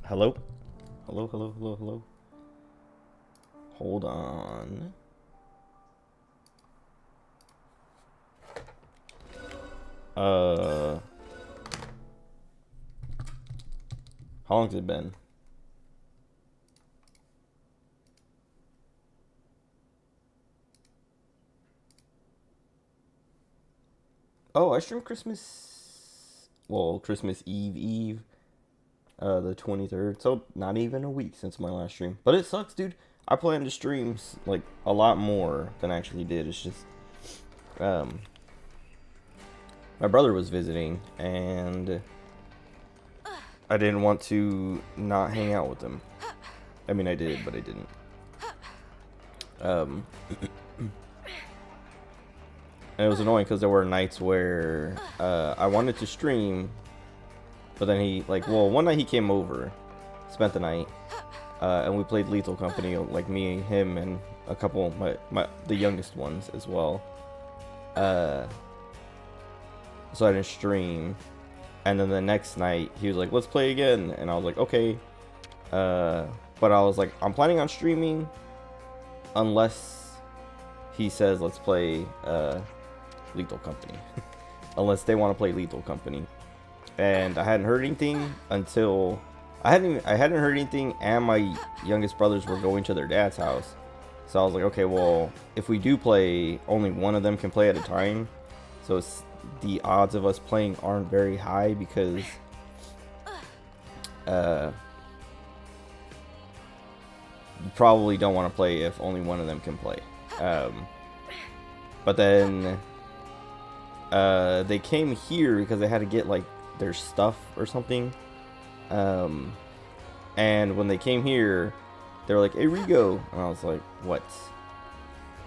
Hello? Hello, hello, hello, hello. Hold on. Uh, how long's it been? Oh, I streamed Christmas Eve, the 23rd. So not even a week since my last stream. But it sucks, dude. I plan to streams like a lot more than I actually did. It's just, um, my brother was visiting and I didn't want to not hang out with him. I mean, I did, but I didn't. Um, and it was annoying because there were nights where I wanted to stream, but then one night he came over, spent the night, and we played Lethal Company, like me, him, and a couple of the youngest ones as well. So I didn't stream, and then the next night he was like, "Let's play again," and I was like, "Okay," but I was like, "I'm planning on streaming, unless he says let's play Lethal Company." Unless they want to play Lethal Company. And I hadn't heard anything until I hadn't heard anything, and my youngest brothers were going to their dad's house. So I was like, okay, well, if we do play, only one of them can play at a time. So the odds of us playing aren't very high because you probably don't want to play if only one of them can play. But then they came here because they had to get like their stuff or something. And when they came here, they were like, "Hey, Rigo," and I was like, "What?"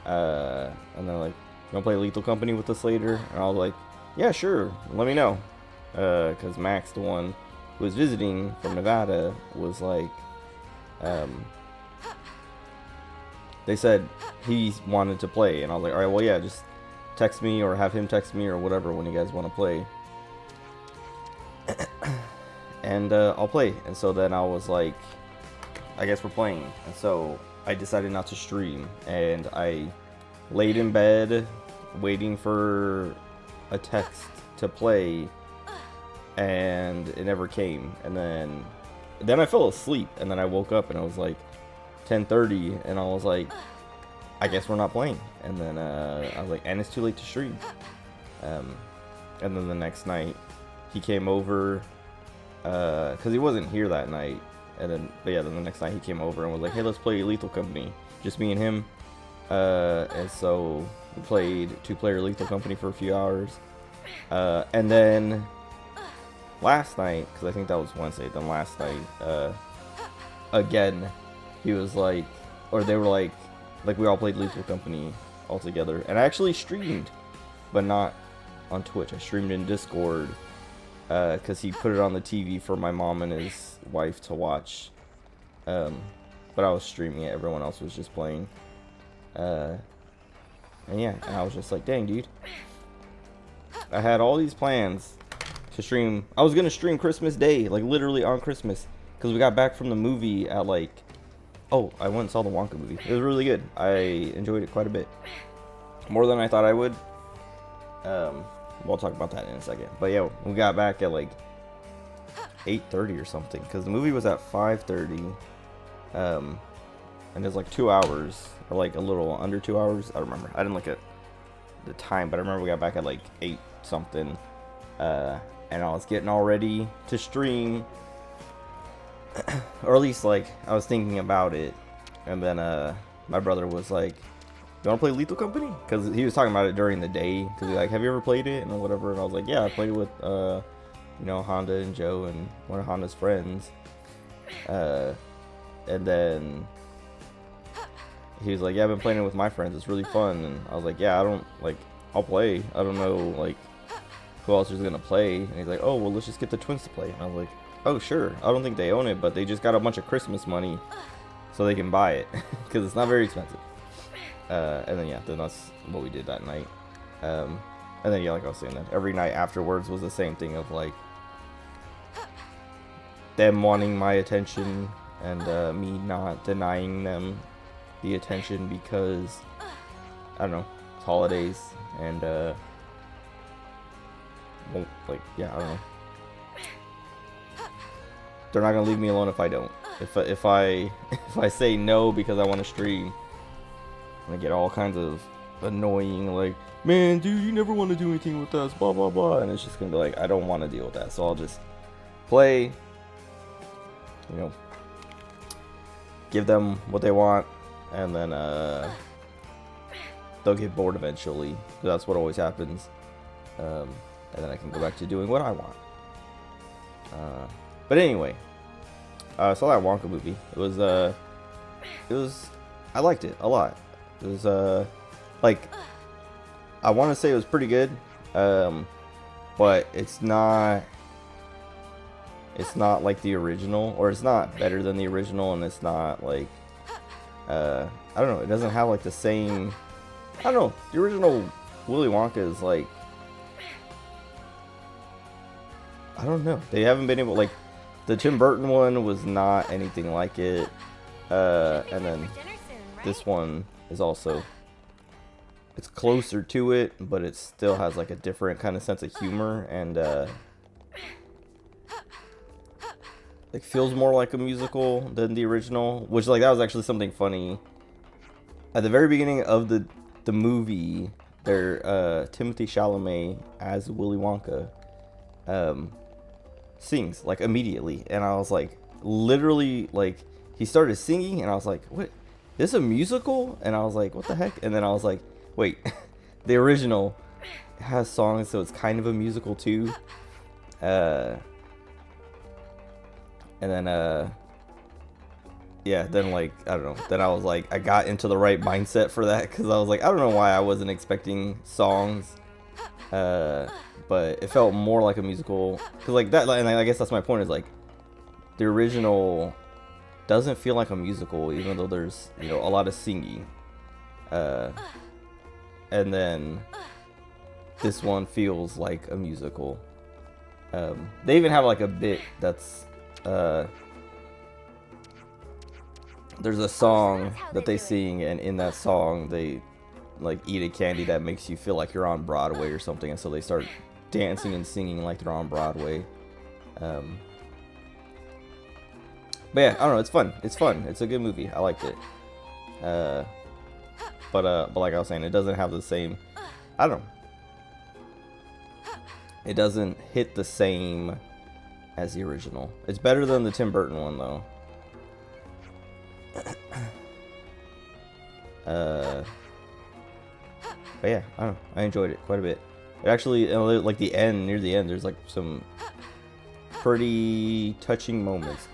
And they're like, "You wanna play Lethal Company with us later?" And I was like, "Yeah, sure. Let me know." Because Max, the one who was visiting from Nevada, was like, they said he wanted to play, and I was like, "All right, well, yeah, just text me or have him text me or whatever when you guys want to play." And I'll play. And so then I was like, I guess we're playing. And so I decided not to stream, and I laid in bed waiting for a text to play, and it never came. And then I fell asleep, and then I woke up and I was like 10:30, and I was like, I guess we're not playing. And then I was like, and it's too late to stream. And then the next night he came over because he wasn't here that night. And then then the next night he came over and was like, "Hey, let's play Lethal Company, just me and him." And so we played 2-player Lethal Company for a few hours. And then last night, because I think that was Wednesday, then last night again he was like, or they were like we all played Lethal Company all together. And I actually streamed, but not on Twitch. I streamed in Discord because he put it on the TV for my mom and his wife to watch. But I was streaming it. Everyone else was just playing. And yeah, and I was just like, dang, dude. I had all these plans to stream. I was going to stream Christmas Day, like literally on Christmas, because we got back from the movie at like, oh, I went and saw the Wonka movie. It was really good. I enjoyed it quite a bit. More than I thought I would. We'll talk about that in a second. But yeah, we got back at like 8:30 or something, because the movie was at 5:30. And it was like 2 hours, or like a little under 2 hours. I don't remember. I didn't look at the time, but I remember we got back at like 8 something. And I was getting all ready to stream. Or at least like I was thinking about it. And then my brother was like, "You want to play Lethal Company?" Because he was talking about it during the day. Because he's like, "Have you ever played it?" And whatever. And I was like, "Yeah, I played it with Honda and Joe and one of Honda's friends." And then he was like, "Yeah, I've been playing it with my friends. It's really fun." And I was like, "Yeah, I'll play. I don't know like who else is gonna play." And he's like, "Oh, well, let's just get the twins to play." And I was like, "Oh, sure. I don't think they own it, but they just got a bunch of Christmas money so they can buy it because it's not very expensive." And then then that's what we did that night. And then like I was saying, that every night afterwards was the same thing of like, them wanting my attention and me not denying them the attention because, I don't know, it's holidays and won't, like, yeah, I don't know. They're not gonna leave me alone if I don't. If I say no because I want to stream, I'm gonna get all kinds of annoying, like, man, dude, you never want to do anything with us, blah blah blah, and it's just gonna be like, I don't want to deal with that, so I'll just play, you know, give them what they want, and then they'll get bored eventually, because that's what always happens, and then I can go back to doing what I want. But anyway, I saw that Wonka movie. It was I liked it a lot. It was like, I want to say it was pretty good, but it's not like the original, or it's not better than the original, and it's not like, I don't know, it doesn't have like the same, I don't know, the original Willy Wonka is like, I don't know, they haven't been able, like, the Tim Burton one was not anything like it, and then this one is also, it's closer to it, but it still has like a different kind of sense of humor, and it feels more like a musical than the original, which, like, that was actually something funny. At the very beginning of the movie, there, Timothy Chalamet as Willy Wonka, sings like immediately, and I was like, literally, like, he started singing, and I was like, what? This is a musical? And I was like, what the heck? And then I was like, wait, the original has songs, so it's kind of a musical too. And then yeah, then, like, I don't know, then I was like, I got into the right mindset for that, because I was like, I don't know why I wasn't expecting songs, but it felt more like a musical, because, like, that, and I guess that's my point, is like, the original doesn't feel like a musical, even though there's, you know, a lot of singing, and then this one feels like a musical. They even have like a bit that's, there's a song that they sing, and in that song they like eat a candy that makes you feel like you're on Broadway or something, and so they start dancing and singing like they're on Broadway. But yeah, I don't know, it's fun. It's fun. It's a good movie. I liked it. But like I was saying, it doesn't have the same, I don't know, it doesn't hit the same as the original. It's better than the Tim Burton one, though. But yeah, I don't know, I enjoyed it quite a bit. It actually, like, the end, near the end, there's like some pretty touching moments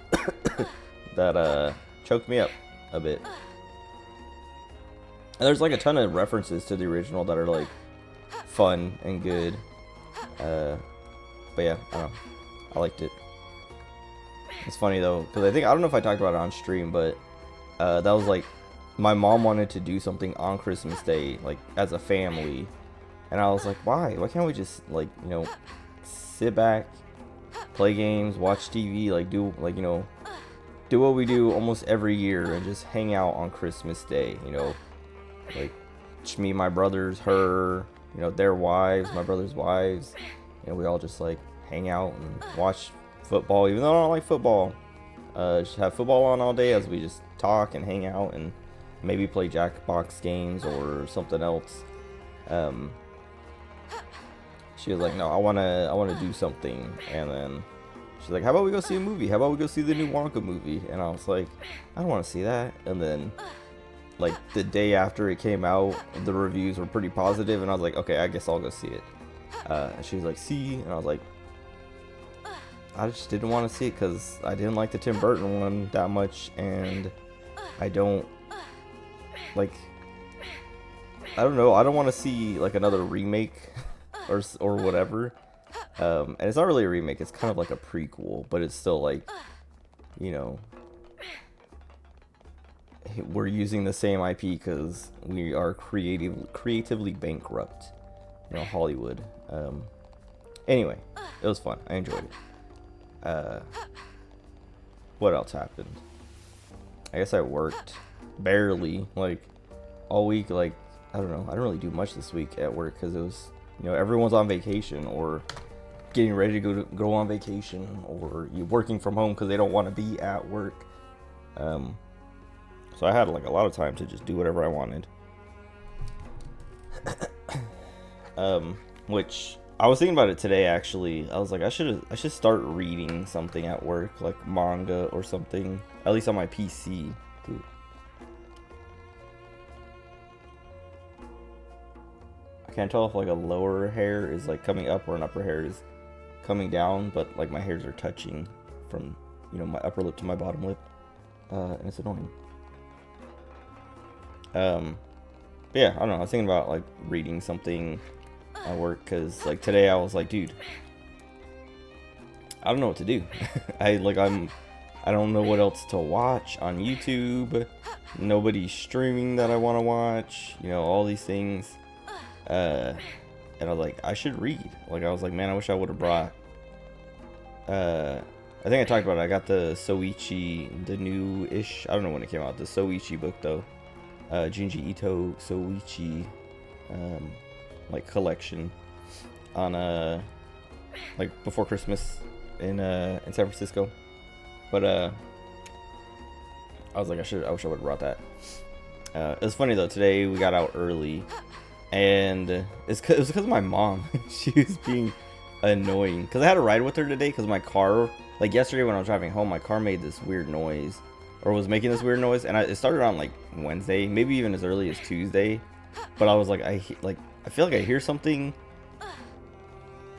that choked me up a bit. And there's like a ton of references to the original that are like fun and good. But yeah, I don't know, I liked it. It's funny though, because I don't know if I talked about it on stream, but that was like, my mom wanted to do something on Christmas Day, like, as a family, and I was like, why can't we just, like, you know, sit back, play games, watch TV, like, do, like, you know, do what we do almost every year, and just hang out on Christmas Day, you know, like, me, my brothers, her, you know, their wives, my brother's wives, you know, we all just, like, hang out and watch football, even though I don't like football. Just have football on all day as we just talk and hang out and maybe play Jackbox games or something else. She was like, no, I wanna do something, and then she's like, how about we go see a movie? How about we go see the new Wonka movie? And I was like, I don't want to see that. And then, like, the day after it came out, the reviews were pretty positive, and I was like, okay, I guess I'll go see it. And she was like, see? And I was like, I just didn't want to see it because I didn't like the Tim Burton one that much, and I don't, like, I don't know, I don't want to see, like, another remake or whatever. And it's not really a remake, it's kind of like a prequel, but it's still, like, you know, we're using the same IP because we are creatively bankrupt, you know, Hollywood. Anyway, it was fun, I enjoyed it. what else happened? I guess I worked barely, like, all week. Like, I don't know. I didn't really do much this week at work because it was, you know, everyone's on vacation or getting ready to go on vacation, or you working from home because they don't want to be at work. So I had like a lot of time to just do whatever I wanted. Which I was thinking about it today actually. I was like, I should start reading something at work, like manga or something, at least on my PC. Dude. I can't tell if like a lower hair is like coming up or an upper hair is coming down, but like my hairs are touching from, you know, my upper lip to my bottom lip, and it's annoying. Yeah, I don't know. I was thinking about like reading something at work because like today I was like, dude, I don't know what to do. I don't know what else to watch on YouTube. Nobody's streaming that I want to watch. You know, all these things. And I was like, I should read. Like, I was like, man, I wish I would have brought. I think I talked about it. I got the Soichi, the new-ish. I don't know when it came out. The Soichi book though. Junji Ito Soichi, like collection on like before Christmas in San Francisco. But I was like, I wish I would have brought that. It was funny though. Today we got out early, and it was because of my mom. She was being annoying because I had to ride with her today because my car, like yesterday when I was driving home, my car made this weird noise, or was making this weird noise, and it started on like Wednesday, maybe even as early as Tuesday. But I was like, I feel like I hear something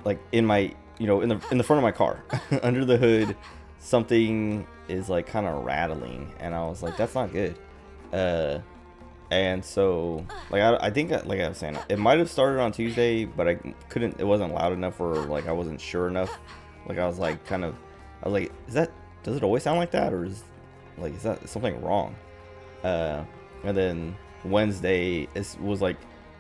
like in my, you know, in the front of my car, under the hood, something is like kind of rattling, and I was like, that's not good. And so like I think like I was saying, it might have started on Tuesday, but it wasn't loud enough, or like I wasn't sure enough. Like I was like does it always sound like that, or is that something wrong? And then Wednesday was like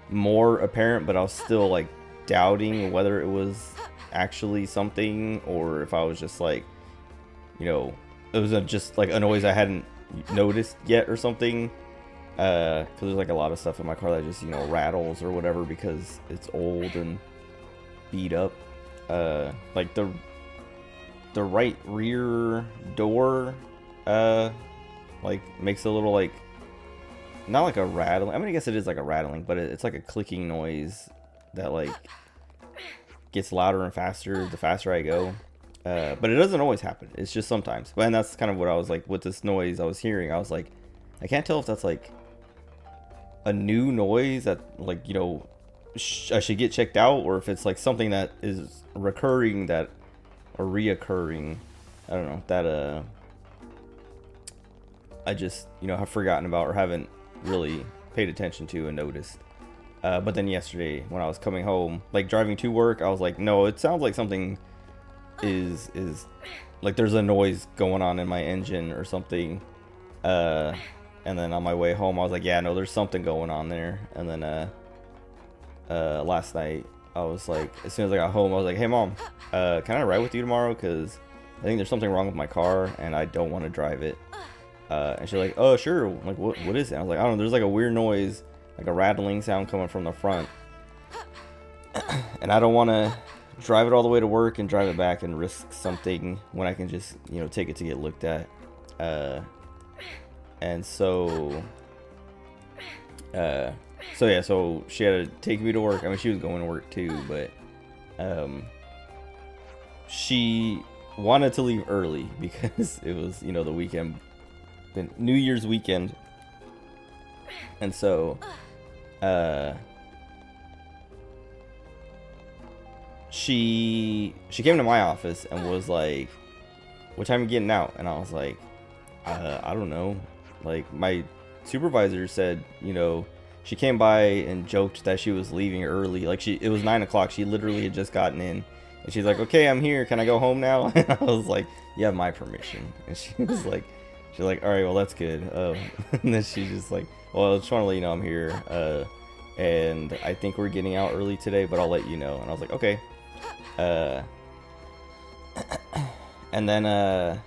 more apparent, but I was still like doubting whether it was actually something, or if I was just like, you know, it was just like a noise I hadn't noticed yet or something. Because there's like a lot of stuff in my car that just, you know, rattles or whatever because it's old and beat up. Like the right rear door like makes a little like, not like a rattling, I mean I guess it is like a rattling, but it's like a clicking noise that like gets louder and faster the faster I go. But it doesn't always happen, it's just sometimes. And that's kind of what I was like with this noise I was hearing. I was like, I can't tell if that's like a new noise that, like, you know, I should get checked out, or if it's like something that is recurring, or reoccurring, I don't know, that I just, you know, have forgotten about or haven't really paid attention to and noticed. But then yesterday when I was coming home, like driving to work, I was like, no, it sounds like something is like there's a noise going on in my engine or something. And then on my way home, I was like, yeah, no, there's something going on there. And then last night, I was like, as soon as I got home, I was like, hey, Mom, can I ride with you tomorrow? Because I think there's something wrong with my car, and I don't want to drive it. And she's like, oh, sure. Like, what is it? I was like, I don't know. There's like a weird noise, like a rattling sound coming from the front. And I don't want to drive it all the way to work and drive it back and risk something when I can just, you know, take it to get looked at. And so yeah, so she had to take me to work. I mean, she was going to work too, but she wanted to leave early because it was, you know, the weekend, the New Year's weekend. And so she came to my office and was like, what time are you getting out? And I was like, I don't know. Like, my supervisor said, you know, she came by and joked that she was leaving early. Like, it was 9 o'clock. She literally had just gotten in. And she's like, okay, I'm here. Can I go home now? And I was like, you have my permission. And she's like, all right, well, that's good. And then she's just like, well, I just want to let you know I'm here. And I think we're getting out early today, but I'll let you know. And I was like, okay. And then,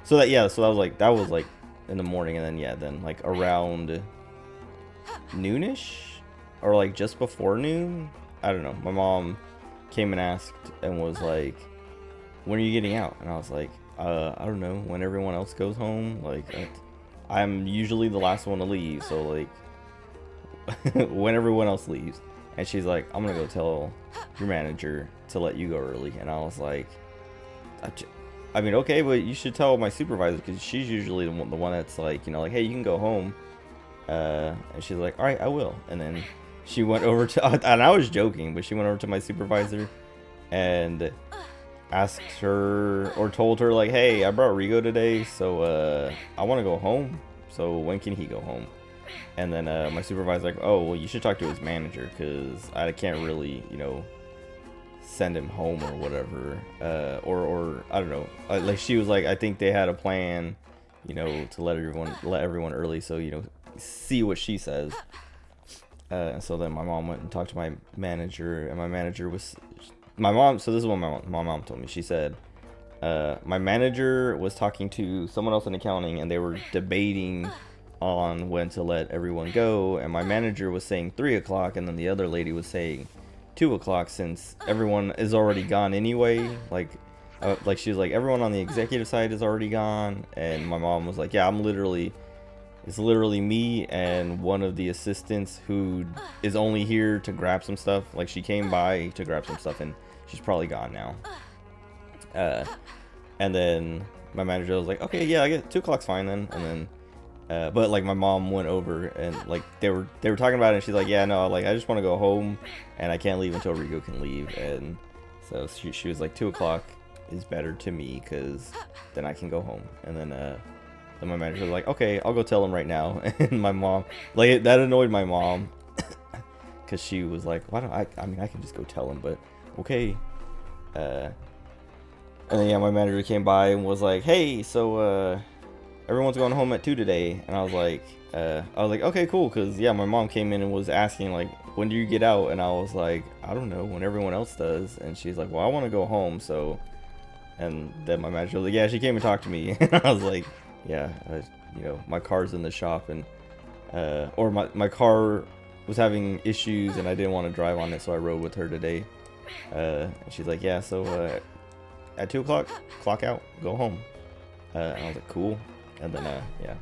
So that was like in the morning, and then then like around noonish or like just before noon, I don't know, my mom came and asked and was like, when are you getting out? And I was like, I don't know, when everyone else goes home. Like, I'm usually the last one to leave, so like when everyone else leaves. And she's like, I'm gonna go tell your manager to let you go early. And I was like, I mean, okay, but you should tell my supervisor, because she's usually the one that's like, you know, like, hey, you can go home. And she's like, all right, I will. And then she went over to, and I was joking, but she went over to my supervisor and asked her, or told her, like, hey, I brought Rigo today, so I want to go home, so when can he go home? And then my supervisor's like, oh, well, you should talk to his manager, because I can't really, you know, send him home or whatever. Or I don't know, like, she was like, I think they had a plan, you know, to let everyone early, so, you know, see what she says. And so then my mom went and talked to my manager, and my manager was, so this is what my mom told me. She said, my manager was talking to someone else in accounting, and they were debating on when to let everyone go, and my manager was saying 3 o'clock, and then the other lady was saying 2 o'clock, since everyone is already gone anyway. Like she was like, everyone on the executive side is already gone. And my mom was like, yeah, it's literally me and one of the assistants who is only here to grab some stuff. Like, she came by to grab some stuff, and she's probably gone now. And then my manager was like, okay, yeah, I get 2 o'clock's fine then. And then but like my mom went over, and like they were talking about it, and she's like, yeah, no, like, I just want to go home, and I can't leave until Rigo can leave. And so she was like, 2 o'clock is better to me, because then I can go home. And then my manager was like, okay, I'll go tell him right now. And my mom, like, that annoyed my mom, because she was like, why don't I mean, I can just go tell him, but okay. And then yeah, my manager came by and was like, hey, so everyone's going home at 2 today. And I was like, okay, cool, because yeah, my mom came in and was asking, like, when do you get out? And I was like, I don't know, when everyone else does. And she's like, well, I want to go home, so. And then my manager was like, yeah, she came and talked to me. And I was like, yeah, you know, my car's in the shop, and or my car was having issues, and I didn't want to drive on it, so I rode with her today. And she's like, yeah, so at 2 o'clock, clock out, go home. And I was like, cool. And then yeah.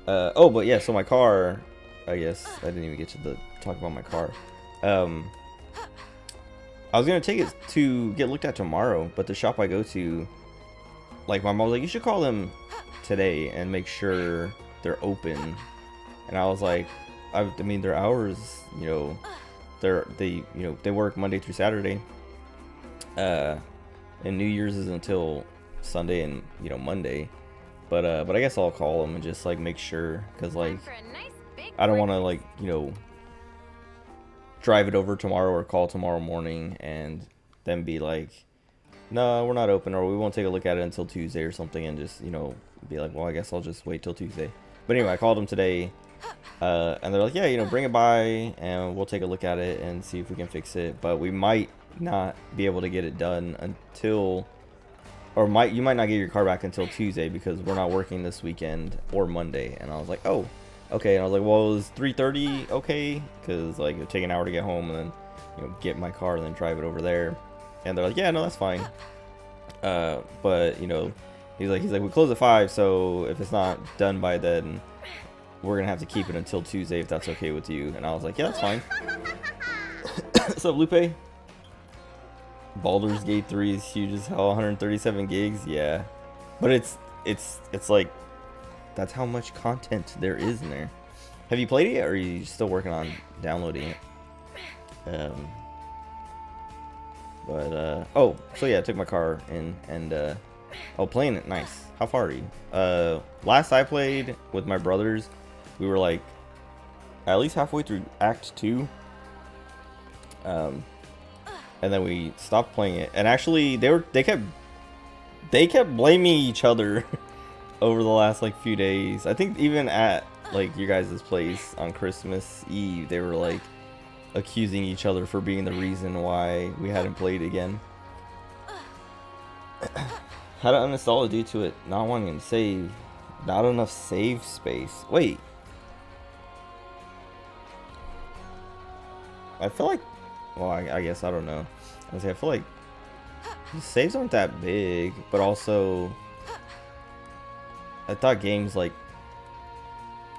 Oh, but yeah, so my car, I guess I didn't even get to talk about my car. I was gonna take it to get looked at tomorrow, but the shop I go to, like, my mom was like, you should call them today and make sure they're open. And I was like, I mean, their hours, you know, they work Monday through Saturday, and New Year's is until Sunday and, you know, Monday. But I guess I'll call them and just, like, make sure, because, like, I don't want to, like, you know, drive it over tomorrow or call tomorrow morning and then be like, no, we're not open, or we won't take a look at it until Tuesday or something, and just, you know, be like, well, I guess I'll just wait till Tuesday. But anyway, I called them today, and they're like, yeah, you know, bring it by and we'll take a look at it and see if we can fix it. But we might not be able to get it done until, or you might not get your car back until Tuesday, because we're not working this weekend or Monday. And I was like, oh, okay. And I was like, well, is 3:30 okay? Because, like, it'll take an hour to get home, and then, you know, get my car and then drive it over there. And they're like, yeah, no, that's fine. But, you know, he's like, we close at 5, so if it's not done by then, we're gonna have to keep it until Tuesday, if that's okay with you. And I was like, yeah, that's fine. What's up, Lupe? Baldur's Gate 3 is huge as hell, 137 gigs, yeah. But it's like, that's how much content there is in there. Have you played it yet, or are you still working on downloading it? Oh, so yeah, I took my car in, and playing it, nice. How far are you? Last I played with my brothers, we were like at least halfway through Act 2. And then we stopped playing it, and actually they kept blaming each other over the last, like, few days. I think even at, like, your guys' place on Christmas Eve, they were, like, accusing each other for being the reason why we hadn't played again. Had to uninstall it due to it not wanting to save. Not enough save space. Wait. I feel like, well, I guess I don't know. I feel like the saves aren't that big, but also I thought games like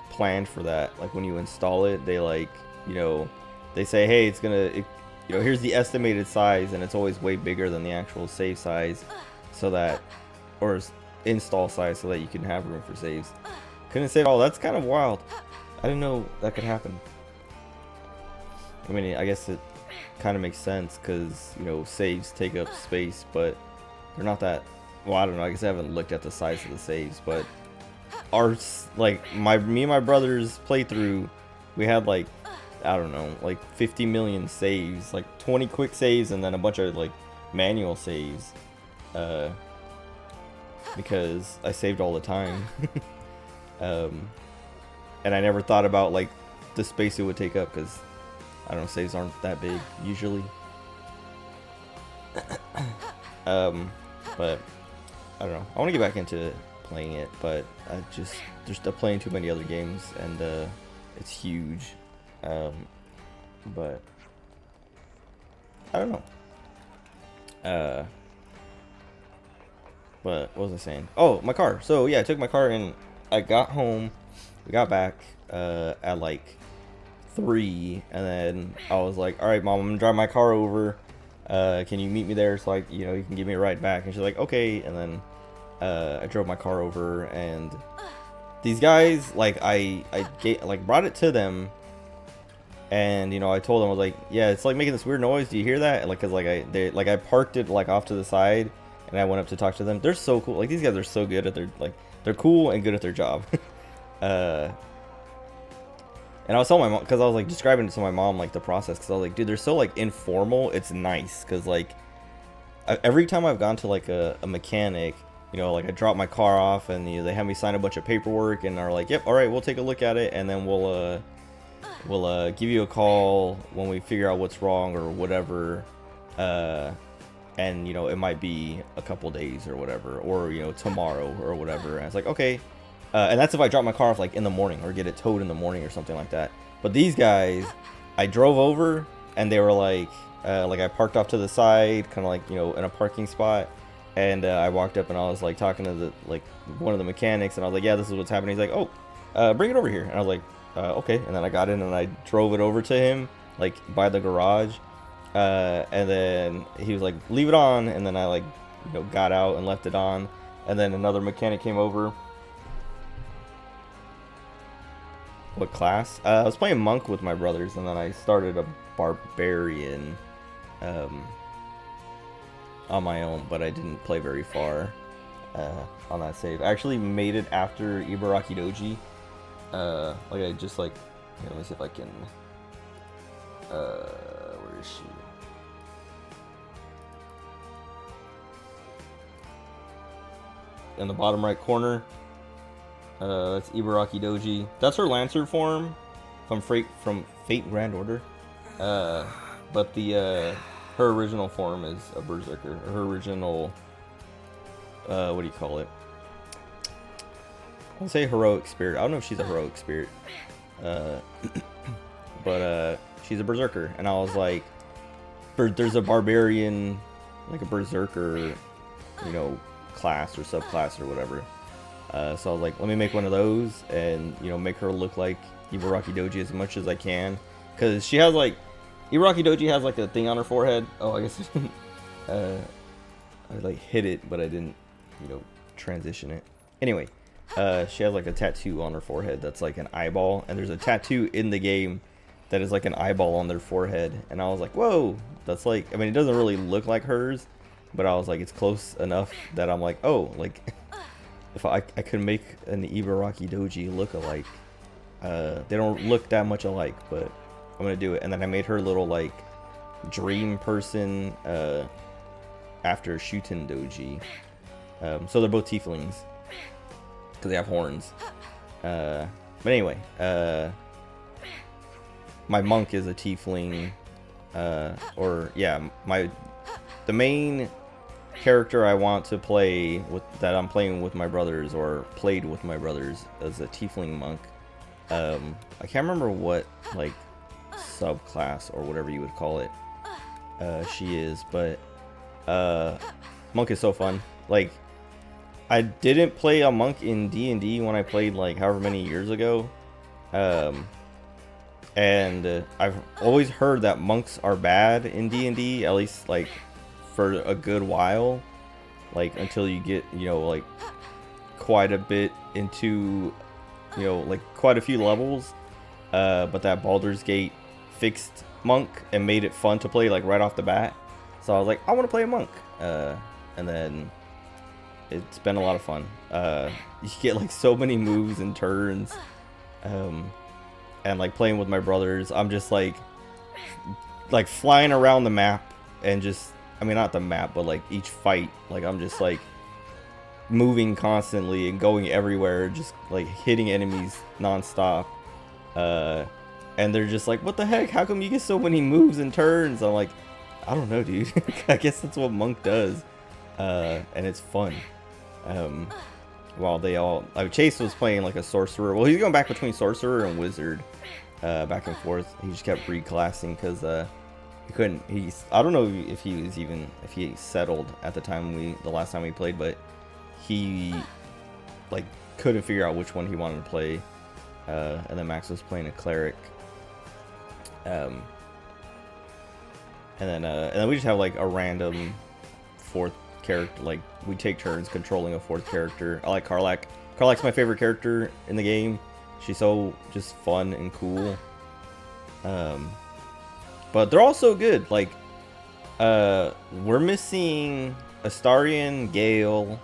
planned for that. Like when you install it, they like, you know, they say, hey, it's gonna, you know, here's the estimated size, and it's always way bigger than the actual save size, so that, or install size, so that you can have room for saves. Couldn't save all. That's kind of wild. I didn't know that could happen. I mean, I guess it kind of makes sense because, you know, saves take up space, but they're not that, well, I don't know, I guess I haven't looked at the size of the saves, but our, like, me and my brother's playthrough, we had like, I don't know, like 50 million saves, like 20 quick saves and then a bunch of like manual saves, because I saved all the time. And I never thought about like the space it would take up, because I don't know, saves aren't that big usually. But I don't know, I want to get back into playing it, but there's still playing too many other games, and it's huge. But I don't know. But what was I saying? Oh, my car. So yeah, I took my car and I got home. We got back at like 3, and then I was like, all right, Mom, I'm gonna drive my car over. Can you meet me there so like, you know, you can give me a ride back? And she's like, okay. And then I drove my car over, and these guys, like, I brought it to them, and, you know, I told them, I was like, yeah, it's like making this weird noise. Do you hear that? Like, cause like I parked it like off to the side, and I went up to talk to them. They're so cool. Like, these guys are so good at their, like, they're cool and good at their job. And I was telling my mom, because I was like describing to my mom like the process, because I was like, dude, they're so like informal. It's nice, because like every time I've gone to like a mechanic, you know, like I drop my car off, and you know, they have me sign a bunch of paperwork, and are like, yep, all right, we'll take a look at it, and then we'll give you a call when we figure out what's wrong or whatever. And you know, it might be a couple days or whatever, or you know, tomorrow or whatever. And it's like, okay. And that's if I drop my car off like in the morning, or get it towed in the morning or something like that. But these guys, I drove over, and they were like I parked off to the side, kind of like, you know, in a parking spot. And I walked up, and I was like talking to one of the mechanics, and I was like, yeah, this is what's happening. He's like, oh, bring it over here. And I was like, okay. And then I got in and I drove it over to him, like by the garage. And then he was like, leave it on. And then I like, you know, got out and left it on. And then another mechanic came over. What class? I was playing monk with my brothers, and then I started a barbarian on my own, but I didn't play very far on that save. I actually made it after Ibaraki Doji. Like I just like, here, let me see if I can. Where is she? In the bottom right corner. That's Ibaraki Doji. That's her Lancer form from Fate Grand Order. But her original form is a Berserker. Her original, what do you call it? I'll say heroic spirit. I don't know if she's a heroic spirit. But she's a Berserker. And I was like, there's a barbarian, like a Berserker, you know, class or subclass or whatever. So I was like, let me make one of those, and you know, make her look like Ibaraki Doji as much as I can, because she has like, Ibaraki Doji has like a thing on her forehead. Oh, I guess I like hit it, but I didn't, you know, transition it. Anyway, she has like a tattoo on her forehead that's like an eyeball, and there's a tattoo in the game that is like an eyeball on their forehead, and I was like, whoa, that's like, I mean, it doesn't really look like hers, but I was like, it's close enough that I'm like, oh, like. If I could make an Ibaraki Doji look alike. They don't look that much alike, but I'm gonna do it. And then I made her little like dream person after Shuten Doji. So they're both tieflings because they have horns. But anyway, my monk is a tiefling, or yeah, the main character I want to play with, that I'm playing with my brothers or played with my brothers, is a tiefling monk. I can't remember what like subclass or whatever you would call it she is, but monk is so fun. Like, I didn't play a monk in D&D when I played like however many years ago, and I've always heard that monks are bad in D&D, at least like for a good while, like until you get, you know, like quite a bit into, you know, like quite a few levels. But that Baldur's Gate fixed monk and made it fun to play like right off the bat. So I was like, I want to play a monk. And then it's been a lot of fun. You get like so many moves and turns. And like playing with my brothers, I'm just like flying around the map and just, I mean, not the map, but like each fight, like I'm just like moving constantly and going everywhere, just like hitting enemies nonstop. And they're just like, what the heck? How come you get so many moves and turns? I'm like, I don't know, dude. I guess that's what monk does. And it's fun. While they all, like Chase was playing like a sorcerer. Well, he's going back between sorcerer and wizard, back and forth. He just kept reclassing because he couldn't. I don't know if he settled at the last time we played, but he like couldn't figure out which one he wanted to play. And then Max was playing a cleric. And then we just have like a random fourth character, like we take turns controlling a fourth character. I like Karlach. Karlach's my favorite character in the game. She's so just fun and cool. But they're all so good. Like, we're missing Astarion, Gale,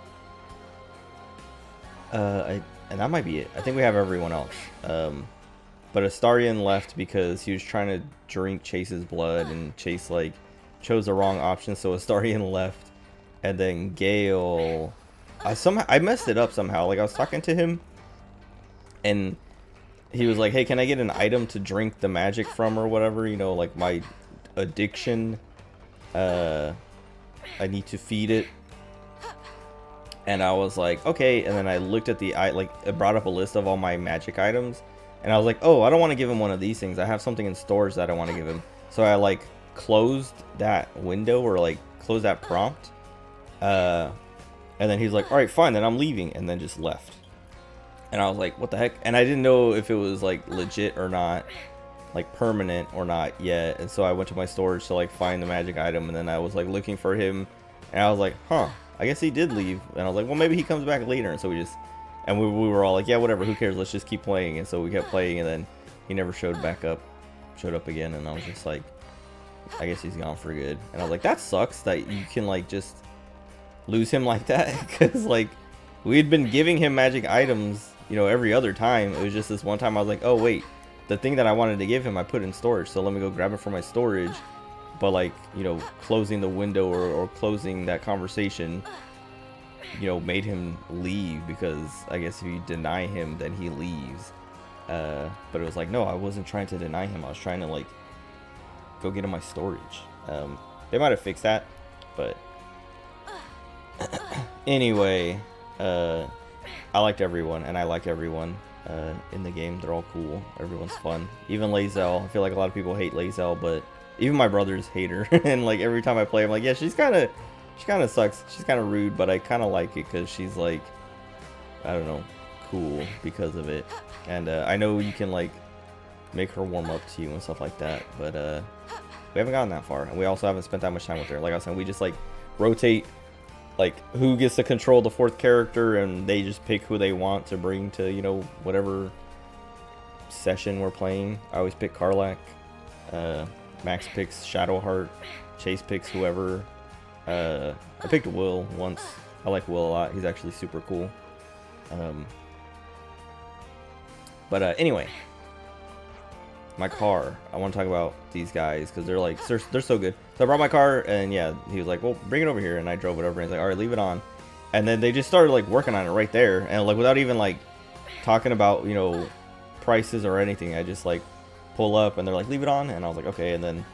and that might be it. I think we have everyone else. But Astarion left because he was trying to drink Chase's blood, and Chase like chose the wrong option, so Astarion left. And then Gale, I messed it up somehow. Like I was talking to him, and he was like, "Hey, can I get an item to drink the magic from or whatever? You know, like my addiction. I need to feed it." And I was like, "Okay." And then I looked at it brought up a list of all my magic items, and I was like, "Oh, I don't want to give him one of these things. I have something in storage that I want to give him." So I like closed that window, or like closed that prompt. And then he's like, all right, fine, then I'm leaving, and then just left. And I was like, what the heck? And I didn't know if it was like legit or not, like permanent or not yet. And so I went to my storage to like find the magic item, and then I was like looking for him, and I was like, huh, I guess he did leave. And I was like, well, maybe he comes back later. And so we were all like, yeah, whatever, who cares, let's just keep playing. And so we kept playing, and then he never showed up again. And I was just like, I guess he's gone for good. And I was like, that sucks that you can like just lose him like that, because like we had been giving him magic items, you know, every other time. It was just this one time I was like, oh wait, the thing that I wanted to give him I put in storage, so let me go grab it from my storage. But like, you know, closing the window or closing that conversation, you know, made him leave, because I guess if you deny him then he leaves. But it was like, no, I wasn't trying to deny him, I was trying to like go get in my storage. They might have fixed that, but anyway, I liked everyone, and I like everyone in the game. They're all cool. Everyone's fun. Even Lae'zel. I feel like a lot of people hate Lae'zel, but even my brothers hate her. And like every time I play, I'm like, yeah, she kind of sucks. She's kind of rude, but I kind of like it because she's like, I don't know, cool because of it. And I know you can like make her warm up to you and stuff like that, but we haven't gotten that far, and we also haven't spent that much time with her. Like I was saying, we just like rotate like who gets to control the fourth character, and they just pick who they want to bring to, you know, whatever session we're playing. I always pick Karlach. Max picks Shadowheart. Chase picks whoever. I picked Will once. I like Will a lot. He's actually super cool. But anyway, my car. I want to talk about these guys because they're so good. So I brought my car, and yeah, he was like, well, bring it over here, and I drove it over, and he's like, all right, leave it on. And then they just started like working on it right there, and like without even like talking about, you know, prices or anything. I just like pull up, and they're like, leave it on, and I was like, okay. And then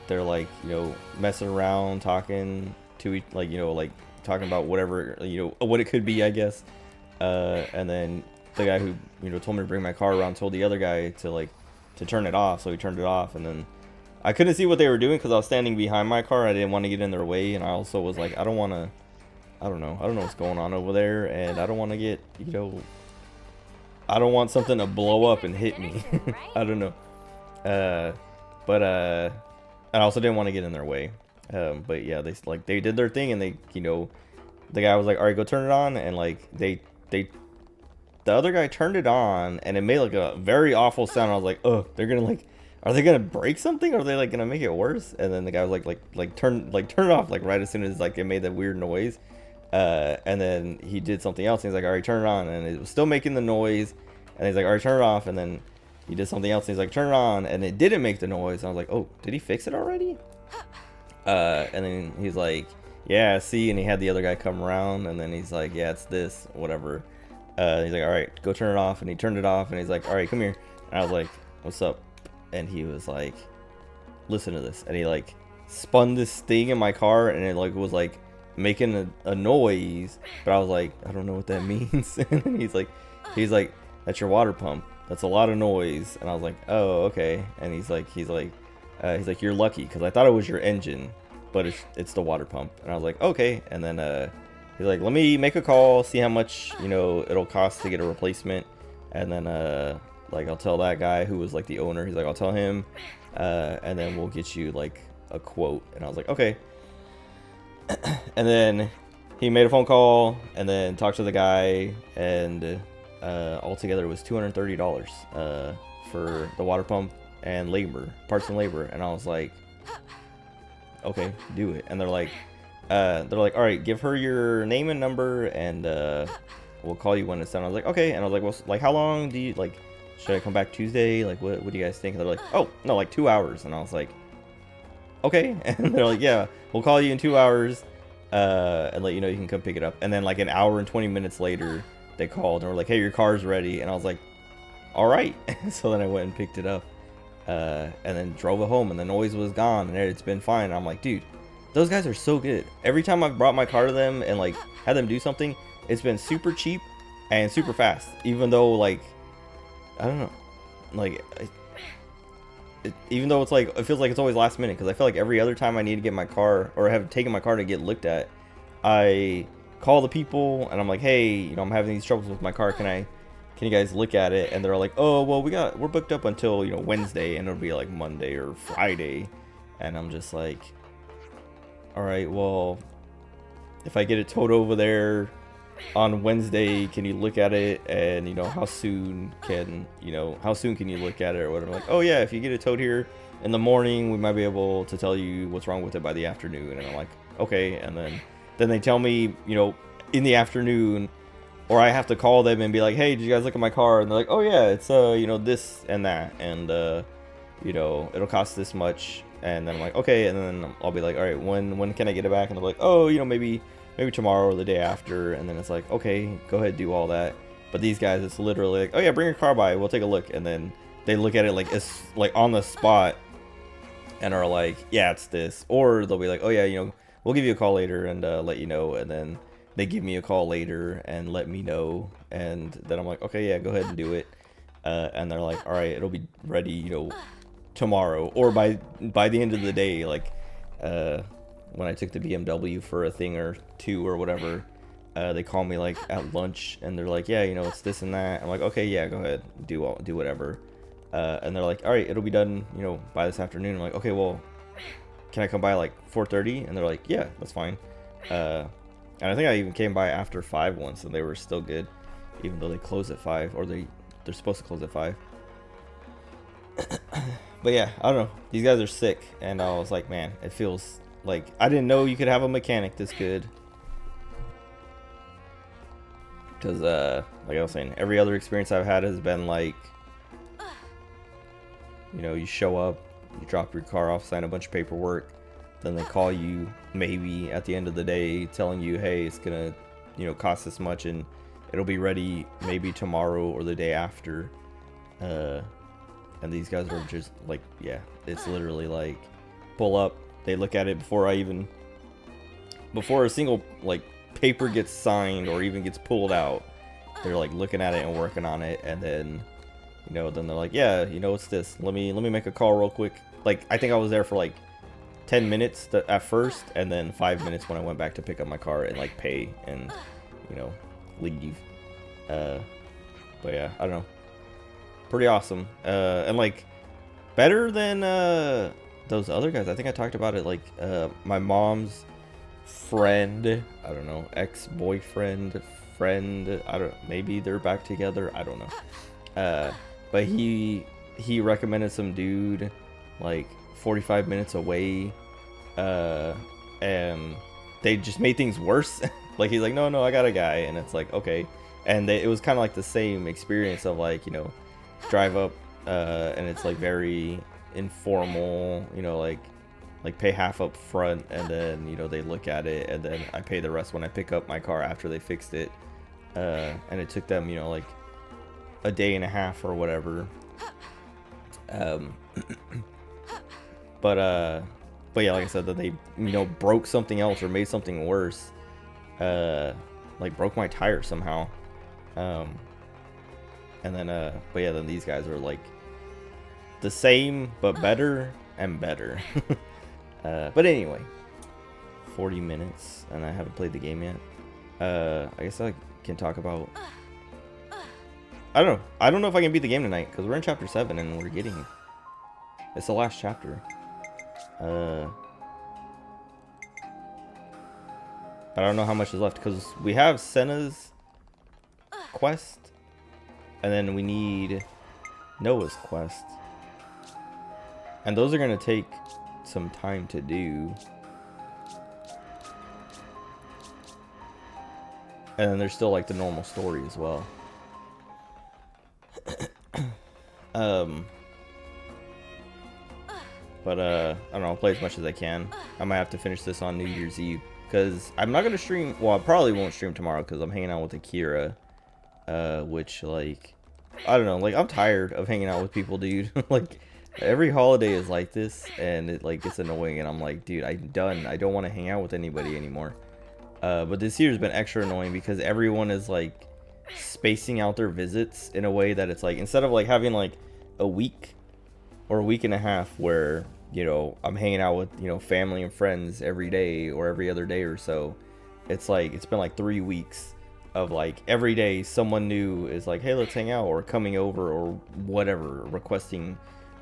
they're like, you know, messing around, talking to each, like, you know, like talking about whatever, you know, what it could be, I guess. And then the guy who, you know, told me to bring my car around told the other guy to turn it off, so he turned it off. And then I couldn't see what they were doing because I was standing behind my car. I didn't want to get in their way, and I also was like, I don't know what's going on over there, and I don't want to get, you know, I don't want something to blow up and hit me. I don't know. But I also didn't want to get in their way. But yeah, they did their thing, and they, you know, the guy was like, all right, go turn it on. And like, the other guy turned it on, and it made like a very awful sound. I was like, oh, they're gonna like, are they gonna break something? Or are they like gonna make it worse? And then the guy was like turn it off, like right as soon as like it made that weird noise. And then he did something else. And he's like, all right, turn it on. And it was still making the noise. And he's like, all right, turn it off. And then he did something else. And he's like, turn it on. And it didn't make the noise. And I was like, oh, did he fix it already? And then he's like, yeah, see. And he had the other guy come around. And then he's like, yeah, it's this, whatever. He's like, all right, go turn it off. And he turned it off. And he's like, all right, come here. And I was like, what's up? And he was like, listen to this. And he like spun this thing in my car. And it like was like making a noise, but I was like, I don't know what that means. And then he's like, that's your water pump. That's a lot of noise. And I was like, oh, okay. And he's like, you're lucky, because I thought it was your engine, but it's the water pump. And I was like, okay. And then he's like, let me make a call, see how much, you know, it'll cost to get a replacement. And then like, I'll tell that guy who was like the owner. He's like, I'll tell him, and then we'll get you like a quote. And I was like, okay. And then he made a phone call and then talked to the guy, and altogether it was $230 for the water pump and labor, parts and labor. And I was like, okay, do it. And they're like, all right, give her your name and number, and we'll call you when it's done. I was like, okay. And I was like, well, like, how long do you, like, should I come back Tuesday? Like, what do you guys think? And they're like, oh, no, like 2 hours. And I was like, okay. And they're like, yeah, we'll call you in 2 hours and let you know you can come pick it up. And then like an hour and 20 minutes later, they called and were like, hey, your car's ready. And I was like, all right. So then I went and picked it up and then drove it home, and the noise was gone and it's been fine. And I'm like, dude, those guys are so good. Every time I've brought my car to them and like had them do something, it's been super cheap and super fast. Even though, like, I don't know, like, even though it's like, it feels like it's always last minute, because I feel like every other time I need to get my car, or have taken my car to get looked at, I call the people and I'm like, hey, you know, I'm having these troubles with my car. Can you guys look at it? And they're like, oh, well, we're booked up until, you know, Wednesday, and it'll be like Monday or Friday. And I'm just like, all right, well, if I get it towed over there on Wednesday, can you look at it? And, you know, how soon can you look at it, or whatever. Like, oh yeah, if you get it towed here in the morning, we might be able to tell you what's wrong with it by the afternoon. And I'm like, okay. And then they tell me, you know, in the afternoon, or I have to call them and be like, hey, did you guys look at my car? And they're like, oh yeah, it's you know, this and that, and you know, it'll cost this much. And then I'm like, okay. And then I'll be like, all right, when can I get it back? And they're like, oh, you know, maybe tomorrow or the day after. And then it's like, okay, go ahead, do all that. But these guys, it's literally like, oh yeah, bring your car by, we'll take a look. And then they look at it like it's like on the spot and are like, yeah, it's this. Or they'll be like, oh yeah, you know, we'll give you a call later and let you know. And then they give me a call later and let me know. And then I'm like, okay, yeah, go ahead and do it. And they're like, all right, it'll be ready, you know, tomorrow, or by the end of the day. Like when I took the BMW for a thing or two or whatever, they call me like at lunch and they're like, yeah, you know, it's this and that. I'm like, okay, yeah, go ahead, do whatever. And they're like, all right, it'll be done, you know, by this afternoon. I'm like, okay, well, can I come by like 4:30? And they're like, yeah, that's fine. And I think I even came by after 5 once, and they were still good, even though they close at 5, or they're supposed to close at 5. But yeah, I don't know, these guys are sick. And I was like, man, it feels like I didn't know you could have a mechanic this good. Because like I was saying, every other experience I've had has been like, you know, you show up, you drop your car off, sign a bunch of paperwork, then they call you maybe at the end of the day telling you, hey, it's gonna, you know, cost this much and it'll be ready maybe tomorrow or the day after. And these guys are just like, yeah, it's literally like, pull up, they look at it before I even before a single like paper gets signed or even gets pulled out, they're like looking at it and working on it, and then then they're like, yeah, what's this? Let me make a call real quick. Like, I think I was there for like 10 minutes at first, and then 5 minutes when I went back to pick up my car and like pay and leave. But yeah, I don't know, pretty awesome. And like better than those other guys. I think I talked about it, like my mom's friend, I don't know, ex-boyfriend, friend, I don't, maybe they're back together, I don't know. But he recommended some dude like 45 minutes away, and they just made things worse. Like, he's like, no, I got a guy, and it's like, okay. And it was kind of like the same experience of like, drive up, and it's like very informal, like pay half up front, and then they look at it, and then I pay the rest when I pick up my car after they fixed it. And it took them like a day and a half or whatever. But yeah, like I said, that they broke something else or made something worse, like broke my tire somehow. And then but yeah, then these guys are like the same but better and better. But anyway, 40 minutes and I haven't played the game yet. I guess I can talk about, I don't know if I can beat the game tonight, because we're in chapter 7 and it's the last chapter. I don't know how much is left, because we have Senna's quest, and then we need Noah's quest, and those are going to take some time to do. And then there's still like the normal story as well. But I don't know, I'll play as much as I can. I might have to finish this on New Year's Eve, because I'm not going to stream. Well, I probably won't stream tomorrow because I'm hanging out with Akira, which, like, I don't know, like, I'm tired of hanging out with people, dude. Like, every holiday is like this, and it like gets annoying, and I'm like, dude, I'm done. I don't want to hang out with anybody anymore. But this year's been extra annoying because everyone is like spacing out their visits in a way that it's like, instead of like having like a week or a week and a half where I'm hanging out with family and friends every day or every other day or so, it's like it's been like 3 weeks of like every day someone new is like, hey, let's hang out, or coming over, or whatever, requesting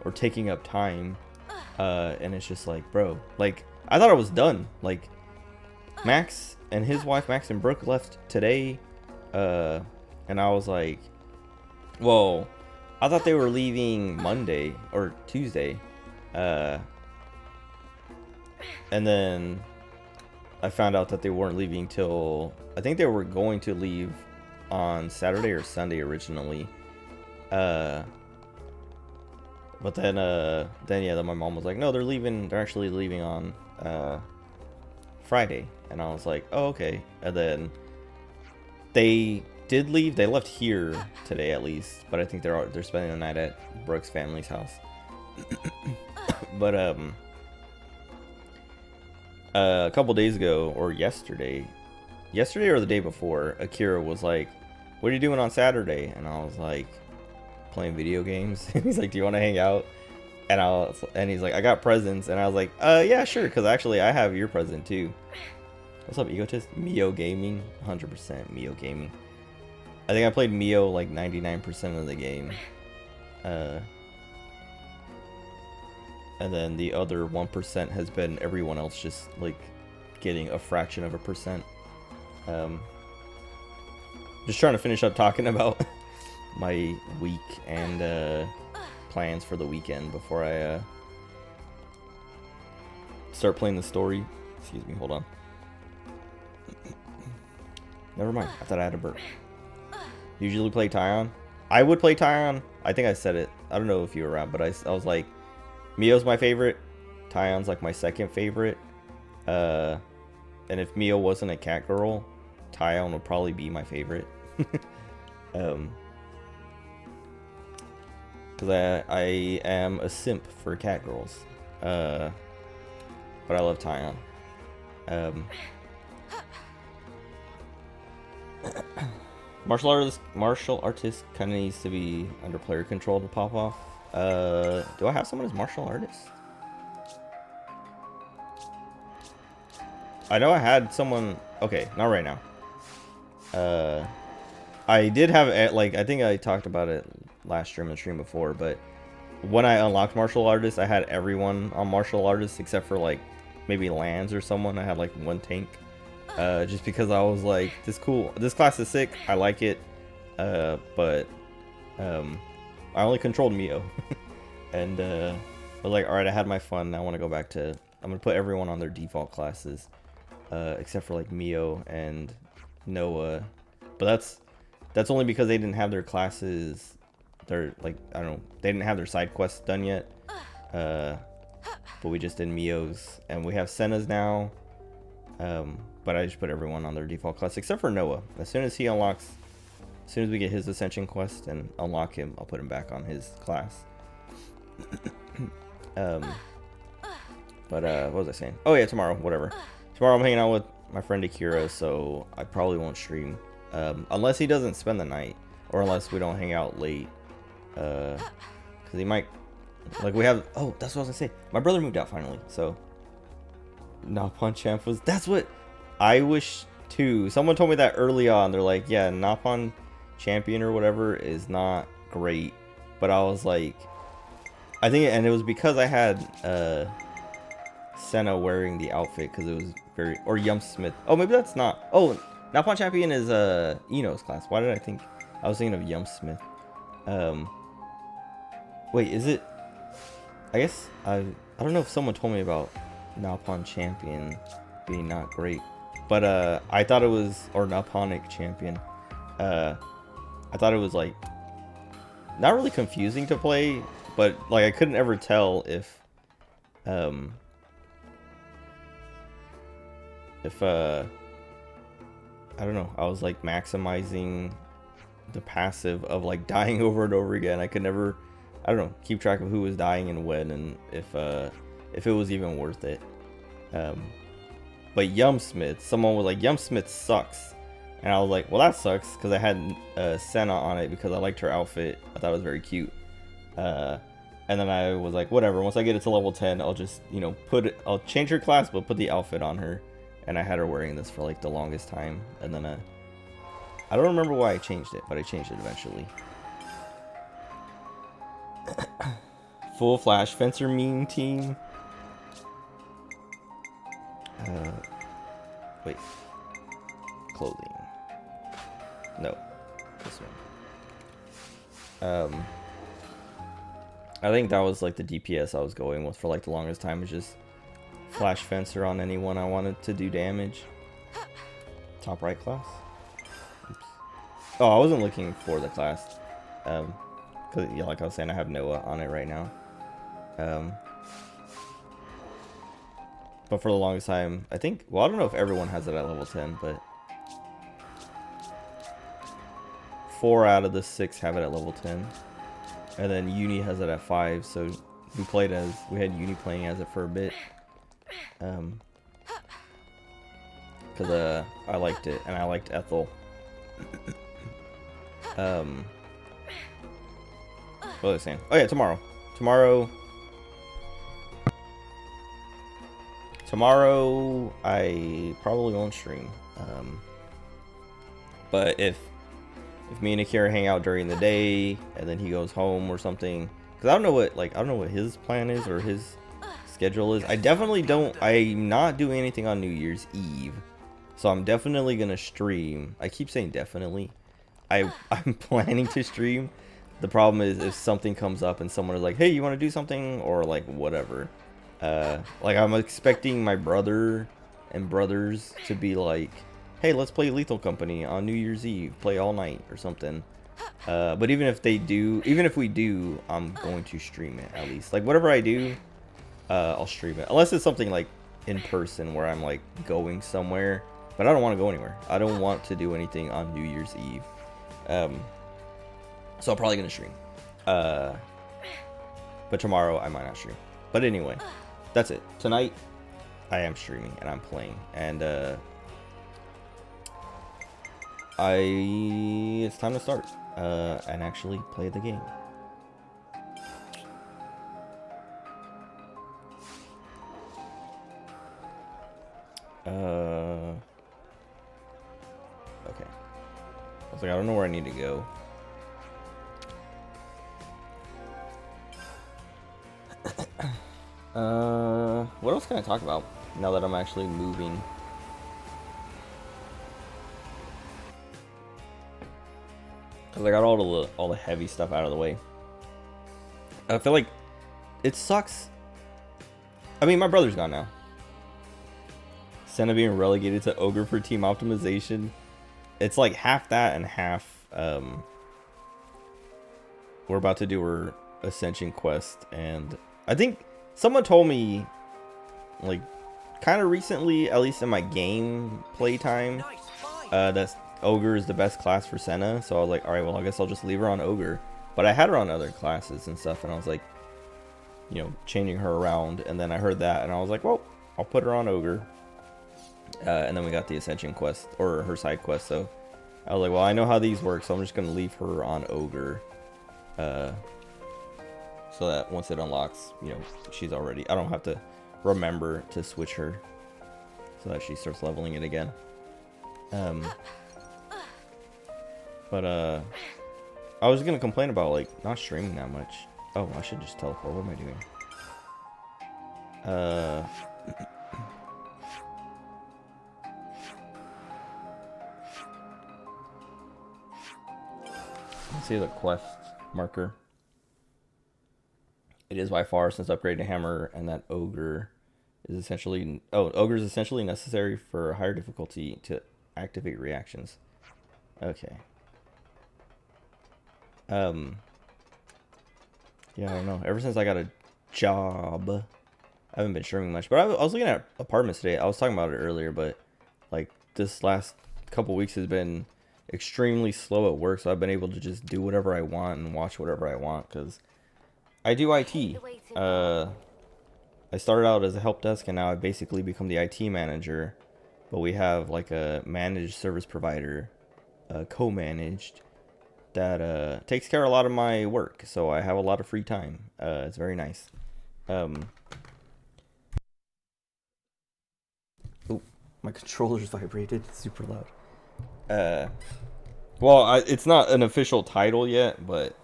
or taking up time, and it's just like, bro, like, I thought I was done. Like, Max and his wife, Max and Brooke, left today, and I was like, well, I thought they were leaving Monday or Tuesday, and then I found out that they weren't leaving till, I think they were going to leave on Saturday or Sunday originally, but then my mom was like, no, they're actually leaving on Friday. And I was like, oh, okay. And then they did leave. They left here today, at least, but I think they're spending the night at Brooke's family's house. But a couple days ago, or yesterday or the day before, Akira was like, what are you doing on Saturday? And I was like, playing video games. He's like, do you want to hang out? And he's like, I got presents. And I was like, yeah, sure, because actually I have your present too. What's up, Egotist? Mio Gaming, 100% Mio Gaming. I think I played Mio like 99% of the game. And then the other 1% has been everyone else just like getting a fraction of a percent. Just trying to finish up talking about my week and plans for the weekend before I start playing the story. Excuse me, hold on. Never mind, I thought I had a burp. Usually play Tyon. I would play Tyon. I think I said it. I don't know if you were around, but I was like, Mio's my favorite. Tyon's like my second favorite. And if Mio wasn't a cat girl, Tyon would probably be my favorite. Because I am a simp for cat girls. But I love Tyon. Martial artist kind of needs to be under player control to pop off. Do I have someone as martial artist? I know I had someone. Okay, not right now. I did have, like, I think I talked about it last stream and stream before, but when I unlocked martial artists, I had everyone on martial artists except for like maybe Lands or someone. I had like one tank, just because I was like, this class is sick, I like it, but I only controlled Mio, and I was like, all right, I had my fun. Now I want to go back to, I'm gonna put everyone on their default classes, except for like Mio and Noah, but that's only because they didn't have their classes. They're like, I don't know, they didn't have their side quests done yet, but we just did Mio's, and we have Senna's now, but I just put everyone on their default class except for Noah. As soon as he unlocks, as soon as we get his Ascension quest and unlock him, I'll put him back on his class. But what was I saying? Oh yeah, tomorrow, whatever. Tomorrow I'm hanging out with my friend Akira, so I probably won't stream, unless he doesn't spend the night, or unless we don't hang out late. Because he might, like, we have, oh, that's what I was gonna say, my brother moved out finally, so Napon Champ was, that's what I wish too. Someone told me that early on. They're like, yeah, Napon Champion or whatever is not great, but I was like, I think, and it was because I had Senna wearing the outfit, because it was very, or Yum Smith, oh, maybe that's not, oh, Napon Champion is Eno's class. Why did I think, I was thinking of Yum Smith. Wait, is it? I guess I don't know if someone told me about Napon Champion being not great, but I thought it was, or Naponic Champion. I thought it was like not really confusing to play, but like I couldn't ever tell if I don't know, I was like maximizing the passive of like dying over and over again. I could never, I don't know, keep track of who was dying and when, and if it was even worth it. But Yum Smith, someone was like, Yum Smith sucks, and I was like, well, that sucks, because I had Senna on it because I liked her outfit. I thought it was very cute. And then I was like, whatever, once I get it to level 10, I'll just, you know, I'll change her class, but put the outfit on her. And I had her wearing this for like the longest time, and then I don't remember why I changed it, but I changed it eventually. Full Flash Fencer meme team. Wait. Clothing. No. This one. I think that was like the DPS I was going with for like the longest time, was just Flash Fencer on anyone I wanted to do damage. Top right class. Oops. Oh, I wasn't looking for the class. Cause yeah, like I was saying, I have Noah on it right now. But for the longest time, I think, well, I don't know if everyone has it at level 10, but 4 out of the 6 have it at level 10. And then Uni has it at 5, so we had Uni playing as it for a bit. Cause I liked it, and I liked Ethel. What was I saying? Oh yeah, tomorrow I probably won't stream. But if me and Akira hang out during the day and then he goes home or something, because I don't know what his plan is or his schedule is. I'm not doing anything on New Year's Eve, so I'm definitely gonna stream. I keep saying definitely. I'm planning to stream. The problem is if something comes up and someone is like, hey, you want to do something, or like whatever. Like I'm expecting my brother and brothers to be like, hey, let's play Lethal Company on New Year's Eve, play all night or something. But even if we do, I'm going to stream it at least. Like whatever I do, I'll stream it. Unless it's something like in person where I'm like going somewhere, but I don't want to go anywhere. I don't want to do anything on New Year's Eve. So I'm probably gonna stream. But tomorrow I might not stream. But anyway, that's it. Tonight I am streaming and I'm playing, and it's time to start and actually play the game. Okay. I was like, I don't know where I need to go. What else can I talk about now that I'm actually moving? Cause I got all the heavy stuff out of the way. I feel like it sucks. I mean, my brother's gone now. Senna being relegated to Ogre for team optimization. It's like half that and half. We're about to do her Ascension quest, and I think someone told me, like, kind of recently, at least in my game playtime, that Ogre is the best class for Senna. So I was like, all right, well, I guess I'll just leave her on Ogre. But I had her on other classes and stuff, and I was like, you know, changing her around. And then I heard that, and I was like, well, I'll put her on Ogre. And then we got the Ascension quest, or her side quest. So I was like, well, I know how these work, so I'm just gonna leave her on Ogre. So that once it unlocks, you know, she's already, I don't have to remember to switch her so that she starts leveling it again. But I was gonna complain about like not streaming that much. Oh, I should just teleport. What am I doing? Let's see the quest marker. It is by far since upgrading hammer, and that ogre is essentially ogre is essentially necessary for higher difficulty to activate reactions. Okay. Yeah, I don't know. Ever since I got a job, I haven't been streaming much. But I was looking at apartments today. I was talking about it earlier, but like this last couple weeks has been extremely slow at work, so I've been able to just do whatever I want and watch whatever I want because I do IT. I started out as a help desk, and now I've basically become the IT manager. But we have like a managed service provider, co-managed, that takes care of a lot of my work. So I have a lot of free time. It's very nice. Oh, my controller's vibrated. It's super loud. Well, it's not an official title yet, but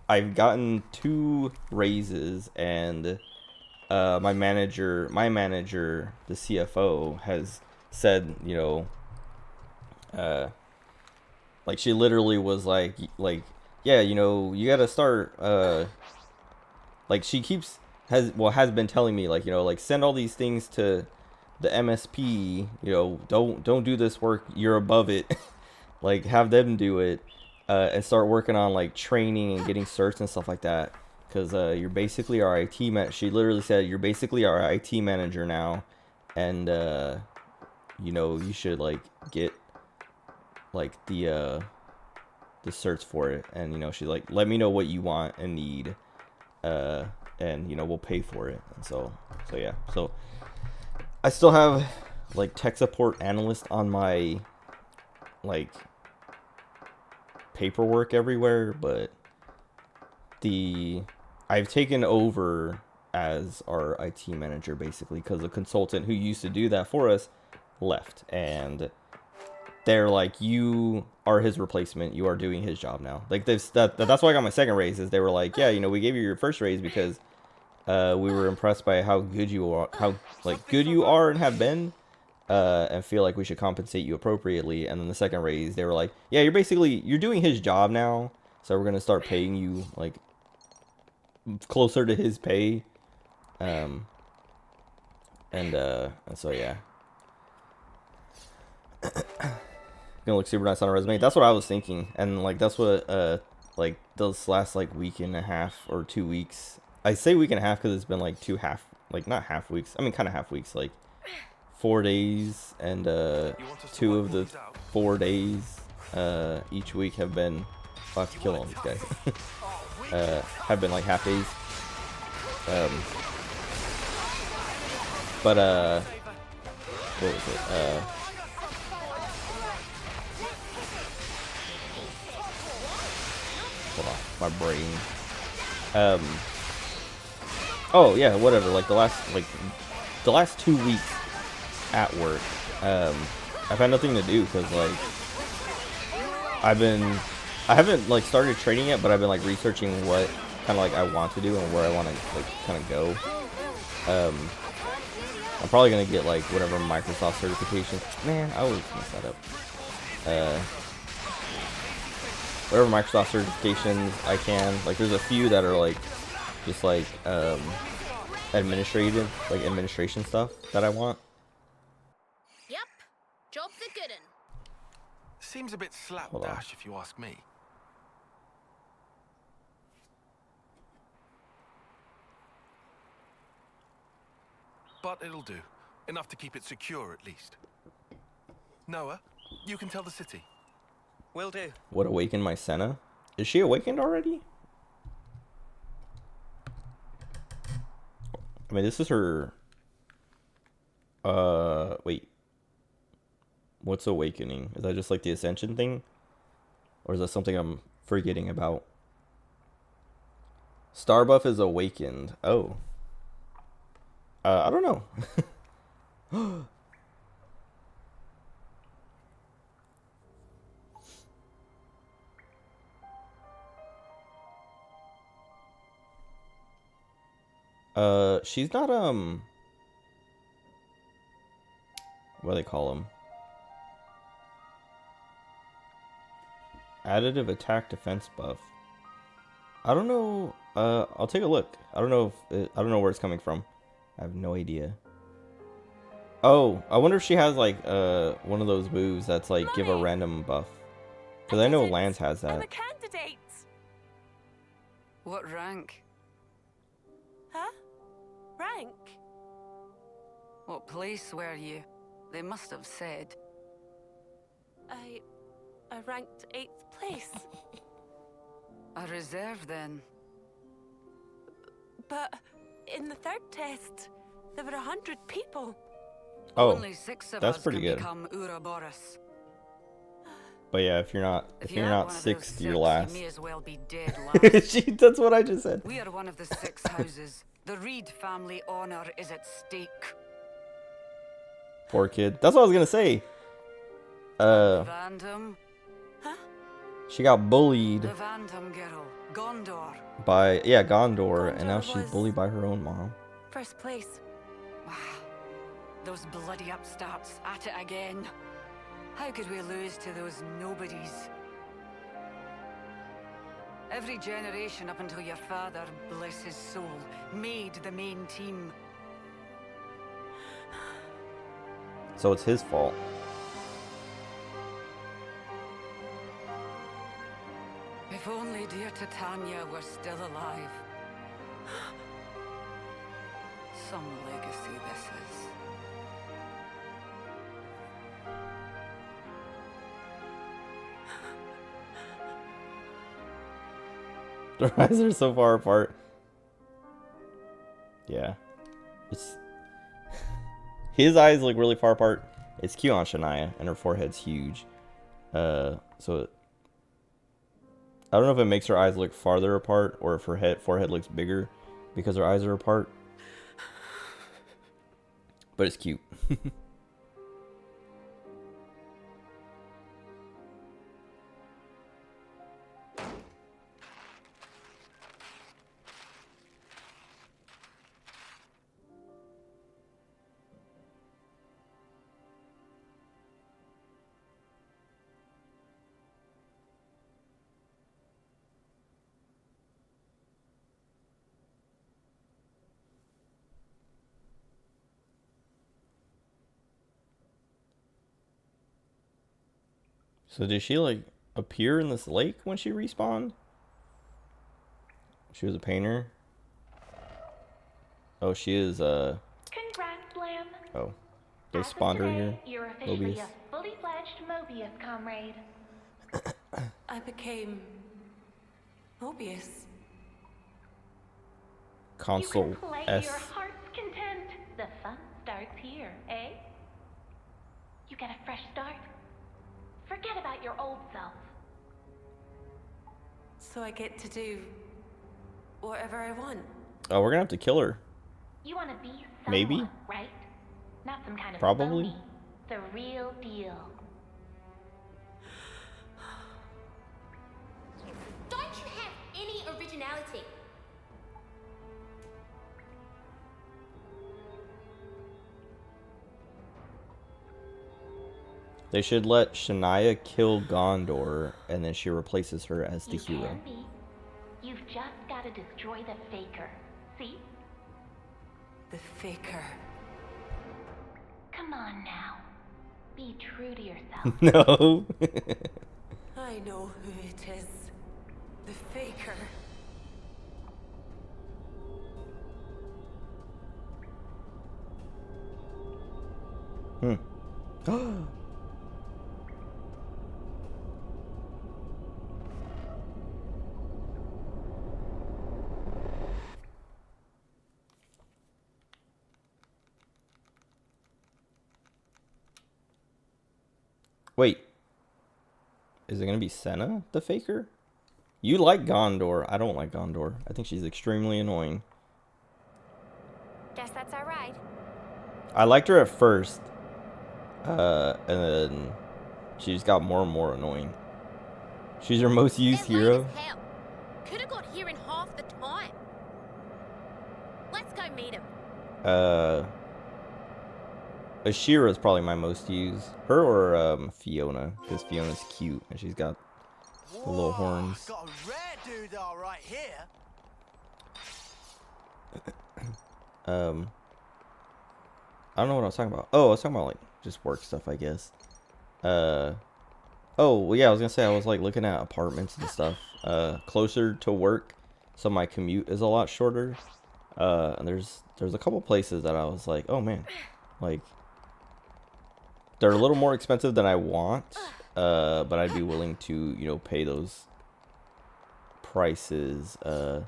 I've gotten 2 raises, and my manager, the CFO, has said, you know, like she literally was like, yeah, you know, you gotta start, like she has been telling me, like, you know, like send all these things to the MSP, you know, don't do this work, you're above it. Like have them do it, and start working on like training and getting certs and stuff like that, because you're basically our IT man. She literally said you're basically our IT manager now, and you know, you should like get like the certs for it. And you know, she like, let me know what you want and need, and you know, we'll pay for it. And so yeah, so I still have like tech support analyst on my like paperwork everywhere, but I've taken over as our IT manager basically because the consultant who used to do that for us left, and they're like, you are his replacement, you are doing his job now. Like that's why I got my second raise. Is they were like, yeah, you know, we gave you your first raise because we were impressed by how good you are, how like good you are and have been, and feel like we should compensate you appropriately. And then the second raise, they were like, yeah, you're doing his job now, so we're gonna start paying you like closer to his pay. And so yeah, gonna look super nice on a resume. That's what I was thinking, and like that's what like this last like week and a half or 2 weeks. I say week and a half because it's been like not half weeks. I mean, kind of half weeks, like 4 days, and 2 of the 4 days each week have been. I'll have to kill all these guys. Have been like half days. But what was it? Hold on, my brain. Oh yeah, whatever. Like the last 2 weeks at work, I've had nothing to do because like I haven't like started trading yet, but I've been like researching what kind of like I want to do and where I want to like kind of go. I'm probably gonna get like whatever Microsoft certification. Man, I always mess that up. Whatever Microsoft certifications I can. Like, there's a few that are like just like administration stuff that I want. Yep, job's a good un. Seems a bit slapdash if you ask me. But it'll do. Enough to keep it secure, at least. Noah, you can tell the city. Will do. What awakened my Senna? Is she awakened already? I mean, this is her... wait. What's awakening? Is that just like the ascension thing? Or is that something I'm forgetting about? Starbuff is awakened. Oh. I don't know. She's not, what do they call them? Additive attack defense buff. I don't know, I'll take a look. I don't know if, I don't know where it's coming from. I have no idea. Oh, I wonder if she has, like, one of those moves that's, like, give a random buff. Because I know Lance has that. I'm a candidate. What rank? Huh? Rank? What place were you? They must have said. I ranked 8th place. A reserve, then. But in the 3rd test, there were 100 people. Oh, Only 6 of that's us pretty can good. become Ouroboros. But yeah, if you're not sixth, you're last. You may as well be dead last. That's what I just said. We are one of the 6 houses. The Reed family honor is at stake. Poor kid. That's what I was gonna say. Vandam. Huh? She got bullied The Vandam girl. Gondor. by Gondor, and now Gondor she's was- bullied by her own mom. 1st place. Wow. Those bloody upstarts at it again. How could we lose to those nobodies? Every generation up until your father, bless his soul, made the main team. So it's his fault. If only dear Titania were still alive. Some legacy this is. Their eyes are so far apart. Yeah. It's... His eyes look really far apart. It's cute on Shania, and her forehead's huge. So... I don't know if it makes her eyes look farther apart, or if her forehead looks bigger because her eyes are apart. But it's cute. So did she, like, appear in this lake when she respawned? She was a painter? Oh, she is, Congrats, Lamb. Oh. They As of spawned her today, here? You're officially Mobius. a fully fledged Mobius, comrade. I became Mobius. Console You can play S. your heart's content. The fun starts here, eh? You get a fresh start. Forget about your old self. So I get to do whatever I want. Oh, we're gonna have to kill her. You want to be someone, Maybe. right? Not some kind of Probably. phony. The real deal. Don't you have any originality? They should let Shania kill Gondor, and then she replaces her as the You hero. can be. You've just got to destroy the faker. See? The faker. Come on now. Be true to yourself. No. I know who it is. The faker. Wait. Is it gonna be Senna, the faker? You like Gondor. I don't like Gondor. I think she's extremely annoying. Guess that's all right. I liked her at first. And then she just got more and more annoying. She's your most used They're late hero. as hell. Could have got here in half the time. Let's go meet him. Ashira is probably my most used. Her or Fiona, because Fiona's cute and she's got the little horns. Got a rare doodah right here. I don't know what I was talking about. Oh, I was talking about like just work stuff, I guess. Oh, well, yeah, I was gonna say I was like looking at apartments and stuff closer to work, so my commute is a lot shorter. And there's a couple places that I was like, oh man, like they're a little more expensive than I want, but I'd be willing to, you know, pay those prices to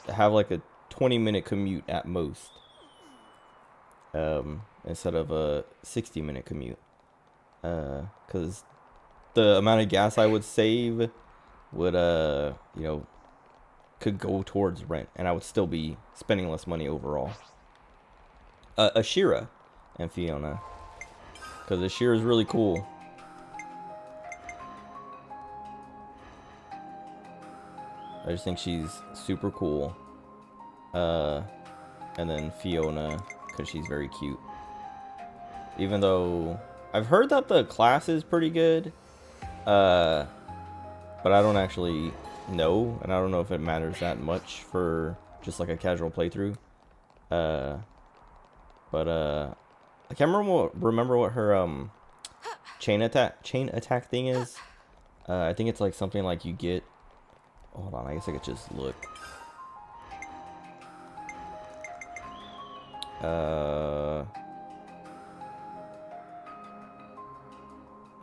have like a 20-minute commute at most, instead of a 60-minute commute, because the amount of gas I would save would you know, could go towards rent, and I would still be spending less money overall. Ashira and Fiona, because Ashira is really cool. I just think she's super cool. And then Fiona, because she's very cute. Even though I've heard that the class is pretty good, but I don't actually know, and I don't know if it matters that much for just like a casual playthrough. But I can't remember what her chain attack thing is. I think it's like something like you get. Hold on, I guess I could just look.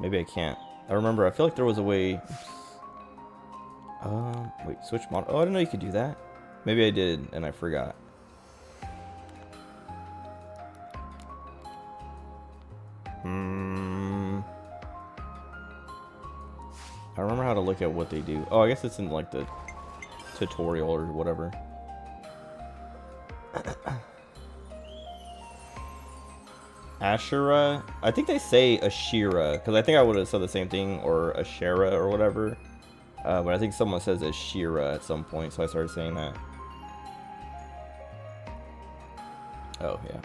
Maybe I can't. I remember. I feel like there was a way. Wait, switch model. Oh, I didn't know you could do that. Maybe I did, and I forgot. I remember how to look at what they do. Oh, I guess it's in like the tutorial or whatever. Ashura? I think they say Ashira, because I think I would have said the same thing, or Ashera or whatever. But I think someone says Ashira at some point, so I started saying that. Oh, yeah.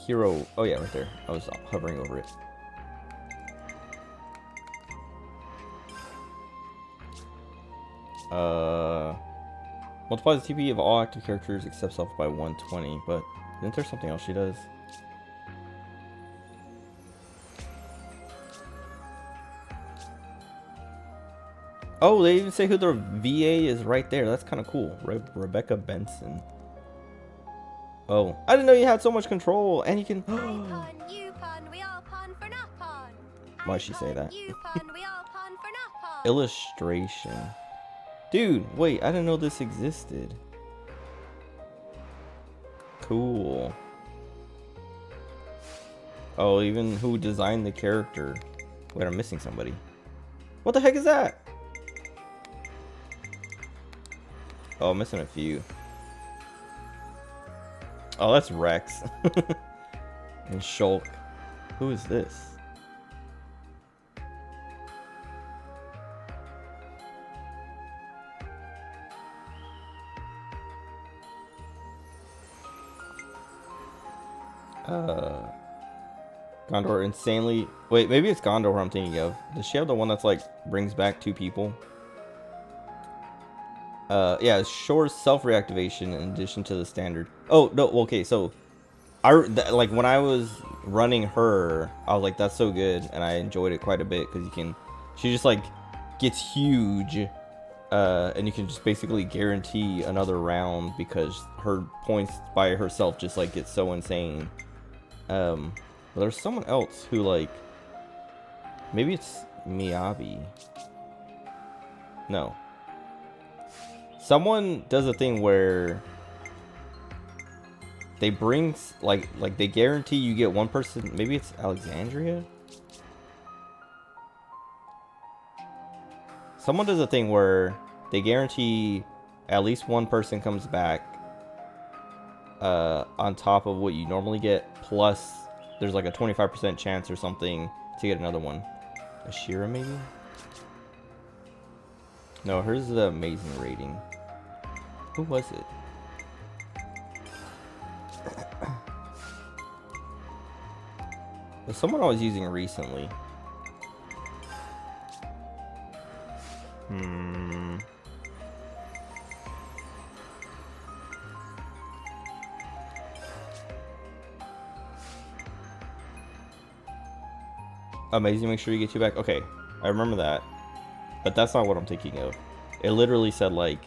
Hero. Oh, yeah, right there. I was hovering over it. Multiplies the TP of all active characters except self by 120, but isn't there something else she does? Oh, they even say who the VA is right there. That's kind of cool. Rebecca Benson. Oh, I didn't know you had so much control, and you can. Why'd she say that? Illustration. Dude, wait, I didn't know this existed. Cool. Oh, even who designed the character. Wait, I'm missing somebody. What the heck is that? Oh, I'm missing a few. Oh, that's Rex. And Shulk. Who is this? Gondor insanely... Wait, maybe it's Gondor I'm thinking of. Does she have the one that's like brings back 2 people? Yeah, Shore's self-reactivation in addition to the standard. Oh, no, okay, so... like, when I was running her, I was like, that's so good, and I enjoyed it quite a bit, because you can... She just, like, gets huge, and you can just basically guarantee another round, because her points by herself just, like, get so insane. But there's someone else who, like... Maybe it's Miyabi. No. Someone does a thing where... They bring, like they guarantee you get one person. Maybe it's Alexandria? Someone does a thing where they guarantee at least one person comes back on top of what you normally get, plus there's like a 25% chance or something to get another one. Ashira, maybe? No, hers is the amazing rating. Who was it? There's someone I was using recently. Amazing, make sure you get 2 back. Okay, I remember that. But that's not what I'm thinking of. It literally said, like,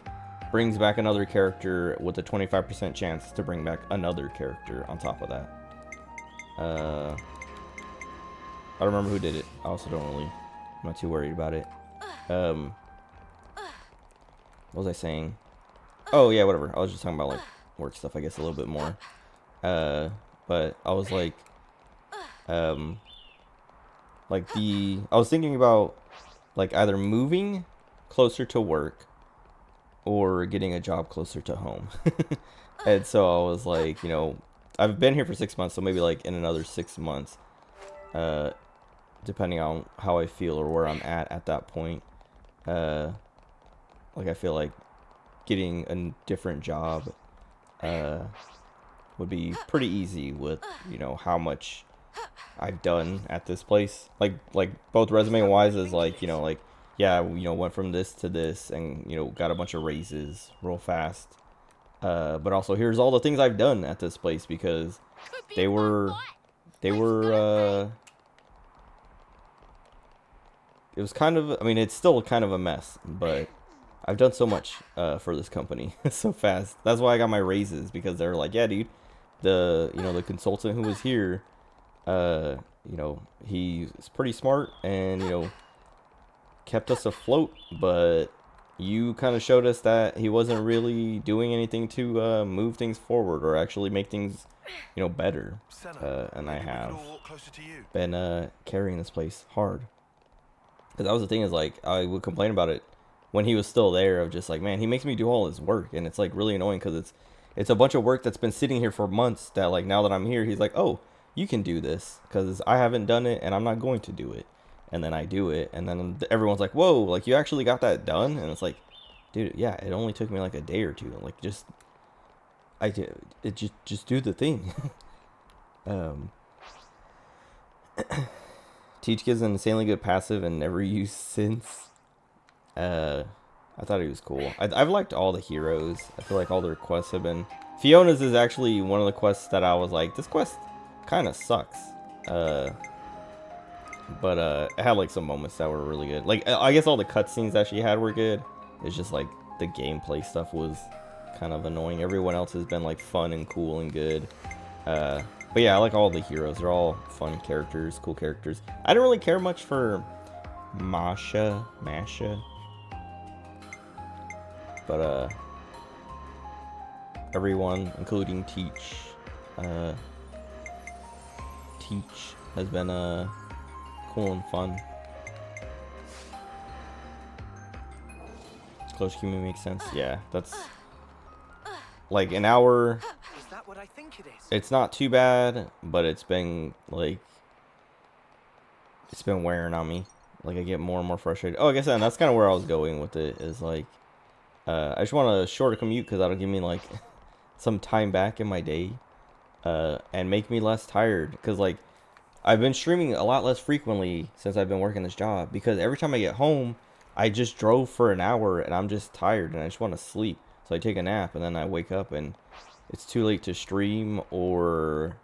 brings back another character with a 25% chance to bring back another character on top of that. I don't remember who did it. I also don't really... I'm not too worried about it. What was I saying? Oh, yeah, whatever. I was just talking about, like, work stuff, I guess, a little bit more. But I was like... I was thinking about, like, either moving closer to work or getting a job closer to home. And so I was like, you know, I've been here for 6 months, so maybe, like, in another 6 months, depending on how I feel or where I'm at that point, like, I feel like getting a different job would be pretty easy with, you know, how much I've done at this place. Like both resume wise is like, you know, like, yeah, you know, went from this to this and, you know, got a bunch of raises real fast. But also here's all the things I've done at this place, because they were it was kind of, I mean, it's still kind of a mess, but I've done so much for this company so fast. That's why I got my raises, because they're like, yeah, dude, the consultant who was here, you know, he's pretty smart and, you know, kept us afloat, but you kind of showed us that he wasn't really doing anything to move things forward or actually make things, you know, better. And I have been carrying this place hard. Because that was the thing, is like, I would complain about it when he was still there, of just like, man, he makes me do all his work, and it's like really annoying, because it's a bunch of work that's been sitting here for months that, like, now that I'm here, he's like, oh, you can do this, because I haven't done it and I'm not going to do it. And then I do it, and then everyone's like, whoa, like, you actually got that done? And it's like, dude, yeah, it only took me like a day or two. Like, just do the thing. Teach gives an insanely good passive and never used since. I thought he was cool. I've liked all the heroes. I feel like all their quests have been... Fiona's is actually one of the quests that I was like, this quest kind of sucks. But it had like some moments that were really good. Like, I guess all the cutscenes that she had were good. It's just like the gameplay stuff was kind of annoying. Everyone else has been like fun and cool and good. But yeah, I like all the heroes. They're all fun characters, cool characters. I didn't really care much for Masha. But everyone, including Teach, has been cool and fun. closer commute makes sense. Yeah, that's like an hour. Is that what I think it is? It's not too bad, but it's been like it's been wearing on me. Like I get more and more frustrated. Oh, I guess that's kind of where I was going with it. Is like I just want a shorter commute because that'll give me like some time back in my day, and make me less tired. Because like I've been streaming a lot less frequently since I've been working this job because every time I get home, I just drove for an hour and I'm just tired and I just want to sleep. So I take a nap and then I wake up and it's too late to stream, or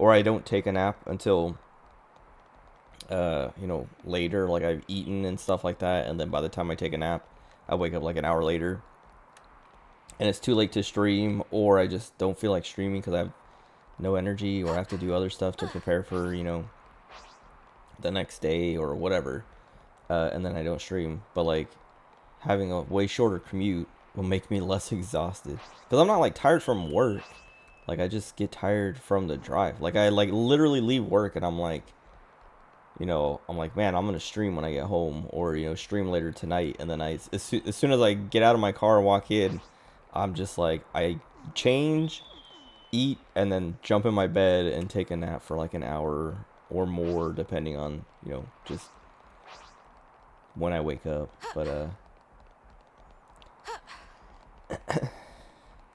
I don't take a nap until you know, later, like I've eaten and stuff like that, and then by the time I take a nap, I wake up like an hour later and it's too late to stream, or I just don't feel like streaming because I have no energy, or I have to do other stuff to prepare for, you know, the next day or whatever, and then I don't stream. But like having a way shorter commute will make me less exhausted because I'm not like tired from work. Like I just get tired from the drive. Like I like literally leave work and I'm like, you know, I'm like, man, I'm gonna stream when I get home, or you know, stream later tonight. And then as soon as I get out of my car and walk in, I'm just like, I change, eat, and then jump in my bed and take a nap for like an hour or more, depending on, you know, just when I wake up. But I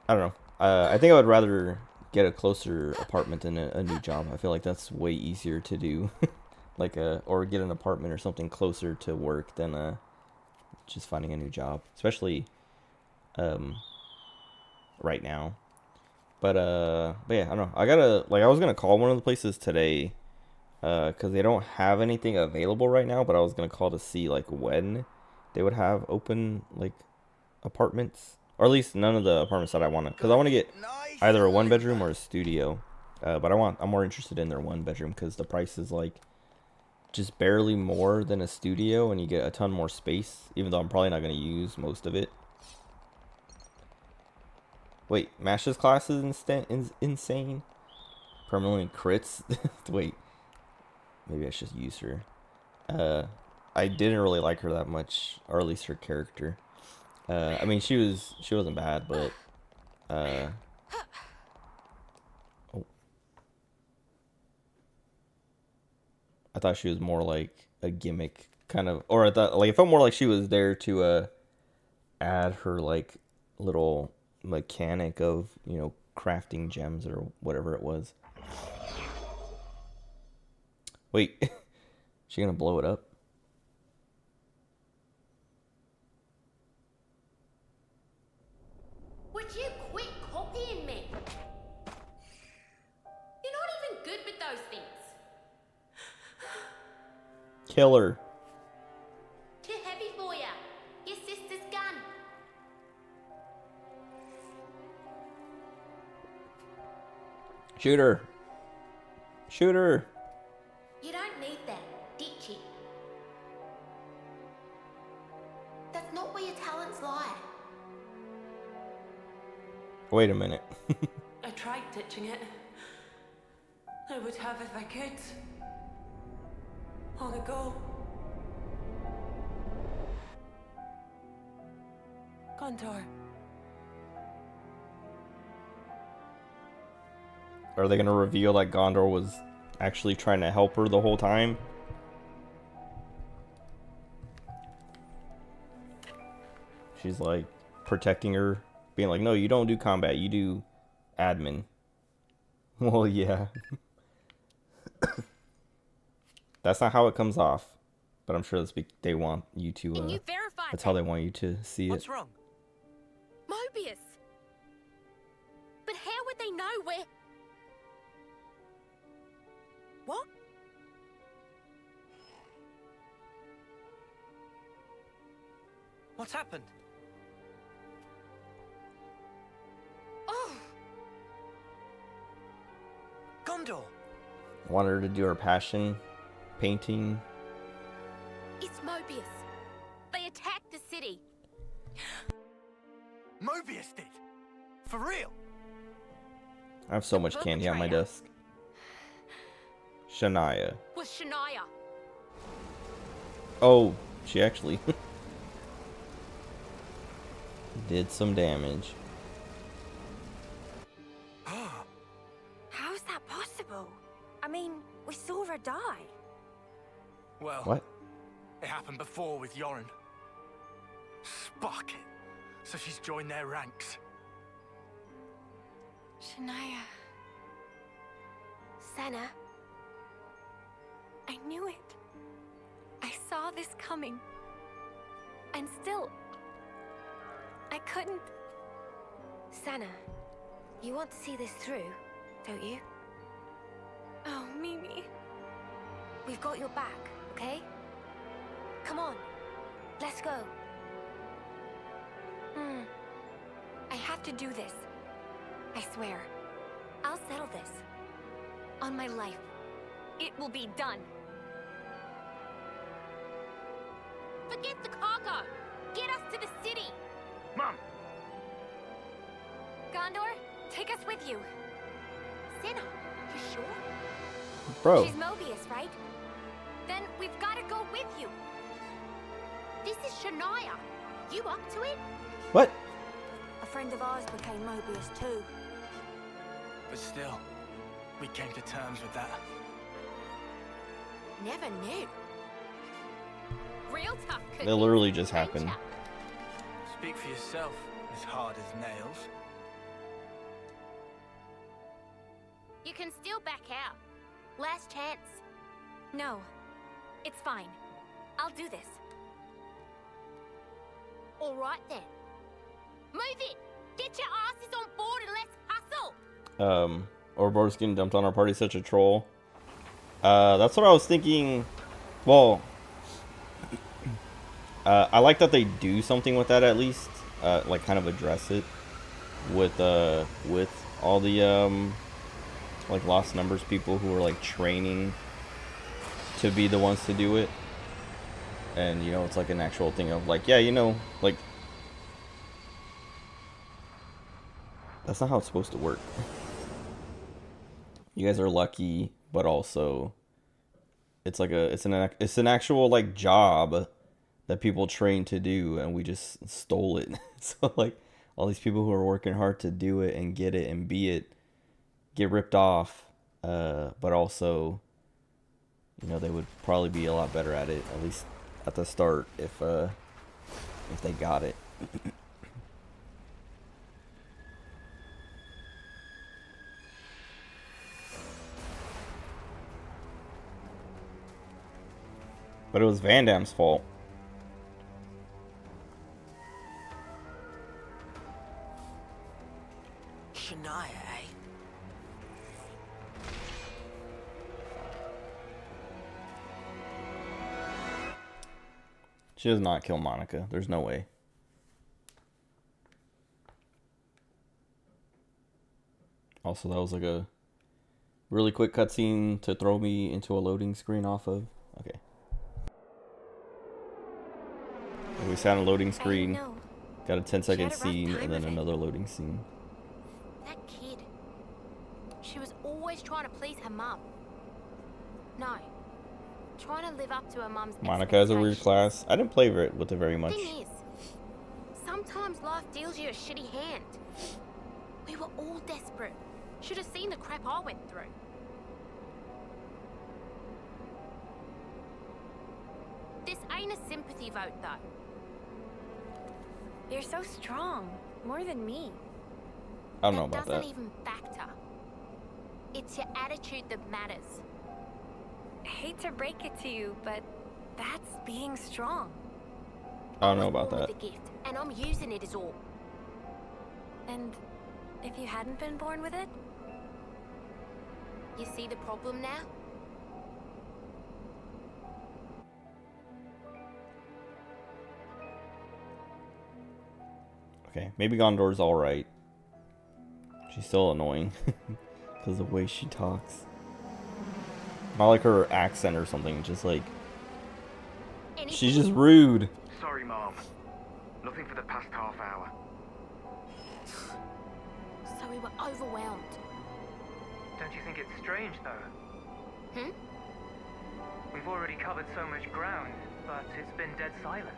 don't know. I think I would rather get a closer apartment than a new job. I feel like that's way easier to do. Like or get an apartment or something closer to work than just finding a new job, especially right now. But yeah, I don't know. I was gonna call one of the places today, because they don't have anything available right now. But I was gonna call to see like when they would have open like apartments, or at least none of the apartments that I want to, because I want to get either a 1-bedroom or a studio. But I'm more interested in their 1-bedroom because the price is like just barely more than a studio, and you get a ton more space, even though I'm probably not going to use most of it. Wait, Mash's class is insane. Permanently crits. Wait, maybe I should use her. I didn't really like her that much, or at least her character. I mean, she wasn't bad, but oh. I thought she was more like a gimmick kind of, or I thought like it felt more like she was there to add her like little mechanic of, you know, crafting gems or whatever it was. Wait, she gonna blow it up? Would you quit copying me? You're not even good with those things. Kill her. Too heavy for ya. Your sister's gun. Shoot her. Shoot her. You don't need that, ditch it. That's not where your talents lie. Wait a minute. I tried ditching it. I would have if I could. Long ago. Gondor. Are they gonna reveal that Gondor was actually trying to help her the whole time? She's like protecting her, being like, no, you don't do combat, you do admin. Well, yeah. That's not how it comes off, but I'm sure they want you to. And you verified that's how they want you to see What's it. wrong? Mobius. But how would they know where? What? What's happened? Oh, Gondor! I wanted her to do her passion painting. it's Mobius. They attacked the city. Mobius did! For real? I have so much candy on my desk. Shania. Was Shania. Oh, she actually. did some damage. How's that possible? I mean, we saw her die. Well, What? it happened before with Yoren. Spark it. So she's joined their ranks. Shania. Senna. I knew it. I saw this coming. And still, I couldn't. Senna, you want to see this through, don't you? Oh, Mimi. We've got your back, okay? Come on, let's go. I have to do this. I swear. I'll settle this. On my life. It will be done. Forget the cargo. Get us to the city. Mom! Gondor, take us with you. Senna, you sure? Bro. She's Mobius, right? Then we've got to go with you. This is Shania. You up to it? What? A friend of ours became Mobius too. But still, we came to terms with that. Never knew. Real tough cookies. It literally just don't happened. ya? Speak for yourself, as hard as nails. You can still back out. Last chance. No, it's fine. I'll do this. All right then. Move it. Get your asses on board and let's hustle. Ouroboros getting dumped on our party, such a troll. That's what I was thinking. Well, I like that they do something with that at least. Like kind of address it with all the like lost numbers people who are like training to be the ones to do it. And you know, it's like an actual thing of like, yeah, you know, like that's not how it's supposed to work. You guys are lucky, but also it's like it's an actual like job that people train to do, and we just stole it. So like all these people who are working hard to do it and get it and be it get ripped off, but also, you know, they would probably be a lot better at it, at least at the start, if they got it. But it was Van Damme's fault. Shania, eh? She does not kill Monica. There's no way. Also, that was like a really quick cutscene to throw me into a loading screen off of. Okay. We sat on a loading screen, know. got a 10-second She had a rough scene, time and then of it. another loading scene. That kid. She was always trying to please her mum. No. Trying to live up to her mum's Monica has a weird expectations. class. I didn't play with it very much. Thing is, sometimes life deals you a shitty hand. We were all desperate. Should have seen the crap I went through. This ain't a sympathy vote, though. You're so strong. More than me. I don't know about doesn't that. even factor. It's your attitude that matters. I hate to break it to you, but that's being strong. I don't know was about born that. with a gift, and I'm using it as all. And if you hadn't been born with it? You see the problem now? Okay, maybe Gondor's alright. She's still annoying. Because of the way she talks. Not like her accent or something, just like... She's just rude. Sorry, Mom. Nothing for the past half hour. So we were overwhelmed. Don't you think it's strange, though? Hmm? We've already covered so much ground, but it's been dead silent.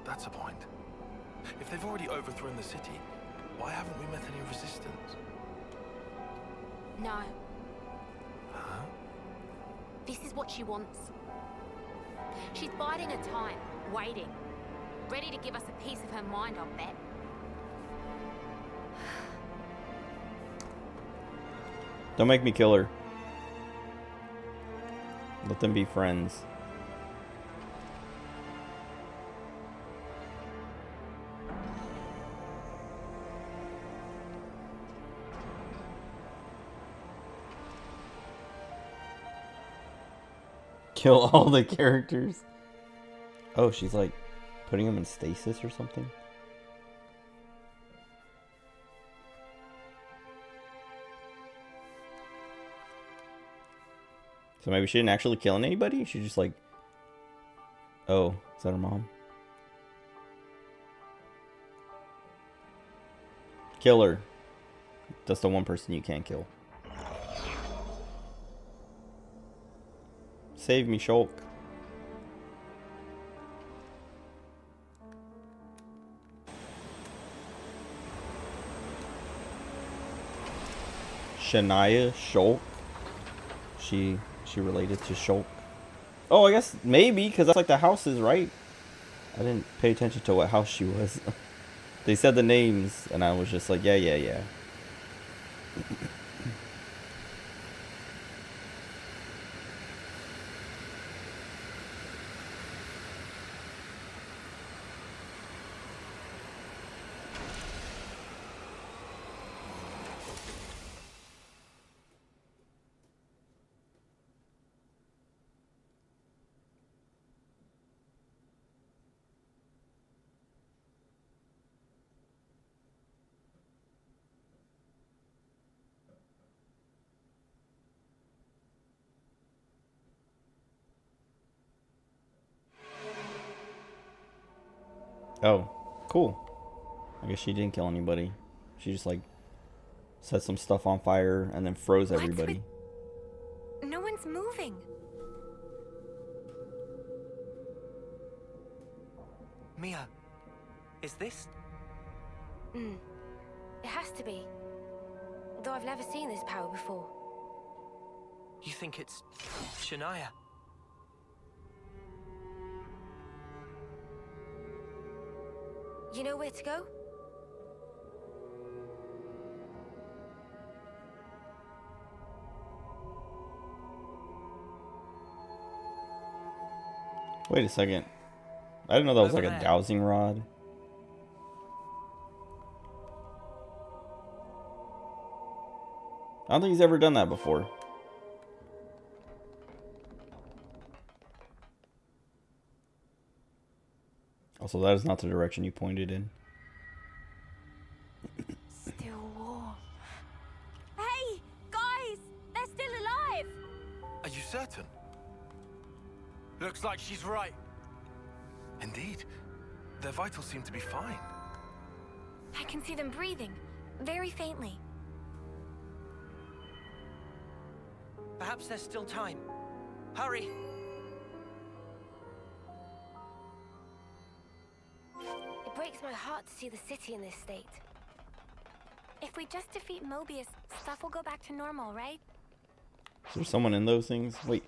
That's a point. If they've already overthrown the city, why haven't we met any resistance? No, Huh? this is what she wants. She's biding her time, waiting. Ready to give us a piece of her mind, I'll bet. Don't make me kill her. Let them be friends. Kill all the characters. Oh, she's like putting them in stasis or something. So maybe she didn't actually kill anybody? She just like... Oh, is that her mom? Kill her. That's the one person you can't kill. Save me, Shulk. Shania Shulk. She related to Shulk. Oh, I guess maybe, because that's like the houses, right? I didn't pay attention to what house she was. They said the names, and I was just like, yeah. Oh, cool. I guess she didn't kill anybody. She just like set some stuff on fire and then froze everybody. No one's moving. Mia, is this? It has to be. Though I've never seen this power before. You think it's Shania? You know where to go? Wait a second. I didn't know that was Over like a there. dowsing rod. I don't think he's ever done that before. Also, that is not the direction you pointed in. Still warm. Hey, guys! They're still alive! Are you certain? Looks like she's right. Indeed. Their vitals seem to be fine. I can see them breathing, very faintly. Perhaps there's still time. Hurry! It breaks my heart to see the city in this state. If we just defeat Mobius, stuff will go back to normal, right? Is there someone in those things? Wait.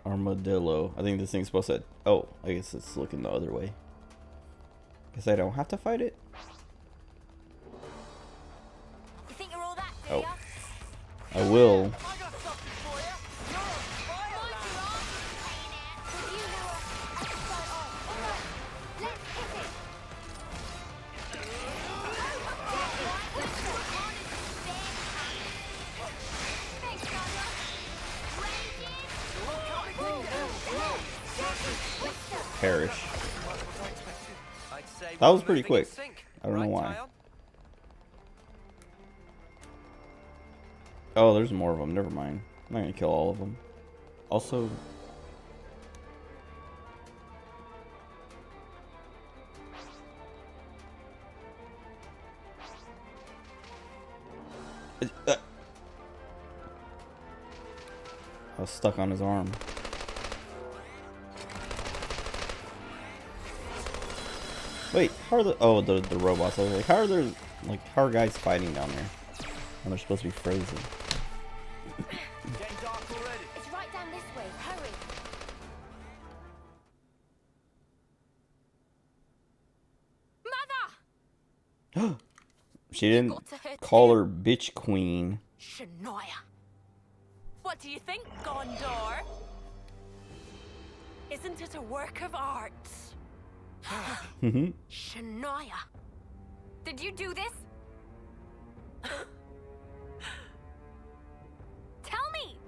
Armadillo. I think this thing's supposed to... Oh, I guess it's looking the other way. Guess I don't have to fight it? You think you're all that Oh. clear? I will. I got something for you. You're on fire, Mind lad. your arms, Paynette. With you who are at the start of. All right, let's hit it. Thanks, Sandra. Perish. I'd say That was we're pretty moving in quick. sync, I don't know right, why. Tyon? Oh, there's more of them. Never mind. I'm not gonna kill all of them. Also... I was stuck on his arm. Wait, how are the robots? I was like, how are there how are guys fighting down there when they're supposed to be frozen? Getting dark already. It's right down this way. Hurry. Mother! She didn't got to her call too. her bitch queen. Shania. What do you think, Gondor? Isn't it a work of art? Shania. Did you do this? Tell me!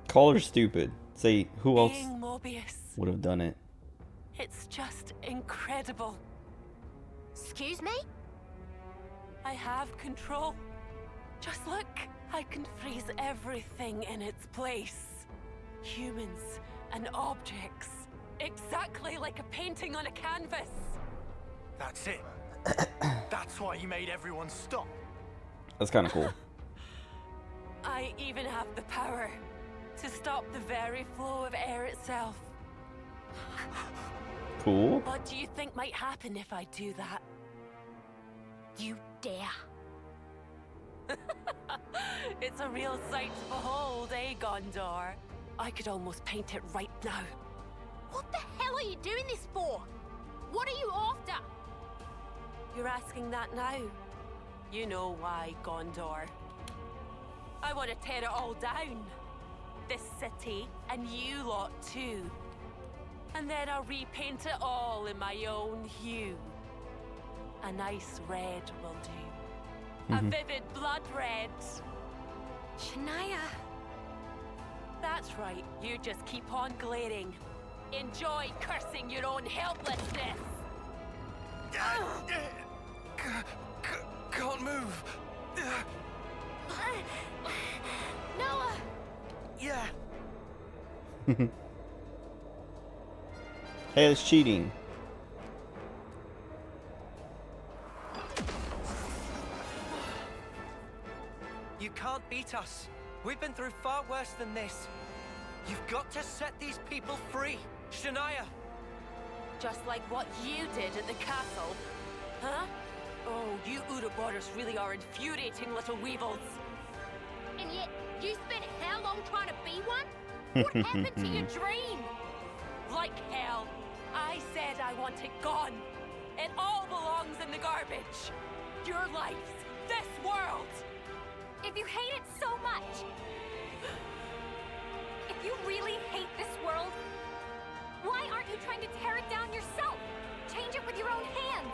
Call her stupid. Say who else Being Mobius, would have done it. it's just incredible. Excuse me? I have control. Just look, I can freeze everything in its place. Humans and objects. Exactly like a painting on a canvas. That's it. That's why you made everyone stop. That's kind of cool. I even have the power to stop the very flow of air itself. Cool. What do you think might happen if I do that? You dare. It's a real sight to behold, eh, Gondor? I could almost paint it right now. What the hell are you doing this for? What are you after? You're asking that now? You know why, Gondor. I want to tear it all down. This city, and you lot too. And then I'll repaint it all in my own hue. A nice red will do. A vivid blood red. Shania. That's right, you just keep on glaring. Enjoy cursing your own helplessness. Can't move. Noah! Yeah. Hey, that's cheating. You can't beat us. We've been through far worse than this. You've got to set these people free. Shania! Just like what you did at the castle. Huh? Oh, you Ouroboros really are infuriating little weevils. And yet, you spent how long trying to be one? What happened to your dream? Like hell. I said I want it gone. It all belongs in the garbage. Your lives, this world. If you hate it so much, if you really hate this world, why aren't you trying to tear it down yourself? Change it with your own hands.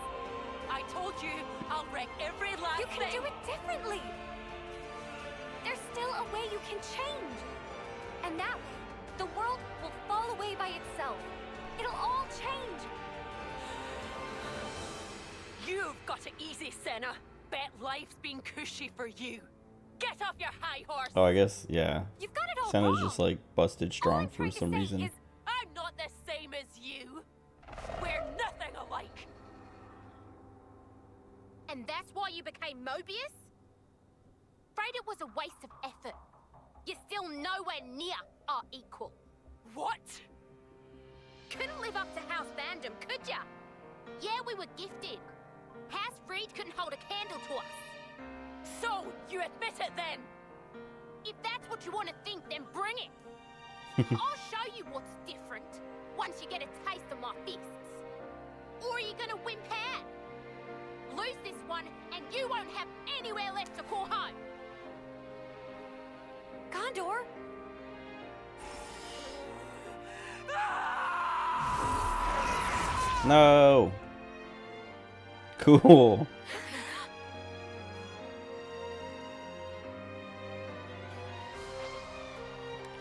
I told you, I'll wreck every last You can thing. do it differently. There's still a way you can change. And that way, the world will fall away by itself. It'll all change. You've got it easy, Senna. Bet life's been cushy for you. Get off your high horse. Oh, I guess, yeah. You've got it all Santa's wrong. just like busted All strong I'm for trying to some say reason. is I'm not the same as you. We're nothing alike. And that's why you became Mobius? Afraid it was a waste of effort. You're still nowhere near our equal. What? Couldn't live up to House Fandom, could ya? Yeah, we were gifted. House Freed couldn't hold a candle to us. So, you admit it then? If that's what you want to think, then bring it. I'll show you what's different once you get a taste of my fists. Or are you gonna wimp out? Lose this one, and you won't have anywhere left to call home. Gondor? No. Cool.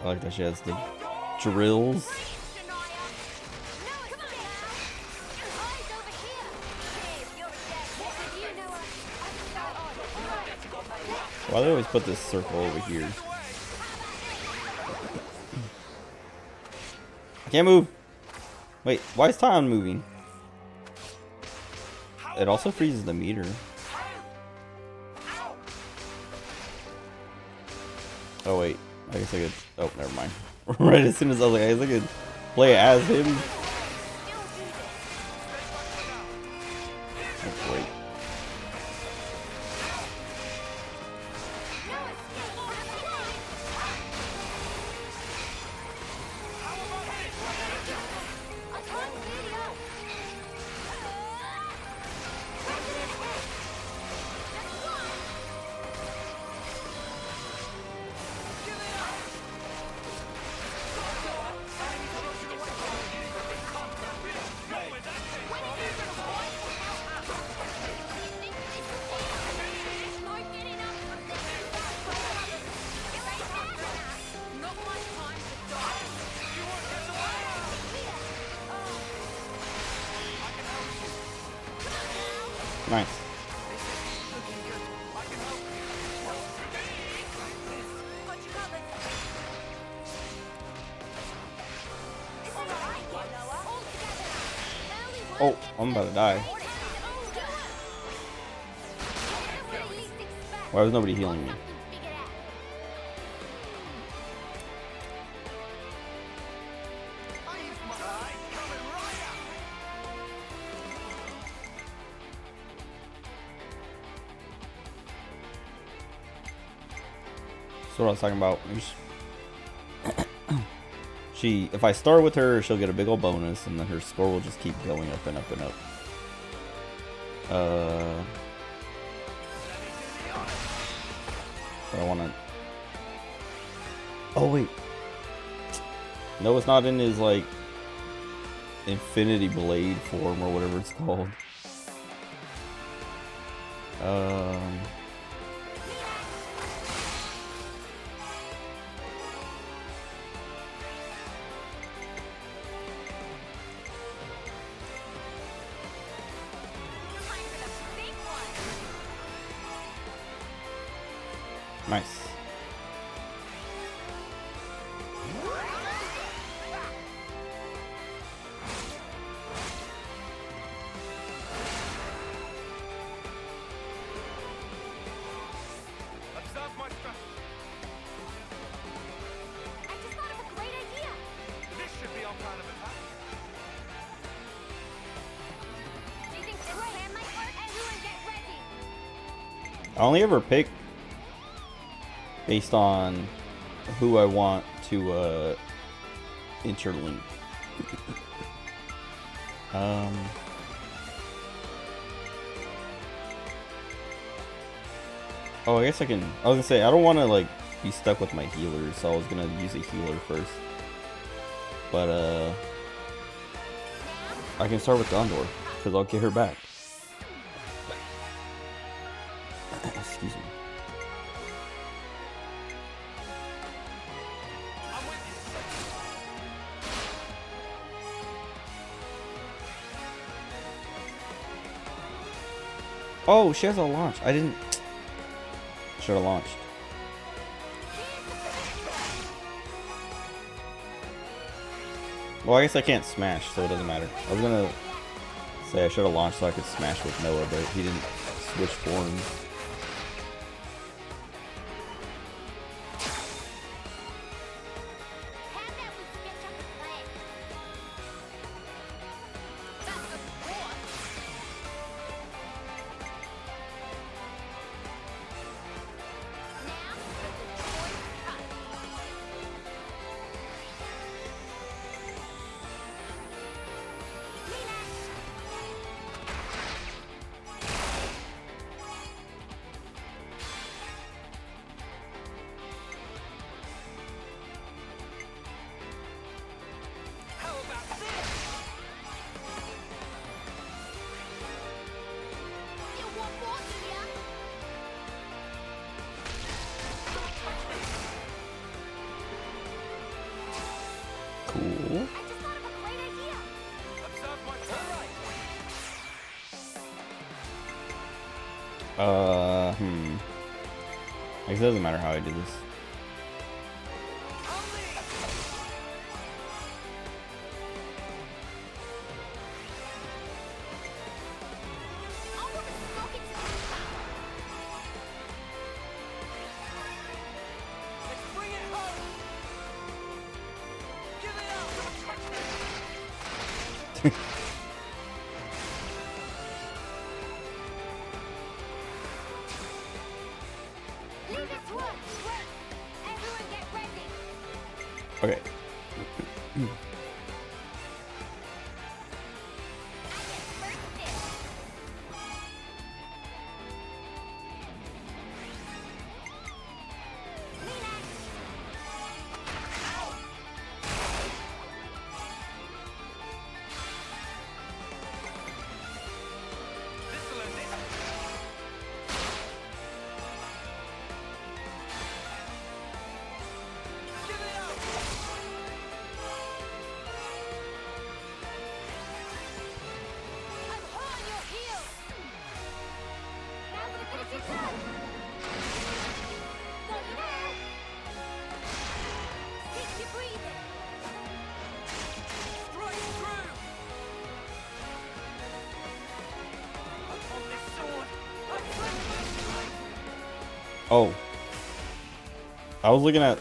I like that she has the drills. Why do they always put this circle over here? I can't move. Wait, why is Tion moving? It also freezes the meter. Oh wait, I guess I could. Oh, never mind. Right as soon as I was like, I guess I could play as him. Nice. Oh, I'm about to die. Why was nobody healing me? That's what I was talking about. If I start with her, she'll get a big old bonus, and then her score will just keep going up and up and up. But I want to. Oh wait. No, it's not in his like Infinity Blade form or whatever it's called. Nice. Observe my strategy. I just thought of a great idea. This should be our plan of attack. Do you think this plan might work? Everyone get ready. I only ever pick based on who I want to interlink. Oh, I guess I can. I was gonna say I don't want to like be stuck with my healers, so I was gonna use a healer first. But I can start with Gondor because I'll get her back. Excuse me. Oh, she has a launch. I didn't. Should have launched. Well, I guess I can't smash, so it doesn't matter. I was gonna say I should have launched so I could smash with Noah, but he didn't switch forms. Cool. I guess it doesn't matter how I do this. Okay. Oh. I was looking at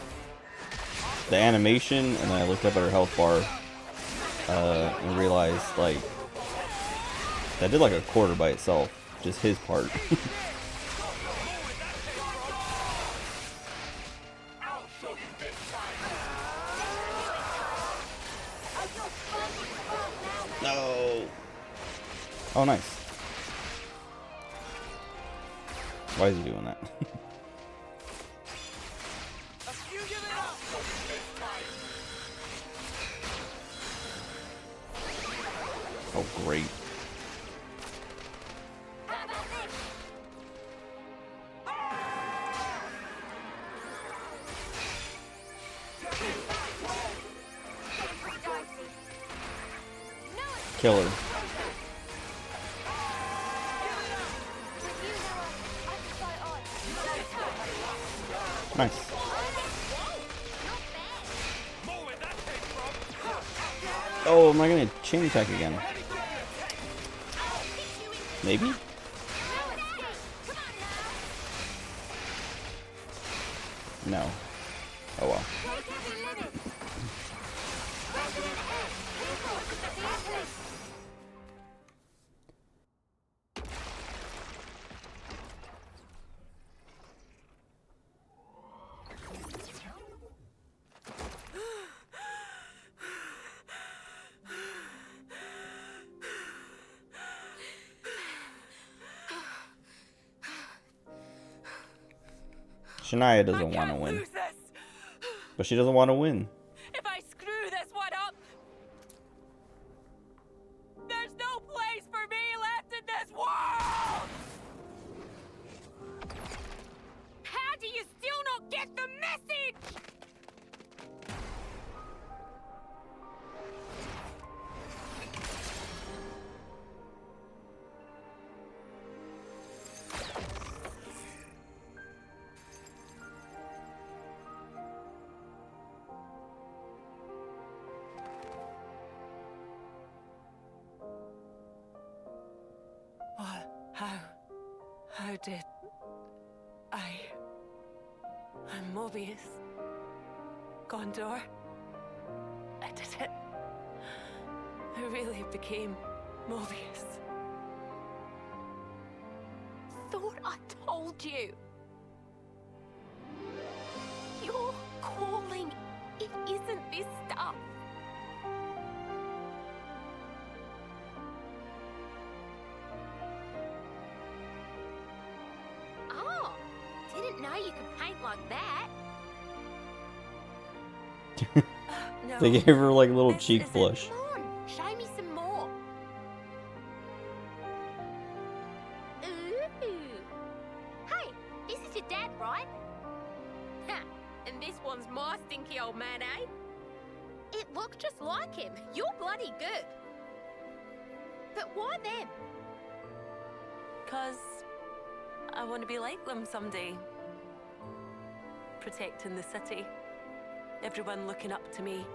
the animation, and then I looked up at her health bar, and realized, like, that did like a quarter by itself. Just his part. No. Oh, nice. Why is he doing that? Oh, great. Killer. Nice. Oh, am I gonna chain attack again? Maybe? No. Oh well. Shania doesn't want to win. But she doesn't want to win. If I screw this one up, there's no place for me left in this world! How do you still not get the message? How did I'm Mobius. Gondor. I did it. I really became Mobius. Thought I told you. Your calling, it isn't this stuff. Oh, didn't know you could paint like that. No, They gave her like a little this cheek isn't- blush. Come on, show me some more. Ooh. Hey, this is your dad, right? Ha, and this one's my stinky old man, eh? It looks just like him. You're bloody good. But why them? 'Cause I want to be like them someday. Protecting the city. Everyone looking up to me.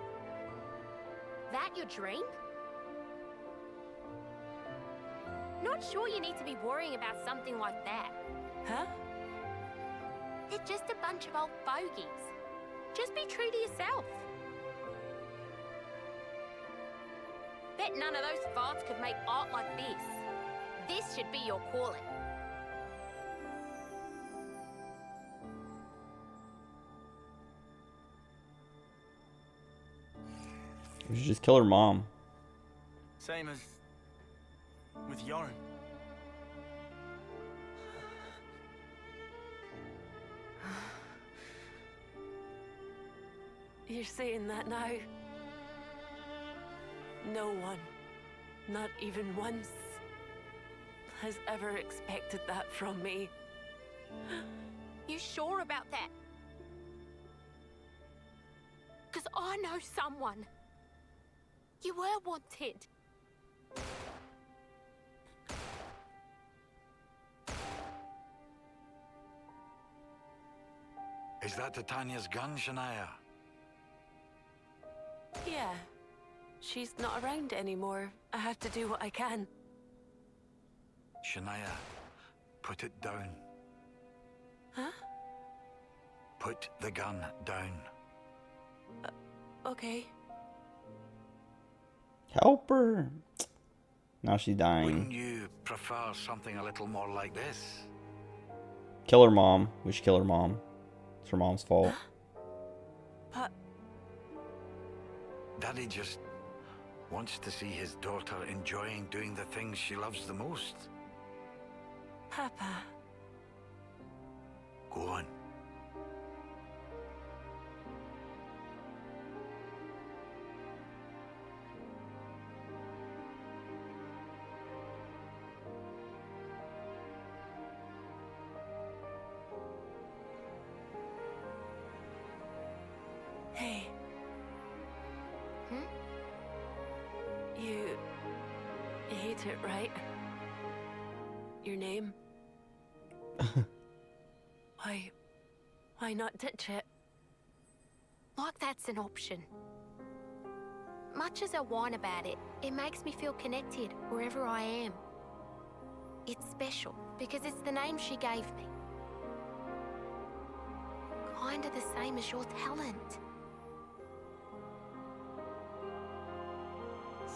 That your dream? Not sure you need to be worrying about something like that. Huh? They're just a bunch of old fogies. Just be true to yourself. Bet none of those farts could make art like this. This should be your calling. We should just kill her mom. Same as with Yoren. You're saying that now? No one, not even once, has ever expected that from me. You sure about that? 'Cause I know someone. You were wanted. Is that Titania's gun, Shania? Yeah. She's not around anymore. I have to do what I can. Shania, put it down. Huh? put the gun down. Okay. Help her. Now she's dying. Wouldn't you prefer something a little more like this? Kill her mom. We should kill her mom. It's her mom's fault. But Daddy just wants to see his daughter enjoying doing the things she loves the most. Papa, Go on. hey. Hmm? You hate it, right? Your name? Why not ditch it? Like that's an option. Much as I whine about it, it makes me feel connected wherever I am. It's special because it's the name she gave me. Kinda the same as your talent.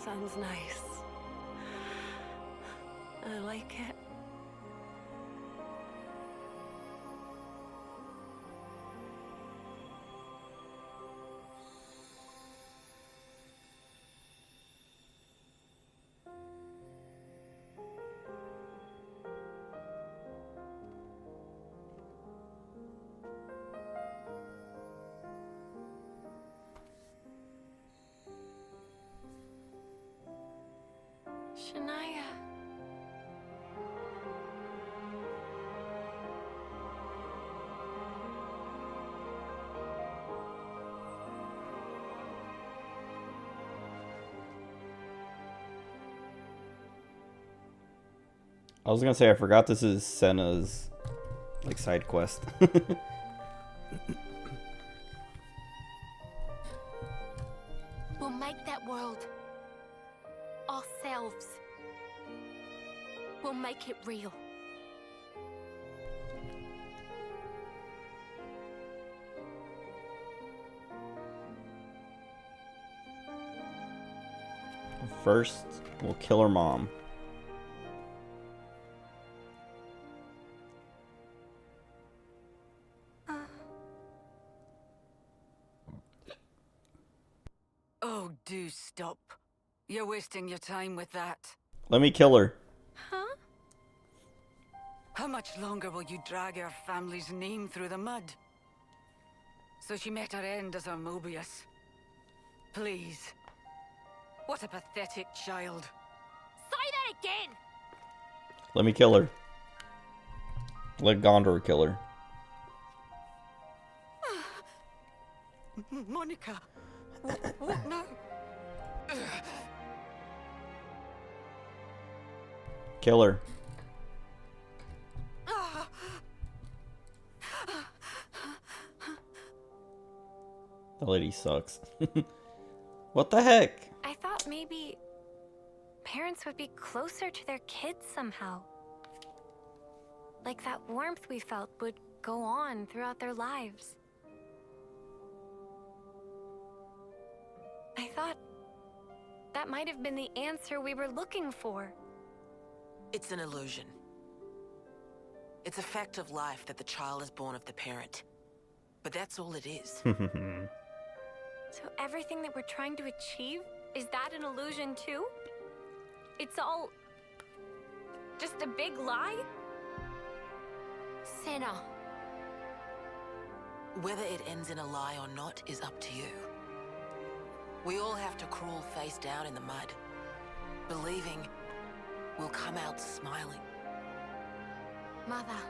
Sounds nice. I like it. Shania. I was gonna say I forgot this is Senna's like side quest. We'll make that world. Ourselves. We'll make it real. First, we'll kill her mom. Oh, do stop. You're wasting your time with that. Let me kill her. Huh? How much longer will you drag our family's name through the mud? So she met her end as her Mobius. Please. What a pathetic child. Say that again! Let me kill her. Let Gondor kill her. Monica. What now? Kill her. The lady sucks. What the heck? I thought maybe parents would be closer to their kids somehow. Like that warmth we felt would go on throughout their lives. I thought that might have been the answer we were looking for. It's an illusion. It's a fact of life that the child is born of the parent. But that's all it is. So everything that we're trying to achieve, is that an illusion too? It's all just a big lie? Senna. Whether it ends in a lie or not is up to you. We all have to crawl face down in the mud, believing we'll come out smiling. Mother.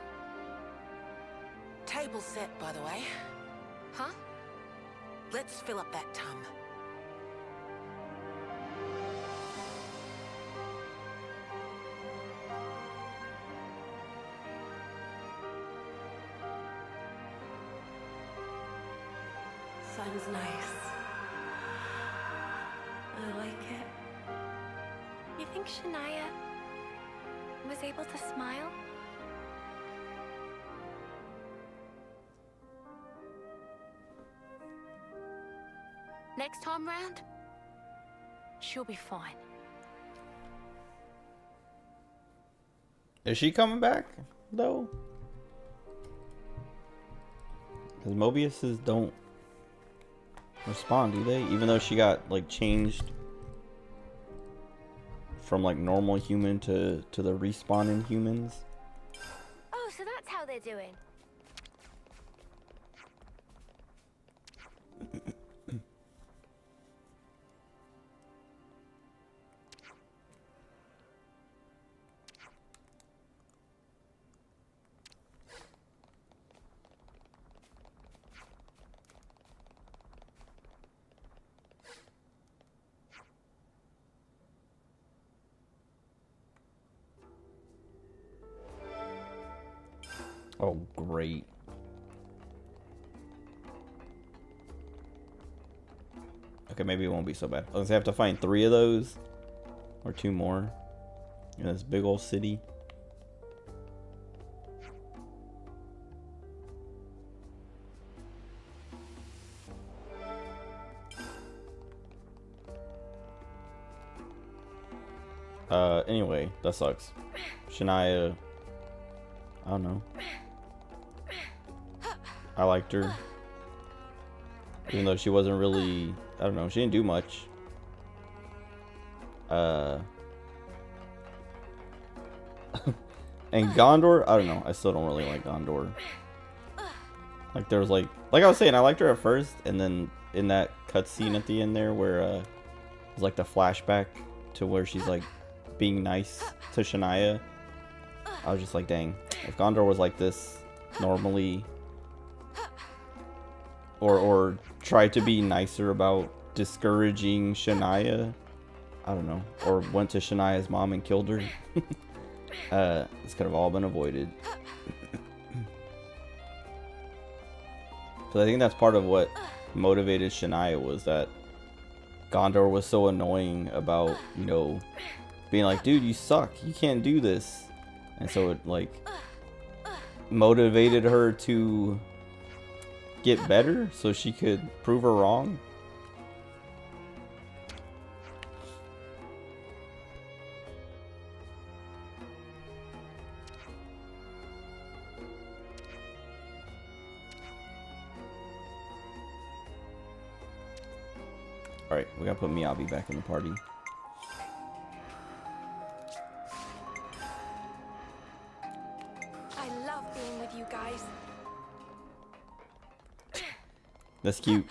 Table set, by the way. Huh? Let's fill up that tum. Sounds nice. I like it. You think Shania was able to smile? Next time round, she'll be fine. Is she coming back though? Because Mobiuses don't respond, do they? Even though she got like changed from like normal human to the respawning humans. Oh, so that's how they're doing. Oh, great. Okay, maybe it won't be so bad. I have to find 3 of those. Or 2 more. In this big old city. Anyway, that sucks. Shania... I don't know. I liked her. Even though she wasn't really... I don't know, she didn't do much. And Gondor? I don't know, I still don't really like Gondor. Like, there was like I was saying, I liked her at first, and then in that cutscene at the end there where, it was like the flashback to where she's like being nice to Shania. I was just like, dang, if Gondor was like this normally, or tried to be nicer about discouraging Shania, I don't know, or went to Shania's mom and killed her, this could have all been avoided. Because I think that's part of what motivated Shania, was that Gondor was so annoying about, you know, being like, dude, you suck, you can't do this. And so it, like, motivated her to get better so she could prove her wrong. Alright, we gotta put Miyabi back in the party. That's cute.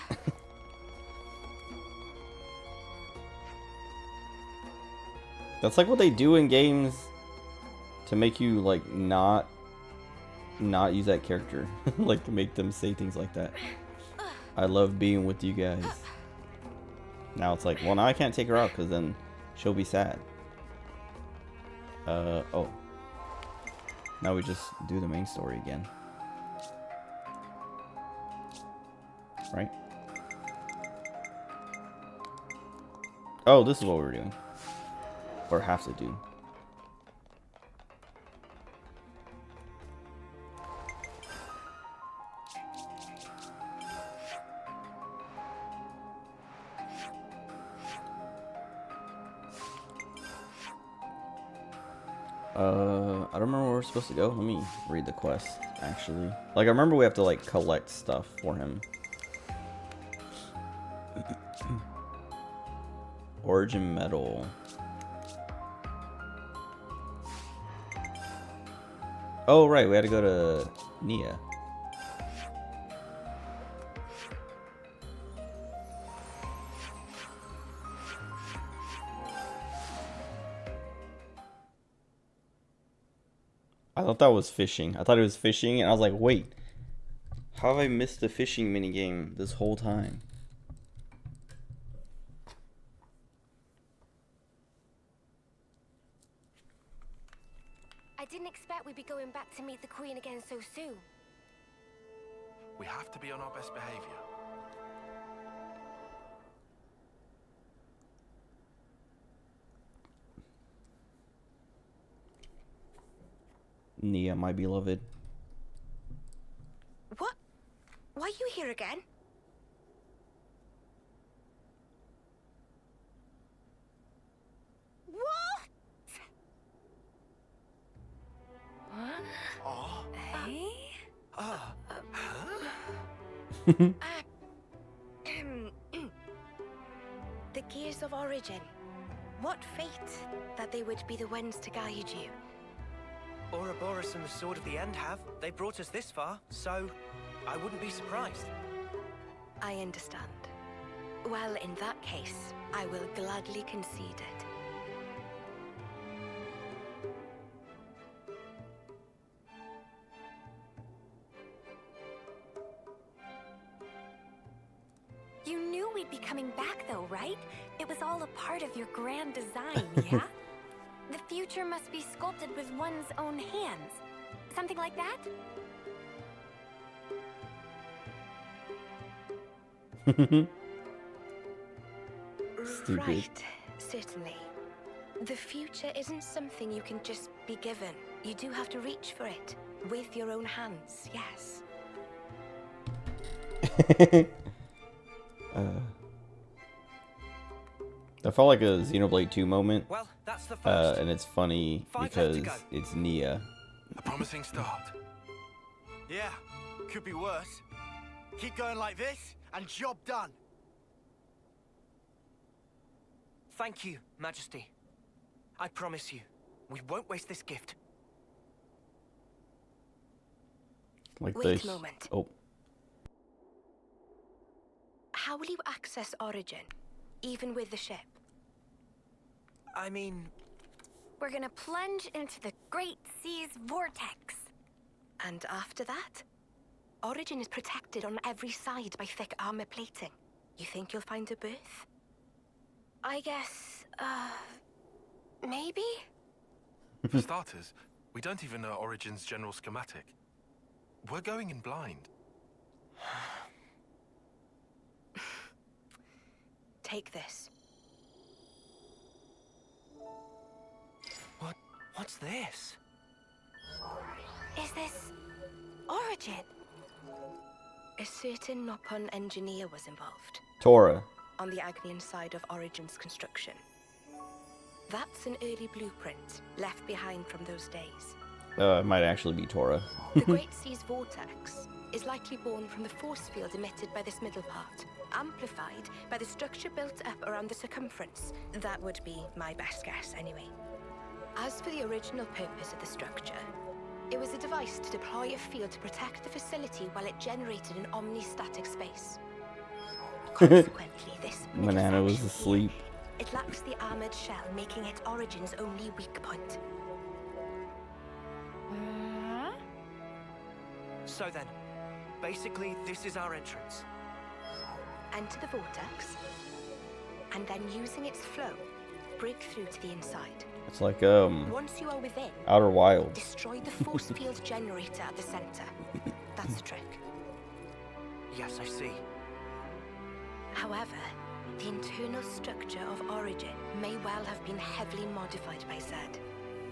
That's like what they do in games to make you like not use that character. Like to make them say things like that. I love being with you guys. Now it's like, well, now I can't take her out because then she'll be sad. Oh. Now we just do the main story again. Right? Oh, this is what we were doing. Or have to do. I don't remember where we're supposed to go. Let me read the quest, actually. Like, I remember we have to, like, collect stuff for him. Origin medal. Oh, right, we had to go to Nia. I thought that was fishing. I thought it was fishing, and I was like, wait. How have I missed the fishing minigame this whole time? I didn't expect we'd be going back to meet the Queen again so soon. We have to be on our best behavior. Nia, my beloved. What? Why are you here again? The Gears of Origin. What fate that they would be the ones to guide you. Ouroboros and the Sword of the End have. They brought us this far, so I wouldn't be surprised. I understand. Well, in that case, I will gladly concede it. You knew we'd be coming back though, right? It was all a part of your grand design, yeah? The future must be sculpted with one's own hands. Something like that? Stupid. Right, certainly. The future isn't something you can just be given. You do have to reach for it. With your own hands, yes. That felt like a Xenoblade 2 moment. Well, that's the first. And it's funny 5 left because to go. it's Nia. A promising start. Yeah, could be worse. Keep going like this, and job done. Thank you, Majesty. I promise you, we won't waste this gift. Like Wait this. a moment. Oh. How will you access Origin, even with the ship? I mean... We're gonna plunge into the Great Sea's vortex. And after that? Origin is protected on every side by thick armor plating. You think you'll find a berth? I guess, maybe? For starters, we don't even know Origin's general schematic. We're going in blind. Take this. What's this? Is this Origin? A certain Noppon engineer was involved. Tora. On the Agnian side of Origin's construction. That's an early blueprint left behind from those days. It might actually be Tora. The Great Sea's vortex is likely born from the force field emitted by this middle part, amplified by the structure built up around the circumference. That would be my best guess, anyway. As for the original purpose of the structure, it was a device to deploy a field to protect the facility while it generated an omnistatic space. Consequently, this Banana was section asleep. here, it lacks the armored shell, making it Origin's only weak point. So then, basically, this is our entrance. Enter the vortex, and then using its flow, break through to the inside. It's like Once you are within, Outer Wilds. destroy the force field generator at the center. That's the trick. Yes, I see. However, the internal structure of Origin may well have been heavily modified by Zed.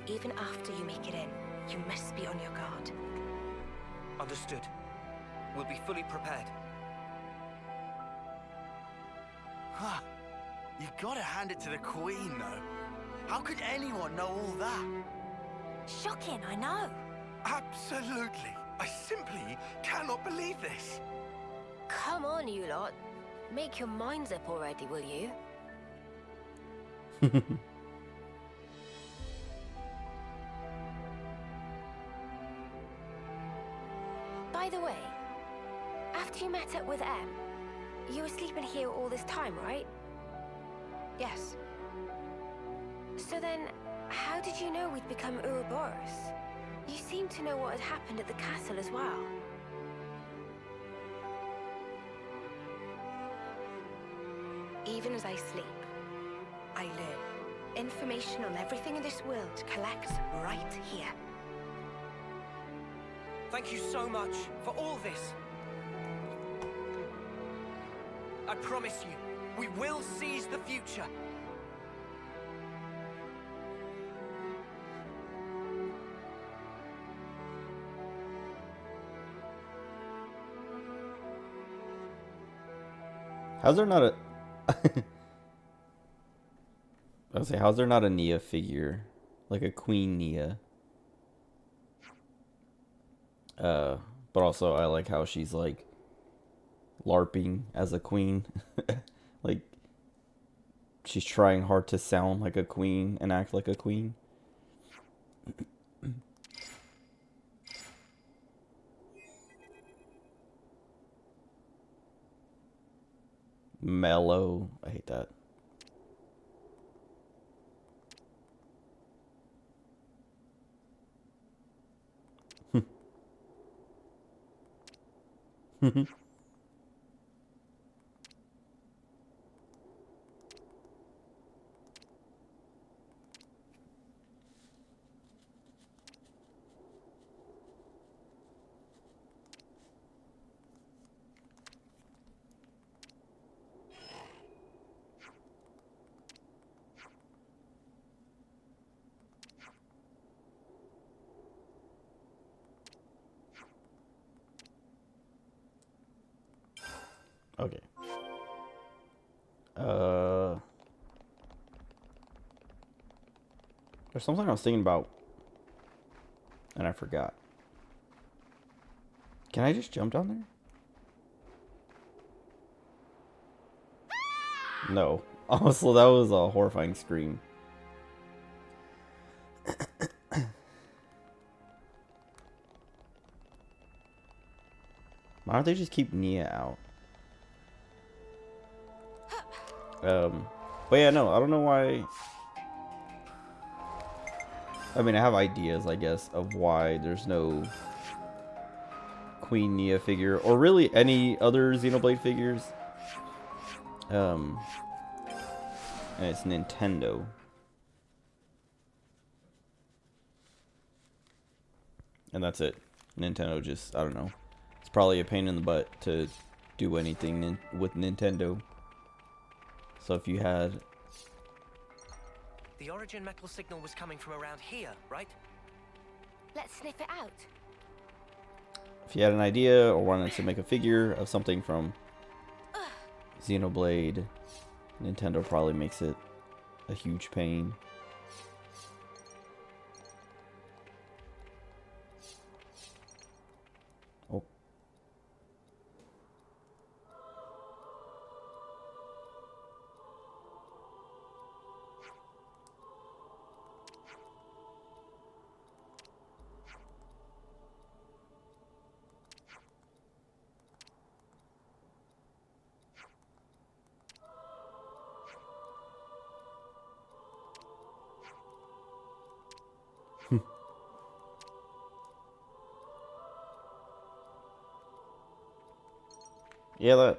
Even after you make it in, you must be on your guard. Understood. We'll be fully prepared. Huh. You gotta hand it to the Queen, though. How could anyone know all that? Shocking, I know. Absolutely. I simply cannot believe this. Come on, you lot. Make your minds up already, will you? By the way, after you met up with M, you were sleeping here all this time, right? Yes. So then, how did you know we'd become Ouroboros? You seem to know what had happened at the castle as well. Even as I sleep, I learn. Information on everything in this world collects right here. Thank you so much for all this. I promise you, we will seize the future. How's there not a... I was say, how's there not a Nia figure? Like a Queen Nia? But also, I like how she's like LARPing as a queen. Like, she's trying hard to sound like a queen and act like a queen. Mellow. I hate that. Okay. There's something I was thinking about and I forgot. Can I just jump down there? No. Honestly, that was a horrifying scream. Why don't they just keep Nia out? But yeah, no, I don't know why. I mean, I have ideas, I guess, of why there's no Queen Nia figure, or really any other Xenoblade figures. And it's Nintendo. And that's it. Nintendo just, I don't know. It's probably a pain in the butt to do anything with Nintendo. So if you had... The origin metal signal was coming from around here, right? Let's sniff it out. If you had an idea or wanted to make a figure of something from Xenoblade, Nintendo probably makes it a huge pain. Oh. Yeah,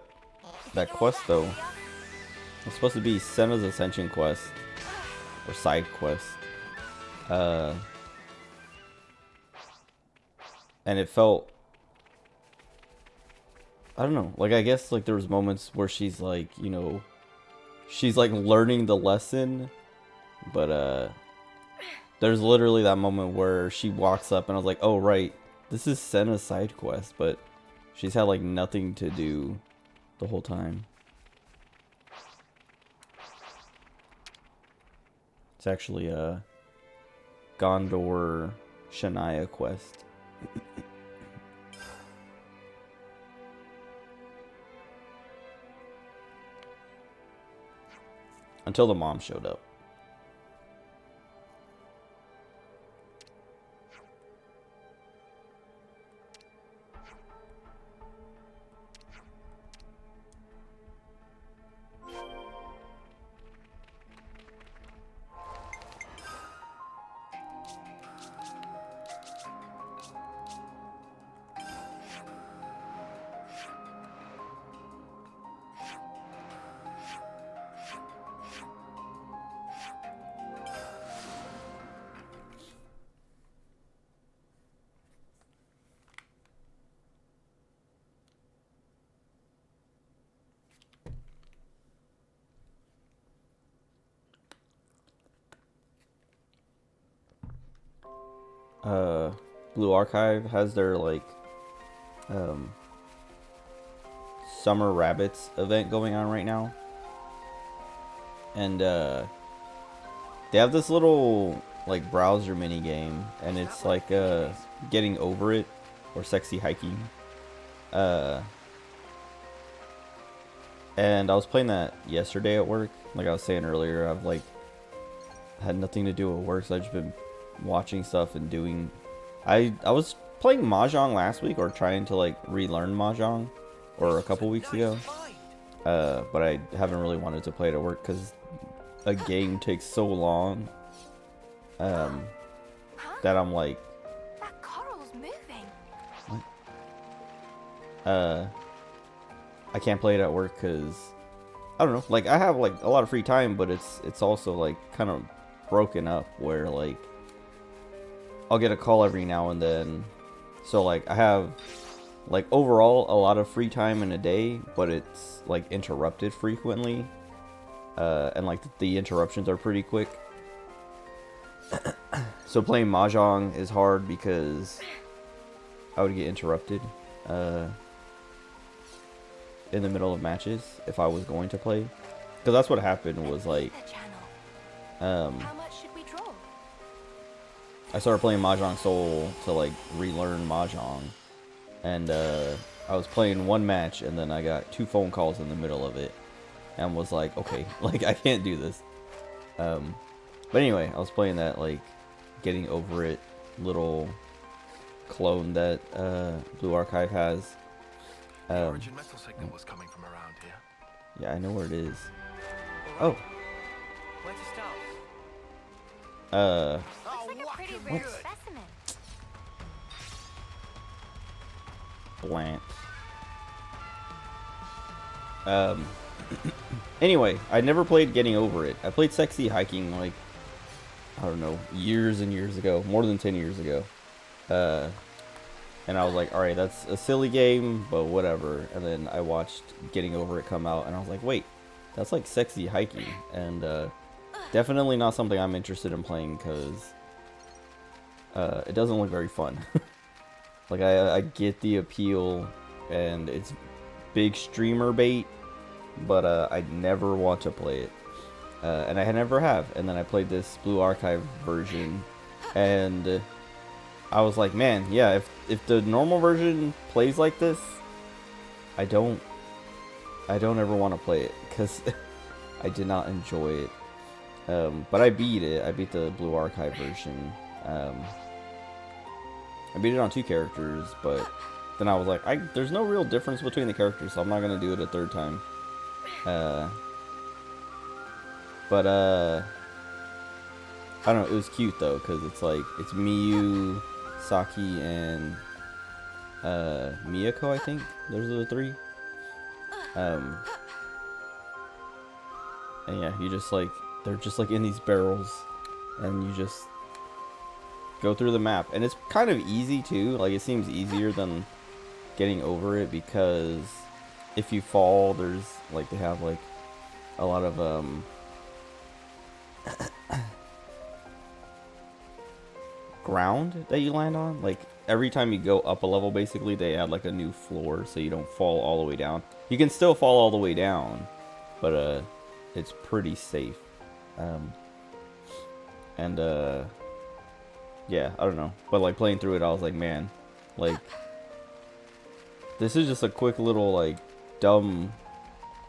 that quest though. It's supposed to be Senna's Ascension quest or side quest. And it felt, I don't know, like I guess like there was moments where she's like, you know, she's like learning the lesson, but there's literally that moment where she walks up and I was like, oh right, this is Senna's side quest, but she's had like nothing to do the whole time. It's actually a Gondor Shania quest. Until the mom showed up. Blue Archive has their like Summer Rabbits event going on right now, and they have this little like browser mini game, and it's like getting over it or sexy hiking. And I was playing that yesterday at work. Like I was saying earlier, I've like had nothing to do with work, so I've just been watching stuff and doing. I was playing Mahjong last week, or trying to like relearn Mahjong, or a couple weeks ago. But I haven't really wanted to play it at work because a game takes so long. That I'm like. That coral's moving. What? I can't play it at work because I don't know. Like I have like a lot of free time, but it's also like kind of broken up where like I'll get a call every now and then. So like I have like overall a lot of free time in a day, but it's like interrupted frequently. And like the interruptions are pretty quick. So playing Mahjong is hard because I would get interrupted in the middle of matches if I was going to play, because that's what happened. Was like How much should we draw? I started playing Mahjong Soul to like relearn Mahjong, and I was playing one match and then I got 2 phone calls in the middle of it and was like, okay, like I can't do this. But anyway, I was playing that like Getting Over It little clone that Blue Archive has. The origin metal signal was coming from around here. Yeah, I know where it is. Oh. Where to start? Looks like a pretty rare specimen. Blank. Anyway, I never played Getting Over It. I played Sexy Hiking like, I don't know, years and years ago, more than 10 years ago. And I was like, alright, that's a silly game, but whatever. And then I watched Getting Over It come out, and I was like, wait, that's like Sexy Hiking. And definitely not something I'm interested in playing, because it doesn't look very fun. Like, I get the appeal, and it's big streamer bait, but I never want to play it. And I never have. And then I played this Blue Archive version, and I was like, man, yeah, if the normal version plays like this, I don't ever want to play it, because I did not enjoy it. But I beat it. I beat the Blue Archive version. I beat it on 2 characters, but then I was like, there's no real difference between the characters, so I'm not gonna do it a 3rd time. But I don't know, it was cute though, because it's like, it's Miyu, Saki, and Miyako, I think. Those are the 3. And yeah, you just like, they're just like in these barrels, and you just go through the map. And it's kind of easy too, like it seems easier than Getting Over It, because if you fall, there's like, they have like a lot of ground that you land on. Like every time you go up a level, basically they add like a new floor, so you don't fall all the way down. You can still fall all the way down, but it's pretty safe. Yeah, I don't know, but like playing through it, I was like, man, like this is just a quick little like dumb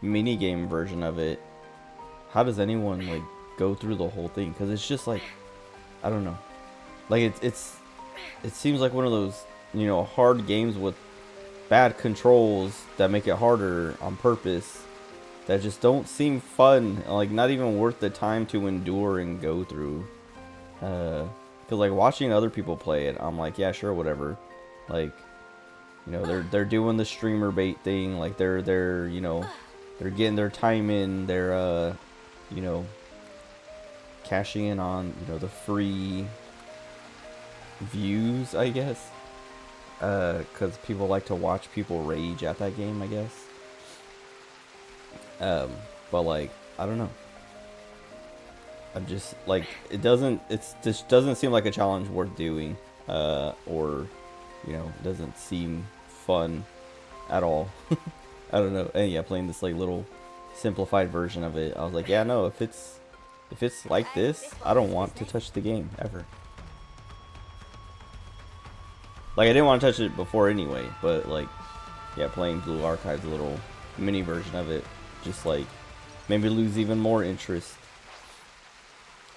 mini game version of it. How does anyone like go through the whole thing? Because it's just like, I don't know, like it seems like one of those, you know, hard games with bad controls that make it harder on purpose, that just don't seem fun, like not even worth the time to endure and go through. Because like watching other people play it, I'm like, yeah, sure, whatever. Like, you know, they're doing the streamer bait thing, like they're you know, they're getting their time in, they're you know, cashing in on, you know, the free views, I guess. Because people like to watch people rage at that game, I guess. But like, I don't know. I'm just like, it just doesn't seem like a challenge worth doing, or, you know, doesn't seem fun at all. I don't know. And yeah, playing this like little simplified version of it, I was like, yeah, no, if it's like this, I don't want to touch the game ever. Like, I didn't want to touch it before anyway, but like, yeah, playing Blue Archive's little mini version of it just like made me lose even more interest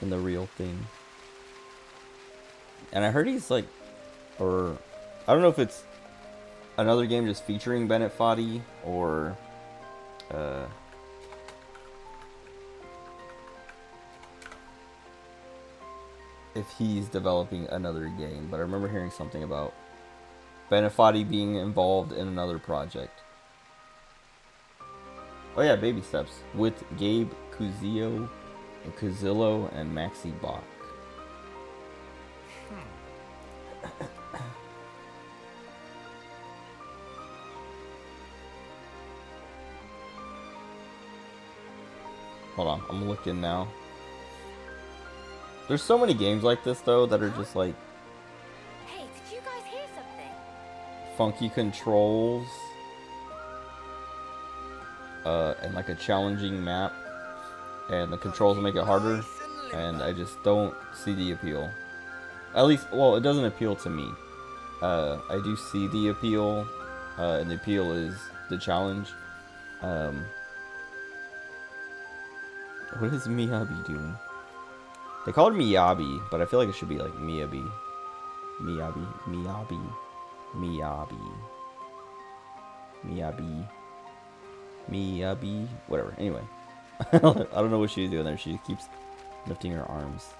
in the real thing. And I heard he's like, or I don't know if it's another game just featuring Bennett Foddy or if he's developing another game, but I remember hearing something about Bennett Foddy being involved in another project. Oh yeah, Baby Steps with Gabe Cuzillo and Cuzillo and Maxi Bach. Hold on, I'm looking now. There's so many games like this though that are just like Hey, did you guys hear something? funky controls and like a challenging map, and the controls make it harder, and I just don't see the appeal. At least, well, it doesn't appeal to me. I do see the appeal, and the appeal is the challenge. What is Miyabi doing? They call it Miyabi, but I feel like it should be like Miyabi. Miyabi. Miyabi. Miyabi. Miyabi. Miyabi. Whatever. Anyway. I don't know what she's doing there. She keeps lifting her arms.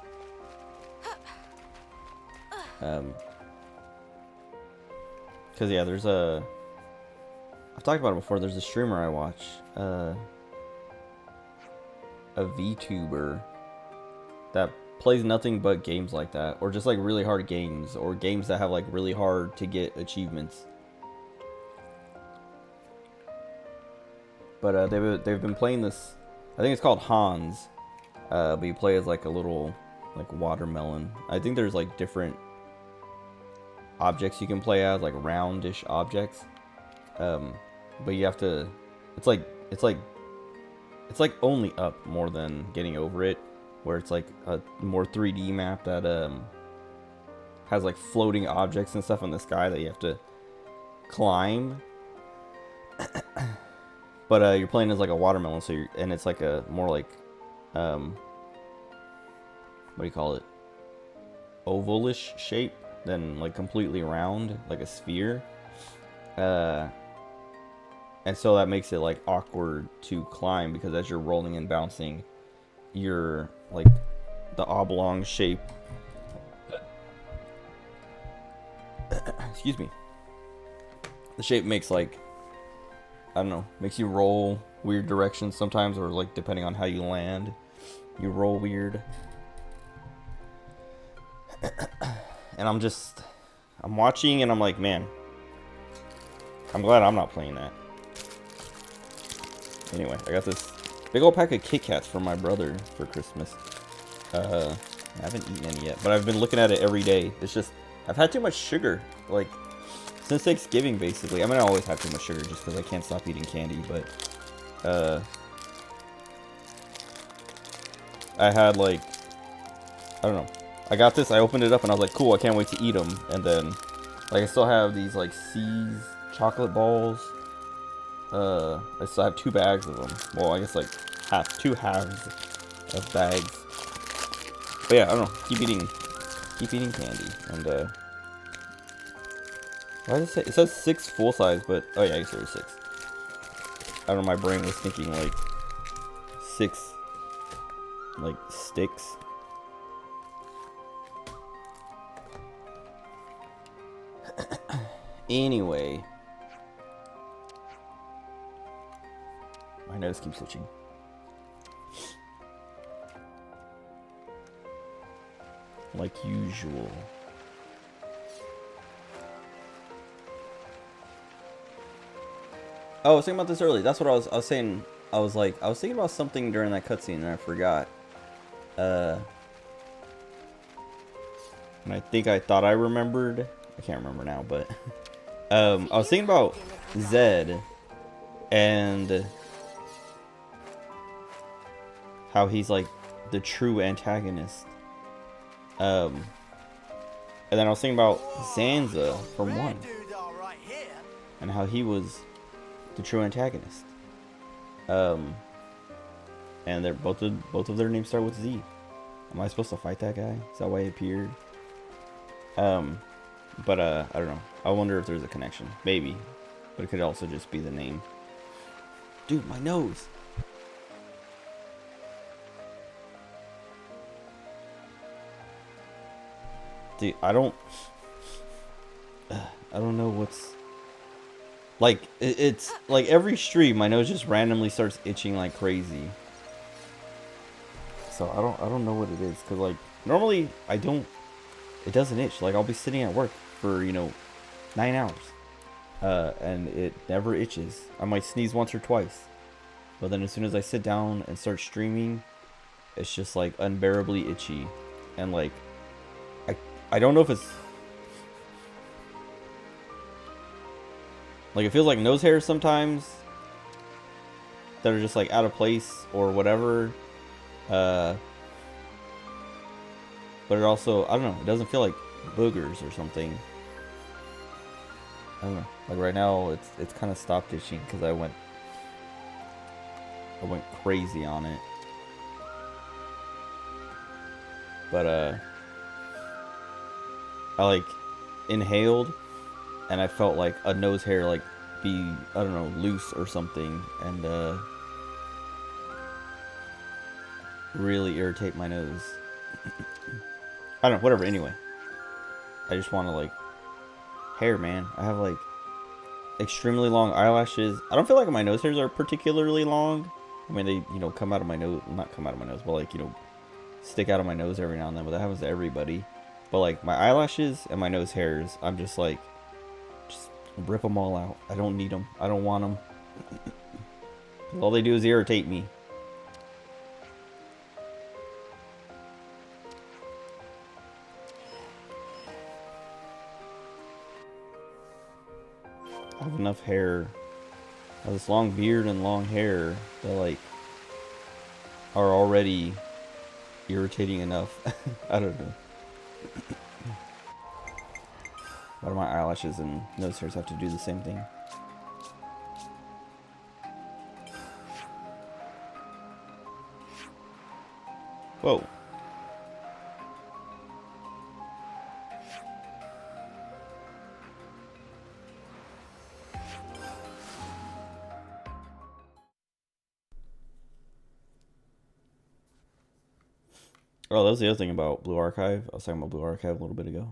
Cause yeah, there's a... I've talked about it before. There's a streamer I watch. A VTuber that plays nothing but games like that, or just like really hard games, or games that have like really hard to get achievements. But they've been playing this. I think it's called Hans. But you play as like a little like watermelon. I think there's like different objects you can play as, like roundish objects. But you have to. It's like only up more than getting over it, where it's like a more 3D map that has like floating objects and stuff in the sky that you have to climb. But you're playing as like a watermelon, so and it's like a more like what do you call it? Ovalish shape than like completely round, like a sphere. And so that makes it like awkward to climb, because as you're rolling and bouncing, you're like the oblong shape. Excuse me. The shape makes like, I don't know, makes you roll weird directions sometimes, or like depending on how you land, you roll weird. And I'm watching and I'm like, man, I'm glad I'm not playing that. Anyway, I got this big old pack of Kit Kats from my brother for Christmas. I haven't eaten any yet, but I've been looking at it every day. It's just, I've had too much sugar, like, since Thanksgiving, basically. I mean, I always have too much sugar just because I can't stop eating candy, but, I had, like, I don't know. I got this, I opened it up, and I was like, cool, I can't wait to eat them. And then, like, I still have these, like, C's chocolate balls. I still have 2 bags of them. Well, I guess, like, two halves of bags. But yeah, I don't know. Keep eating candy. And, why does it says 6 full size, but, oh yeah, I guess there's 6. I don't know, my brain was thinking, like, 6, like, sticks. Anyway. My nose keeps itching. Like usual. Oh, I was thinking about this earlier. That's what I was saying. I was thinking about something during that cutscene and I forgot. And I think I thought I remembered. I can't remember now, but I was thinking about Zed and how he's like the true antagonist. And then I was thinking about Zanza from 1 and how he was the true antagonist. And they're both of their names start with Z. Am I supposed to fight that guy? Is that why he appeared? But I don't know. I wonder if there's a connection. Maybe, but it could also just be the name. Dude, my nose. Dude, I don't know what's like. It's like every stream, my nose just randomly starts itching like crazy. So I don't know what it is, cause like normally it doesn't itch. Like I'll be sitting at work for 9 hours, and it never itches. I might sneeze once or twice, but then as soon as I sit down and start streaming, it's just like unbearably itchy, and like I don't know if it's like it feels like nose hairs sometimes that are just like out of place or whatever. But it also, I don't know, it doesn't feel like boogers or something. I don't know. Like right now, it's kind of stopped itching because I went crazy on it. But I like inhaled, and I felt like a nose hair like be, I don't know, loose or something, and really irritate my nose. I don't know, whatever, anyway. I just want to like hair, man. I have like extremely long eyelashes. I don't feel like my nose hairs are particularly long. I mean, they, come out of my nose, not come out of my nose, but like, stick out of my nose every now and then, but that happens to everybody. But like my eyelashes and my nose hairs, I'm just like, just rip them all out. I don't need them. I don't want them. All they do is irritate me. I have enough hair. I have this long beard and long hair that like are already irritating enough. I don't know. Why do my eyelashes and nose hairs have to do the same thing? Whoa. Oh, that was the other thing about Blue Archive. I was talking about Blue Archive a little bit ago.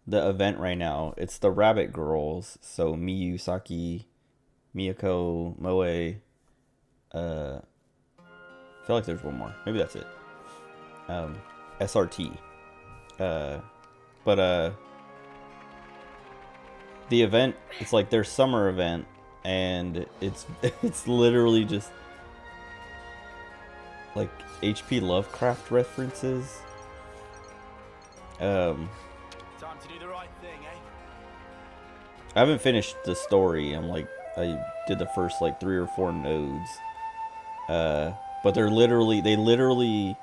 The event right now, it's the Rabbit Girls. So Miyu, Saki, Miyako, Moe. I feel like there's one more. Maybe that's it. SRT. But the event, it's like their summer event, and it's literally just like HP Lovecraft references. Time to do the right thing, eh? I haven't finished the story. I did the first like 3 or 4 nodes. But they literally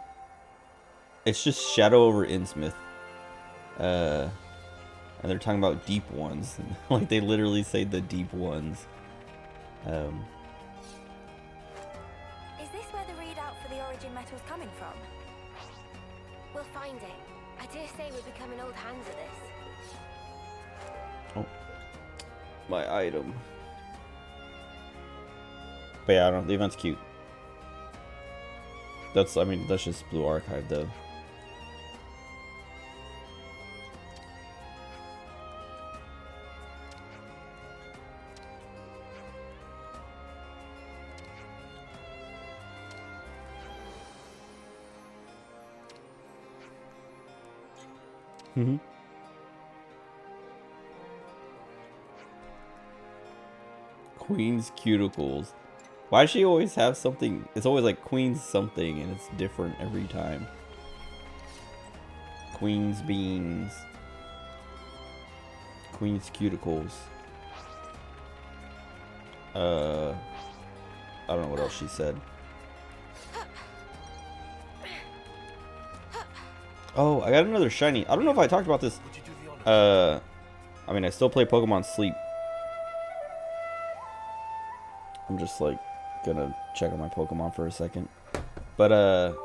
it's just Shadow over Innsmouth. And they're talking about deep ones. Like they literally say the deep ones. Is this where the readout for the origin metal's coming from? We'll find it. I dare say we're becoming old hands at this. Oh, my item. But yeah, the event's cute. That's just Blue Archive though. Mm-hmm. Queen's cuticles. Why does she always have something? It's always like Queen's something, and it's different every time. Queen's beans. Queen's cuticles. I don't know what else she said. Oh, I got another shiny. I don't know if I talked about this. I still play Pokemon Sleep. I'm just like gonna check on my Pokemon for a second. But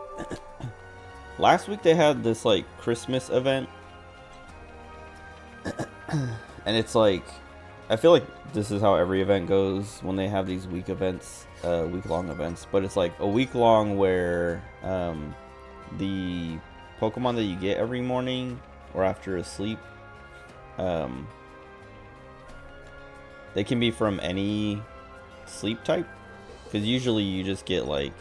last week they had this like Christmas event. And it's like, I feel like this is how every event goes when they have these week events, week-long events. But it's like a week long where the Pokemon that you get every morning or after a sleep, they can be from any sleep type. Because usually you just get like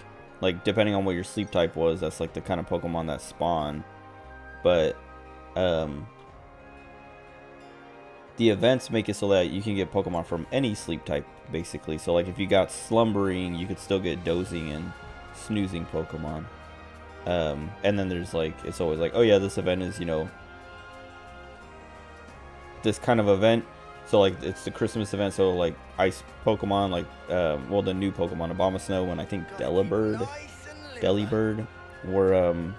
depending on what your sleep type was, that's like the kind of Pokemon that spawn. But the events make it so that you can get Pokemon from any sleep type, basically. So like if you got slumbering, you could still get dozing and snoozing Pokemon. And then there's like, it's always like, oh yeah, this event is, you know, this kind of event. So like it's the Christmas event, so like ice Pokemon, like well, the new Pokemon, Abomasnow and I think Delibird were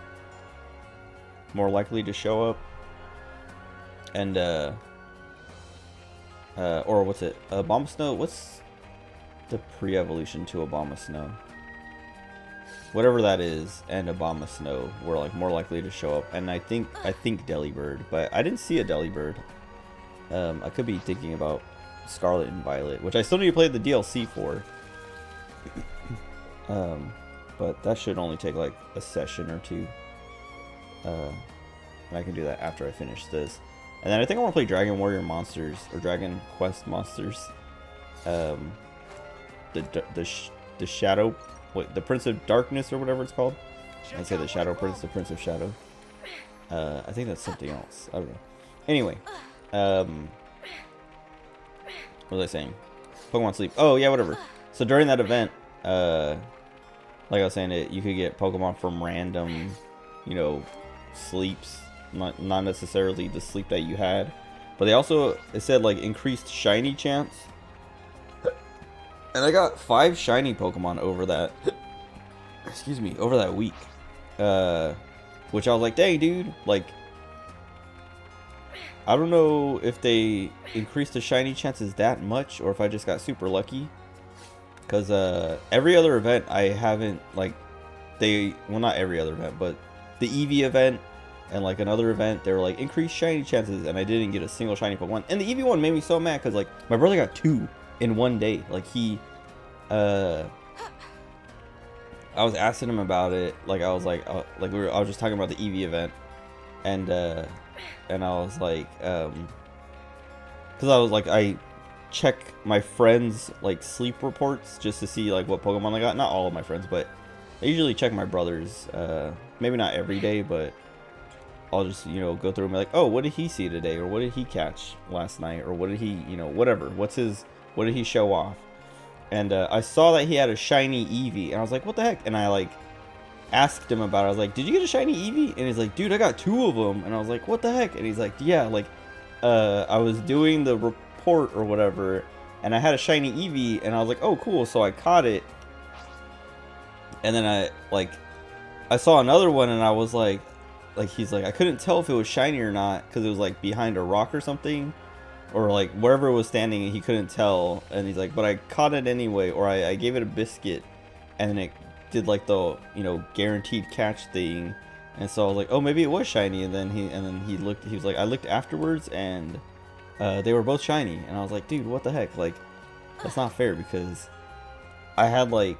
more likely to show up. And or what's it? Abomasnow? What's the pre-evolution to Abomasnow? Whatever that is, and Abomasnow were like more likely to show up. And I think Delibird, but I didn't see a Delibird. I could be thinking about Scarlet and Violet, which I still need to play the DLC for. But that should only take like a session or two. And I can do that after I finish this. And then I think I want to play Dragon Warrior Monsters, or Dragon Quest Monsters. The Shadow, what, the Prince of Darkness or whatever it's called. I'd say the Shadow Prince, the Prince of Shadow. I think that's something else. I don't know. Anyway, what was I saying? Pokemon Sleep. Oh yeah, whatever. So during that event, like I was saying, you could get Pokemon from random, you know, sleeps. Not necessarily the sleep that you had, but they also, it said like increased shiny chance, and I got 5 shiny Pokemon over that excuse me, over that week, which I was like, dang dude, like I don't know if they increased the shiny chances that much or if I just got super lucky, because every other event I haven't, like, well, not every other event, but the Eevee event and like another event, they were like increased shiny chances, and I didn't get a single shiny Pokemon. And the Eevee one made me so mad because like my brother got 2 in one day. Like he, I was asking him about it. Like I was like, I was just talking about the Eevee event, and I was like, because I was like, I check my friends' like sleep reports just to see like what Pokemon I got. Not all of my friends, but I usually check my brother's. Maybe not every day, but I'll just, you know, go through and be like, oh, what did he see today? Or what did he catch last night? Or what did he, you know, whatever. What did he show off? And I saw that he had a shiny Eevee. And I was like, what the heck? And I, like, asked him about it. I was like, did you get a shiny Eevee? And he's like, dude, I got 2 of them. And I was like, what the heck? And he's like, yeah, like, I was doing the report or whatever. And I had a shiny Eevee. And I was like, oh, cool. So I caught it. And then I saw another one. And I was like, he's like, I couldn't tell if it was shiny or not because it was like behind a rock or something, or like wherever it was standing, and he couldn't tell. And he's like, but I caught it anyway, or I gave it a biscuit, and then it did like the, you know, guaranteed catch thing. And so I was like, oh, maybe it was shiny. And then he looked, he was like, I looked afterwards, and they were both shiny. And I was like, dude, what the heck? Like, that's not fair, because I had like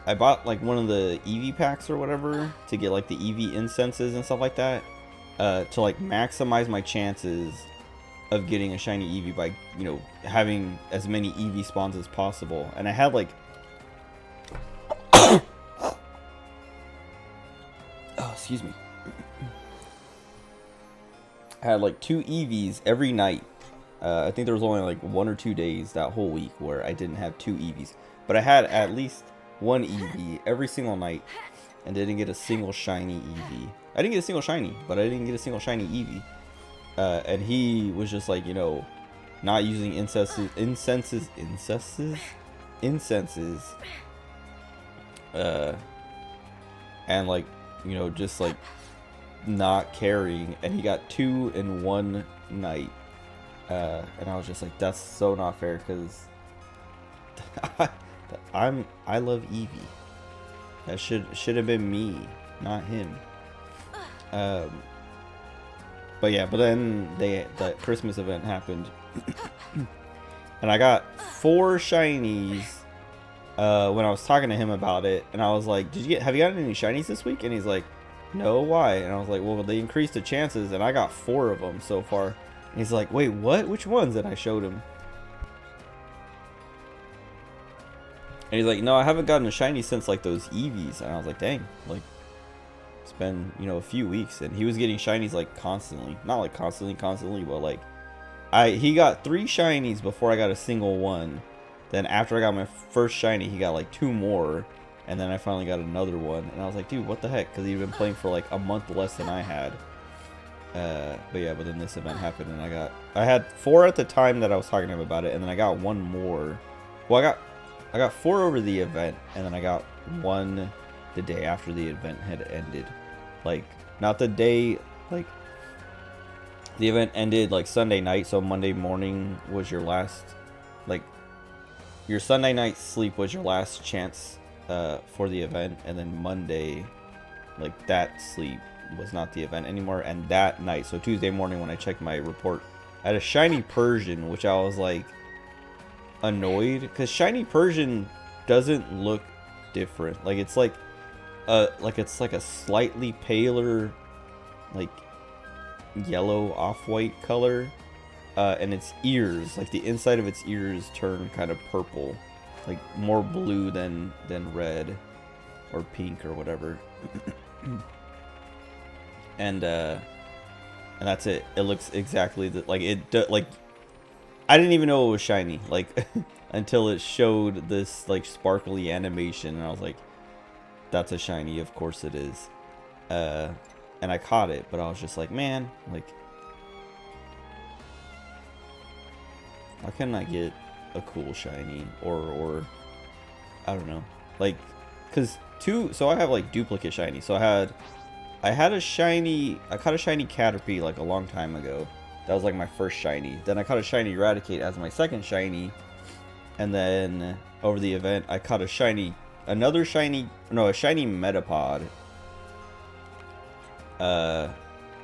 I bought like one of the Eevee packs or whatever to get like the Eevee incenses and stuff like that, to like maximize my chances of getting a shiny Eevee by, you know, having as many Eevee spawns as possible. And I had like oh, excuse me, I had like 2 Eevees every night. I think there was only like 1 or 2 days that whole week where I didn't have 2 Eevees. But I had at least 1 Eevee every single night and didn't get a single shiny Eevee. I didn't get a single shiny, but I didn't get a single shiny Eevee. And he was just like, you know, not using incenses. And like, you know, just like not caring. And he got 2 in 1 night. And I was just like, that's so not fair, because I love Eevee. That should have been me, not him. But yeah, but then the Christmas event happened, and I got 4 shinies. When I was talking to him about it, and I was like, have you gotten any shinies this week? And he's like, no, why? And I was like, well, they increased the chances, and I got 4 of them so far. And he's like, wait, what? Which ones? And I showed him. And he's like, no, I haven't gotten a shiny since like those Eevees. And I was like, dang, like it's been, you know, a few weeks. And he was getting shinies like constantly, not like constantly, but like he got 3 shinies before I got a single one. Then after I got my first shiny, he got like 2 more, and then I finally got another one. And I was like, dude, what the heck? Because he'd been playing for like a month less than I had. But yeah, but then this event happened, and I had 4 at the time that I was talking to him about it, and then I got 1 more. Well, I got 4 over the event, and then I got 1 the day after the event had ended. Like, not the day, like, the event ended like Sunday night, so Monday morning was your last, like, your Sunday night sleep was your last chance for the event, and then Monday, like, that sleep was not the event anymore. And that night, so Tuesday morning when I checked my report, I had a shiny Persian, which I was like annoyed because shiny Persian doesn't look different. Like, it's like it's like a slightly paler, like, yellow off-white color. And its ears, like the inside of its ears, turn kind of purple, like more blue than red or pink or whatever. And that's it. It looks exactly like it. Like, I didn't even know it was shiny, like until it showed this like sparkly animation, and I was like, "That's a shiny. Of course it is." And I caught it, but I was just like, "Man, like." Why couldn't I get a cool shiny or I don't know, like, cause so I have like duplicate shiny. So I caught a shiny Caterpie like a long time ago. That was like my first shiny. Then I caught a shiny Eradicate as my second shiny, and then over the event I caught a shiny Metapod.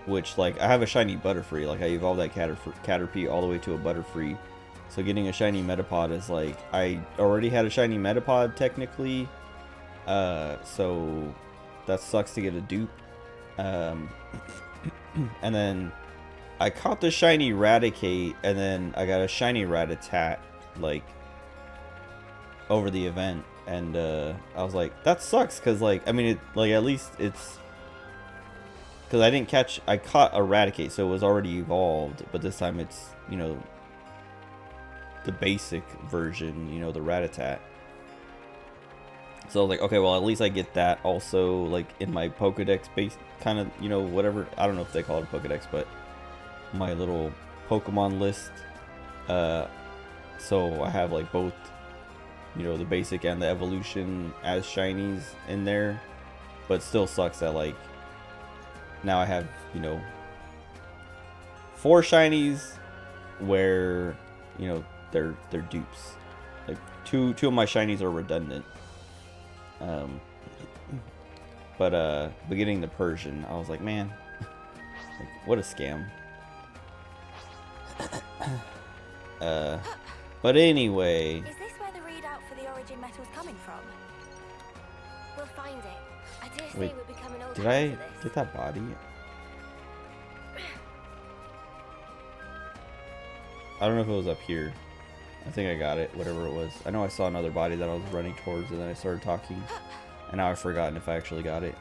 Which, like, I have a shiny Butterfree. Like, I evolved that Caterpie all the way to a Butterfree. So getting a shiny Metapod is like, I already had a shiny Metapod technically. So that sucks to get a dupe. And then I caught the shiny Raticate, and then I got a shiny Rattata, like, over the event. And I was like, that sucks, because, like, I mean, at least it's... Because I caught Eradicate, so it was already evolved, but this time it's, you know, the basic version, you know, the Rattata. So I was like, okay, well, at least I get that also, like, in my Pokedex base, kind of, you know, whatever. I don't know if they call it a Pokedex, but my little Pokemon list. So I have, like, both, you know, the basic and the evolution as shinies in there, but it still sucks that, like, now I have, you know, 4 shinies where, you know, they're dupes. Like, two of my shinies are redundant. But getting the Persian, I was like, man, like, what a scam. But anyway. Is this where the readout for the origin metal's coming from? We'll find it. I dare say we're becoming old. Did I get that body? I don't know if it was up here. I think I got it, whatever it was. I know I saw another body that I was running towards, and then I started talking. And now I've forgotten if I actually got it.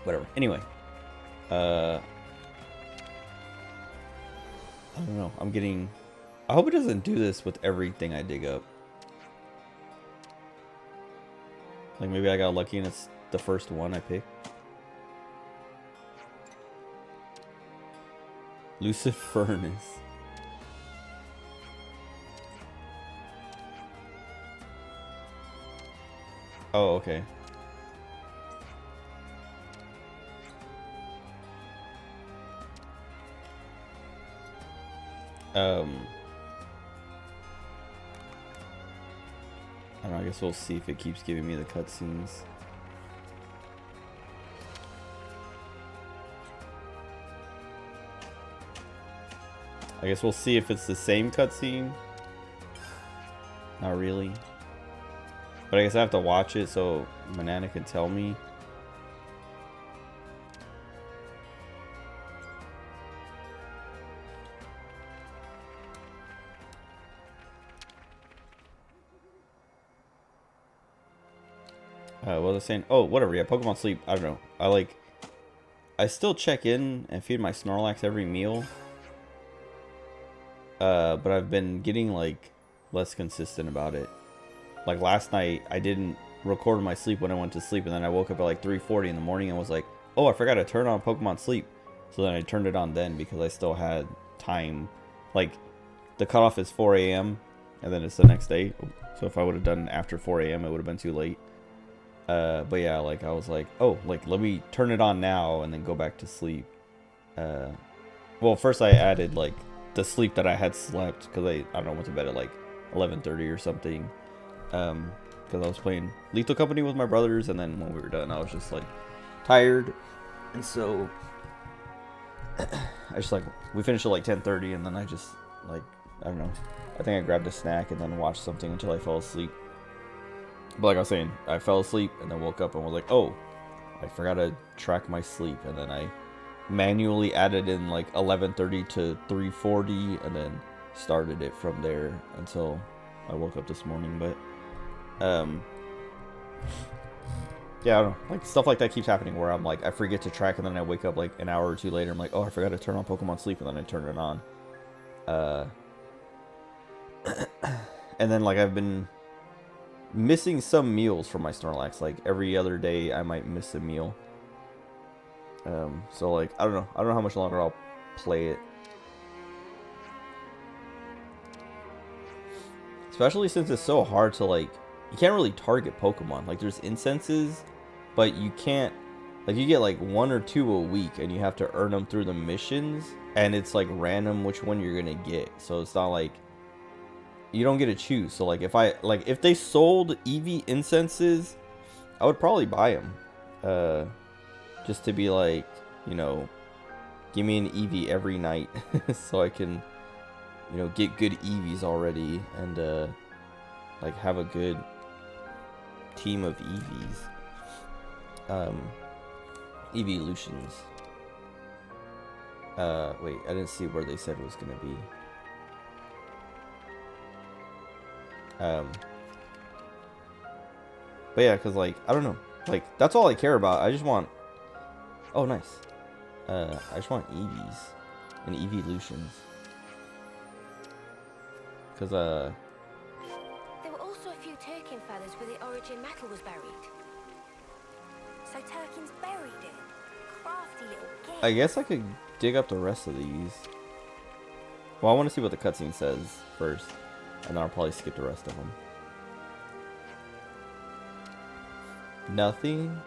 Whatever. Anyway. I don't know. I hope it doesn't do this with everything I dig up. Like, maybe I got lucky and it's the first one I picked. Lucifernus. Oh, okay. I don't know, I guess we'll see if it keeps giving me the cutscenes. I guess we'll see if it's the same cutscene. Not really. But I guess I have to watch it so my nana can tell me. What was I saying? Oh, whatever. Yeah, Pokemon Sleep. I don't know. I still check in and feed my Snorlax every meal. But I've been getting like less consistent about it. Like last night, I didn't record my sleep when I went to sleep, and then I woke up at like 3:40 in the morning and was like, "Oh, I forgot to turn on Pokemon Sleep." So then I turned it on then because I still had time. Like the cutoff is 4 a.m. and then it's the next day. So if I would have done after 4 a.m., it would have been too late. But yeah, like I was like, "Oh, like let me turn it on now and then go back to sleep." Well, first I added like the sleep that I had slept because I don't know, went to bed at like 11:30 or something. Because I was playing Lethal Company with my brothers, and then when we were done, I was just like tired, and so I just like we finished at like 10:30, and then I just like I don't know, I think I grabbed a snack and then watched something until I fell asleep. But like I was saying, I fell asleep and then woke up and was like, oh, I forgot to track my sleep, and then I manually added in like 11:30 to 3:40, and then started it from there until I woke up this morning. But yeah, I don't know, like stuff like that keeps happening where I'm like I forget to track, and then I wake up like an hour or two later, I'm like, oh, I forgot to turn on Pokemon Sleep, and then I turn it on. And then like I've been missing some meals for my Snorlax. Like every other day I might miss a meal. So like I don't know how much longer I'll play it. Especially since it's so hard to like, you can't really target Pokemon. Like there's incenses, but you can't, like you get like 1 or 2 a week, and you have to earn them through the missions, and it's like random which one you're gonna get. So it's not like you don't get to choose. So like if they sold Eevee incenses, I would probably buy them. Just to be like, you know, give me an Eevee every night so I can, you know, get good Eevees already, and like have a good team of Eevees. Evolutions. Wait, I didn't see where they said it was gonna be. But yeah, cause like I don't know, like that's all I care about. I just want. Oh, nice. I just want Eevees and Evolutions. Cause there were also a few Turkin feathers where the origin metal was buried. So Turkin's buried it. Crafty little git. I guess I could dig up the rest of these. Well, I want to see what the cutscene says first, and then I'll probably skip the rest of them. Nothing.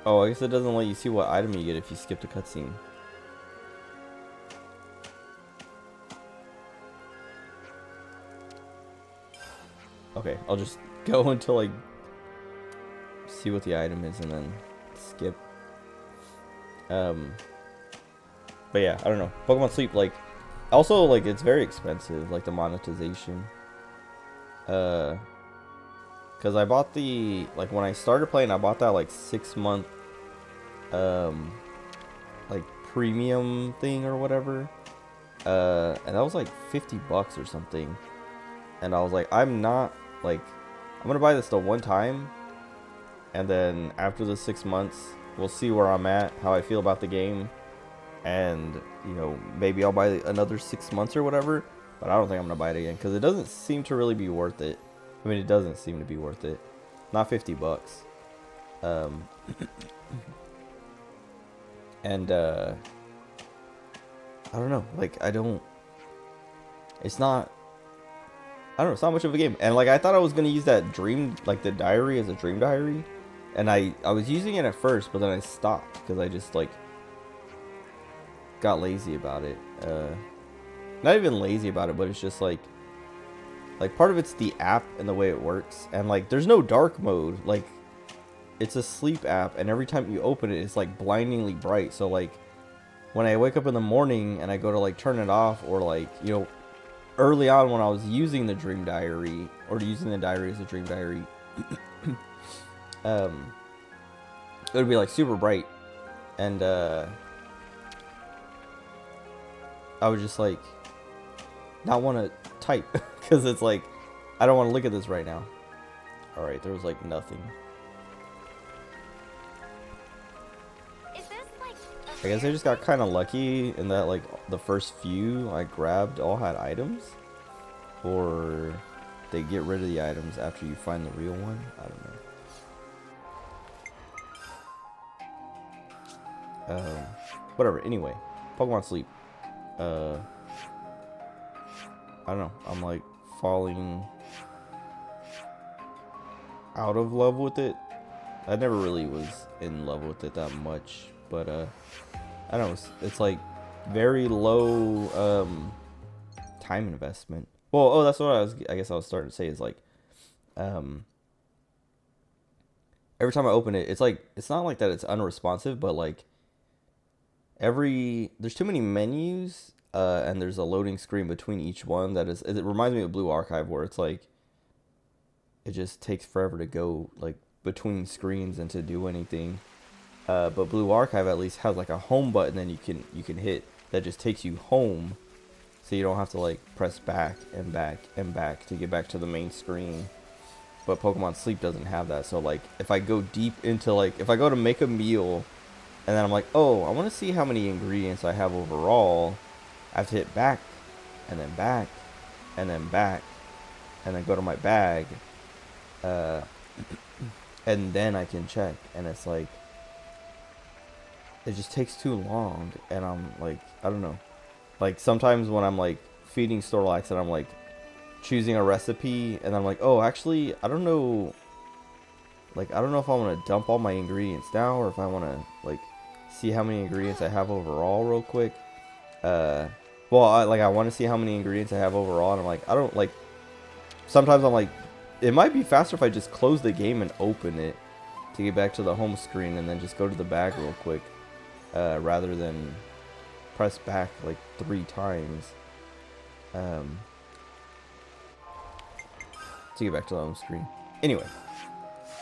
Oh, I guess it doesn't let you see what item you get if you skip the cutscene. Okay, I'll just go until I see what the item is and then skip. But yeah, I don't know. Pokemon Sleep, like, also, like, it's very expensive, like, the monetization. Because I bought the, like, when I started playing, I bought that, like, 6-month, like, premium thing or whatever. And that was, like, $50 or something. And I was like, I'm not, like, I'm gonna buy this the one time. And then after the 6 months, we'll see where I'm at, how I feel about the game. And, you know, maybe I'll buy another 6 months or whatever. But I don't think I'm gonna buy it again, because it doesn't seem to really be worth it. I mean, it doesn't seem to be worth it. Not $50. And, I don't know. Like, it's not, I don't know, it's not much of a game. And, like, I thought I was gonna use that dream, like, the diary as a dream diary. And I was using it at first, but then I stopped, because I just, like, got lazy about it. Not even lazy about it, but it's just like part of it's the app and the way it works, and like there's no dark mode. Like it's a sleep app, and every time you open it, it's like blindingly bright. So like when I wake up in the morning and I go to like turn it off, or like, you know, early on when I was using the dream diary, or using the diary as a dream diary, it would be like super bright, and I would just like not want to type because it's like I don't want to look at this right now. All right, there was like nothing. I guess I just got kind of lucky in that like the first few I grabbed all had items, or they get rid of the items after you find the real one. I don't know. Whatever. Anyway, Pokemon Sleep. I don't know. I'm like falling out of love with it. I never really was in love with it that much, but I don't know. It's like very low time investment. Well, oh, that's what I guess I was starting to say is like every time I open it, it's like it's not like that it's unresponsive, but like there's too many menus, and there's a loading screen between each one that is, it reminds me of Blue Archive, where it's like it just takes forever to go like between screens and to do anything. But Blue Archive at least has like a home button that you can hit that just takes you home, so you don't have to like press back and back and back to get back to the main screen. But Pokemon Sleep doesn't have that. So like if I go deep into like, if I go to make a meal and then I'm like, oh, I want to see how many ingredients I have overall, I have to hit back and then back and then back and then go to my bag, and then I can check. And it's like, it just takes too long, and I'm like, I don't know. Like sometimes when I'm like feeding Snorlax and I'm like choosing a recipe, and I'm like, oh, actually, I don't know. Like, I don't know if I want to dump all my ingredients now, or if I want to like see how many ingredients I have overall real quick. Well, I want to see how many ingredients I have overall, and I'm like, I don't like. Sometimes I'm like, it might be faster if I just close the game and open it to get back to the home screen, and then just go to the bag real quick. Rather than press back like 3 times to get back to the home screen. Anyway,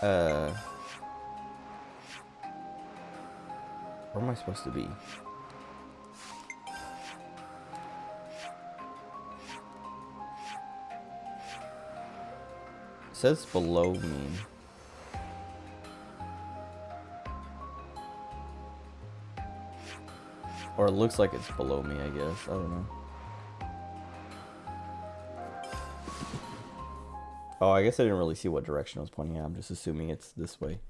where am I supposed to be? It says below me. Or it looks like it's below me, I guess. I don't know. Oh, I guess I didn't really see what direction I was pointing at. I'm just assuming it's this way.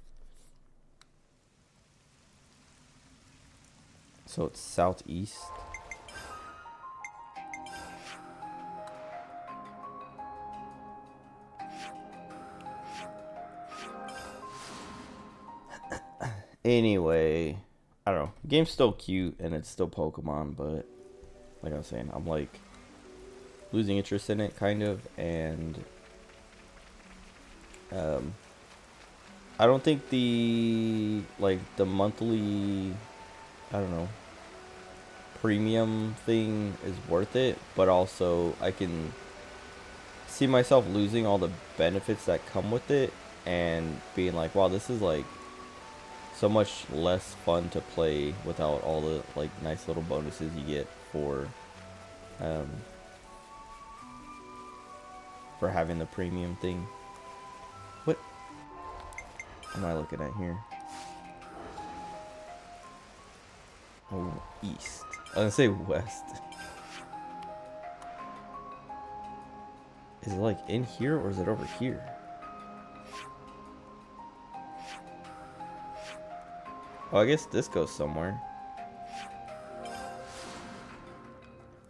So it's southeast. Anyway, I don't know. The game's still cute and it's still Pokemon, but like I was saying, I'm like losing interest in it kind of, and I don't think the monthly, I don't know, premium thing is worth it, but also I can see myself losing all the benefits that come with it and being like, wow, this is like so much less fun to play without all the like nice little bonuses you get for having the premium thing. What am I looking at here? Oh, east. I was gonna say west. Is it like in here or is it over here? Oh, I guess this goes somewhere.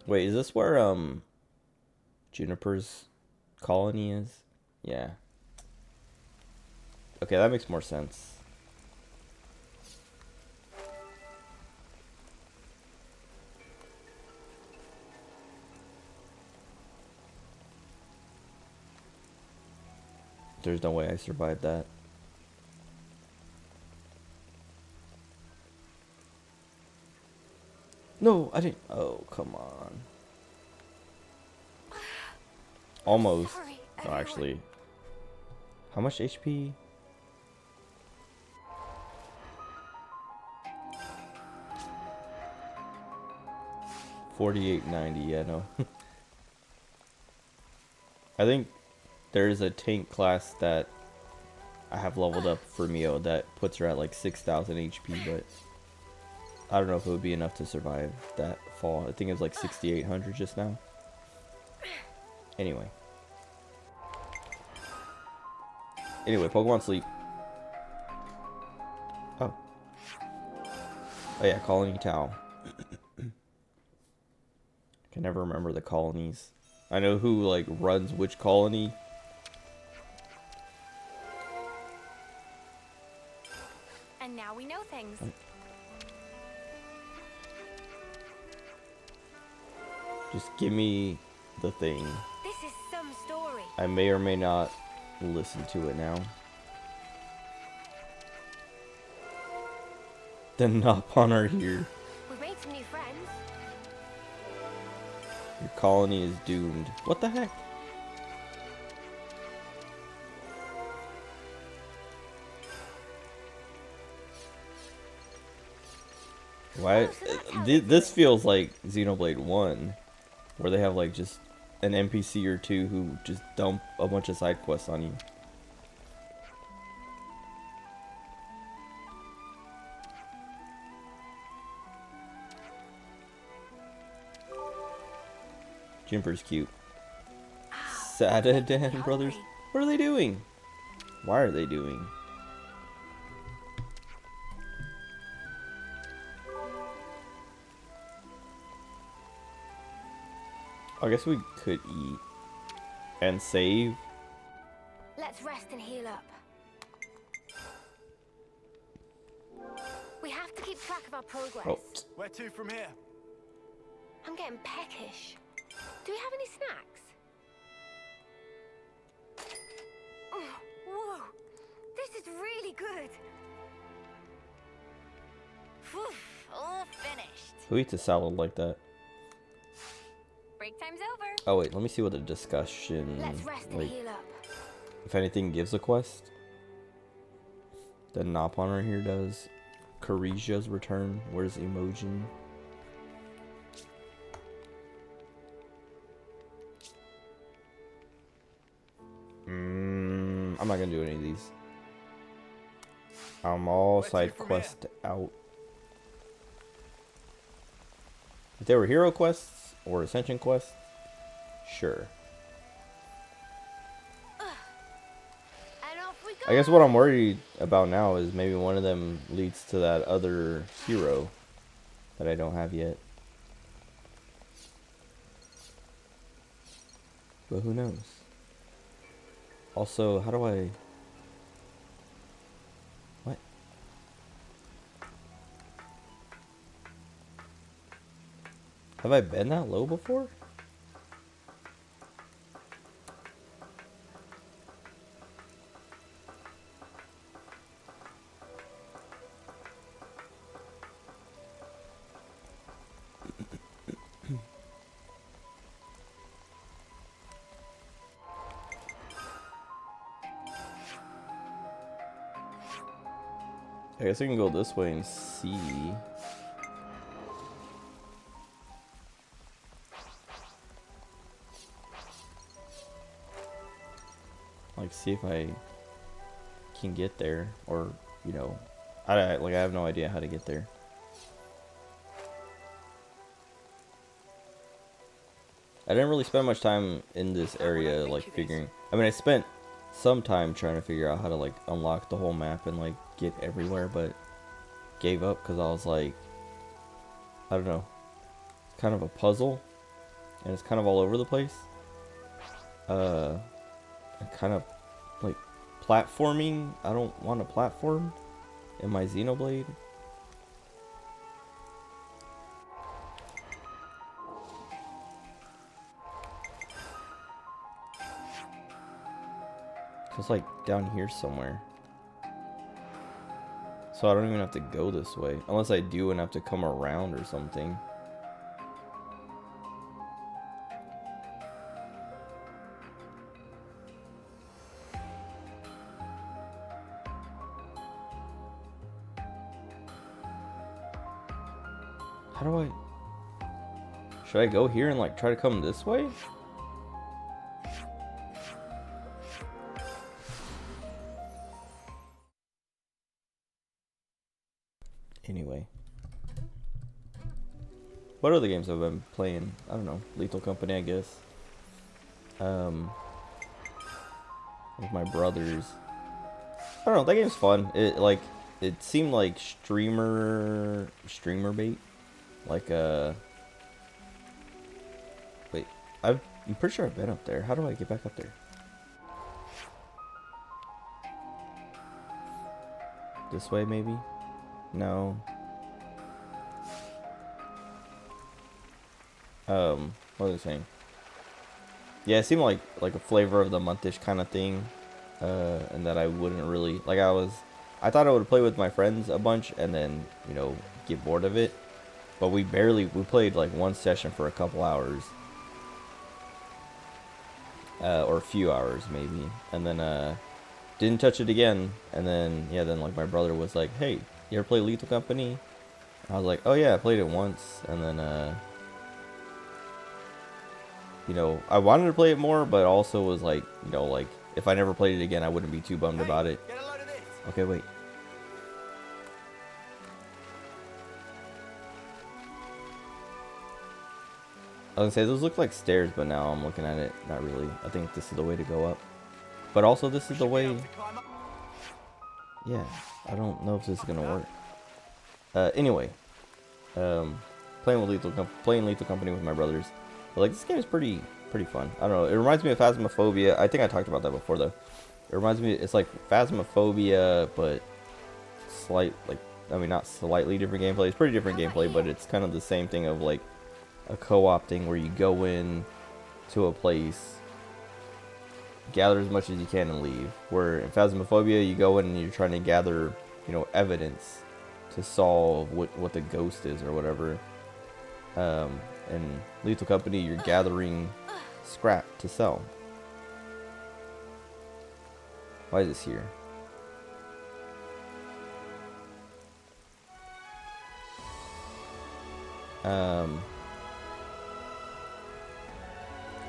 Wait, is this where Juniper's colony is? Yeah. Okay, that makes more sense. there's no way I survived that. No, I didn't. Oh, come on. Almost. Sorry, Oh, everyone. actually. How much HP? $48.90. Yeah, no. I think there's a tank class that I have leveled up for Mio that puts her at like 6,000 HP, but I don't know if it would be enough to survive that fall. I think it was like 6,800 just now. Anyway. Anyway, Pokemon Sleep. Oh. Oh yeah, Colony Tau. Can never remember the colonies. I know who like runs which colony. And now we know things. Just give me the thing. This is some story. I may or may not listen to it now. The Nopon are here. We've made some new friends. Your colony is doomed. What the heck? Why? This feels like Xenoblade 1, where they have like just an NPC or two who just dump a bunch of side quests on you. Jimper's cute. Sadadan brothers? What are they doing? Why are they doing? I guess we could eat and save. Let's rest and heal up. We have to keep track of our progress. Oh. Where to from here? I'm getting peckish. Do we have any snacks? Oh, whoa! This is really good. Phew, all finished. Who eats a salad like that? Break time's over. Oh wait, let me see what the discussion, Let's rest and like, heal up. if anything gives a quest. The Nopon right here does. Carisia's return. Where's Emojin? I'm not gonna do any of these. I'm all side quest out. If they were hero quests or ascension quests, sure. And off we go. I guess what I'm worried about now is maybe one of them leads to that other hero that I don't have yet. But who knows? Also, how do I... What? Have I been that low before? I guess I can go this way and see. Like, see if I can get there, or, you know, I have no idea how to get there. I didn't really spend much time in this area, like, figuring. I mean, I spent some time trying to figure out how to, like, unlock the whole map and, like, get everywhere, but gave up because I was like, I don't know, it's kind of a puzzle and it's kind of all over the place. Kind of like platforming. I don't want to platform in my Xenoblade. It's like down here somewhere. So I don't even have to go this way. Unless I do and have to come around or something. How do I... Should I go here and like try to come this way? Anyway. What other games have I been playing? I don't know. Lethal Company, I guess. With my brothers. I don't know, that game's fun. It seemed like streamer bait. Like wait, I'm pretty sure I've been up there. How do I get back up there? This way maybe? No. What was I saying? Yeah, it seemed like a flavor of the month-ish kind of thing. And that I wouldn't really like. I thought I would play with my friends a bunch and then, you know, get bored of it. But we played like one session for a couple hours. Or a few hours maybe. And then didn't touch it again. And then then like my brother was like, "Hey, you ever play Lethal Company?" And I was like, "Oh yeah, I played it once." And then you know, I wanted to play it more, but also was like, you know, like if I never played it again, I wouldn't be too bummed about it. Okay, wait. I was gonna say, those look like stairs, but now I'm looking at it, not really. I think this is the way to go up. But also, this is the way... Yeah, I don't know if this is gonna work. Anyway. Playing Lethal Company with my brothers. But, like, this game is pretty fun. I don't know, it reminds me of Phasmophobia. I think I talked about that before, though. It reminds me, it's like Phasmophobia, but not slightly different gameplay. It's pretty different gameplay, but it's kind of the same thing of, like, a co-op thing where you go in to a place, gather as much as you can and leave. Where in Phasmophobia, you go in and you're trying to gather, you know, evidence to solve what the ghost is or whatever. In Lethal Company, you're gathering scrap to sell. Why is this here?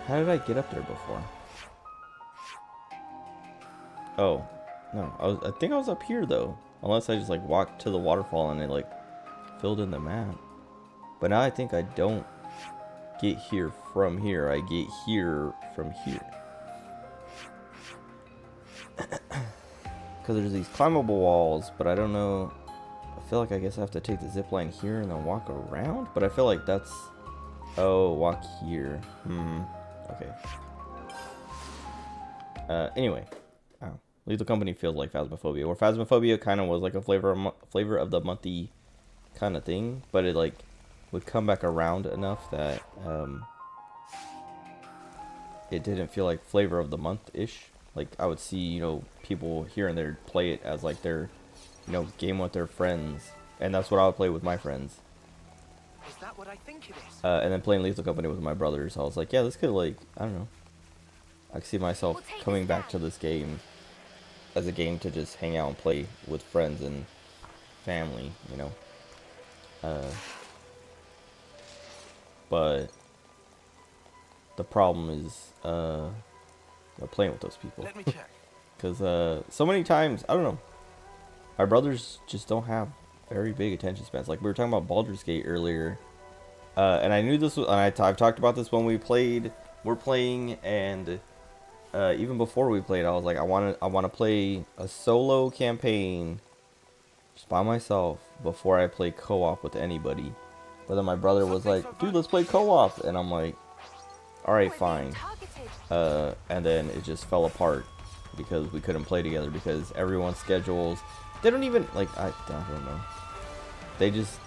How did I get up there before? Oh, no. I think I was up here though. Unless I just like walked to the waterfall and it like filled in the map. But now I think I don't get here from here. I get here from here. Because there's these climbable walls, but I don't know. I feel like I guess I have to take the zip line here and then walk around. But I feel like that's... Oh, walk here. Okay. Anyway. Oh. Lethal Company feels like Phasmophobia. Where Phasmophobia kind of was like a flavor of the monthy kind of thing. But it like would come back around enough that it didn't feel like flavor of the month-ish. Like I would see, you know, people here and there play it as like their, you know, game with their friends. And that's what I would play with my friends. Is that what I think it is? And then playing Lethal Company with my brothers, I was like, yeah, this could, like, I don't know. I could see myself coming back to this game as a game to just hang out and play with friends and family, you know. But the problem is playing with those people. Let me check. Because so many times, I don't know, my brothers just don't have very big attention spans. Like we were talking about Baldur's Gate earlier, and I knew this was, and I've talked about this when we're playing, and even before we played, I was like, I want to play a solo campaign just by myself before I play co-op with anybody. But then my brother was like, dude, let's play co-op, and I'm like, all right, fine. And then it just fell apart because we couldn't play together because everyone's schedules. They don't even like. I don't know. They just.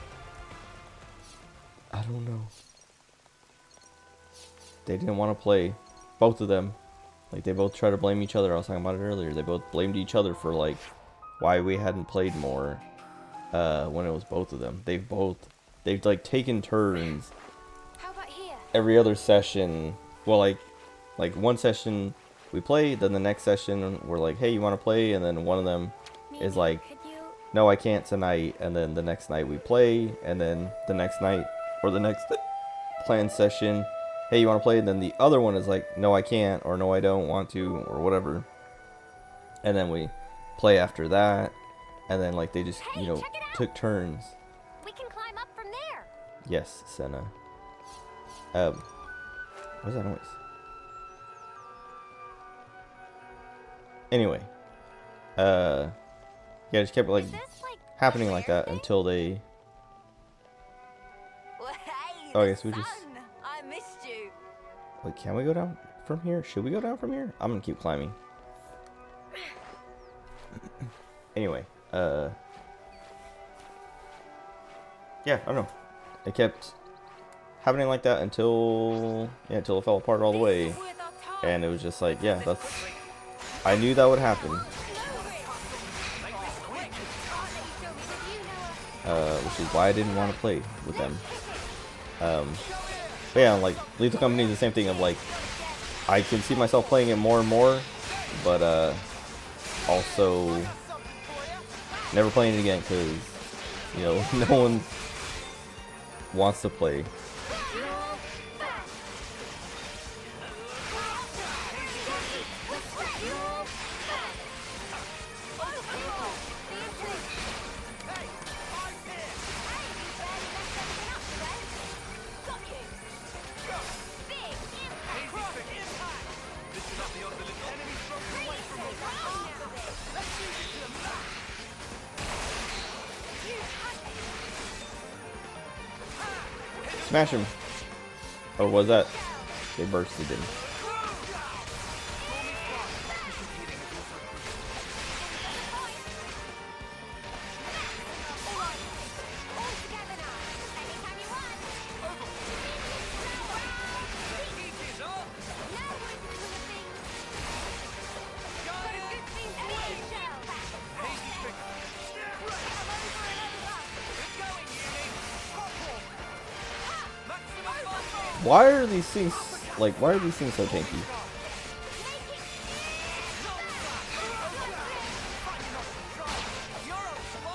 I don't know. They didn't want to play. Both of them Like, they both try to blame each other. I was talking about it earlier. They both blamed each other for, like, why we hadn't played more when it was both of them. They've like, taken turns every other session. Well, like one session we play, then the next session we're like, hey, you want to play? And then one of them is like, no, I can't tonight. And then the next night we play, and then the next night, or the next planned session, hey, you want to play? And then the other one is like, no, I can't, or no, I don't want to, or whatever. And then we play after that, and then like they just, you know, took turns. We can climb up from there. Yes, Senna. What's that noise? Anyway, yeah, it just kept like happening like that until they. Well, hey, Oh, I guess we just. I missed you. Wait, can we go down from here? Should we go down from here? I'm gonna keep climbing. Anyway, yeah, I don't know. It kept happening like that until it fell apart all the way, and it was just like, yeah, that's. I knew that would happen. Which is why I didn't want to play with them. But yeah, like Lethal Company is the same thing. Of like, I can see myself playing it more and more, but also never playing it again because, you know, no one wants to play. Smash him. Or was that? They bursted him. Why are these things so tanky?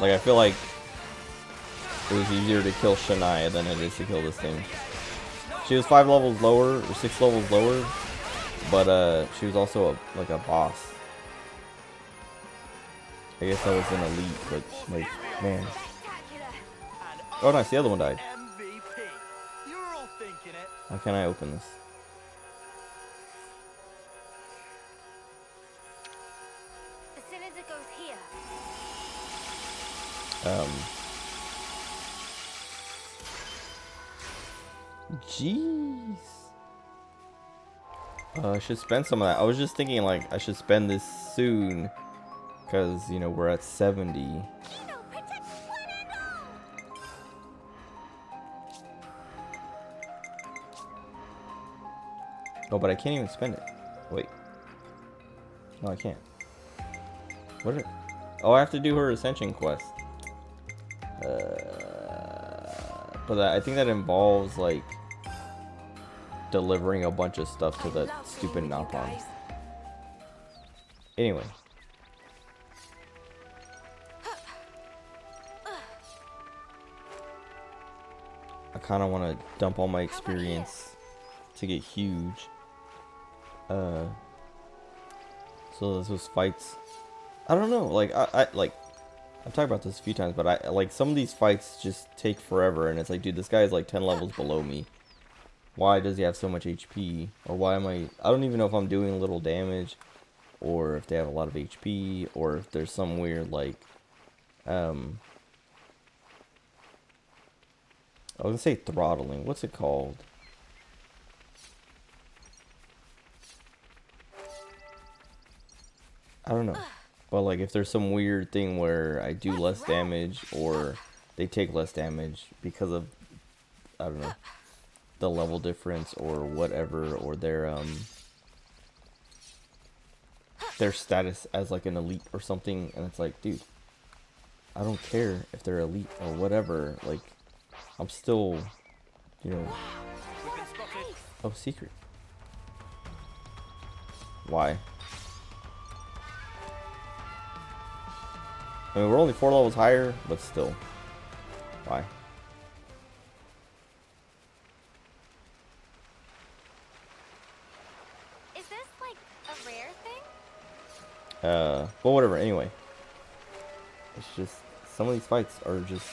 Like, I feel like it was easier to kill Shania than it is to kill this thing. She was 5 levels lower, or 6 levels lower, but she was also like a boss. I guess that was an elite, but like, man. Oh nice, the other one died. How can I open this? The cylinder goes here. Jeez. I should spend some of that. I was just thinking like I should spend this soon, because, you know, we're at 70. Oh, but I can't even spend it. Wait. No, I can't. What? Oh, I have to do her Ascension quest. But I think that involves, like, delivering a bunch of stuff to the stupid Napalm. Anyway. I kind of want to dump all my experience to get huge. So those fights, I don't know, like I like I've talked about this a few times, but I like some of these fights just take forever, and it's like, dude, this guy is like 10 levels below me. Why does he have so much HP? Or why am I don't even know if I'm doing little damage, or if they have a lot of HP, or if there's some weird like I was gonna say throttling. What's it called? I don't know. But like if there's some weird thing where I do less damage, or they take less damage because of, I don't know, the level difference or whatever, or their their status as like an elite or something, and it's like, dude, I don't care if they're elite or whatever, like, I'm still, you know... Oh, secret. Why? I mean, we're only 4 levels higher, but still. Why? Is this like a rare thing? Well, whatever, anyway. It's just, some of these fights are just,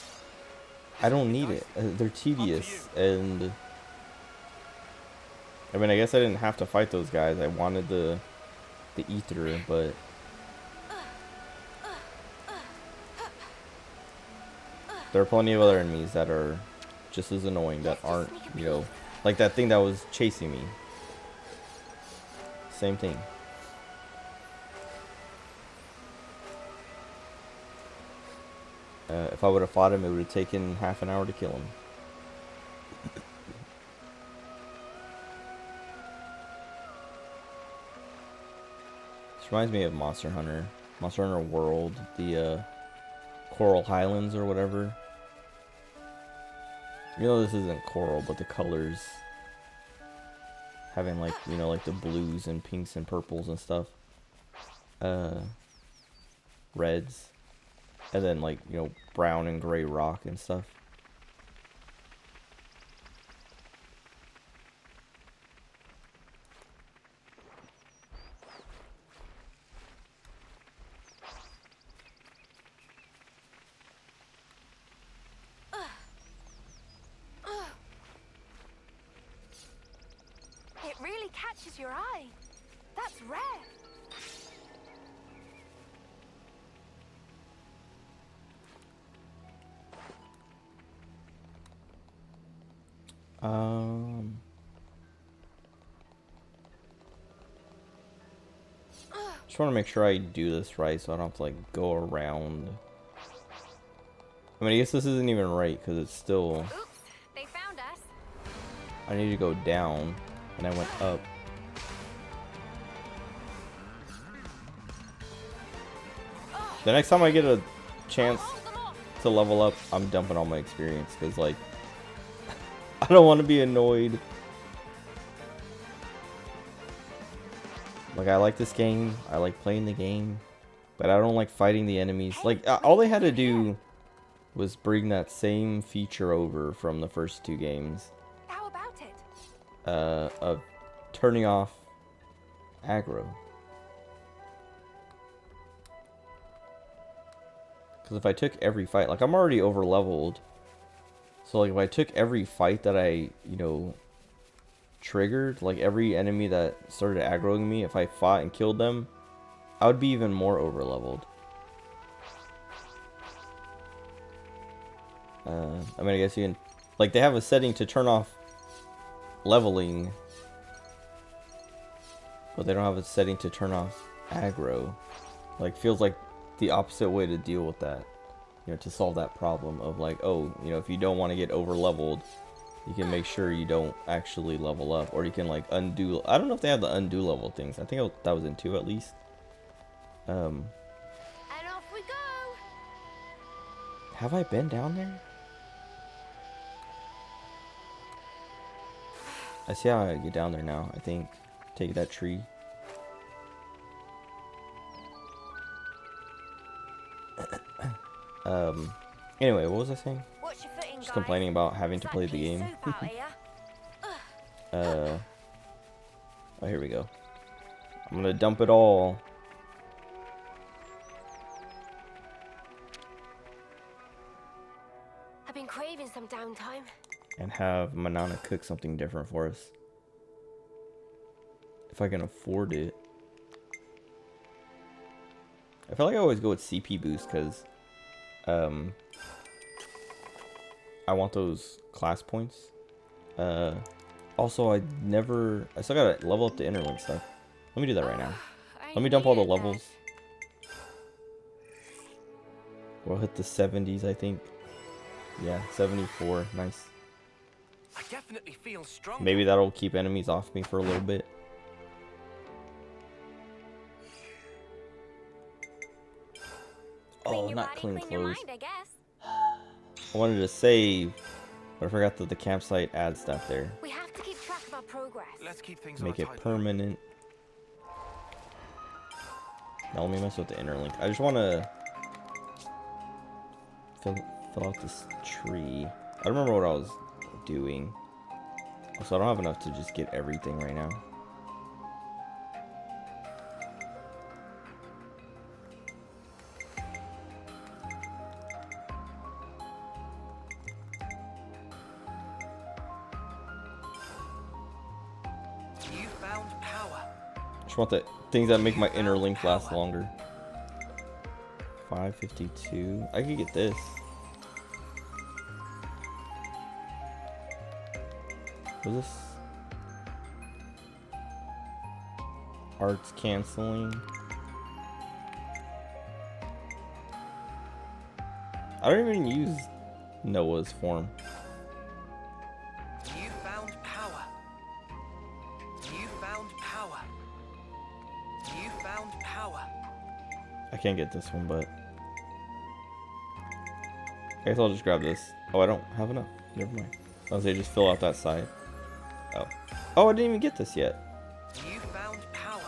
I don't need it. They're tedious, and... I mean, I guess I didn't have to fight those guys. I wanted the ether, but... There are plenty of other enemies that are just as annoying, that aren't, you know, like that thing that was chasing me. Same thing. If I would have fought him, it would have taken half an hour to kill him. This reminds me of Monster Hunter. Monster Hunter World, the Coral Highlands or whatever. You know, this isn't coral, but the colors having, like, you know, like the blues and pinks and purples and stuff. Reds. And then, like, you know, brown and gray rock and stuff. It really catches your eye. That's rare. Just want to make sure I do this right so I don't have to, like, go around. I mean, I guess this isn't even right because it's still... Oops, they found us. I need to go down, and I went up. The next time I get a chance to level up, I'm dumping all my experience because, like, I don't want to be annoyed. Like, I like this game, I like playing the game, but I don't like fighting the enemies. Like, all they had to do was bring that same feature over from the first 2 games. How about it? Of turning off aggro. Because if I took every fight, like, I'm already over leveled. So, like, if I took every fight that I, you know, triggered, like every enemy that started aggroing me, if I fought and killed them, I would be even more over leveled. I mean, I guess you can, like, they have a setting to turn off leveling, but they don't have a setting to turn off aggro. Like, feels like the opposite way to deal with that, you know, to solve that problem of, like, oh, you know, if you don't want to get over leveled, you can make sure you don't actually level up, or you can, like, undo. I don't know if they have the undo level things. I think that was in 2 at least. And off we go. Have I been down there? I see how I get down there now, I think. Take that tree. Anyway, what was I saying? Watch your footing, Just guys. complaining about having to It's play that the pea game. soup out here. Oh, here we go. I'm gonna dump it all. I've been craving some downtime. And have Manana cook something different for us. If I can afford it. I feel like I always go with CP boost because I want those class points. Also, I still gotta level up the interlink stuff. Let me do that right now. Let me dump all the levels. We'll hit the 70s, I think. Yeah, 74. Nice. I definitely feel strong. Maybe that'll keep enemies off me for a little bit. Oh, your not body, clean clean your clothes. mind, I guess. I wanted to save, but I forgot that the campsite adds stuff there. We have to keep track of our progress. Let's keep things Make on it a tight permanent. Now let me mess with the inner link. I just want to fill out this tree. I don't remember what I was doing. So I don't have enough to just get everything right now. You found power. I just want the things that make my inner link last longer. 552. I could get this. What is this? Arts canceling. I don't even use Noah's form. You found power. You found power. You found power. I can't get this one, but I guess I'll just grab this. Oh, I don't have enough. Never mind. I was gonna say just fill out that side. Oh. Oh, I didn't even get this yet. You found power.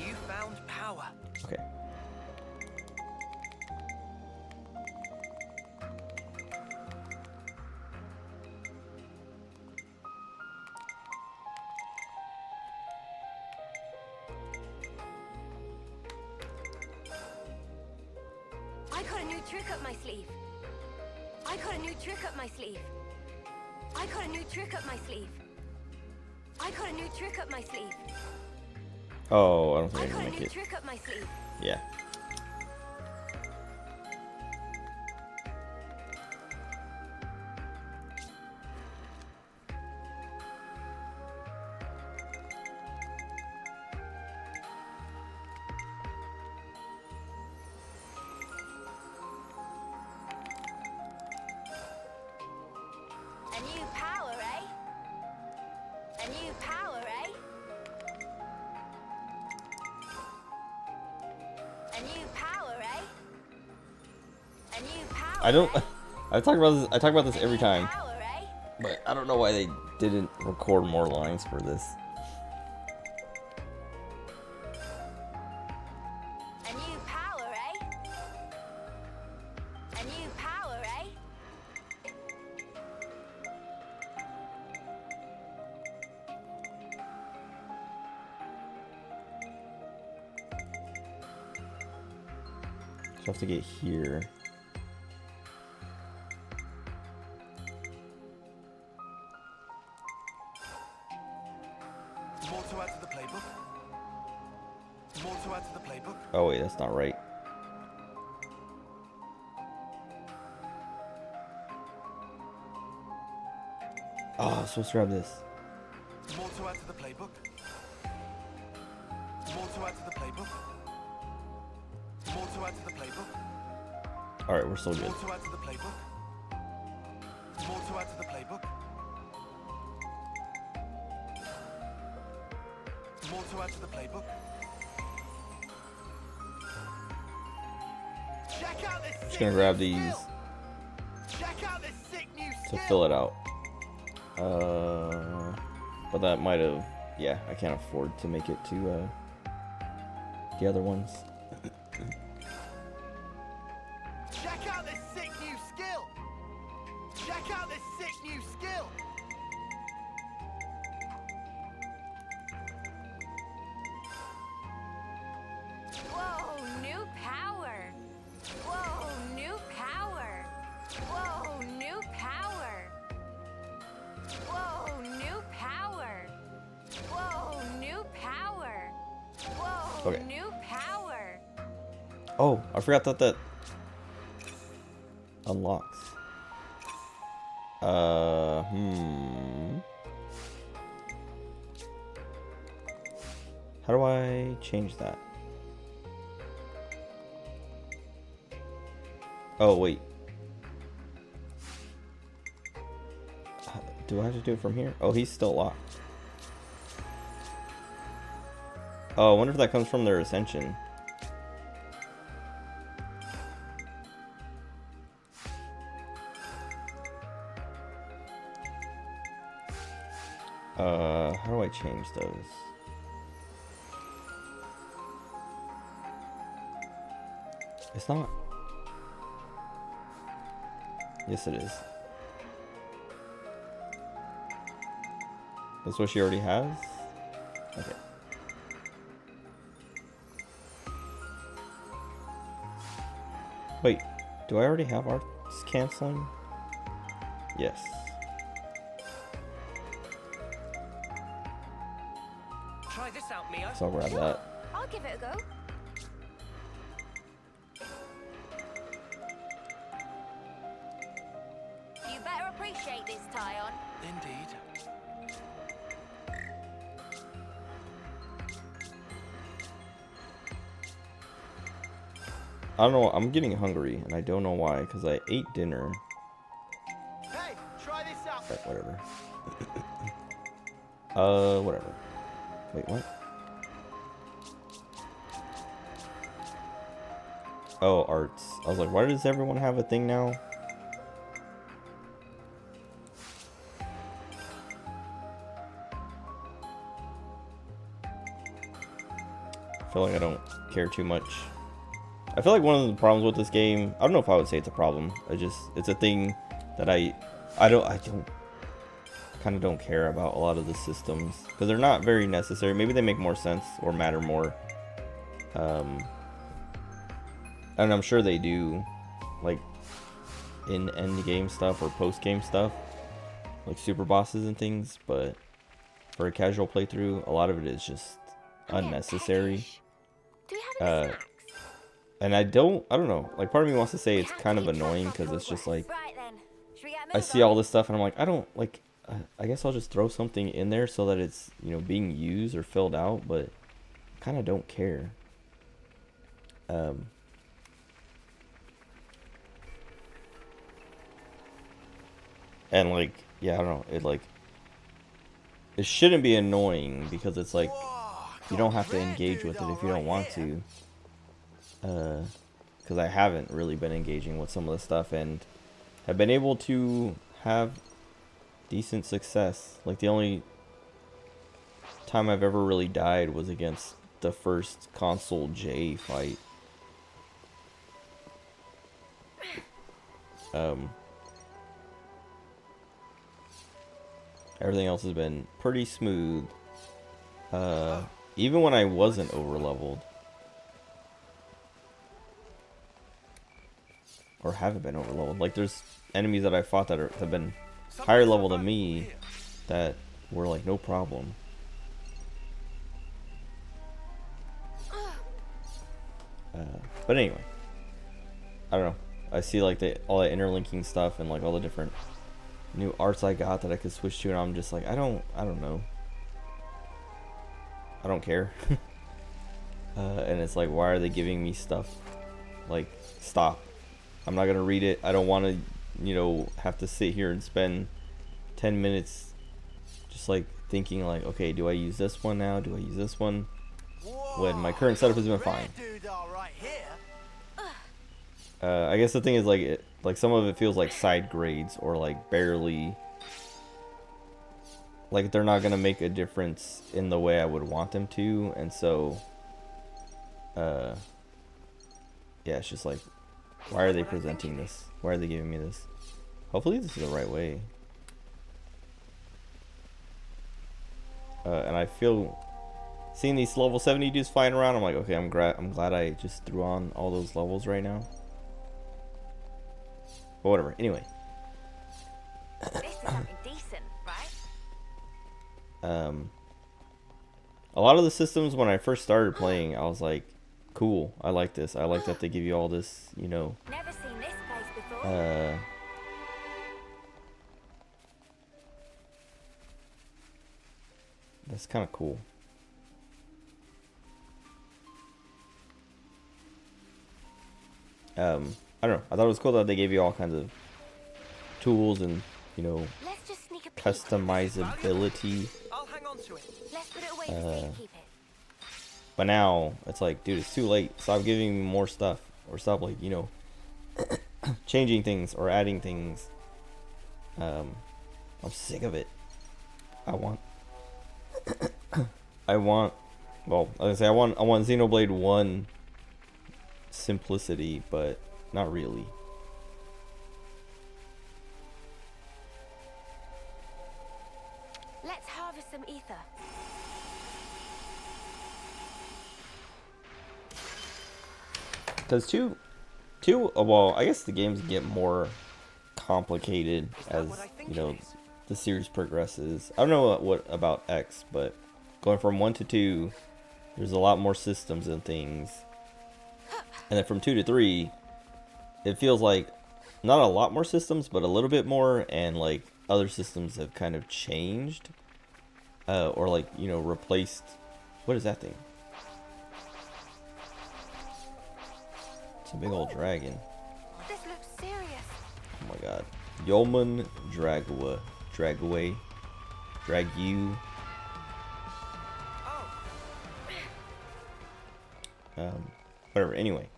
You found power. Okay. I got a new trick up my sleeve. I got a new trick up my sleeve. I got a new trick up my sleeve. I got a new trick up my sleeve. Oh, I don't think I I can got a make new it. trick up my sleeve. Yeah. A new power, eh? A new power, eh? A new power, eh? A new power. I don't. Eh? I talk about this. I talk about this every time, Power, eh? but I don't know why they didn't record more lines for this. A new power, eh? A new power, eh? So I have to get here. More to add to the playbook. More to add to the playbook. Oh wait, that's not right. Oh, I'm supposed to grab this. More to add to the playbook. More to add to the playbook. More to add to the playbook. All right, we're still good. More to add to the playbook. More to add to the playbook. More to add to the playbook. Check out this Just gonna grab these Check out this sick new to fill it out. But that might have. Yeah, I can't afford to make it to the other ones. Check out this sick new skill. Check out this sick new skill. Whoa, new power. Whoa, new power. Whoa, new power. Whoa, new power. Whoa, new power. Whoa, Okay. new power. Oh, I forgot that unlocks. How do I change that? Oh, wait. Do I have to do it from here? Oh, he's still locked. Oh, I wonder if that comes from their ascension. How do I change those? It's not. Yes, it is. That's what she already has? Okay. Wait, do I already have arts canceling? Yes. Try this out, Mia. So I'll grab that. I'll give it a go. You better appreciate this, Tyon. Indeed. I don't know, I'm getting hungry, and I don't know why, because I ate dinner. Hey, try this out. But whatever. Whatever. Wait, what? Oh, arts. I was like, why does everyone have a thing now? I feel like I don't care too much. I feel like one of the problems with this game, I don't know if I would say it's a problem. It's a thing that I kind of don't care about a lot of the systems because they're not very necessary. Maybe they make more sense or matter more. And I'm sure they do, like in end game stuff or post game stuff, like super bosses and things. But for a casual playthrough, a lot of it is just unnecessary. Do you have any snacks? And I don't know, like part of me wants to say it's kind of annoying because it's just like, I see all this stuff and I'm like, I don't like, I guess I'll just throw something in there so that it's, you know, being used or filled out, but I kind of don't care. And like, yeah, I don't know, it shouldn't be annoying because it's like, you don't have to engage with it if you don't want to. Because I haven't really been engaging with some of the stuff and have been able to have decent success. Like the only time I've ever really died was against the first Console J fight. Everything else has been pretty smooth. Even when I wasn't overleveled. Or haven't been overleveled. Like there's enemies that I fought that have been higher level than me that were like no problem. But anyway, I don't know. I see like all the interlinking stuff and like all the different new arts I got that I could switch to, and I'm just like, I don't know. I don't care. And it's like, why are they giving me stuff? Like, stop. I'm not gonna read it. I don't want to, you know, have to sit here and spend 10 minutes just like thinking like, okay, do I use this one now? Do I use this one? When my current setup has been fine. I guess the thing is like some of it feels like side grades or like barely, like they're not gonna make a difference in the way I would want them to, and so yeah, it's just like, why are they presenting this? Why are they giving me this? Hopefully this is the right way. And I feel, seeing these level 70 dudes flying around, I'm like, okay, I'm glad I just threw on all those levels right now. But whatever. Anyway. This is something decent, right? A lot of the systems when I first started playing, I was like, cool, I like this. I like that they give you all this, you know. Never seen this place before. That's kind of cool. I don't know. I thought it was cool that they gave you all kinds of tools and, you know, Let's just sneak a peek. customizability. I'll hang on to it. Let's put it away for safekeeping. But now it's like, dude, it's too late. Stop giving me more stuff, or stop, like, you know, changing things or adding things. I'm sick of it. I want I want, well, I was gonna say I want Xenoblade 1 simplicity, but not really. Let's harvest some ether. Because well, I guess the games get more complicated as, you know, the series progresses. I don't know what about X, but going from 1 to 2, there's a lot more systems and things. And then from 2 to 3, it feels like not a lot more systems, but a little bit more, and like other systems have kind of changed. Or like, you know, replaced. What is that thing? It's a big old dragon. This looks serious. Oh my god. Yeoman Dragua. Dragway. Dragu. Whatever, anyway.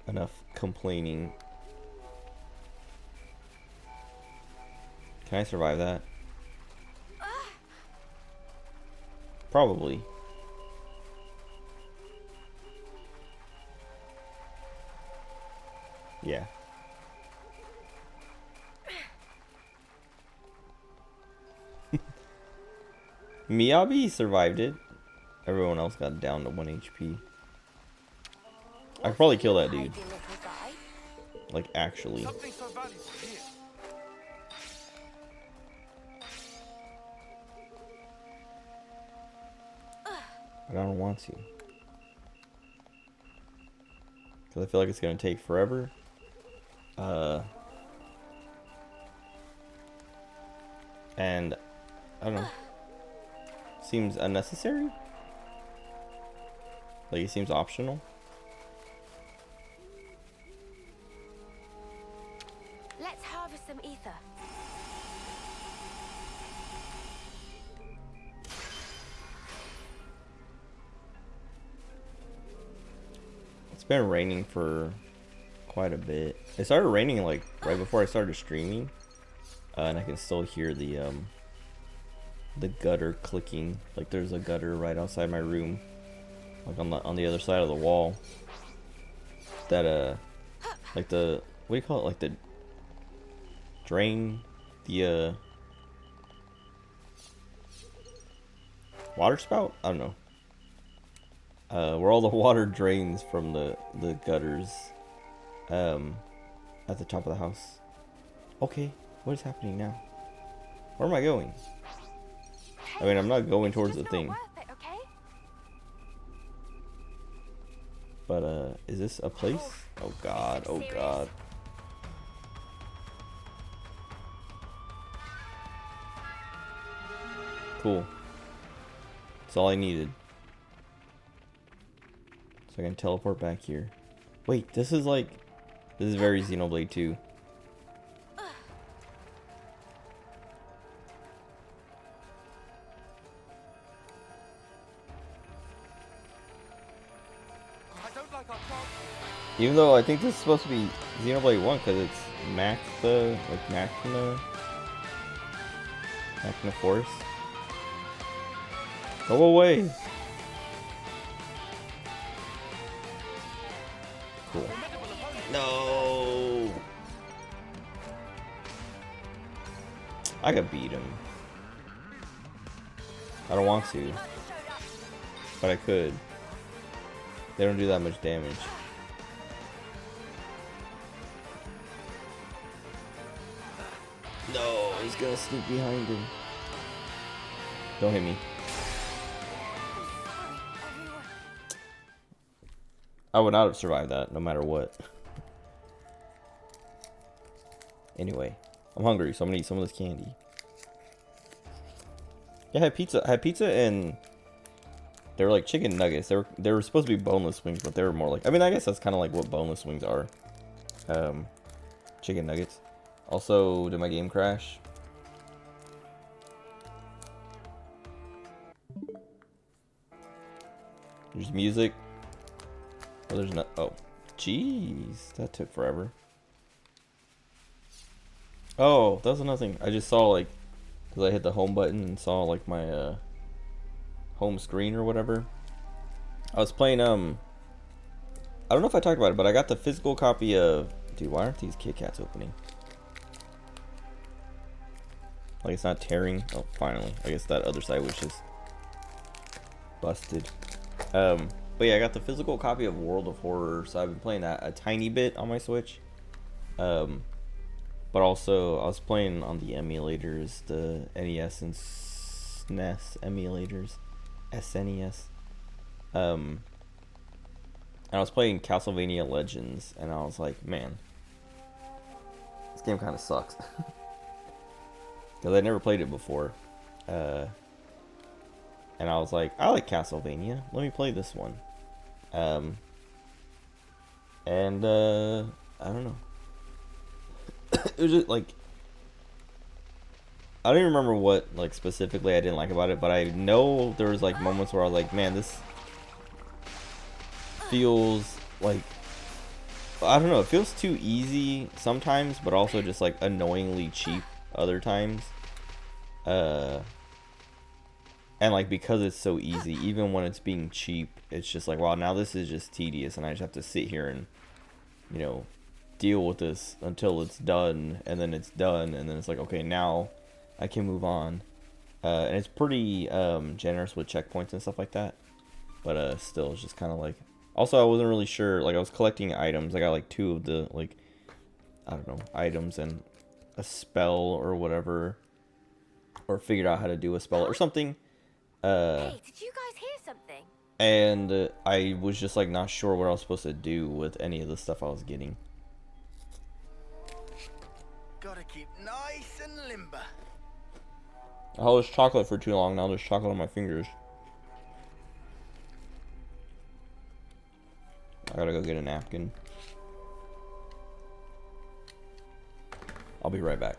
Enough complaining. Can I survive that? Probably. Yeah. Miyabi survived it. Everyone else got down to 1 HP. I could probably kill that dude. Like, actually. But I don't want to. Because I feel like it's going to take forever. And, I don't know. Seems unnecessary? Like, it seems optional? Let's harvest some ether. It's been raining for quite a bit. It started raining like right before I started streaming, and I can still hear the gutter clicking. Like there's a gutter right outside my room, like on the other side of the wall. That like the, what do you call it? Like the drain, the water spout? I don't know. Where all the water drains from the gutters at the top of the house. Okay, what is happening now? Where am I going? I mean, I'm not going towards the thing. But is this a place? Oh god, oh god. Cool. That's all I needed. So I can teleport back here. Wait, this is very Xenoblade 2. Even though I think this is supposed to be Xenoblade 1 because it's Machina Force. Go away! Cool. No! I could beat him. I don't want to. But I could. They don't do that much damage. No, he's gonna sneak behind him. Don't hit me. I would not have survived that, no matter what. Anyway, I'm hungry, so I'm gonna eat some of this candy. Yeah, I had pizza. I had pizza and they were like chicken nuggets. They were supposed to be boneless wings, but they were more like, I mean, I guess that's kind of like what boneless wings are. Chicken nuggets. Also, did my game crash? There's music. Oh, there's not. Oh, jeez, that took forever. Oh, that was another thing. I just saw, like, because I hit the home button and saw like my home screen or whatever. I was playing I don't know if I talked about it, but I got the physical copy of, dude, why aren't these Kit Kats opening? Like it's not tearing. Oh, finally. I guess that other side was just busted. But yeah, I got the physical copy of World of Horror, so I've been playing that a tiny bit on my Switch. But also I was playing on the emulators, the NES and SNES emulators, SNES. And I was playing Castlevania Legends, and I was like, man, this game kind of sucks. Because I never played it before. And I was like, I like Castlevania. Let me play this one. I don't know. It was just like, I don't even remember what like specifically I didn't like about it, but I know there was like moments where I was like, man, this feels like, I don't know, it feels too easy sometimes, but also just like annoyingly cheap other times. And like because it's so easy, even when it's being cheap, it's just like, wow, now this is just tedious, and I just have to sit here and, you know, deal with this until it's done, and then it's done, and then it's like, okay, now I can move on. And it's pretty generous with checkpoints and stuff like that, but still, it's just kind of like, also I wasn't really sure, like I was collecting items. I got like 2 of the, like, I don't know, items and a spell or whatever, or figured out how to do a spell or something. Hey, did you guys hear something? And I was just like not sure what I was supposed to do with any of the stuff I was getting. Gotta keep nice and limber. I held this chocolate for too long. Now there's chocolate on my fingers. I gotta go get a napkin. I'll be right back.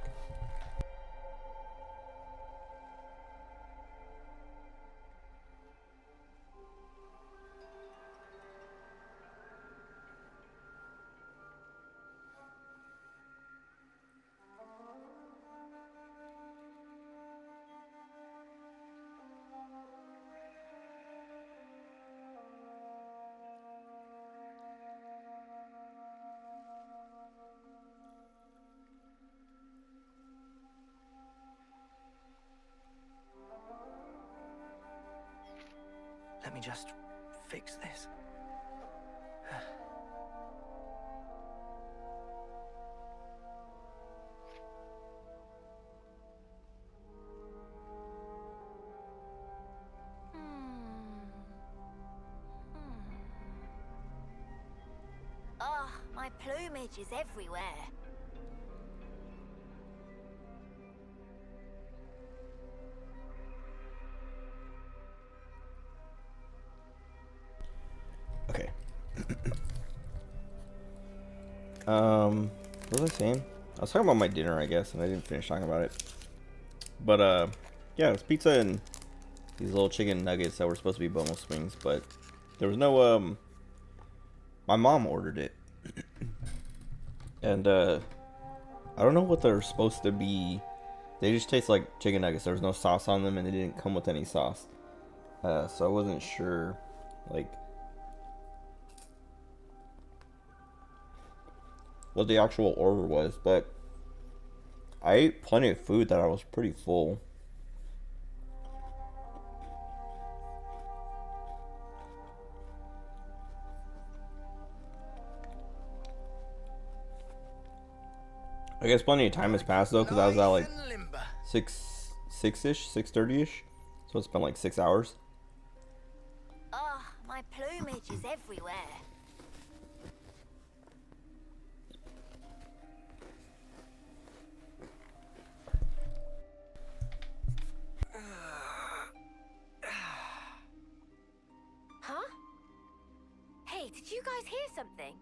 Let me just fix this. Oh, my plumage is everywhere. Okay. What was I saying? I was talking about my dinner, I guess, and I didn't finish talking about it. But yeah, it was pizza and these little chicken nuggets that were supposed to be boneless wings, but there was no my mom ordered it. And I don't know what they're supposed to be. They just taste like chicken nuggets. There was no sauce on them, and they didn't come with any sauce. So I wasn't sure, like, what the actual order was, but I ate plenty of food that I was pretty full. I guess plenty of time has passed though, because I was at like 6:30ish, so it's been like 6 hours. Oh, my plumage is everywhere. Huh? Hey, did you guys hear something?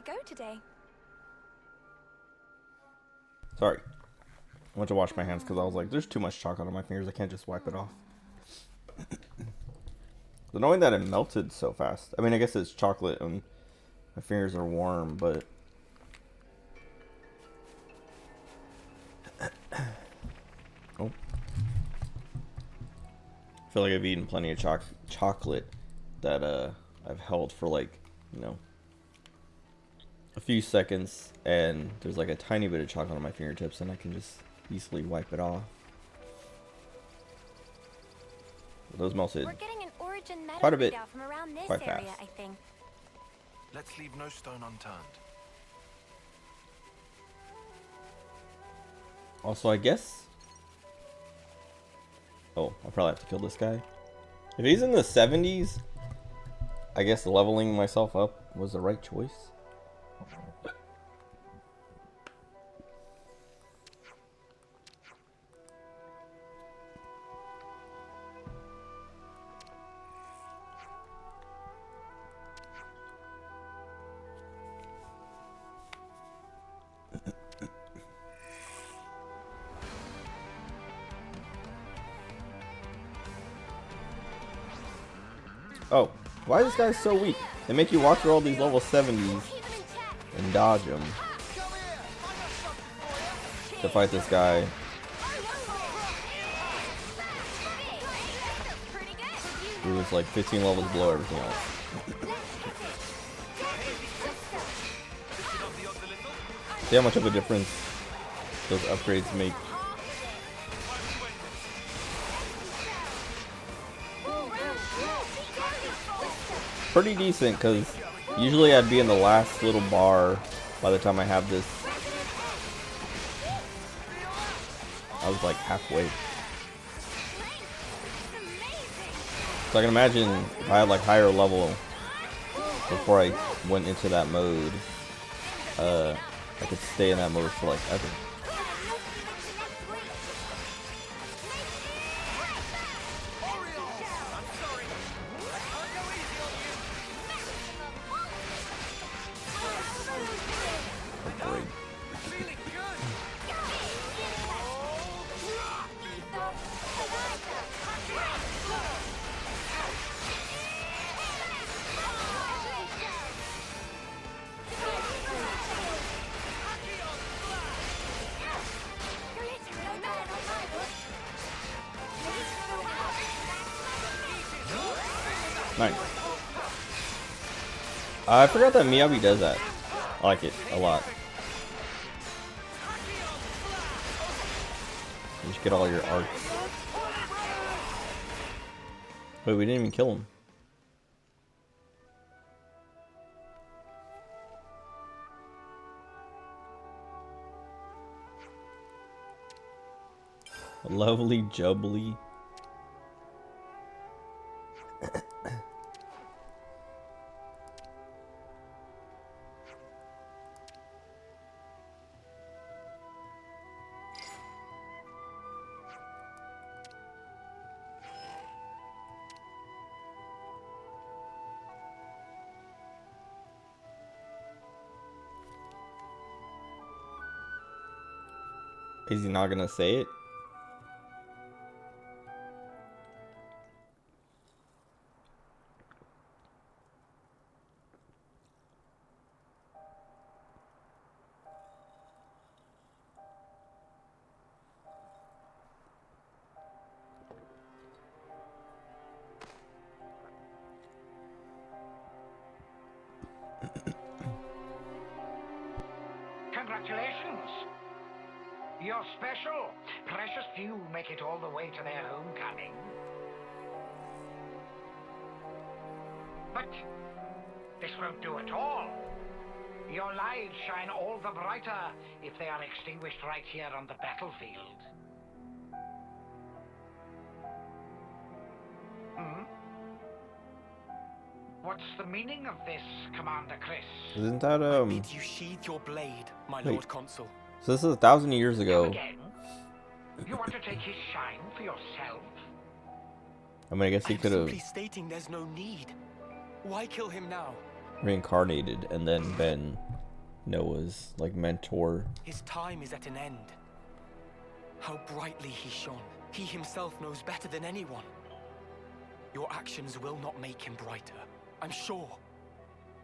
to go today? Sorry. I went to wash my hands because I was like, there's too much chocolate on my fingers. I can't just wipe it off. But knowing that it melted so fast. I mean, I guess it's chocolate and my fingers are warm, but... Oh. I feel like I've eaten plenty of chocolate that I've held for like, you know, a few seconds, and there's like a tiny bit of chocolate on my fingertips and I can just easily wipe it off. Those melted We're getting an origin quite a bit, from around this quite area, fast. I think. Let's leave no stone unturned. Also, I guess... Oh, I'll probably have to kill this guy. If he's in the 70s, I guess leveling myself up was the right choice. Oh, why is this guy so weak? They make you walk through all these level 70s and dodge them to fight this guy. Who was like 15 levels below everything else. See how much of a difference those upgrades make. Pretty decent, because usually I'd be in the last little bar by the time I have this. I was like halfway. So I can imagine if I had like higher level before I went into that mode, I could stay in that mode for like ever. Nice. I forgot that Miyabi does that. I like it a lot. You should get all your arcs. Wait, we didn't even kill him. Lovely jubbly. Is he not gonna say it? Congratulations! You're special. Precious few make it all the way to their homecoming. But this won't do at all. Your lives shine all the brighter if they are extinguished right here on the battlefield. Hmm? What's the meaning of this, Commander Chris? Isn't that I bid you sheathe your blade, my wait. Lord Consul. So this is 1,000 years ago. Again? You want to take his shine for yourself? I mean, I guess he could have Simply stating there's no need. Why kill him now? reincarnated and then been Noah's like mentor. His time is at an end. How brightly he shone. He himself knows better than anyone. Your actions will not make him brighter, I'm sure.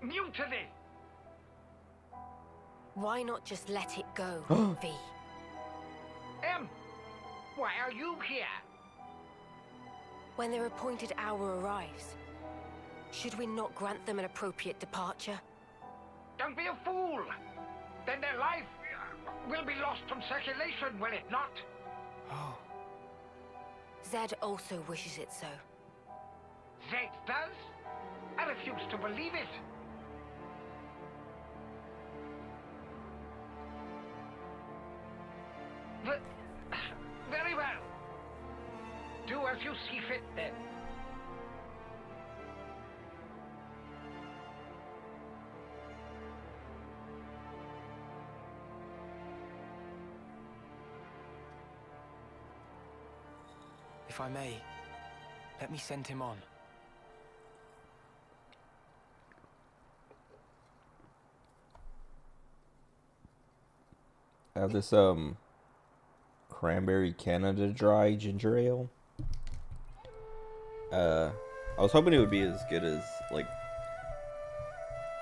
Mutiny! Why not just let it go, V? Why are you here? When their appointed hour arrives, should we not grant them an appropriate departure? Don't be a fool! Then their life will be lost from circulation, will it not? Oh. Zed also wishes it so. Zed does? I refuse to believe it. Very well. Do as you see fit, then. If I may, let me send him on. I have this cranberry Canada Dry ginger ale. I was hoping it would be as good as like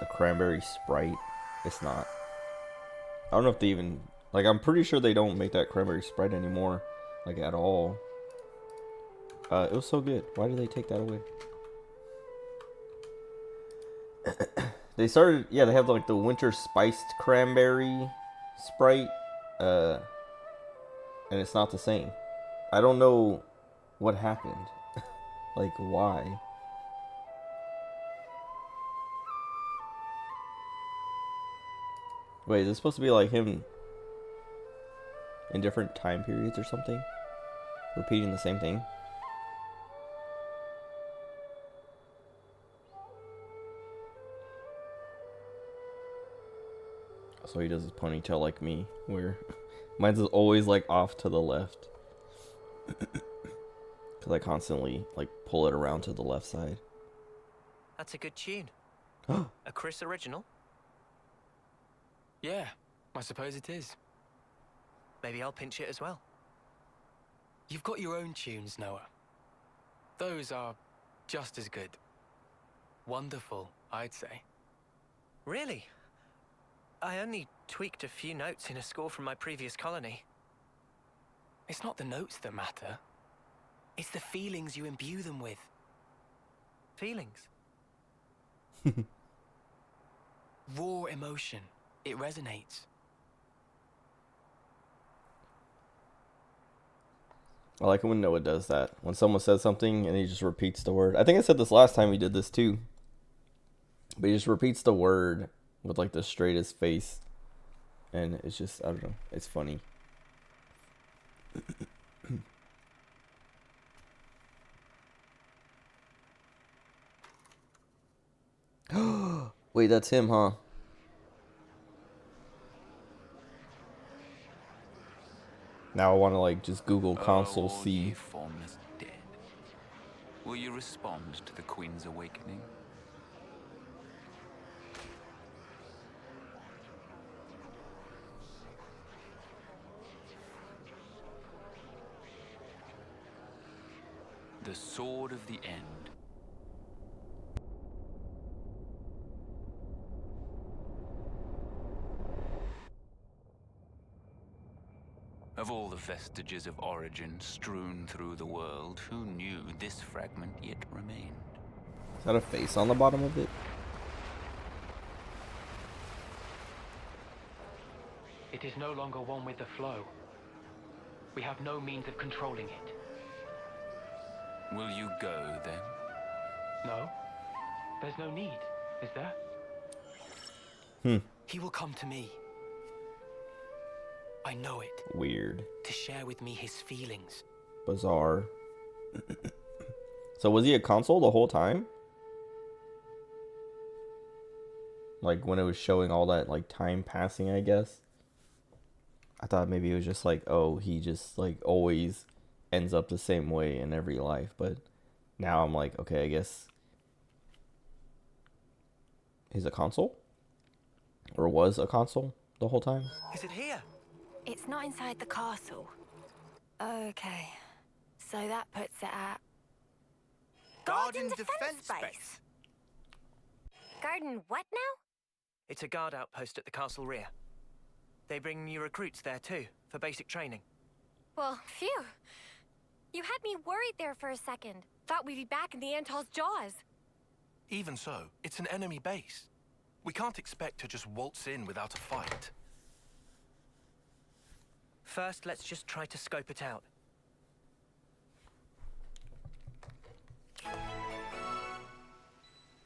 a cranberry Sprite. It's not. I don't know if they even like. I'm pretty sure they don't make that cranberry Sprite anymore, like at all. It was so good. Why did they take that away? They started. Yeah, they have like the winter spiced cranberry Sprite. And it's not the same. I don't know what happened. Like, why? Wait, is this supposed to be like him in different time periods or something? Repeating the same thing? So he does his ponytail like me, where mine's always like off to the left. Because I constantly like pull it around to the left side. That's a good tune. A Chris original? Yeah, I suppose it is. Maybe I'll pinch it as well. You've got your own tunes, Noah. Those are just as good. Wonderful, I'd say. Really? I only tweaked a few notes in a score from my previous colony. It's not the notes that matter. It's the feelings you imbue them with. Feelings? Raw emotion. It resonates. I like it when Noah does that. When someone says something and he just repeats the word. I think I said this last time we did this too. But he just repeats the word with like the straightest face. And it's just, I don't know. It's funny. Wait, that's him, huh? Now I want to like just Google console Oh, C. ye formless dead. Will you respond to the Queen's awakening? The sword of the end. Of all the vestiges of origin strewn through the world, who knew this fragment yet remained? Is that a face on the bottom of it? It is no longer one with the flow. We have no means of controlling it. Will you go, then? No. There's no need, is there? He will come to me. I know it. Weird. To share with me his feelings. Bizarre. So was he a console the whole time? Like when it was showing all that like time passing, I guess. I thought maybe it was just like, oh, he just like always ends up the same way in every life. But now I'm like, okay, I guess he's a console? or was a console the whole time. Is it here? It's not inside the castle. Okay. So that puts it at... Garden Defense Base. Garden what now? It's a guard outpost at the castle rear. They bring new recruits there too, for basic training. Well, phew. You had me worried there for a second. Thought we'd be back in the Antol's jaws. Even so, it's an enemy base. We can't expect to just waltz in without a fight. First, let's just try to scope it out.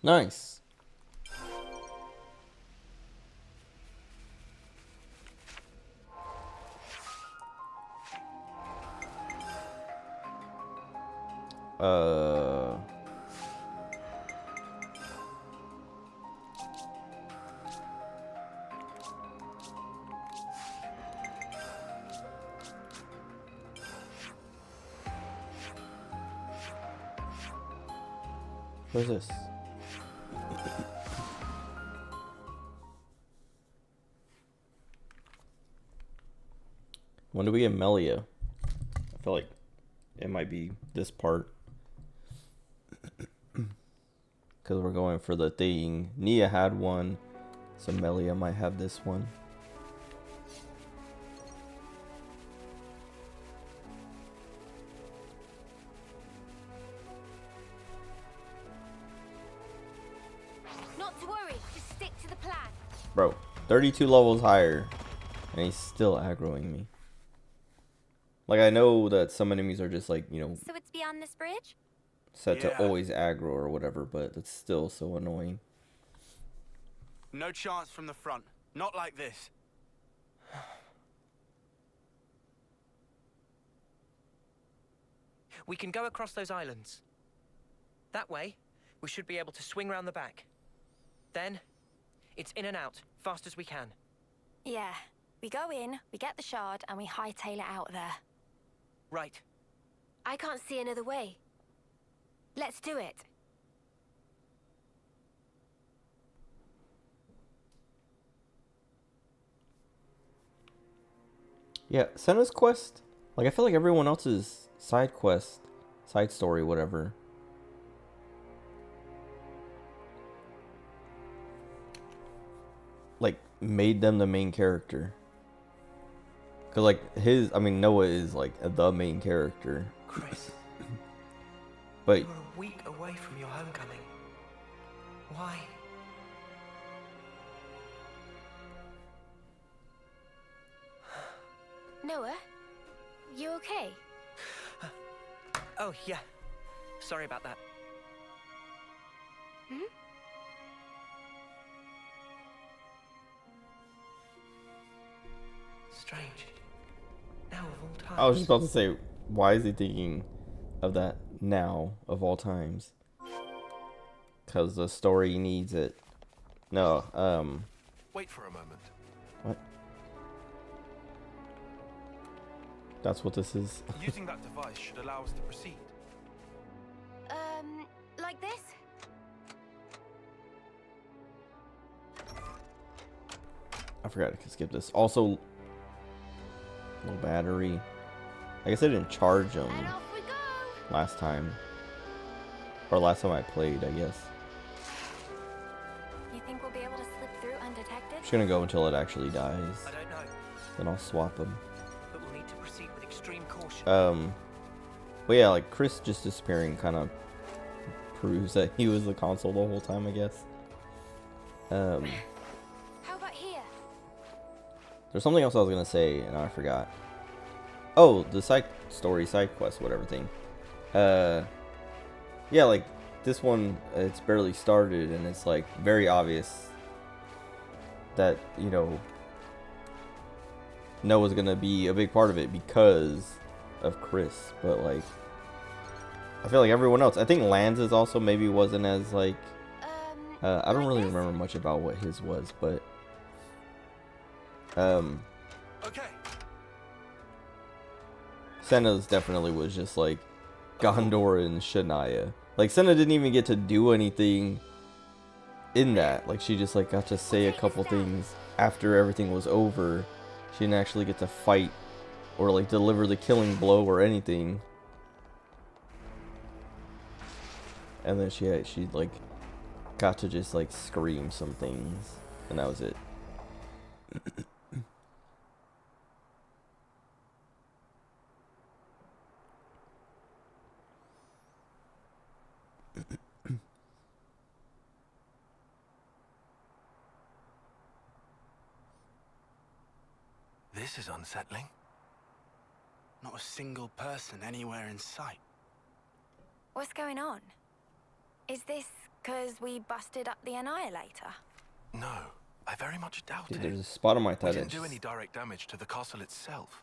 Nice. Where's this? When do we get Melia? I feel like it might be this part. Because we're going for the thing. Nia had one, so Melia might have this one. Not to worry, just stick to the plan. Bro, 32 levels higher, and he's still aggroing me. Like, I know that some enemies are just like, you know, So it's beyond this bridge? set to always aggro or whatever, but it's still so annoying. No chance from the front. Not like this. We can go across those islands. That way, we should be able to swing round the back. Then, it's in and out, fast as we can. Yeah. We go in, we get the shard, and we hightail it out there. Right. I can't see another way. Let's do it. Yeah, Senna's quest, like, I feel like everyone else's side quest, side story, whatever, like, made them the main character. Because, like, I mean, Noah is, like, the main character. Chris. But You're a week away from your homecoming. Why? Noah, you okay? Oh, yeah. Sorry about that. Hmm? Strange. Now of all times. I was just about to say, why is he thinking of that now, of all times? Because the story needs it. No, Wait for a moment. What? That's what this is. Using that device should allow us to proceed. Like this? I forgot I could skip this. Also, low battery. I guess I didn't charge them last time. Or last time I played, I guess. You think we'll be able to slip through undetected? I'm just gonna go until it actually dies. I don't know, Then I'll swap them. but we'll need to proceed with extreme caution. But yeah, like, Chris just disappearing kind of proves that he was the console the whole time, I guess. How about here? There's something else I was gonna say, and I forgot. Oh, the side quest, whatever thing. Yeah, like, this one, it's barely started, and it's, like, very obvious that, you know, Noah's gonna be a big part of it because of Chris, but, like, I feel like everyone else, I think Lance's also maybe wasn't as, like, I don't really remember much about what his was, but, Okay. Senna's definitely was just, like, Gondor and Shania. Like, Senna didn't even get to do anything in that. Like, she just like got to say a couple things after everything was over. She didn't actually get to fight or like deliver the killing blow or anything. And then she like got to just like scream some things, and that was it. This is unsettling. Not a single person anywhere in sight. What's going on? Is this because we busted up the Annihilator? No, I very much doubt Dude, it. there's a spot on my We thigh that didn't do just any direct damage to the castle itself.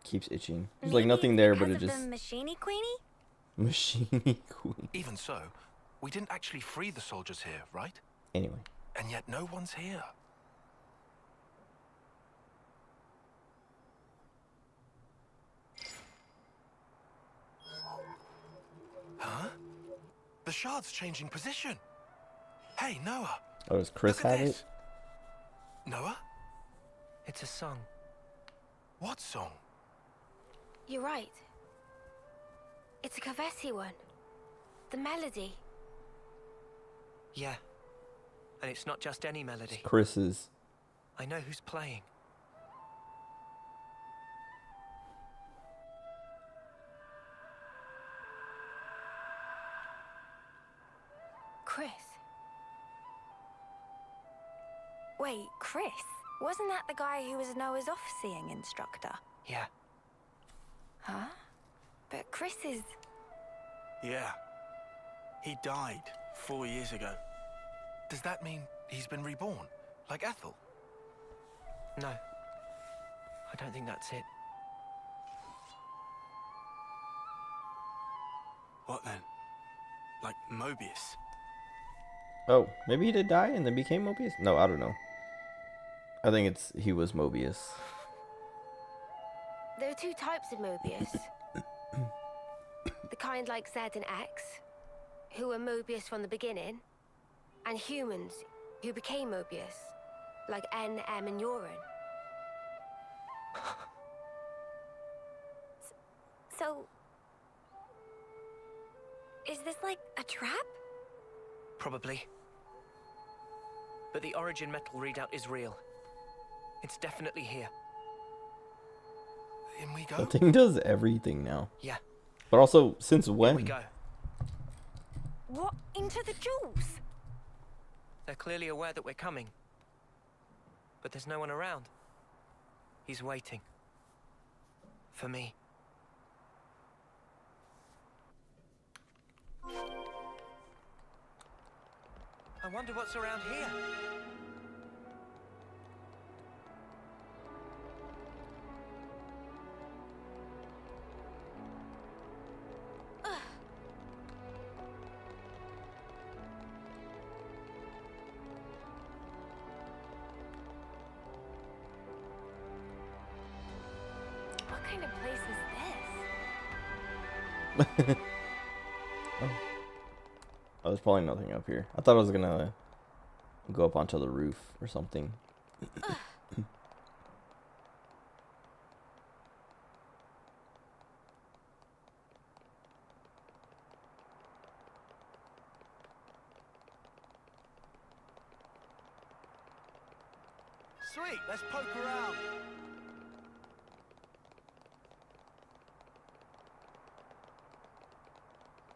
keeps itching. There's like nothing there, but it Because just of the Machini Queenie? machine queen. Even so, we didn't actually free the soldiers here, right? Anyway, And yet no one's here. Huh? The shard's changing position. Hey, Noah. oh, does Chris Look at have this. it? Noah? It's a song. What song? You're right. It's a Kavesi one. The melody. Yeah. And it's not just any melody. Chris's. I know who's playing. Chris. Wait, Chris? Wasn't that the guy who was Noah's off-seeing instructor? Yeah. Huh? But Chris is... Yeah. He died 4 years ago. Does that mean he's been reborn? Like Ethel? No. I don't think that's it. What then? Like Mobius? Oh, maybe he did die and then became Mobius? No, I don't know. I think he was Mobius. There are two types of Mobius. The kind like Z and X, who were Mobius from the beginning, and humans who became Mobius, like N, M, and Urine. So... is this like a trap? Probably. But the origin metal readout is real. It's definitely here. In we go. That thing does everything now. Yeah. But also, since when? Here we go. What? Into the jewels? They're clearly aware that we're coming. But there's no one around. He's waiting. For me. I wonder what's around here. What kind of place is this? Oh, there's probably nothing up here. I thought I was gonna go up onto the roof or something. Sweet, let's poke around.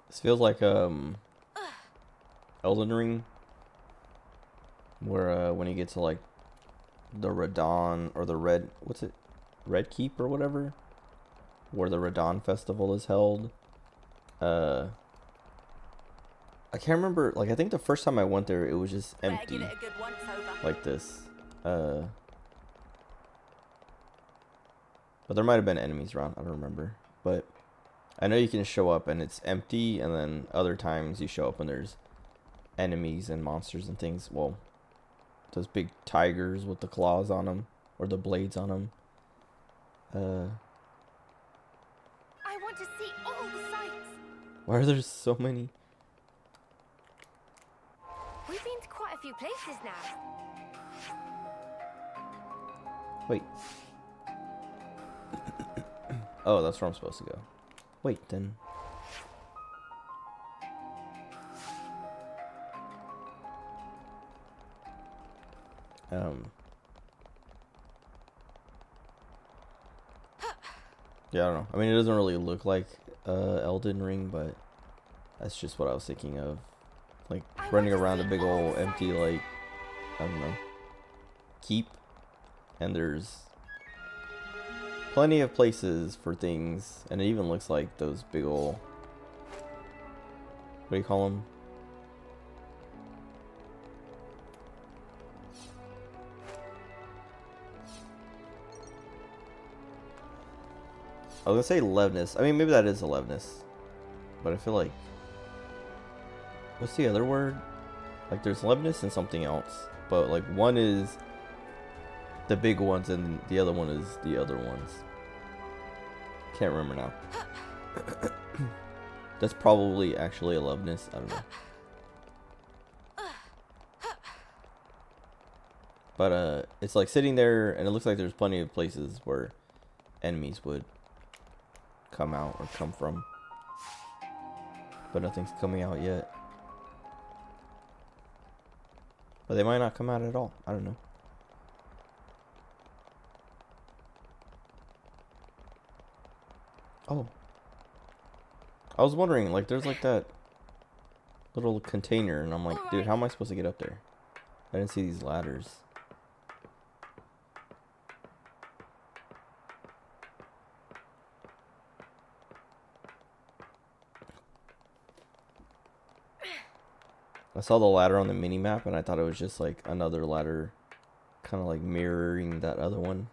This feels like Elden Ring, where when you get to like the Radon or the Red Keep or whatever, where the Radon festival is held. I can't remember. Like, I think the first time I went there, it was just empty, Give it a good once over. like this. But there might have been enemies around. I don't remember, but I know you can show up and it's empty, and then other times you show up and there's enemies and monsters and things. Well, those big tigers with the claws on them or the blades on them. I want to see all the sights. Why are there so many? We've been to quite a few places now. Wait. Oh, that's where I'm supposed to go. Wait, then. Yeah, I don't know. I mean, it doesn't really look like Elden Ring, but that's just what I was thinking of. Like, running around a big old empty, like, I don't know, keep. And there's plenty of places for things. And it even looks like those big old, what do you call them? I was gonna say Levness. I mean, maybe that is a Levness. But I feel like... What's the other word? Like, there's Levness and something else. But, like, one is the big ones and the other one is the other ones. Can't remember now. That's probably actually a Levness. I don't know. But, it's like sitting there and it looks like there's plenty of places where enemies would come out or come from, but nothing's coming out yet. But they might not come out at all. I don't know. Oh, I was wondering, like, there's like that little container and I'm like, dude, how am I supposed to get up there? I didn't see these ladders. I saw the ladder on the mini map and I thought it was just like another ladder, kind of like mirroring that other one.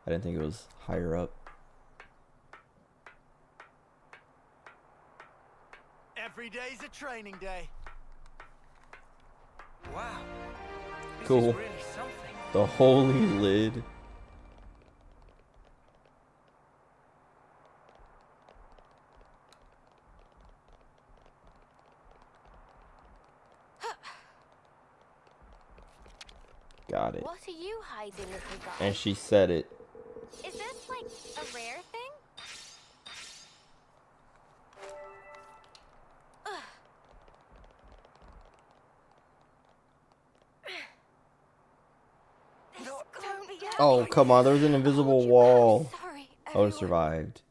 I didn't think it was higher up. Every day's a training day. Wow. This Cool. is really something. The holy lid. Got it. What are you hiding, little guy? And she said it. Is this like a rare thing? Oh, come on. There was an invisible wall. Sorry, I would have survived.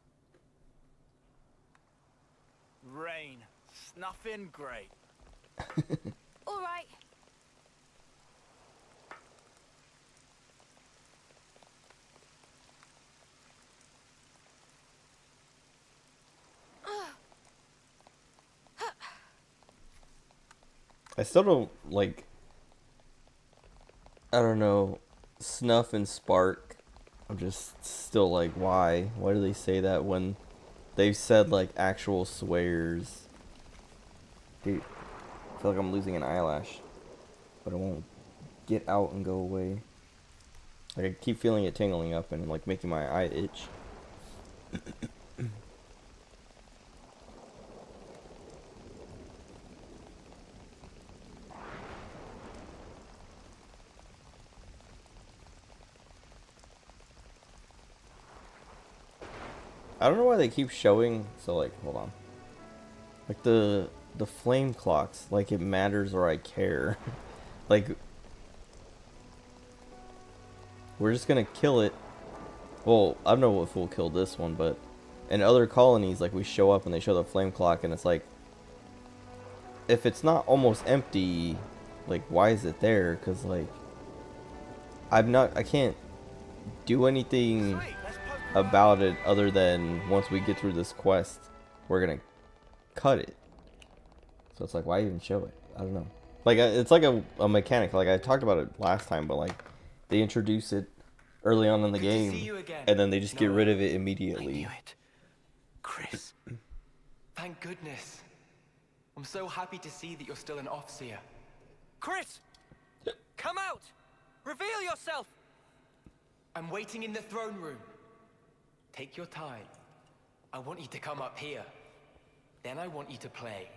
Rain. Snuffing great. All right. I still don't, like, I don't know, snuff and spark. I'm just still like, why? Why do they say that when they've said, like, actual swears? Dude, I feel like I'm losing an eyelash, but it won't get out and go away. Like, I keep feeling it tingling up and, like, making my eye itch. I don't know why they keep showing, so like, hold on. Like the flame clocks, like it matters or I care. Like, we're just gonna kill it. Well, I don't know if we'll kill this one, but in other colonies, like, we show up and they show the flame clock and it's like, if it's not almost empty, like, why is it there? Because, like, I can't do anything about it other than once we get through this quest, we're gonna cut it. So it's like, why even show it? I don't know. Like, it's like a mechanic. Like, I talked about it last time, but like, they introduce it early on in the game, and then they just get rid of it immediately. I knew it. Chris. Thank goodness. I'm so happy to see that you're still an Offseer. Chris! Come out! Reveal yourself! I'm waiting in the throne room. Take your time. I want you to come up here. Then I want you to play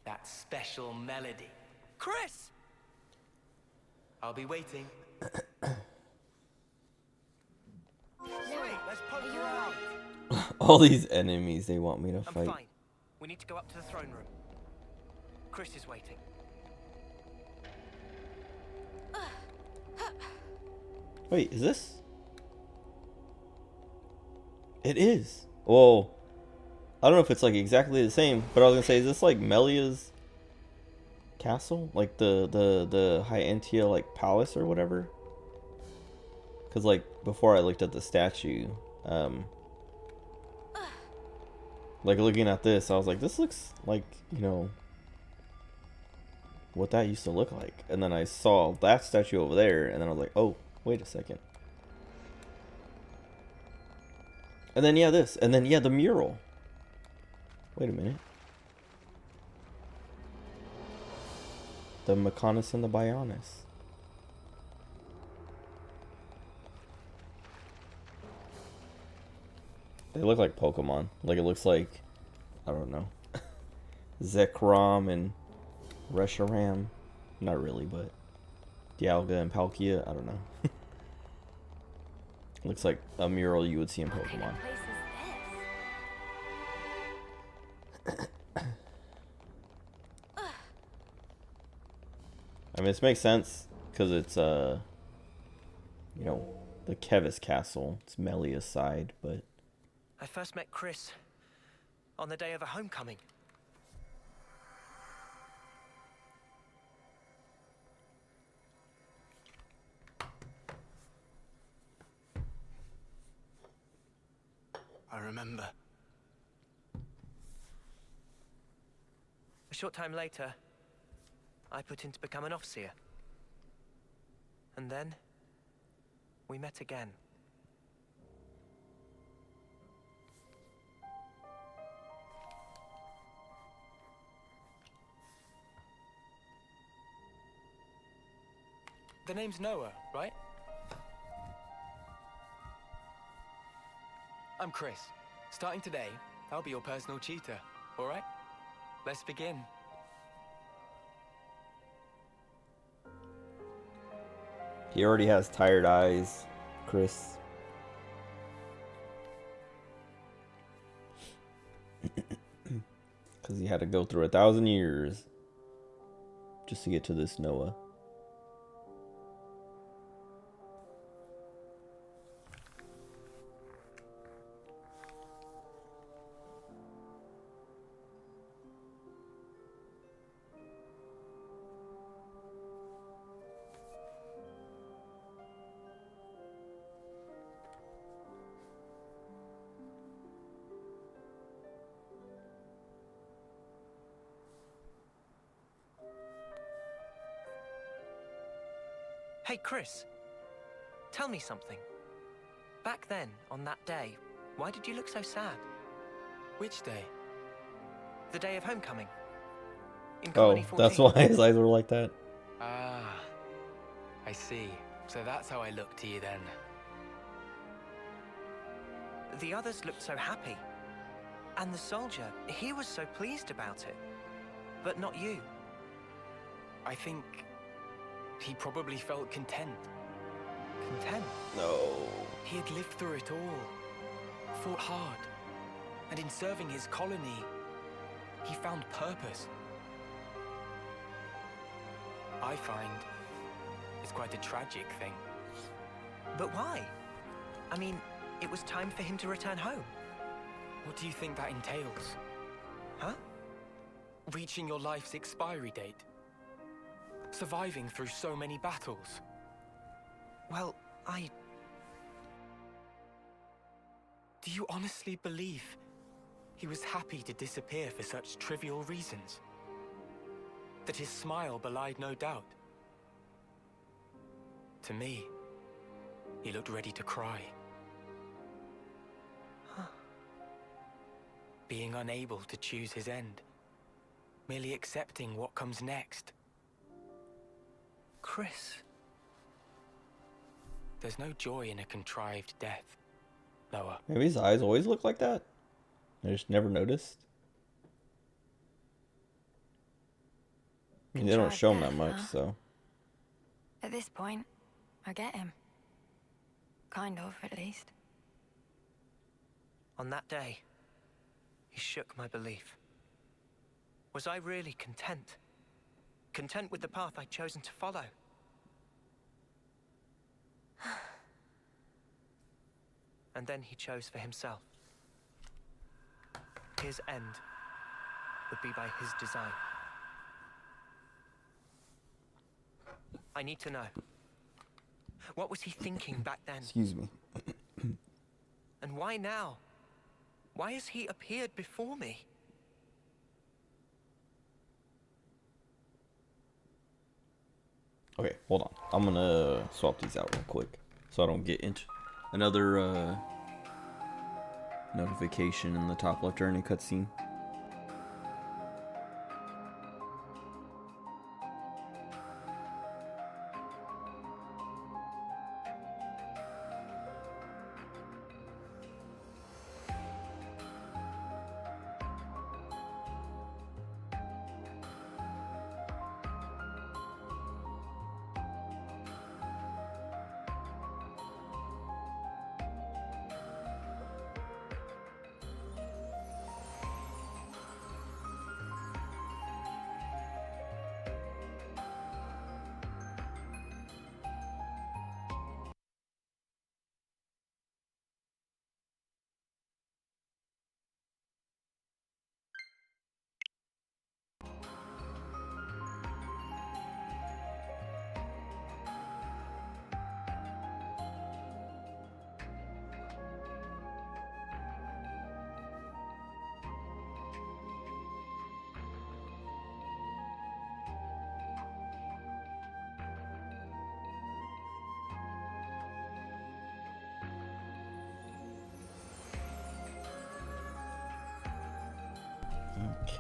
that special melody. Chris! I'll be waiting. Sweet, let's poke around. All these enemies they want me to I'm fight. fine. We need to go up to the throne room. Chris is waiting. Wait, is this? It is. Whoa. I don't know if it's like exactly the same, but I was gonna say, is this like Melia's castle? Like the Hyantia like palace or whatever? Cause like before I looked at the statue, like looking at this, I was like, this looks like, you know, what that used to look like. And then I saw that statue over there, and then I was like, oh, wait a second. And then yeah, this, and then yeah, the mural. Wait a minute. The Mechonis and the Bionis. They look like Pokemon. Like it looks like, I don't know, Zekrom and Reshiram. Not really, but Dialga and Palkia. I don't know. Looks like a mural you would see in Pokemon. I mean, this makes sense because it's you know, the Kevis Castle. It's Melia's side, but I first met Chris on the day of a homecoming. I remember. A short time later, I put in to become an officer. And then, we met again. The name's Noah, right? I'm Chris. Starting today, I'll be your personal tutor, all right? Let's begin. he already has tired eyes, Chris. Because he had to go through 1,000 years just to get to this Noah. Hey, Chris. Tell me something. Back then, on that day, why did you look so sad? Which day? The day of homecoming. In Oh, Colony 14. that's why his eyes were like that. Ah, I see. So that's how I look to you then. The others looked so happy. And the soldier, he was so pleased about it. But not you. I think he probably felt content. Content? No. He had lived through it all, fought hard, and in serving his colony, he found purpose. I find it's quite a tragic thing. But why? I mean, it was time for him to return home. What do you think that entails? Huh? Reaching your life's expiry date. Surviving through so many battles. Well, Do you honestly believe he was happy to disappear for such trivial reasons? That his smile belied no doubt? To me, he looked ready to cry. Huh. Being unable to choose his end. Merely accepting what comes next. Chris. There's no joy in a contrived death, Noah. Maybe his eyes always look like that. I just never noticed. I mean, they don't show him that much, so. At this point, I get him. Kind of, at least. On that day, he shook my belief. Was I really content? Content with the path I'd chosen to follow? And then he chose for himself. His end would be by his design. I need to know. What was he thinking back then? Excuse me. And why now? Why has he appeared before me? Okay, hold on. I'm gonna swap these out real quick so I don't get into another notification in the top left during a cutscene.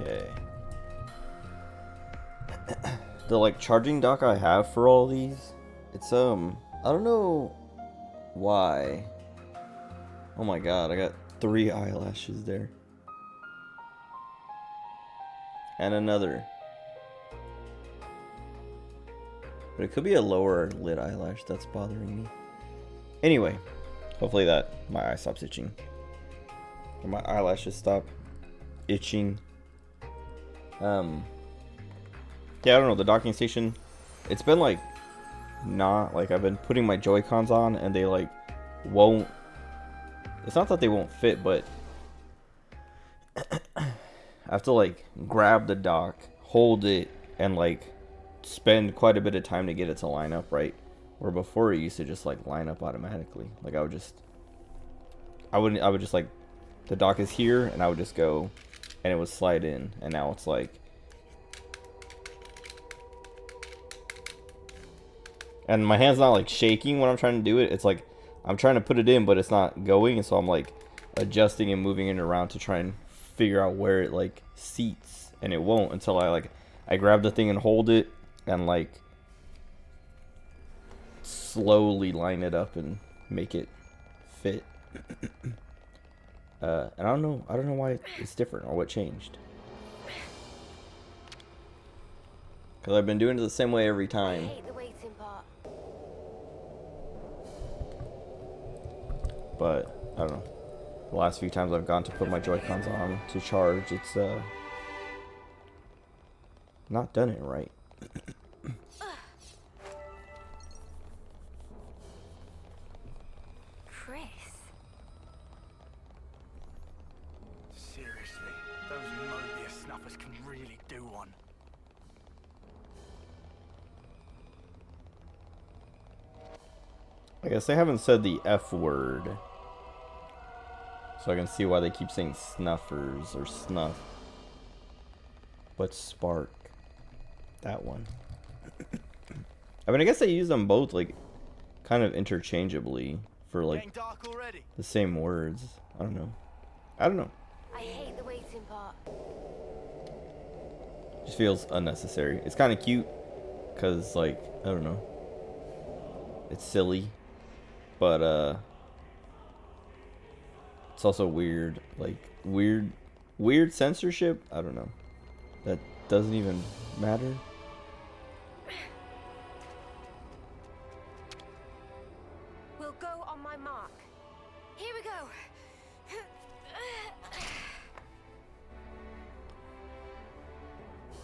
Okay. The like charging dock I have for all these, it's I don't know why. Oh my god, I got 3 eyelashes there. And another. But it could be a lower lit eyelash that's bothering me. Anyway, hopefully that my eye stops itching. Or my eyelashes stop itching. Yeah, I don't know, the docking station, it's been like not like I've been putting my Joy-Cons on and they like won't, it's not that they won't fit, but I have to like grab the dock, hold it, and like spend quite a bit of time to get it to line up right, where before it used to just like line up automatically. Like I would just like, the dock is here and I would just go and it would slide in, and now it's like, and my hand's not like shaking when I'm trying to do it. It's like I'm trying to put it in but it's not going, and so I'm like adjusting and moving it around to try and figure out where it like seats, and it won't until I grab the thing and hold it and like slowly line it up and make it fit. And I don't know why it's different or what changed. Because I've been doing it the same way every time. I hate the waiting part. But, I don't know. The last few times I've gone to put my Joy-Cons on to charge, it's not done it right. Chris. Seriously, those Mobius snuffers can really do one. I guess they haven't said the F word. So I can see why they keep saying snuffers or snuff. But spark. That one. I mean, I guess they use them both like kind of interchangeably for like the same words. I don't know. I hate the waiting part. Just feels unnecessary. It's kind of cute because like, I don't know. It's silly. But it's also weird, like weird censorship. I don't know. That doesn't even matter.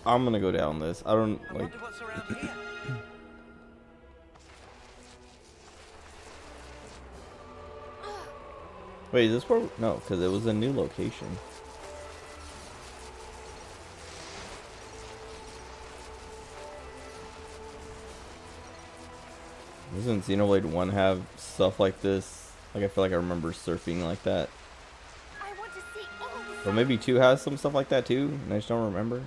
I'm gonna go down this. I don't like. Wait, is this where? No, because it was a new location. Doesn't Xenoblade 1 have stuff like this? Like, I feel like I remember surfing like that. Or maybe 2 has some stuff like that too, and I just don't remember.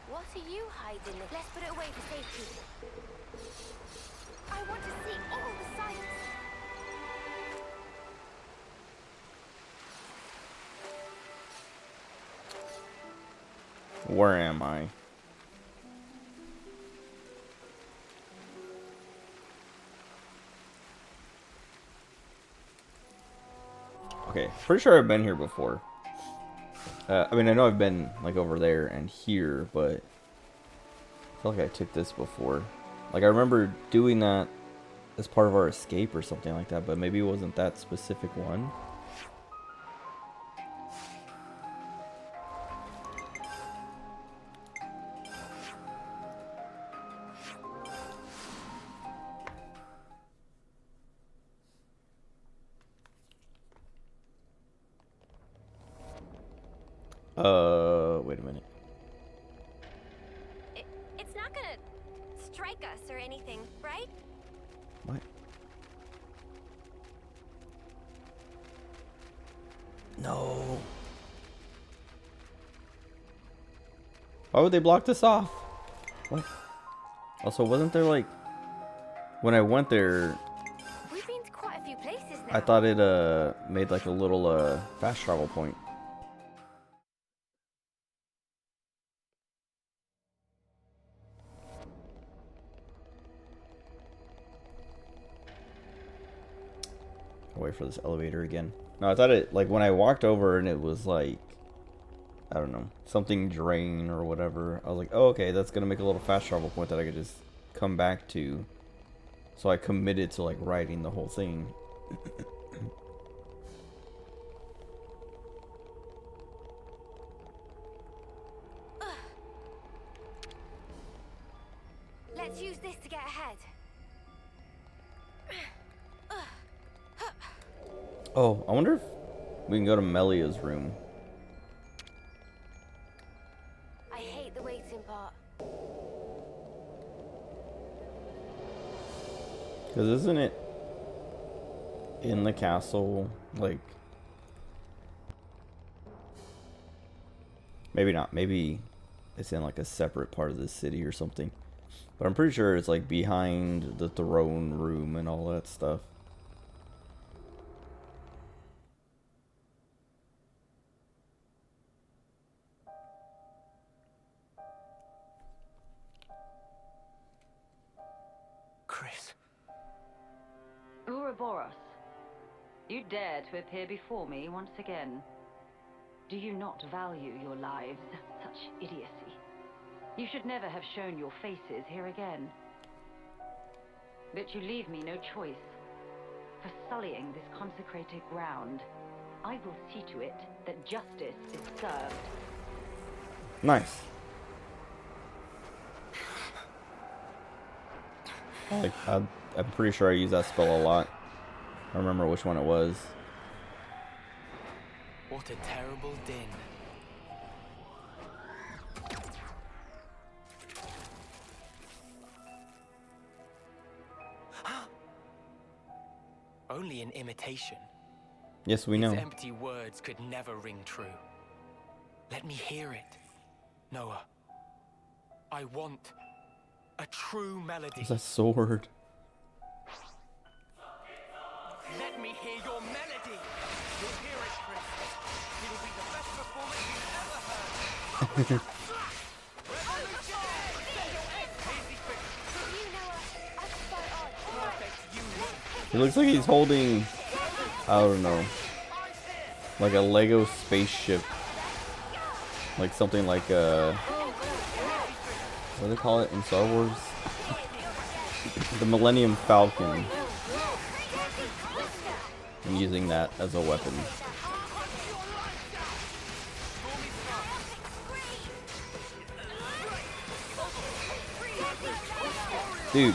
What are you hiding? Let's put it away for safety. I want to see all the sights. Where am I? Okay, pretty sure I've been here before. I mean, I know I've been like over there and here, but I feel like I took this before. Like, I remember doing that as part of our escape or something like that, but maybe it wasn't that specific one. Wait a minute. It's not gonna strike us or anything, right? What? No. Why would they block this off? What? Also, wasn't there like, when I went there, We've been to quite a few places now. I thought it made like a little fast travel point. I'll wait for this elevator again. No, I thought it, like, when I walked over and it was like, I don't know, something drain or whatever. I was like, oh, okay, that's gonna make a little fast travel point that I could just come back to. So I committed to like writing the whole thing. Let's use this to get ahead. Oh, I wonder if we can go to Melia's room. I hate the waiting part. Because isn't it in the castle? Like, maybe not. Maybe it's in like a separate part of the city or something. But I'm pretty sure it's like behind the throne room and all that stuff. Chris. Ouroboros, you dare to appear before me once again. Do you not value your lives? Such idiocy. You should never have shown your faces here again. But you leave me no choice. For sullying this consecrated ground, I will see to it that justice is served. Nice. Like, I'm pretty sure I use that spell a lot. I don't remember which one it was. What a terrible din. Only an imitation. Yes, we know. Its empty words could never ring true. Let me hear it, Noah. I want a true melody. It's a sword. Let me hear your melody. You'll hear it, Chris. It'll be the best performance you've ever heard. It looks like he's holding, I don't know, like a Lego spaceship. Like something like, what do they call it in Star Wars? The Millennium Falcon. I'm using that as a weapon. Dude,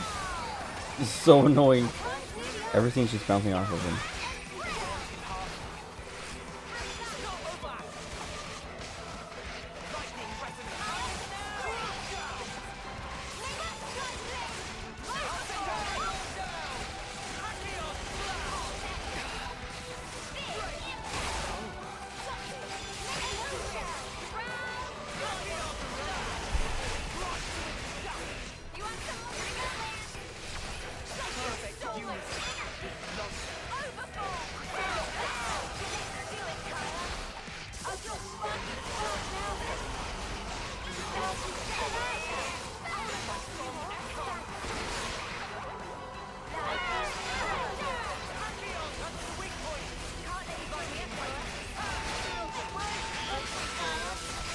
this is so annoying. Everything's just bouncing off of him.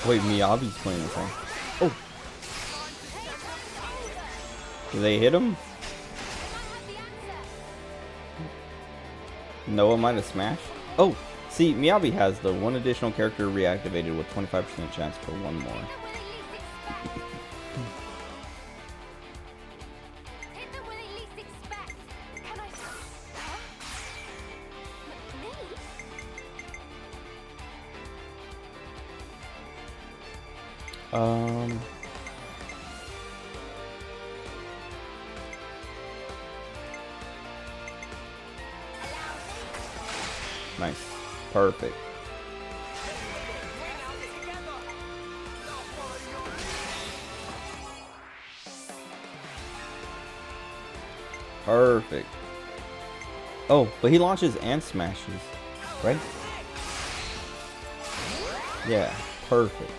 Wait, Miyabi's playing this thing. Oh! Did they hit him? Noah might have smashed. Oh! See, Miyabi has the one additional character reactivated with 25% chance for one more. Nice. Perfect. Perfect. Oh, but he launches and smashes, right? Yeah, perfect.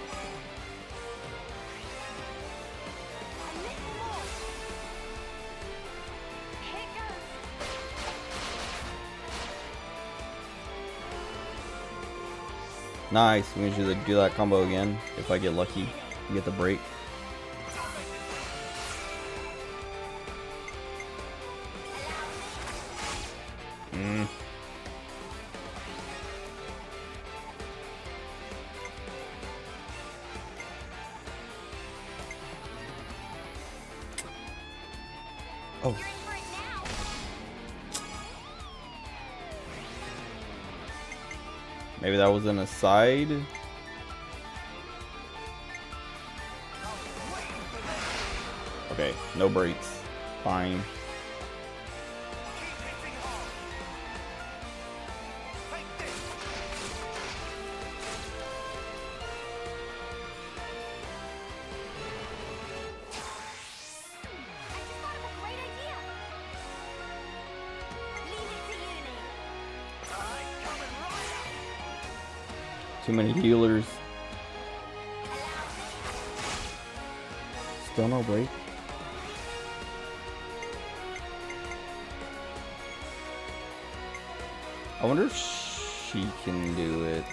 Nice. We usually do that combo again if I get lucky. You get the break. Oh. Maybe that was an aside. Okay, no breaks. Fine. Too many healers. Still no break. I wonder if she can do it.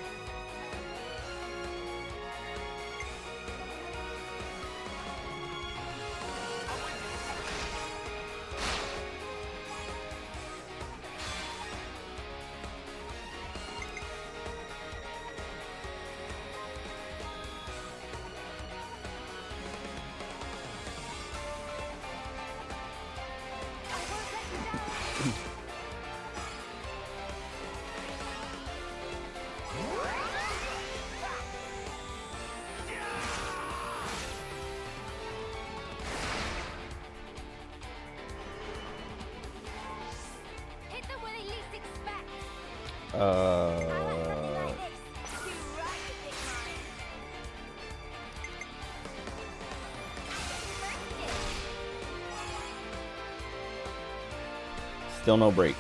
Still no break.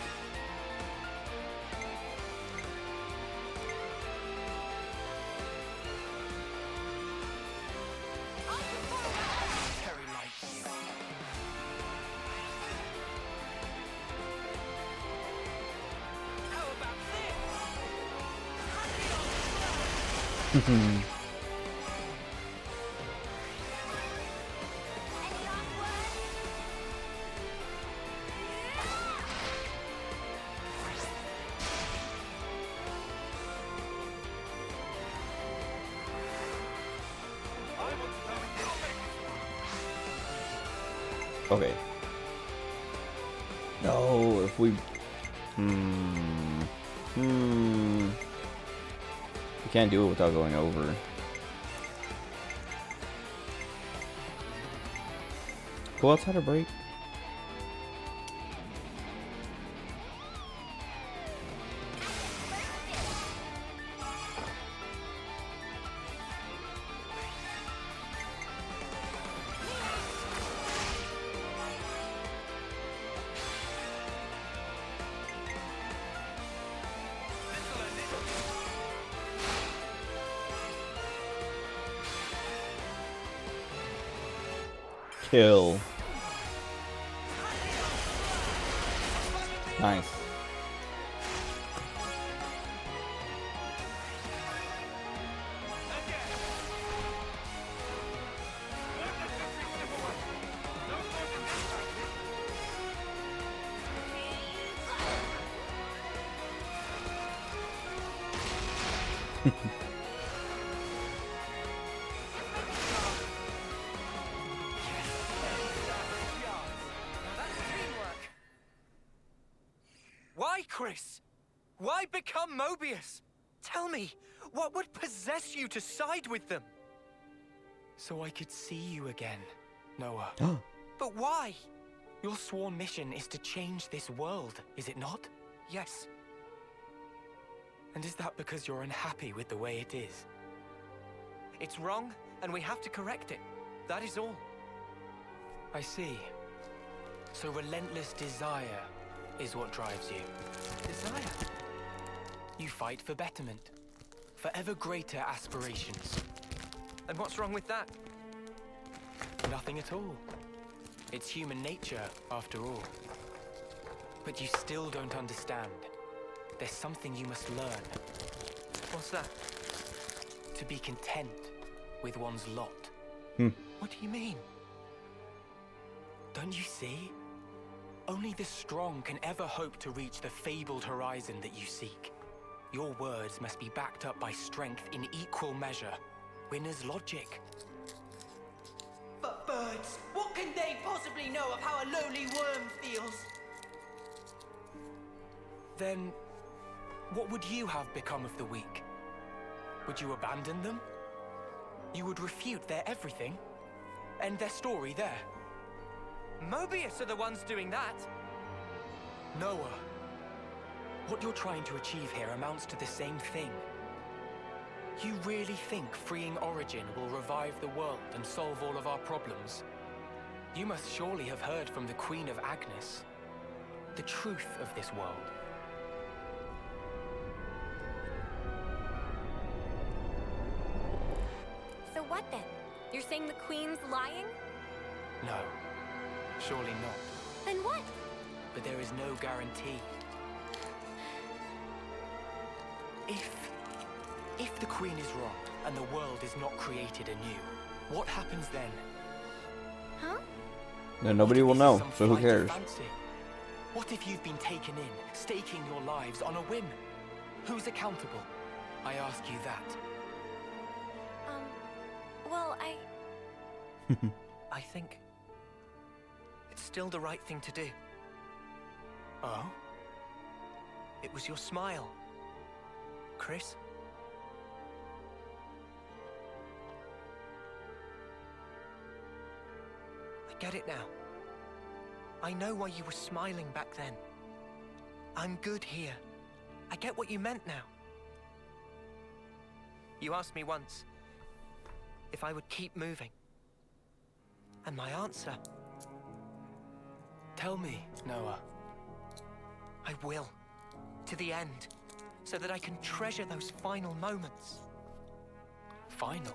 Okay. No, if we... We can't do it without going over. Who else had a break? Kill. Nice. Why, Chris? Why become Mobius? Tell me, what would possess you to side with them? So I could see you again, Noah. But why? Your sworn mission is to change this world, is it not? Yes. And is that because you're unhappy with the way it is? It's wrong, and we have to correct it. That is all. I see. So relentless desire is what drives you. Desire? You fight for betterment, for ever greater aspirations. And what's wrong with that? Nothing at all. It's human nature, after all. But you still don't understand. There's something you must learn. What's that? To be content with one's lot. What do you mean? Don't you see? Only the strong can ever hope to reach the fabled horizon that you seek. Your words must be backed up by strength in equal measure. Winner's logic. But birds, what can they possibly know of how a lowly worm feels? Then, what would you have become of the weak? Would you abandon them? You would refute their everything? End their story there? Mobius are the ones doing that! Noah, what you're trying to achieve here amounts to the same thing. You really think freeing Origin will revive the world and solve all of our problems? You must surely have heard from the Queen of Agnes the truth of this world. So what then? You're saying the Queen's lying? No, surely not. Then what? But there is no guarantee. If the Queen is wrong and the world is not created anew, what happens then? Huh? No, nobody will know, so who cares? What if you've been taken in, staking your lives on a whim? Who's accountable? I ask you that. Well, I think it's still the right thing to do. Oh? It was your smile, Chris? I get it now. I know why you were smiling back then. I'm good here. I get what you meant now. You asked me once if I would keep moving. And my answer... Tell me, Noah. I will. To the end. So that I can treasure those final moments. Final?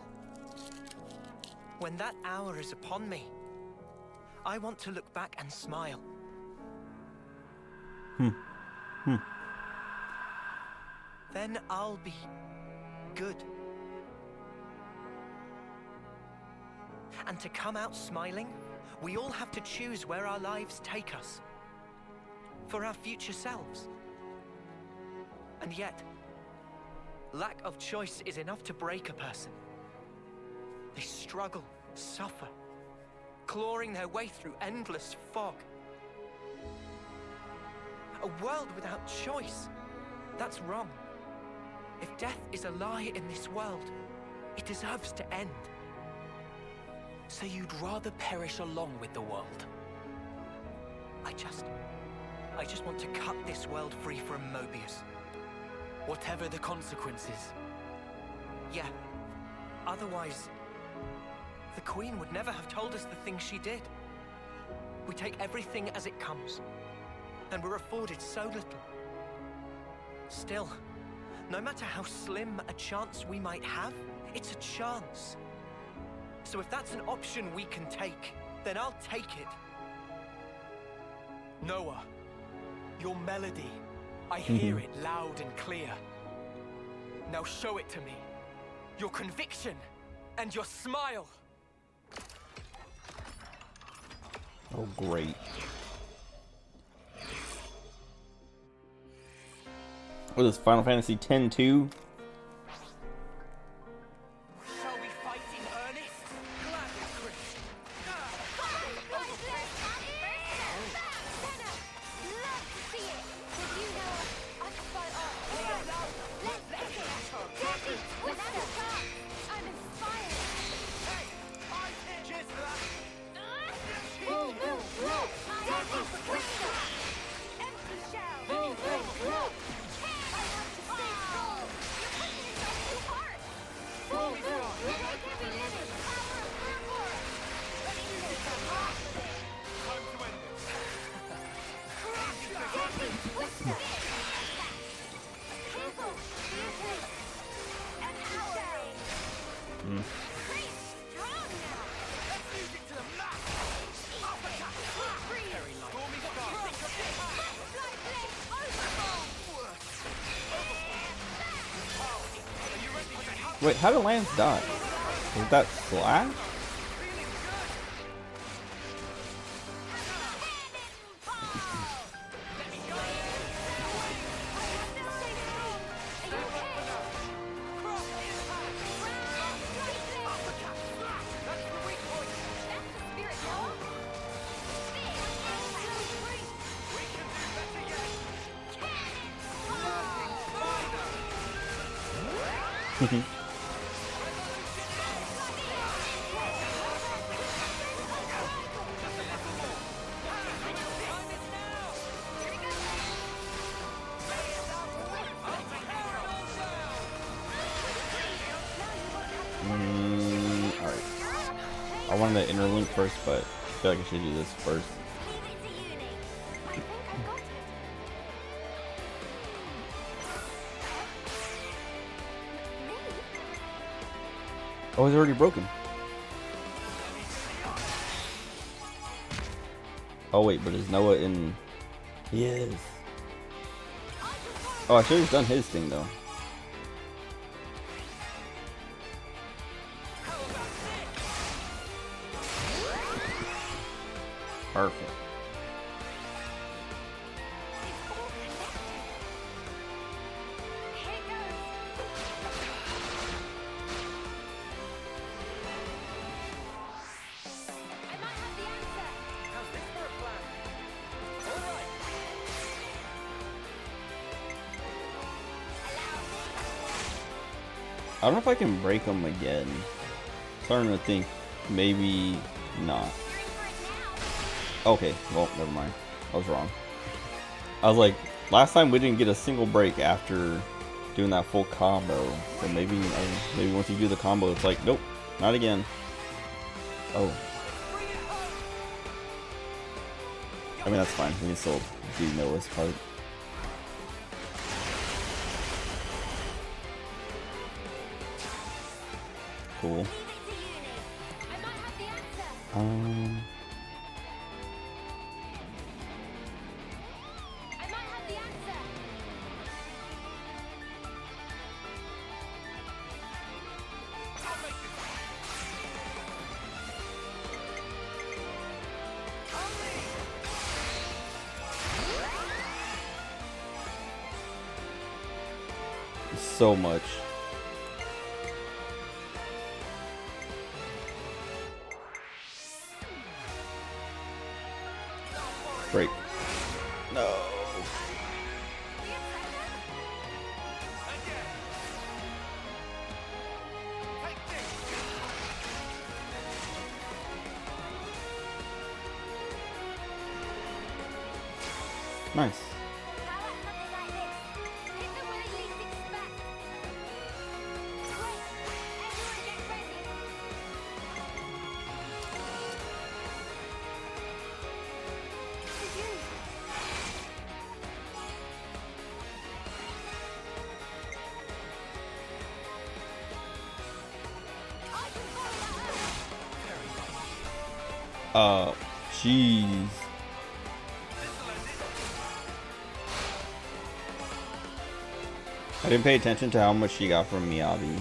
When that hour is upon me, I want to look back and smile. Then I'll be good. And to come out smiling, we all have to choose where our lives take us. For our future selves. And yet, lack of choice is enough to break a person. They struggle, suffer, clawing their way through endless fog. A world without choice. That's wrong. If death is a lie in this world, it deserves to end. So you'd rather perish along with the world? I just want to cut this world free from Mobius. Whatever the consequences. Yeah. Otherwise, the Queen would never have told us the things she did. We take everything as it comes, and we're afforded so little. Still, no matter how slim a chance we might have, it's a chance. So if that's an option we can take, then I'll take it. Noah, your melody, I hear it loud and clear. Now show it to me. Your conviction and your smile. Oh, great. What is Final Fantasy X-2? Shall we fight in earnest? Gladly, Chris. Wait, how did Lance die? Was that Slash? Alright. I wanted to interlink first, but I feel like I should do this first. Oh, it's already broken. Oh wait, but is Noah in? He is. Oh, I should have done his thing though. Perfect. I don't know if I can break them again. Starting to think maybe not. Okay, well, never mind. I was wrong. I was like, last time we didn't get a single break after doing that full combo. So maybe once you do the combo, it's like, nope, not again. Oh. I mean, that's fine. We can still do Noah's part. Cool. So much. Break. No. Nice. Jeez. I didn't pay attention to how much she got from Miyabi.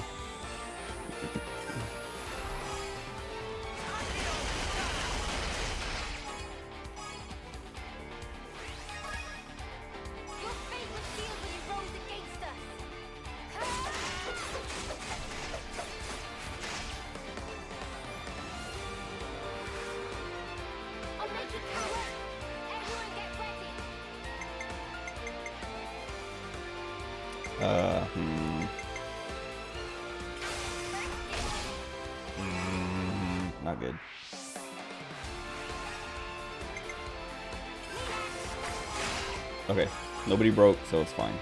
Not good. Okay, nobody broke, so it's fine.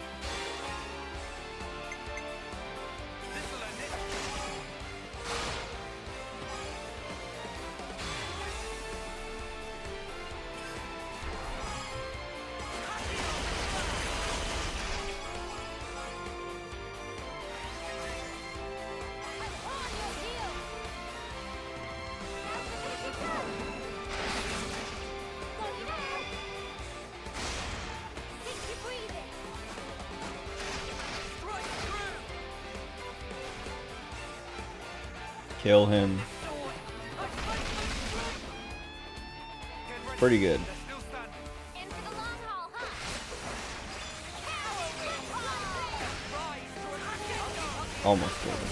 Kill him. Pretty good. Almost killed him.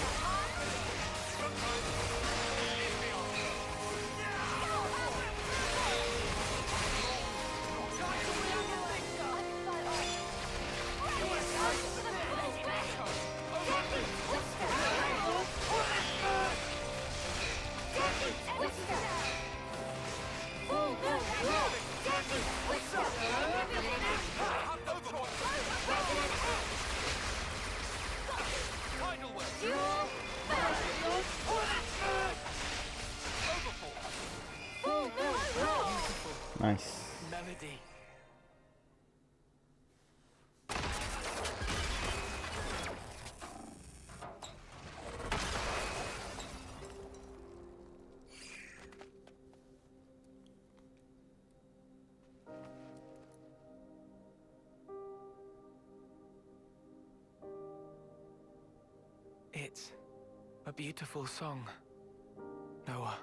Nice. Melody. It's a beautiful song, Noah.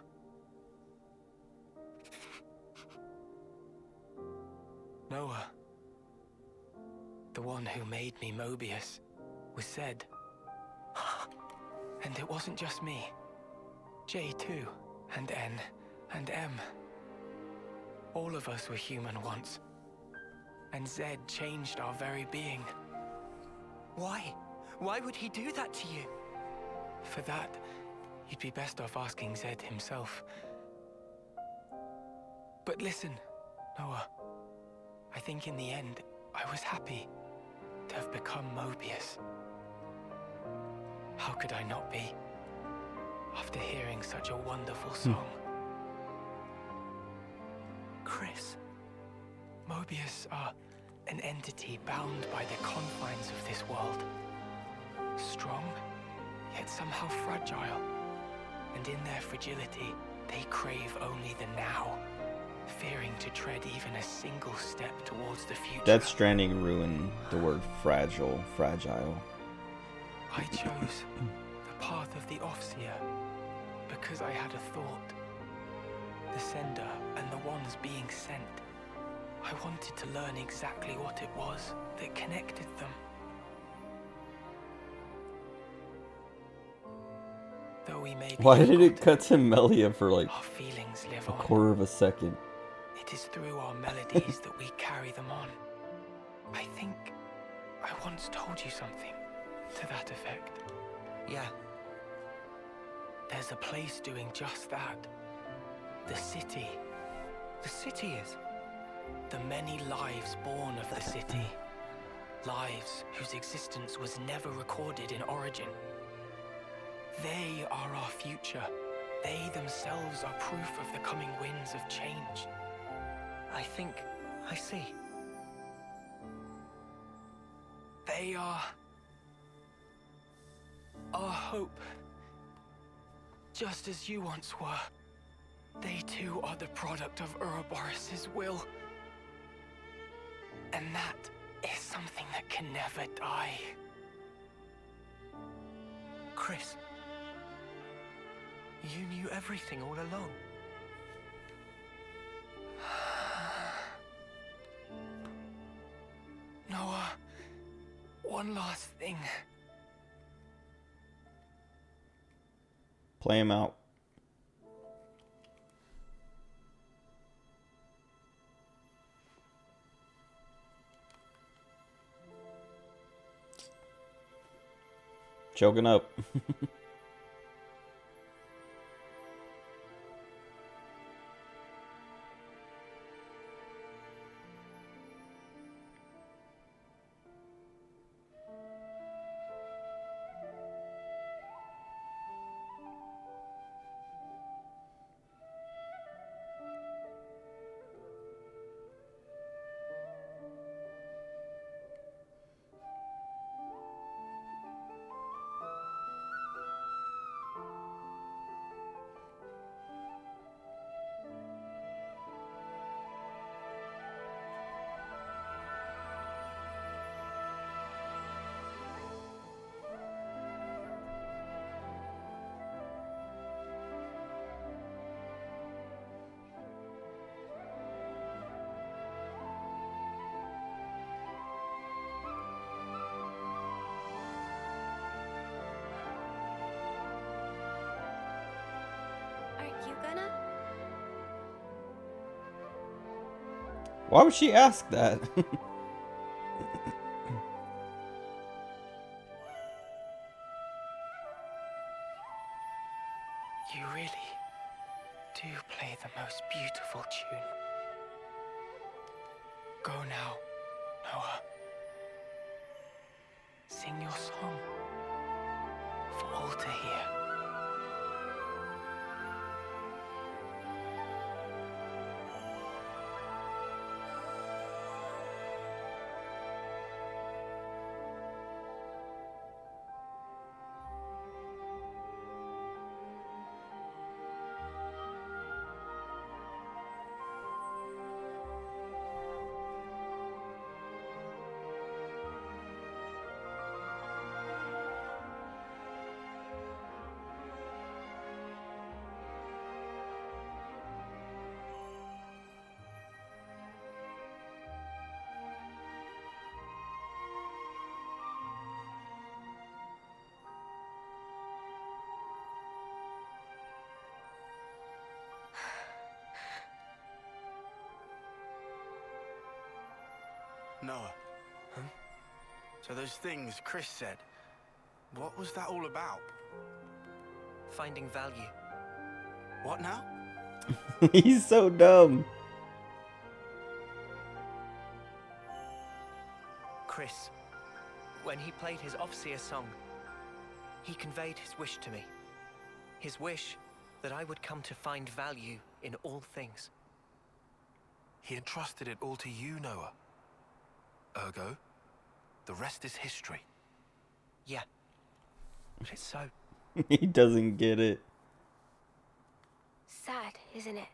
Noah, the one who made me Mobius, was Zed. And it wasn't just me. J too, and N, and M. All of us were human once. And Zed changed our very being. Why? Why would he do that to you? For that, you'd be best off asking Zed himself. But listen, Noah. I think in the end, I was happy to have become Mobius. How could I not be, after hearing such a wonderful song? Chris, Mobius are an entity bound by the confines of this world. Strong, yet somehow fragile. And in their fragility, they crave only the now, fearing to tread even a single step towards the future. Death Stranding ruined the word fragile. I chose the path of the Offseer because I had a thought. The sender and the ones being sent. I wanted to learn exactly what it was that connected them. Though we may be Why did it cut to Melia for like our feelings live a on. quarter of a second? It is through our melodies that we carry them on. I think I once told you something to that effect. Yeah. There's a place doing just that. The city. The city is. The many lives born of the city. Lives whose existence was never recorded in origin. They are our future. They themselves are proof of the coming winds of change. I think I see. They are our hope. Just as you once were. They too are the product of Ouroboros' will. And that is something that can never die. Chris, you knew everything all along. Noah, one last thing. Play him out. Choking up. Aren't you gonna? Why would she ask that? You really do play the most beautiful tune. Go now, Noah. Sing your song for all to hear. Noah. Huh? So those things Chris said, what was that all about? Finding value. What now? He's so dumb. Chris, when he played his Offseer song, he conveyed his wish to me. His wish that I would come to find value in all things. He entrusted it all to you, Noah. Ergo, the rest is history. Yeah. But it's so. He doesn't get it. Sad, isn't it?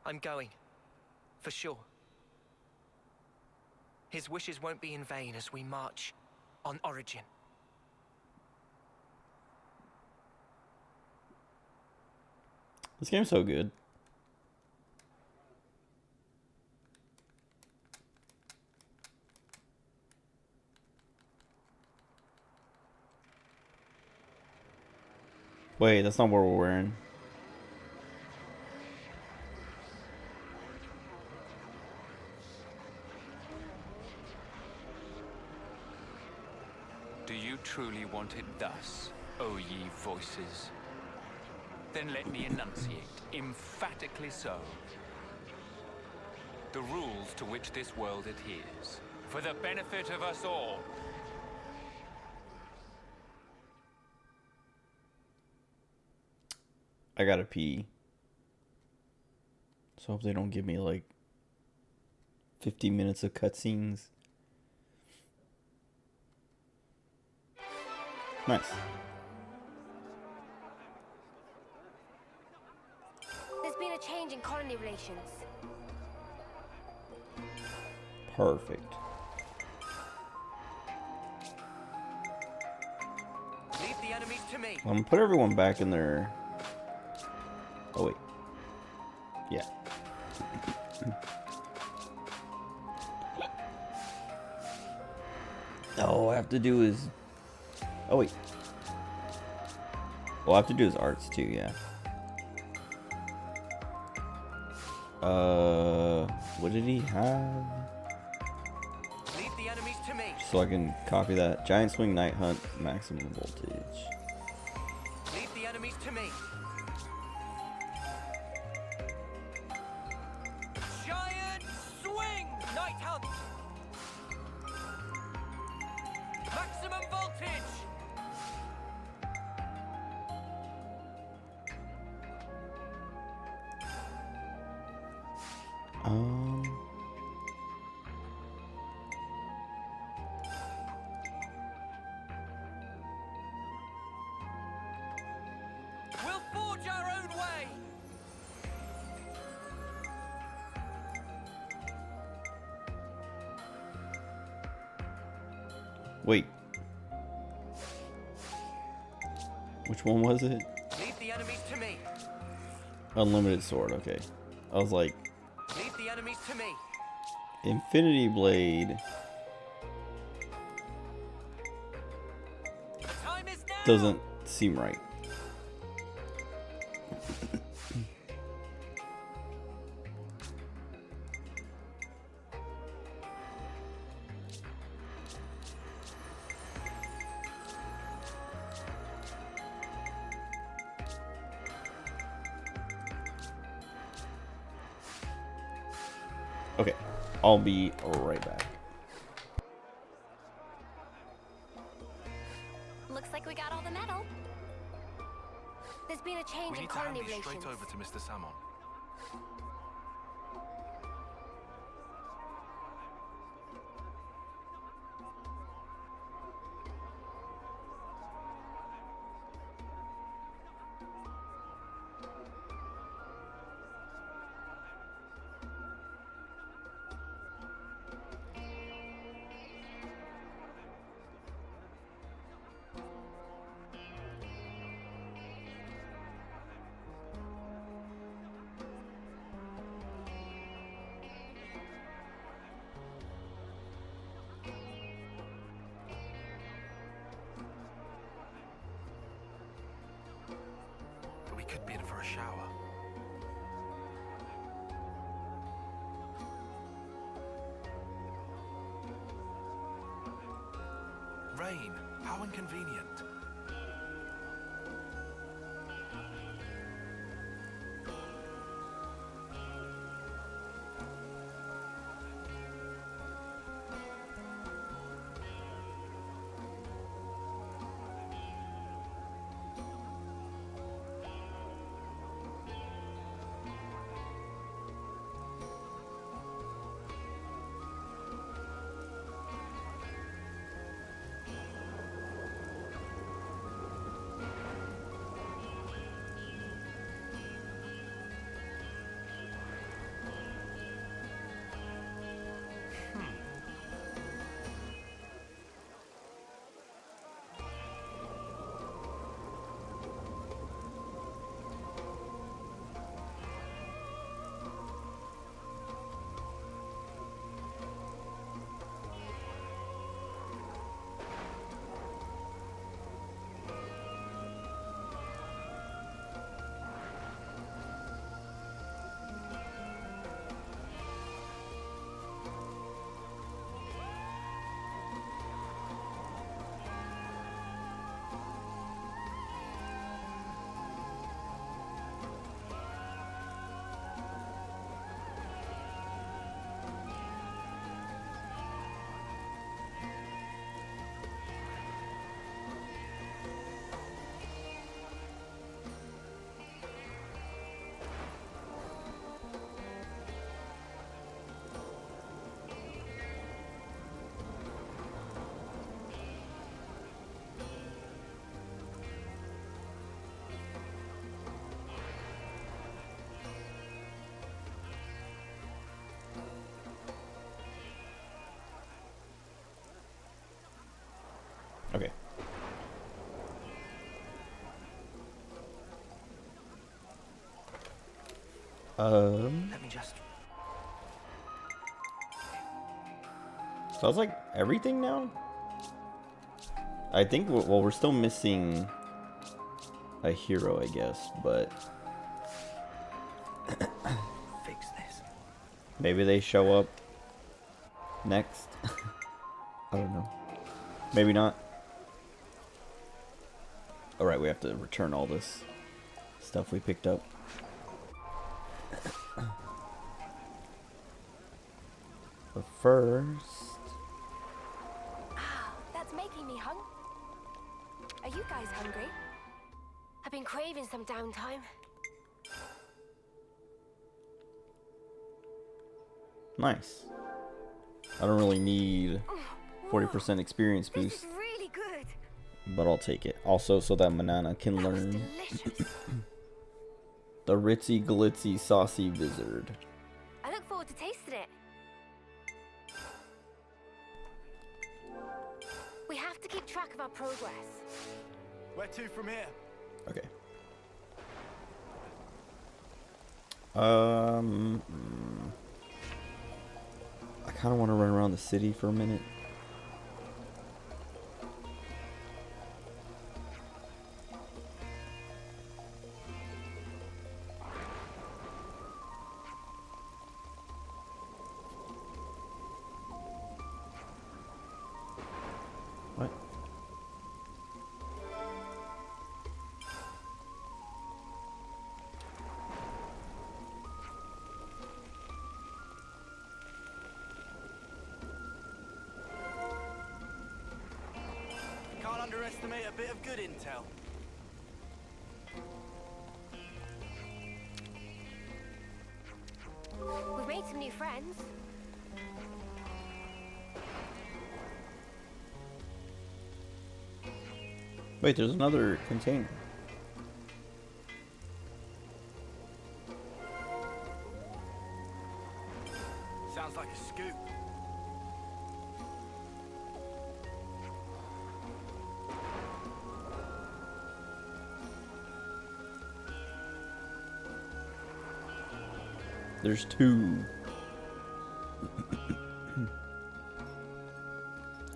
I'm going. For sure. His wishes won't be in vain as we march on Origin. This game's so good. Wait, that's not what we're wearing. truly want it thus, O ye voices? Then let me enunciate, emphatically so, the rules to which this world adheres, for the benefit of us all. I gotta pee. So I hope they don't give me like 50 minutes of cutscenes. Nice. There's been a change in colony relations. Perfect. Leave the enemies to me. I'm gonna put everyone back in their... Oh, wait. Yeah. All I have to do is... Oh, wait. All I have to do is arts, too, yeah. What did he have? Leave the enemies to me. So I can copy that. Giant Swing, Night Hunt, maximum voltage. Leave the enemies to me. Giant swing! Night hunt! Maximum voltage! We'll forge our own way! Wait. Which one was it? Leave the enemies to me. Unlimited Sword, okay. I was like... Leave the enemies to me. Infinity Blade... The time is now! Doesn't seem right. Okay, I'll be right back. Looks like we got all the metal. There's been a change We in need to hand colony these relations. straight over to Mr. Salmon. We could be in for a shower. Rain, how inconvenient. Okay. Let me just. So that's like everything now? I think, well, we're still missing a hero, I guess, but Fix this. maybe they show up next. I don't know. Maybe not. Alright, we have to return all this stuff we picked up. But first... That's making me hungry. Are you guys hungry? I've been craving some downtime. Nice. I don't really need 40% experience boost. This is really good. But I'll take it. Also, so that Manana can learn the ritzy glitzy saucy wizard. I look forward to tasting it. We have to keep track of our progress. Where to from here? Okay. I kind of want to run around the city for a minute. What? Can't underestimate a bit of good intel. We've made some new friends. Wait, there's another container. Sounds like a scoop. There's two.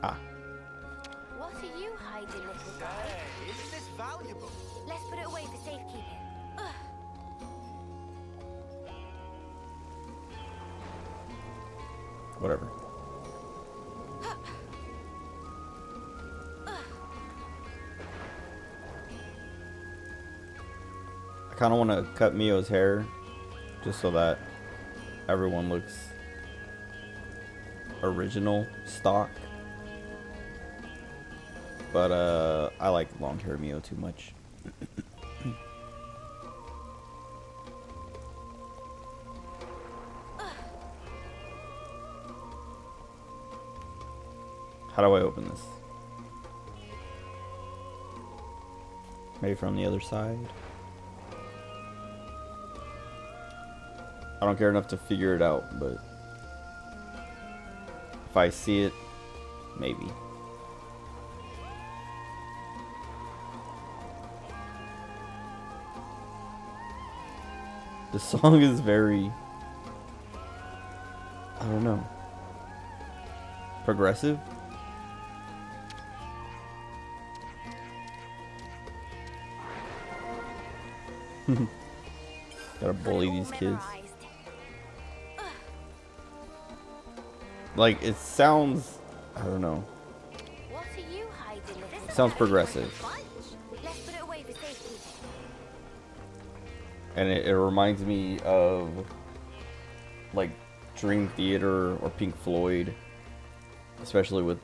Ah. What are you hiding, little guy? Hey, isn't this valuable? Let's put it away for safekeeping. Ugh. Whatever. I kind of want to cut Mio's hair just so that everyone looks original stock. But I like long hair Mio too much. How do I open this? Maybe from the other side? I don't care enough to figure it out, but if I see it, maybe. The song is very, I don't know, progressive. Gotta bully these kids. Like, it sounds, I don't know. What are you hiding? It sounds progressive. Let's put it away for safekeeping. And it reminds me of, like, Dream Theater or Pink Floyd. Especially with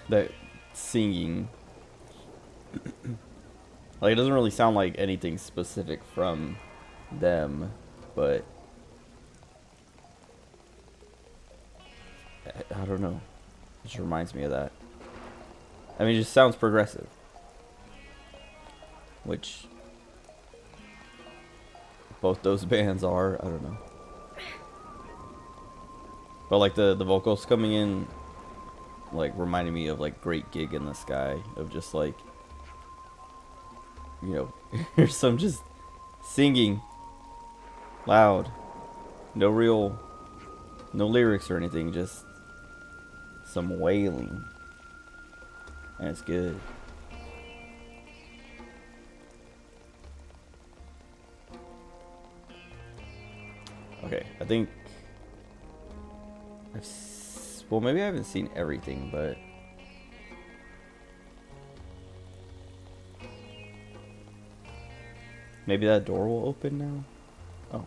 that singing. Like, it doesn't really sound like anything specific from them, but I don't know. It just reminds me of that. I mean, it just sounds progressive. Which both those bands are, I don't know. But like the vocals coming in like reminded me of like Great Gig in the Sky, of just like, you know, here's some just singing loud, no lyrics or anything, just some wailing, and it's good. Okay, I think well, maybe I haven't seen everything, but maybe that door will open now. Oh.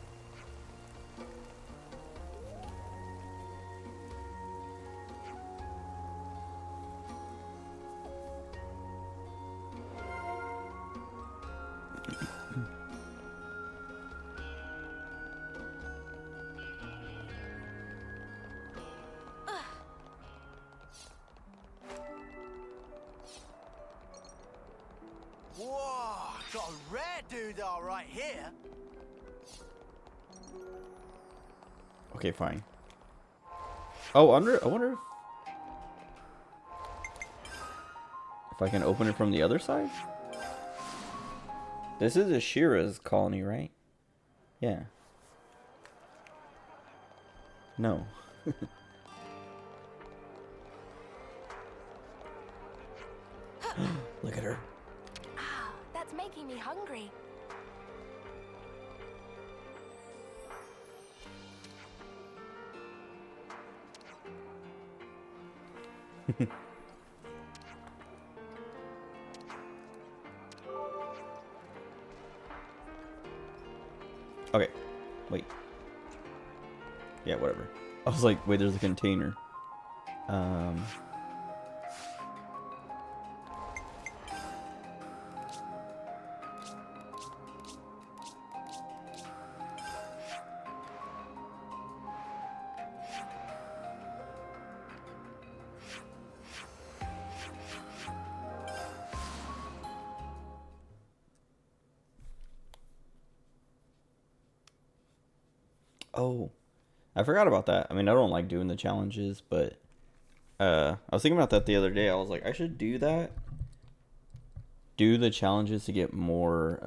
Whoa, got a rare doodah right here. Okay, fine. Oh, I wonder if I can open it from the other side? This is Ashira's colony, right? Yeah. No. Look at her. Ah, that's making me hungry. Okay, wait. Yeah, whatever. I was like, wait, there's a container. Oh, I forgot about that. I mean, I don't like doing the challenges, but I was thinking about that the other day. I was like, I should do that. Do the challenges to get more.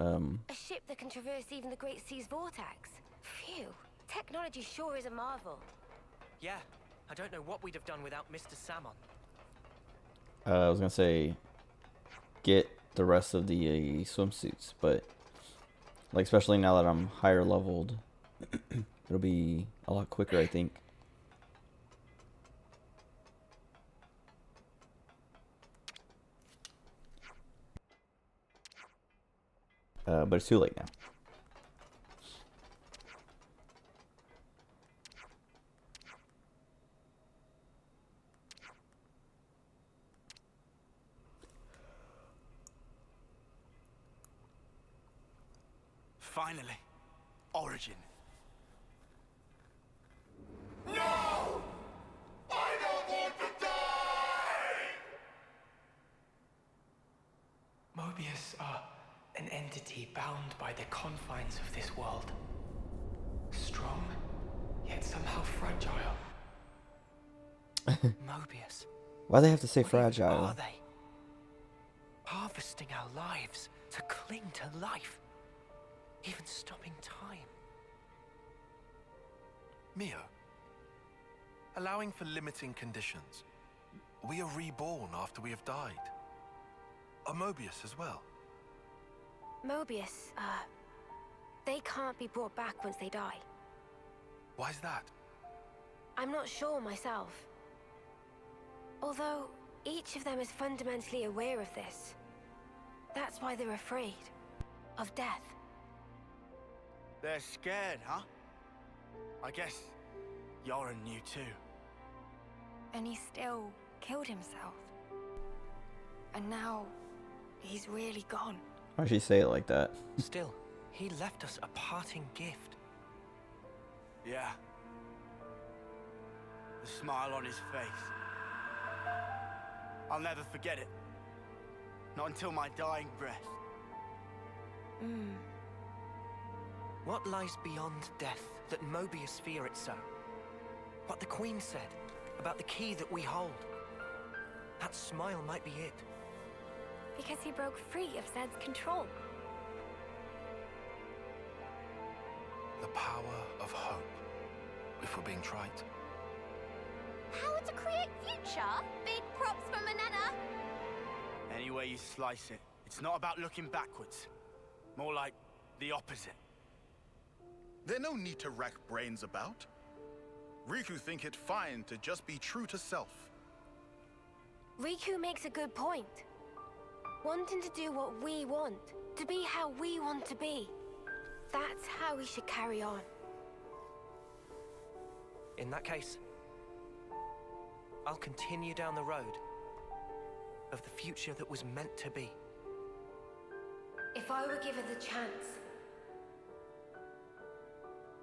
A ship that can traverse even the Great Sea's vortex. Phew, technology sure is a marvel. Yeah, I don't know what we'd have done without Mr. Salmon. I was gonna say, get the rest of the swimsuits, but like especially now that I'm higher leveled, it'll be a lot quicker, I think. But it's too late now. Finally, Origin. No! I don't want to die! Mobius are an entity bound by the confines of this world. Strong, yet somehow fragile. Mobius. Why do they have to say What even fragile? are they? Harvesting our lives to cling to life. Even stopping time. Mio, allowing for limiting conditions, we are reborn after we have died. Are Mobius as well? Mobius, they can't be brought back once they die. Why's that? I'm not sure myself. Although, each of them is fundamentally aware of this. That's why they're afraid of death. They're scared, huh? I guess Yoren knew too. And he still killed himself. And now, he's really gone. Why'd she say it like that? Still, he left us a parting gift. Yeah. The smile on his face. I'll never forget it. Not until my dying breath. What lies beyond death that Mobius fear it so? What the Queen said about the key that we hold? That smile might be it. Because he broke free of Zed's control. The power of hope, if we're being trite. Power to create future? Big props for Manana. Any way you slice it, it's not about looking backwards. More like the opposite. There's no need to rack brains about. Riku think it fine to just be true to self. Riku makes a good point. Wanting to do what we want, to be how we want to be. That's how we should carry on. In that case, I'll continue down the road of the future that was meant to be. If I were given the chance,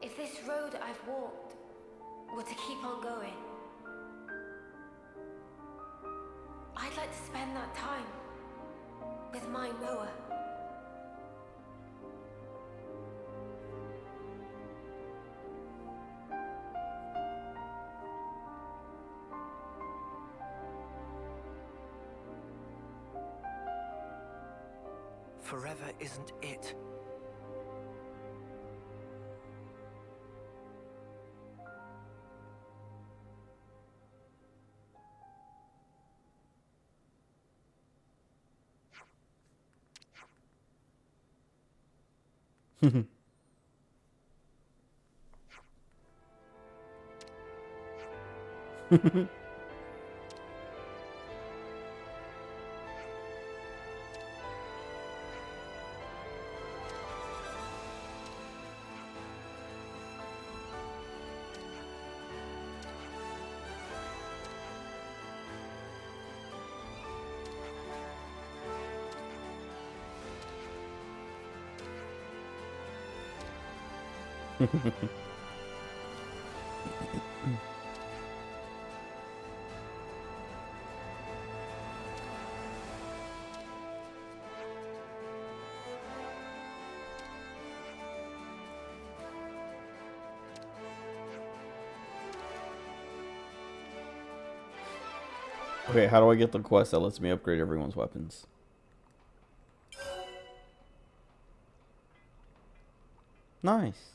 if this road I've walked were to keep on going, I'd like to spend that time with my Noah. Forever isn't it. Okay, how do I get the quest that lets me upgrade everyone's weapons? Nice.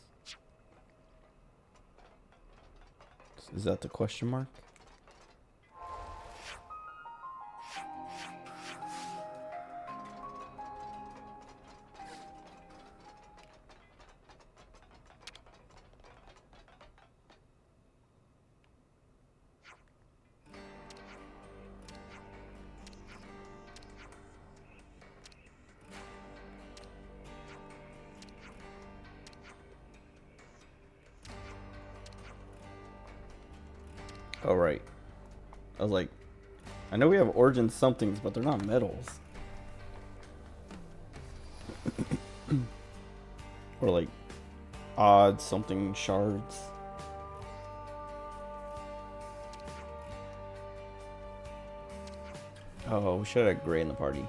Is that the question mark? Oh, right. I was like, I know we have origin somethings, but they're not metals. Or like odd something shards. Oh, we should have had gray in the party.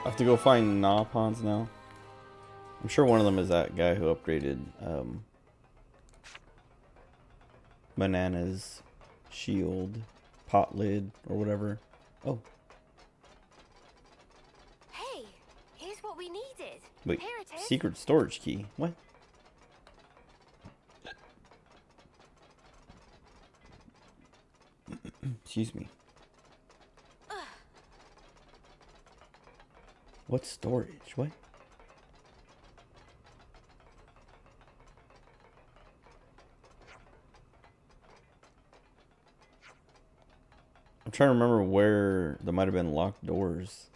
I have to go find Napons now. I'm sure one of them is that guy who upgraded Banana's shield, pot lid, or whatever. Oh. Hey, here's what we needed. Wait, Here it is. secret storage key. What? Excuse me. What storage? What? I'm trying to remember where there might have been locked doors.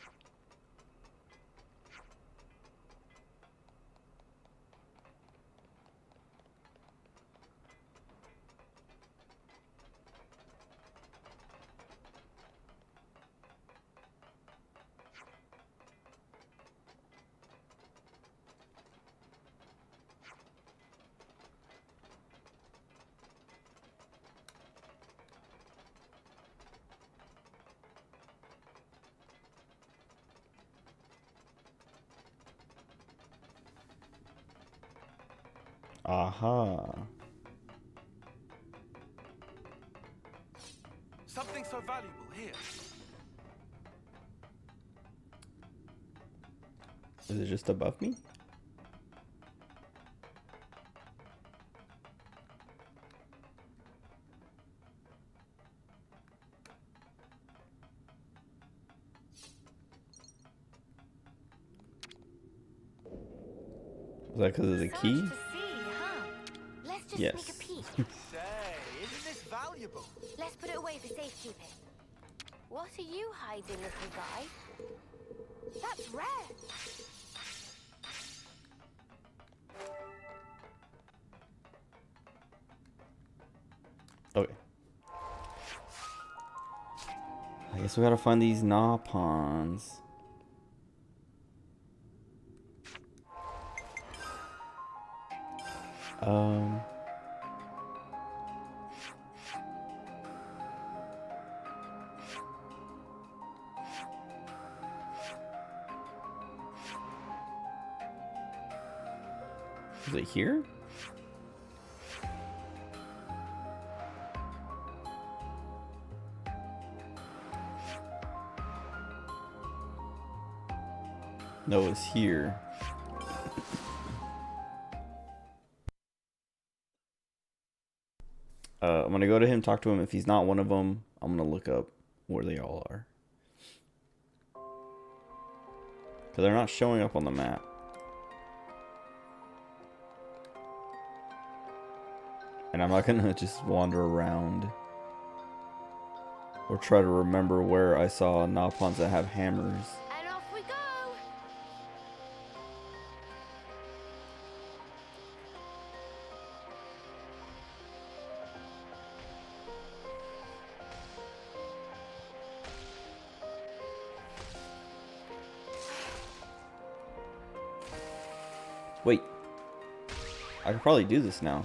Aha. Something so valuable here. Is it just above me? Is that because of the key? Let's just Yes. sneak a peek. Say, isn't this valuable? Let's put it away for safekeeping. What are you hiding, little guy? That's rare. Okay. I guess we gotta find these Napons. Is it here? No, it's here. I'm gonna go to him, talk to him. If he's not one of them, I'm gonna look up where they all are. Because they're not showing up on the map. And I'm not gonna just wander around or try to remember where I saw Napons that have hammers. And off we go. Wait. I could probably do this now.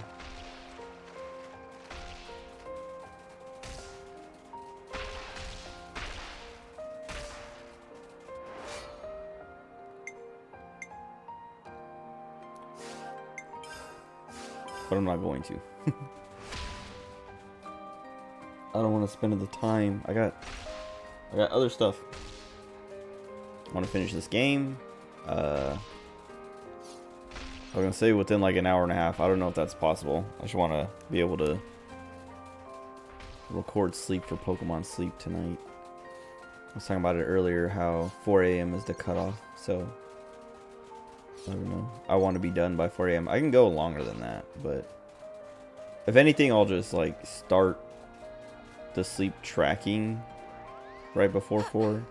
But I'm not going to. I don't want to spend the time. I got other stuff. I want to finish this game. I was gonna say within like an hour and a half. I don't know if that's possible. I just want to be able to record sleep for Pokemon Sleep tonight. I was talking about it earlier, how 4 a.m. is the cutoff. So I don't know. I want to be done by 4 a.m. I can go longer than that, but if anything, I'll just like start the sleep tracking right before 4.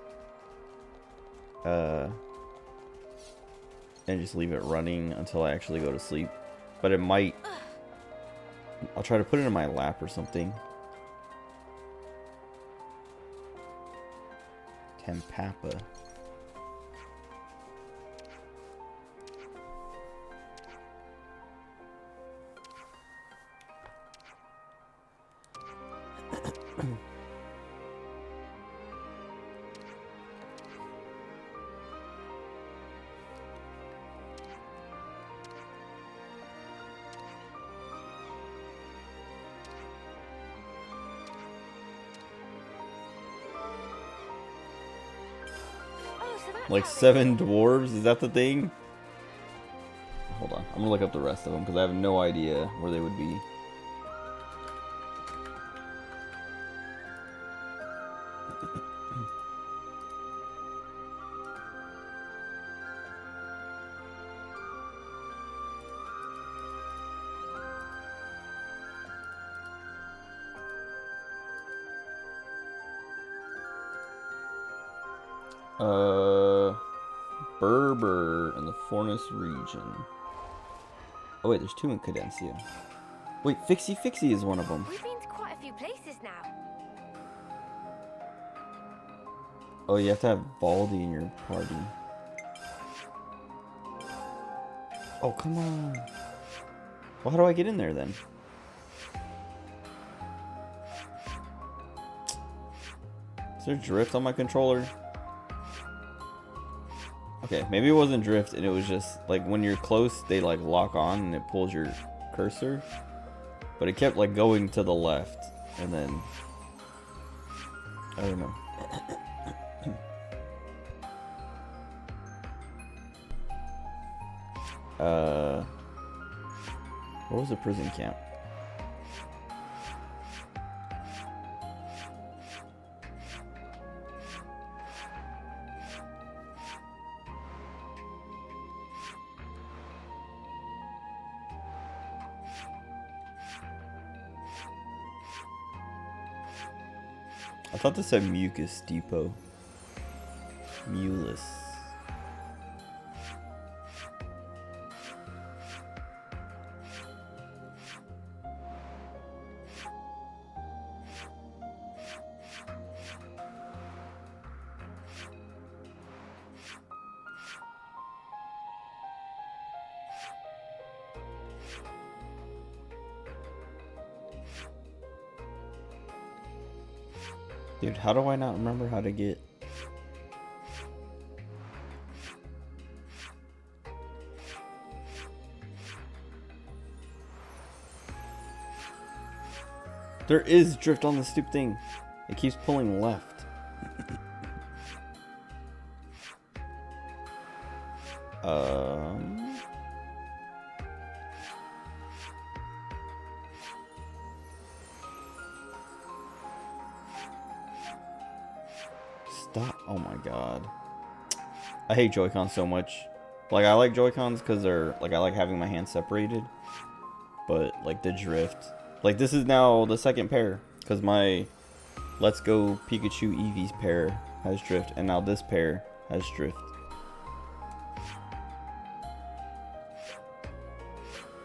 And just leave it running until I actually go to sleep. But it might... I'll try to put it in my lap or something. Tempapa. Like 7 dwarves? Is that the thing? Hold on. I'm gonna look up the rest of them because I have no idea where they would be. Berber in the Fornus region. Oh wait, there's 2 in Cadencia. Wait, Fixie Fixie is one of them. We've been to quite a few places now. Oh, you have to have Baldy in your party. Oh, come on. Well, how do I get in there then? Is there drift on my controller? Okay, maybe it wasn't drift and it was just like when you're close, they like lock on and it pulls your cursor. But it kept like going to the left and then I don't know. What was the prison camp? I thought this said Mucus Depot. Mulus. Dude, how do I not remember how to get... There is drift on the stupid thing. It keeps pulling left. Stop. Oh my god. I hate Joy-Con so much. Like, I like Joy-Cons because they're, like, I like having my hands separated. But, like, the drift. Like, this is now the second pair. Because my Let's Go Pikachu Eevee's pair has drift. And now this pair has drift.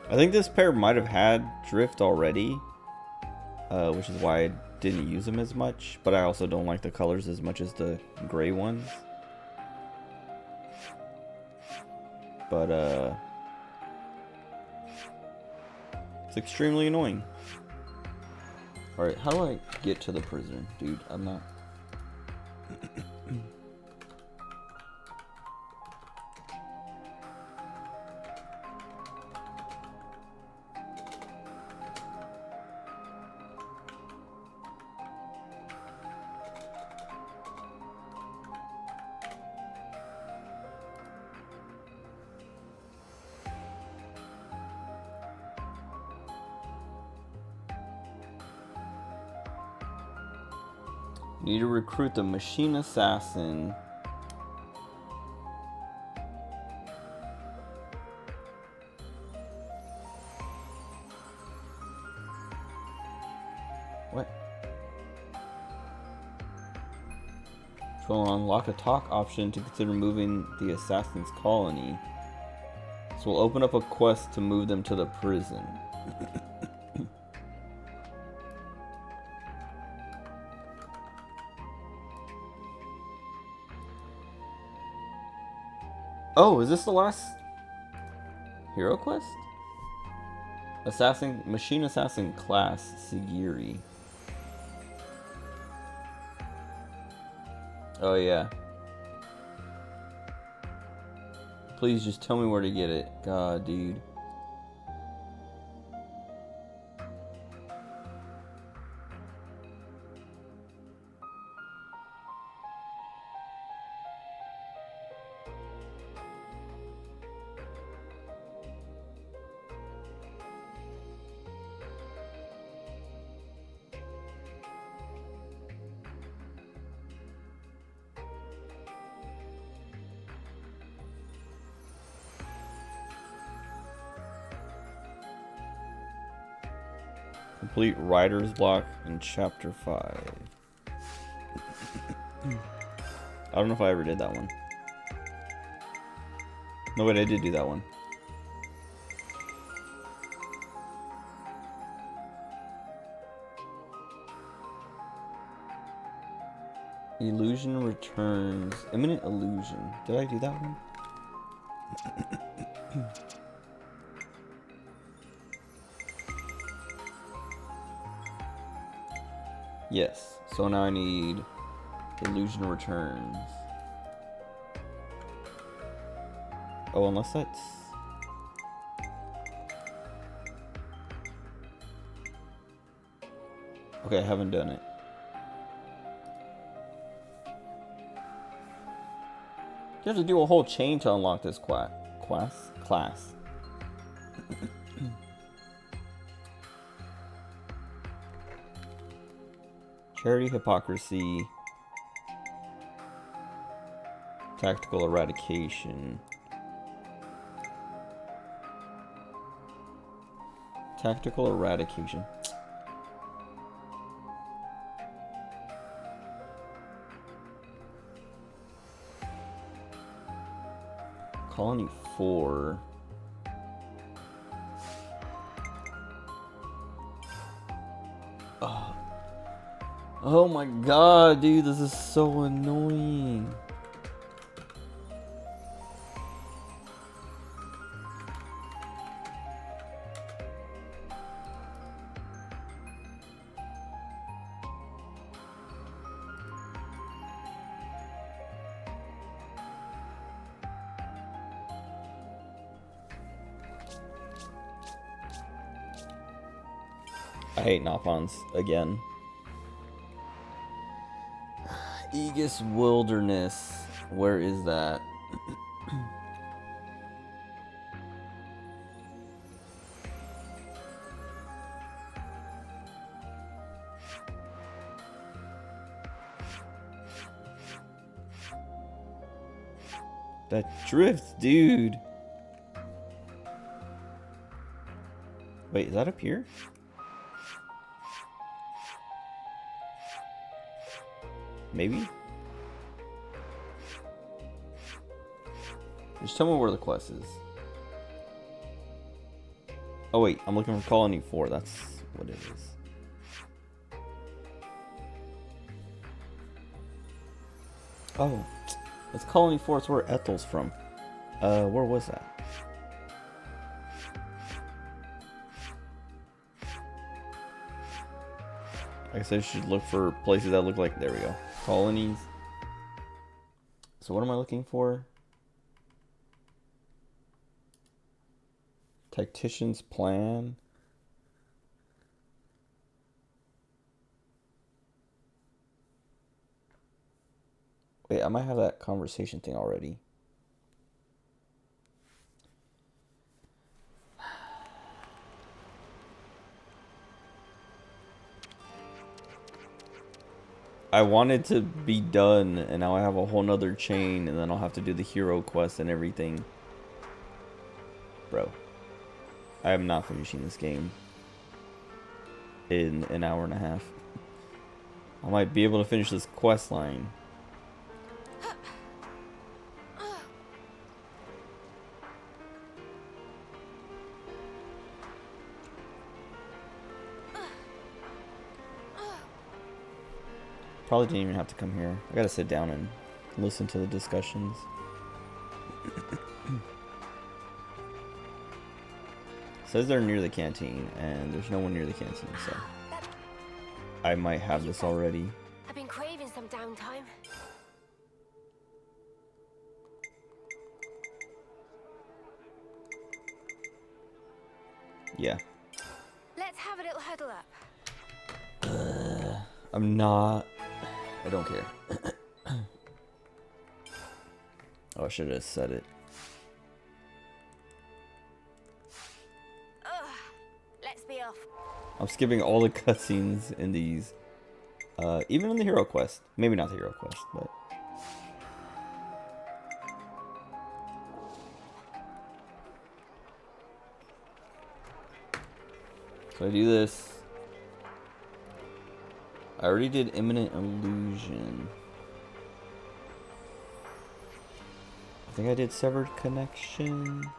I think this pair might have had drift already. Which is why I didn't use them as much. But I also don't like the colors as much as the gray ones. But, it's extremely annoying. Alright, how do I get to the prison? Dude, I'm not... Need to recruit the machine assassin. What? Which will unlock a talk option to consider moving the assassin's colony. So we'll open up a quest to move them to the prison. Oh, is this the last hero quest? Assassin, machine assassin class, Sigiri. Oh yeah. Please just tell me where to get it. God, dude. Complete writer's block in chapter 5. I don't know if I ever did that one. No, wait, I did do that one. Illusion returns. Imminent illusion. Did I do that one? Yes. So now I need illusion returns. Oh, unless that's... Okay, I haven't done it. You have to do a whole chain to unlock this class. Charity, hypocrisy, tactical eradication, tactical eradication. Colony 4. Oh. Oh my god, dude, this is so annoying. I hate knock-ons again. Aegis Wilderness. Where is that? That drift, dude. Wait, is that up here? Maybe? Just tell me where the quest is. Oh wait, I'm looking for Colony 4. That's what it is. Oh, it's Colony 4. It's where Ethel's from. Where was that? I guess I should look for places that look like, there we go, colonies. So what am I looking for? Tactician's plan. Wait, I might have that conversation thing already. I wanted to be done, and now I have a whole nother chain, and then I'll have to do the hero quest and everything. Bro, I am not finishing this game in an hour and a half. I might be able to finish this quest line. Probably didn't even have to come here. I gotta sit down and listen to the discussions. Says they're near the canteen, and there's no one near the canteen, so I might have this already. I've been craving some downtime. Yeah. Let's have a little huddle up. I'm not. I don't care. Oh, I should have said it. Let's be off. I'm skipping all the cutscenes in these. Even in the hero quest. Maybe not the hero quest, but. So I do this. I already did Imminent Illusion. think I did Severed Connection.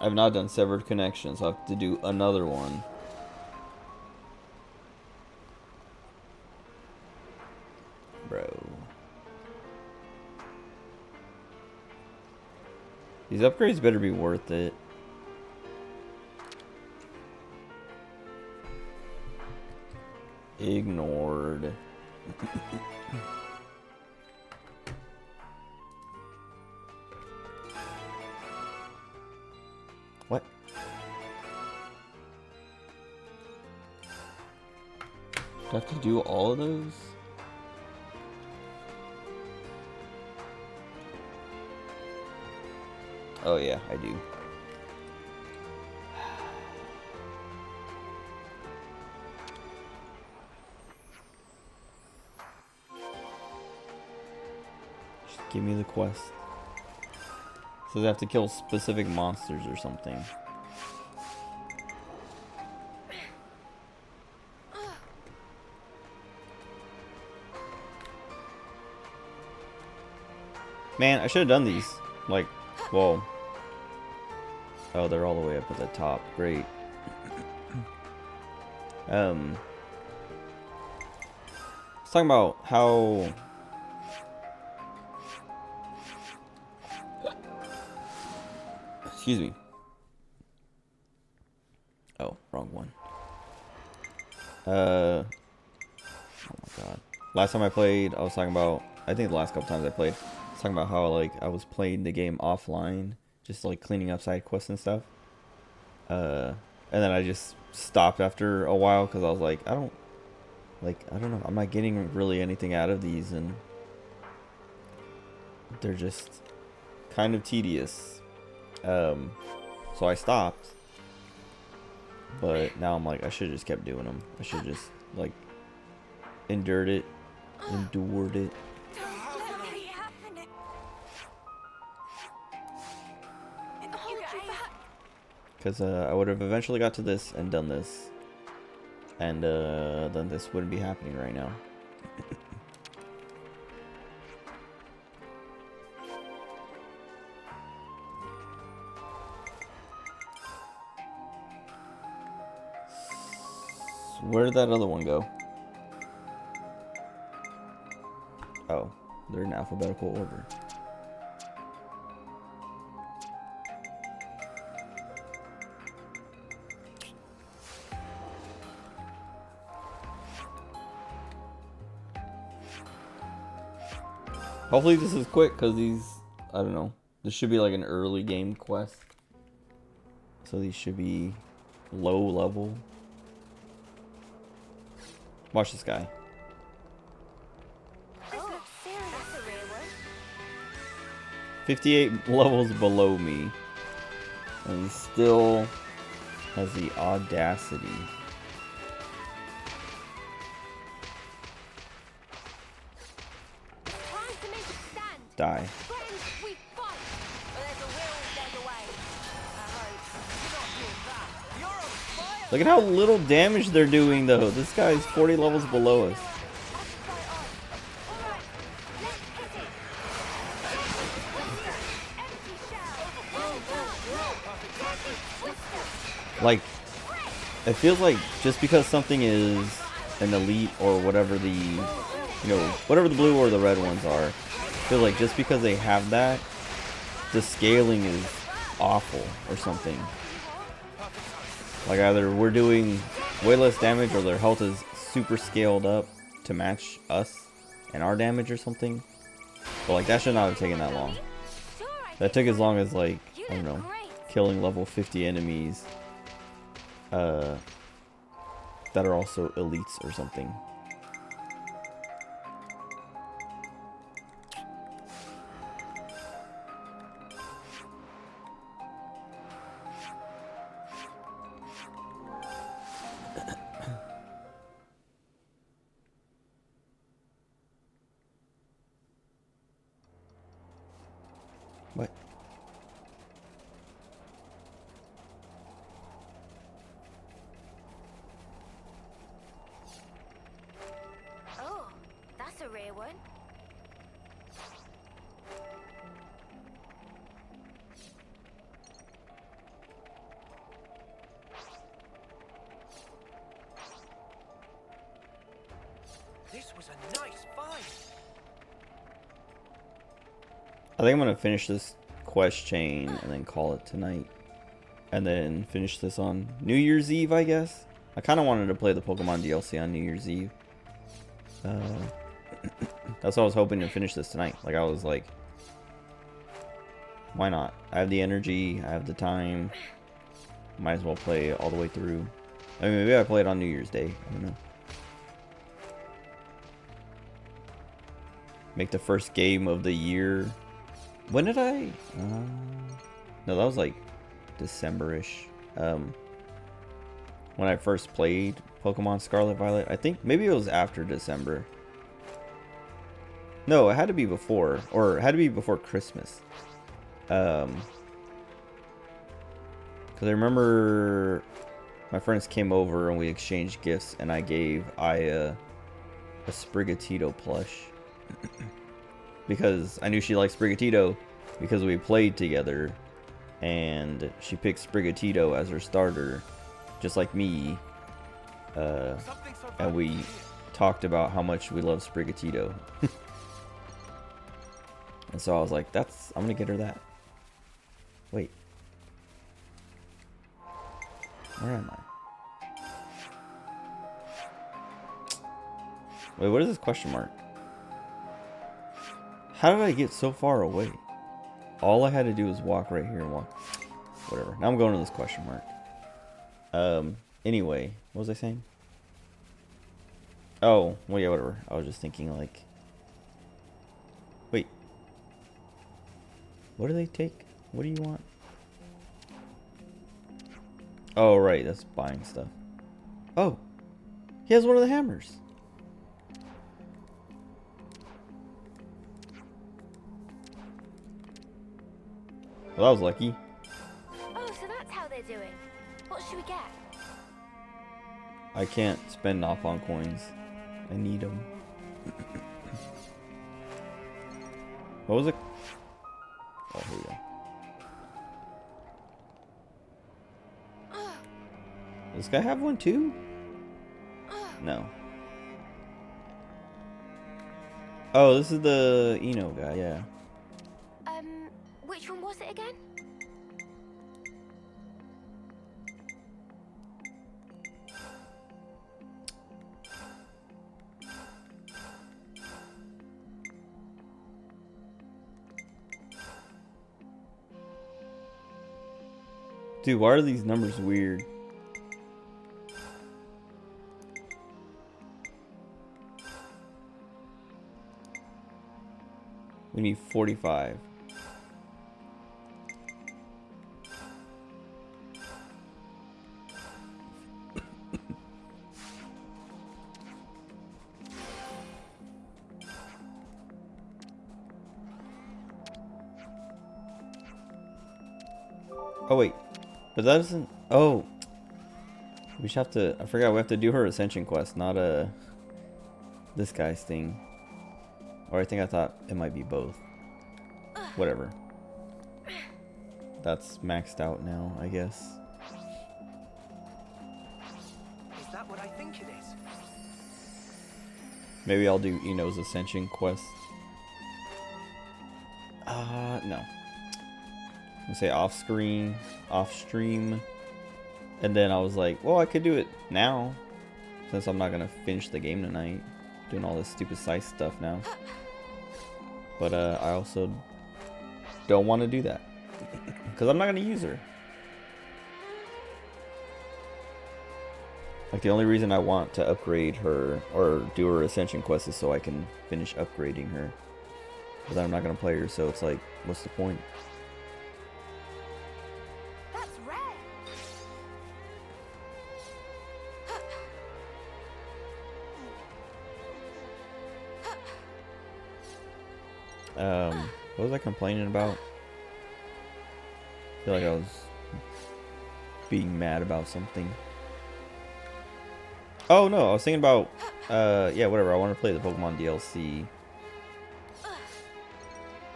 I've not done Severed Connection, so I have to do another one. Bro. These upgrades better be worth it. Ignored. What? Do I have to do all of those? Oh yeah, I do. Just give me the quest. So they have to kill specific monsters or something. Man, I should have done these. Like, whoa. Oh, they're all the way up at the top. Great. I was talking about how... Excuse me. Oh, wrong one. Oh my god. Last time I played, I was talking about... I think the last couple times I played, I was talking about how, like, I was playing the game offline. Just, like, cleaning up side quests and stuff. And then I just stopped after a while because I was like, I don't know. I'm not getting really anything out of these, and they're just kind of tedious. So I stopped. But now I'm like, I should have just kept doing them. I should just, like, endured it. Because I would have eventually got to this and done this. And then this wouldn't be happening right now. Where did that other one go? Oh, they're in alphabetical order. Hopefully this is quick, because these, I don't know, this should be like an early game quest. So these should be low level. Watch this guy. 58 levels below me. And he still has the audacity. Die. Look at how little damage they're doing, though. This guy's 40 levels below us. Like, it feels like just because something is an elite or whatever the, whatever the blue or the red ones are, I feel like just because they have that, the scaling is awful or something. Like either we're doing way less damage or their health is super scaled up to match us and our damage or something. But like that should not have taken that long. That took as long as like, I don't know, killing level 50 enemies that are also elites or something. What? This was a nice find. I think I'm gonna finish this quest chain and then call it tonight. And then finish this on New Year's Eve, I guess. I kind of wanted to play the Pokemon DLC on New Year's Eve. That's what I was hoping to finish this tonight. Like, I was like, why not? I have the energy, I have the time. Might as well play it all the way through. I mean, maybe I play it on New Year's Day. I don't know. Make the first game of the year. When did I? No, that was like December-ish. When I first played Pokemon Scarlet Violet. I think maybe it was after December. No, it had to be before. Or it had to be before Christmas. Because I remember my friends came over and we exchanged gifts, and I gave Aya a Sprigatito plush. Because I knew she liked Sprigatito because we played together, and she picked Sprigatito as her starter, just like me. And we talked about how much we love Sprigatito. And so I was like, I'm gonna get her that. Wait. Where am I? Wait, what is this question mark? How did I get so far away? All I had to do was walk right here and walk. Whatever. Now I'm going to this question mark. Anyway, what was I saying? Oh, well, yeah, whatever. I was just thinking, like... Wait. What do they take? What do you want? Oh, right. That's buying stuff. Oh. He has one of the hammers. Well, that was lucky. Oh, so that's how they're doing. What should we get? I can't spend Nopon coins. I need them. What was it? Oh, here we go. Does this guy have one too? No. Oh, this is the Eno guy, yeah. Which one was it again? Dude, why are these numbers weird? We need 45. Oh wait, but that doesn't. Oh, we should have to. I forgot we have to do her ascension quest, not this guy's thing. Or I thought it might be both. Whatever. That's maxed out now, I guess. Is that what I think it is? Maybe I'll do Eno's ascension quest. No. I'm gonna say off stream, and then I was like, well, I could do it now, since I'm not gonna finish the game tonight, doing all this stupid side stuff now. But I also don't want to do that because I'm not gonna use her. Like, the only reason I want to upgrade her or do her ascension quest is so I can finish upgrading her. But then I'm not gonna play her, so it's like, what's the point? That's rare. What was I complaining about? I feel like I was being mad about something. Oh no, I was thinking about, yeah, whatever. I want to play the Pokemon DLC.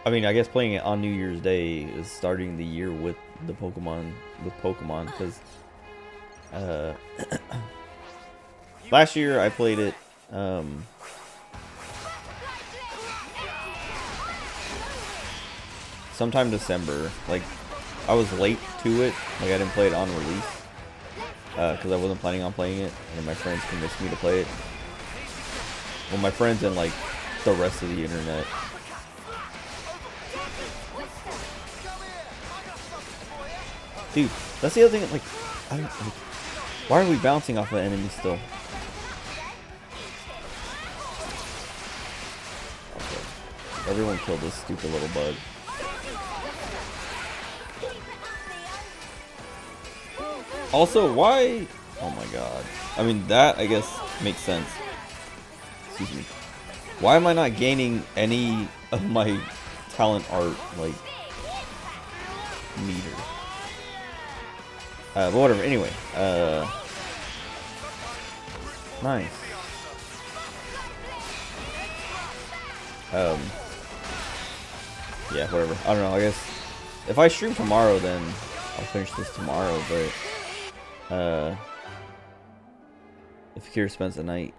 I mean, I guess playing it on New Year's Day is starting the year with the Pokemon, because last year I played it sometime December. Like, I was late to it. Like, I didn't play it on release. Because I wasn't planning on playing it. And my friends convinced me to play it. Well, my friends and, like, the rest of the internet. Dude, that's the other thing. Like, I don't. Like, why are we bouncing off of enemies still? Okay. Everyone killed this stupid little bug. Also, why? Oh my god. I mean, that I guess makes sense. Excuse me. Why am I not gaining any of my talent art, like, meter? But whatever, anyway. Nice. Yeah, whatever. I don't know, I guess if I stream tomorrow, then I'll finish this tomorrow, but if Kira spends the night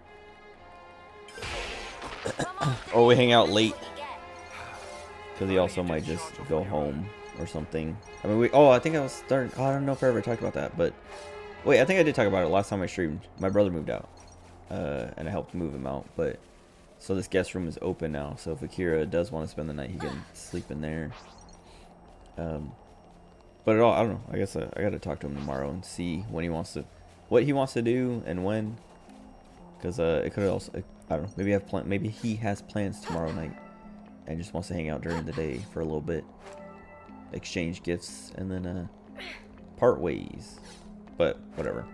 or we hang out late, because he also might just go home or something. I mean, I think I was starting. Oh, I don't know if I ever talked about that, but wait, I think I did talk about it last time I streamed. My brother moved out, and I helped move him out. But so this guest room is open now. So if Akira does want to spend the night, he can sleep in there. But I don't know. I guess I got to talk to him tomorrow and see when he wants to, what he wants to do and when. Because it could also, I don't know. Maybe he has plans tomorrow night and just wants to hang out during the day for a little bit, exchange gifts, and then part ways. But whatever.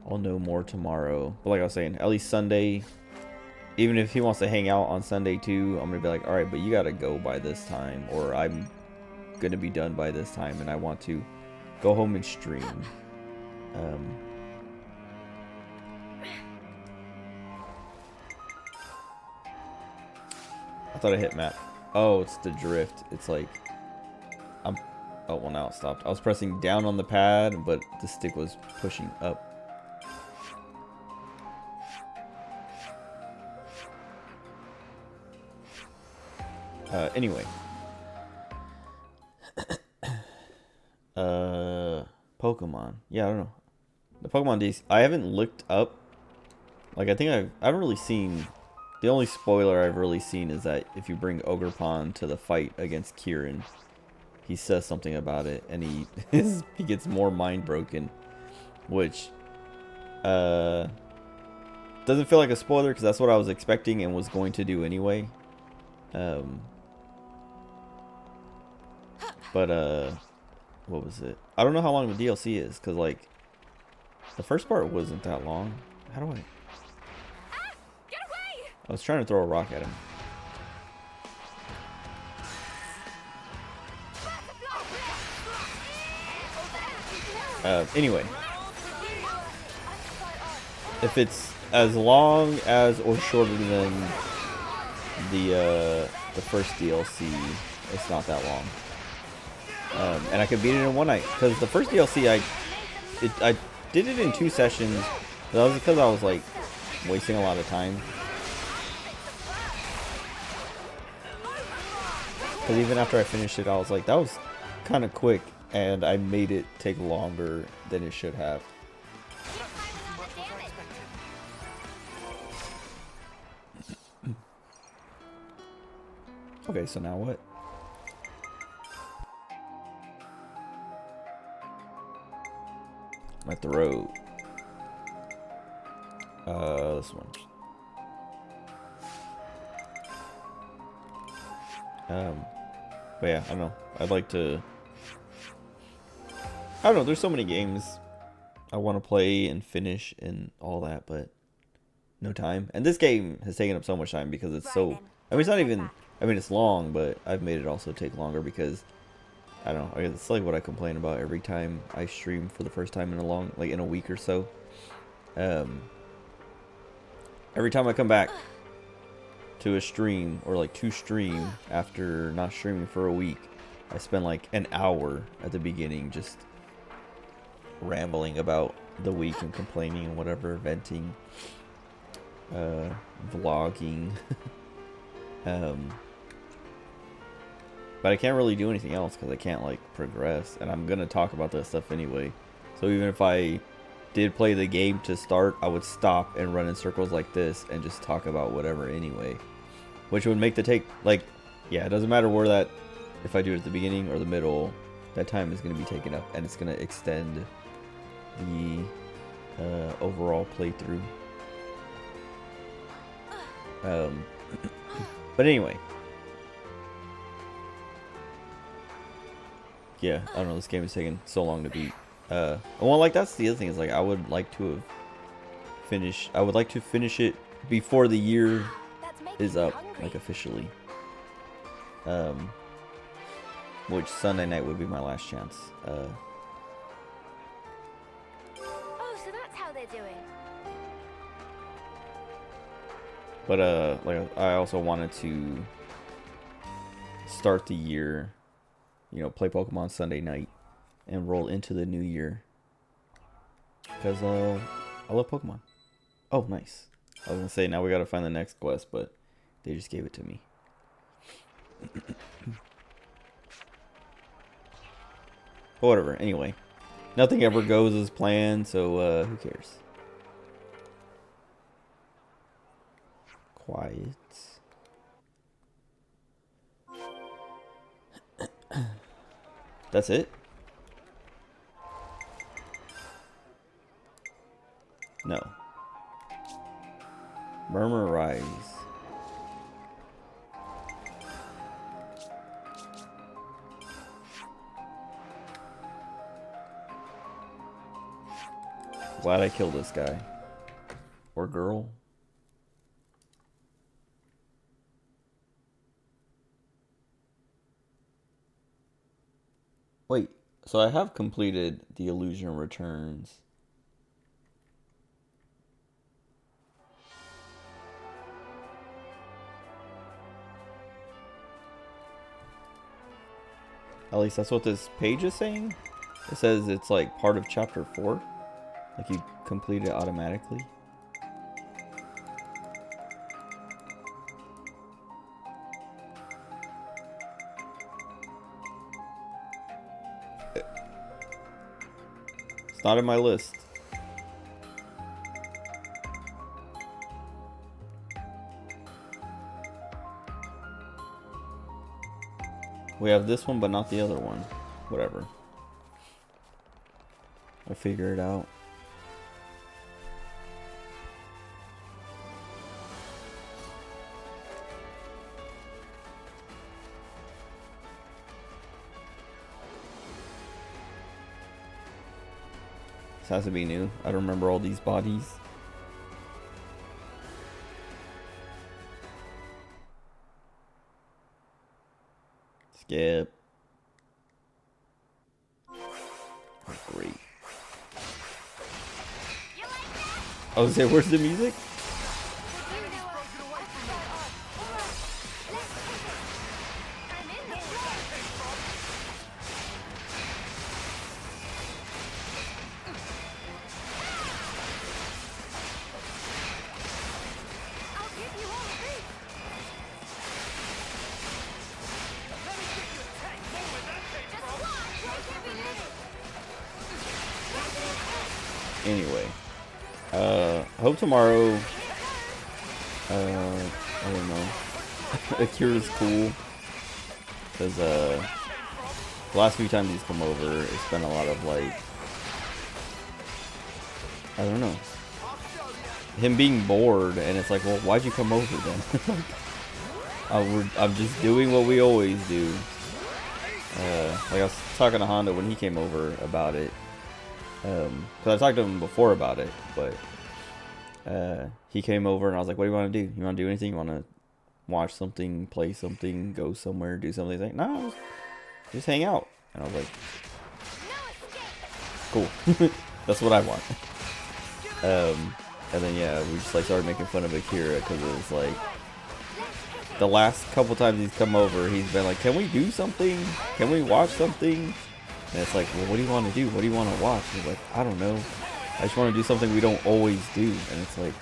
I'll know more tomorrow. But like I was saying, at least Sunday, even if he wants to hang out on Sunday too, I'm gonna be like, all right, but you gotta go by this time, or I'm gonna be done by this time, and I want to go home and stream. I thought I hit map. Oh, it's the drift. It's like oh, well, now it stopped. I was pressing down on the pad, but the stick was pushing up. Anyway. Pokemon. Yeah, I don't know. The Pokemon DC. I haven't looked up. Like, I think I haven't really seen. The only spoiler I've really seen is that if you bring Ogerpon to the fight against Kieran, he says something about it, and he gets more mind broken, which doesn't feel like a spoiler because that's what I was expecting and was going to do anyway. But what was it? I don't know how long the DLC is, because like the first part wasn't that long. How do I? I was trying to throw a rock at him. Anyway, if it's as long as or shorter than the first DLC, it's not that long. And I could beat it in one night, because the first DLC I did it in 2 sessions. That was because I was like wasting a lot of time. Because even after I finished it, I was like, that was kind of quick, and I made it take longer than it should have. Okay, so now what? I'm at the road. This one. But yeah, I don't know. I'd like to. I don't know. There's so many games I want to play and finish and all that, but no time. And this game has taken up so much time because it's so. I mean, it's not even. I mean, it's long, but I've made it also take longer because I don't know. It's like what I complain about every time I stream for the first time in a week or so. Every time I come back to a stream, or like to stream after not streaming for a week, I spend like an hour at the beginning just rambling about the week and complaining and whatever, venting, vlogging. But I can't really do anything else because I can't like progress, and I'm gonna talk about that stuff anyway. So even if I did play the game to start, I would stop and run in circles like this and just talk about whatever anyway, which would make the take like, yeah, it doesn't matter where that, if I do it at the beginning or the middle, that time is going to be taken up, and it's going to extend the overall playthrough. But anyway, yeah, I don't know, this game is taking so long to beat. Well, like, that's the other thing, is like, I would like to have finished, I would like to finish it before the year is up, like, officially. Which Sunday night would be my last chance. Oh, so that's how they're doing. But like, I also wanted to start the year, you know, play Pokemon Sunday night and roll into the new year, because I love Pokemon. Oh, nice. I was gonna say, now we gotta find the next quest, but they just gave it to me. But whatever, anyway. Nothing ever goes as planned, so who cares? Quiet. That's it? No. Murmur Rise. Glad I killed this guy. Or girl. Wait, so I have completed The Illusion Returns. At least that's what this page is saying. It says it's like part of chapter 4. Like you complete it automatically. It's not in my list. We have this one, but not the other one. Whatever. I'll figure it out. This has to be new. I don't remember all these bodies. Skip. Oh, great. I was gonna say, where's the music? Anyway, I hope tomorrow, I don't know, Akira's cool, because, the last few times he's come over, it's been a lot of, like, I don't know, him being bored, and it's like, well, why'd you come over then? I'm just doing what we always do. Like, I was talking to Honda when he came over about it. Because I talked to him before about it, but he came over and I was like, what do you want to do? You want to do anything? You want to watch something, play something, go somewhere, do something? He's like, no, just hang out. And I was like, cool. That's what I want. And then, yeah, we just like started making fun of Akira because it was like, the last couple times he's come over, he's been like, can we do something? Can we watch something? And it's like, well, what do you want to do? What do you want to watch? And he's like, I don't know. I just want to do something we don't always do. And it's like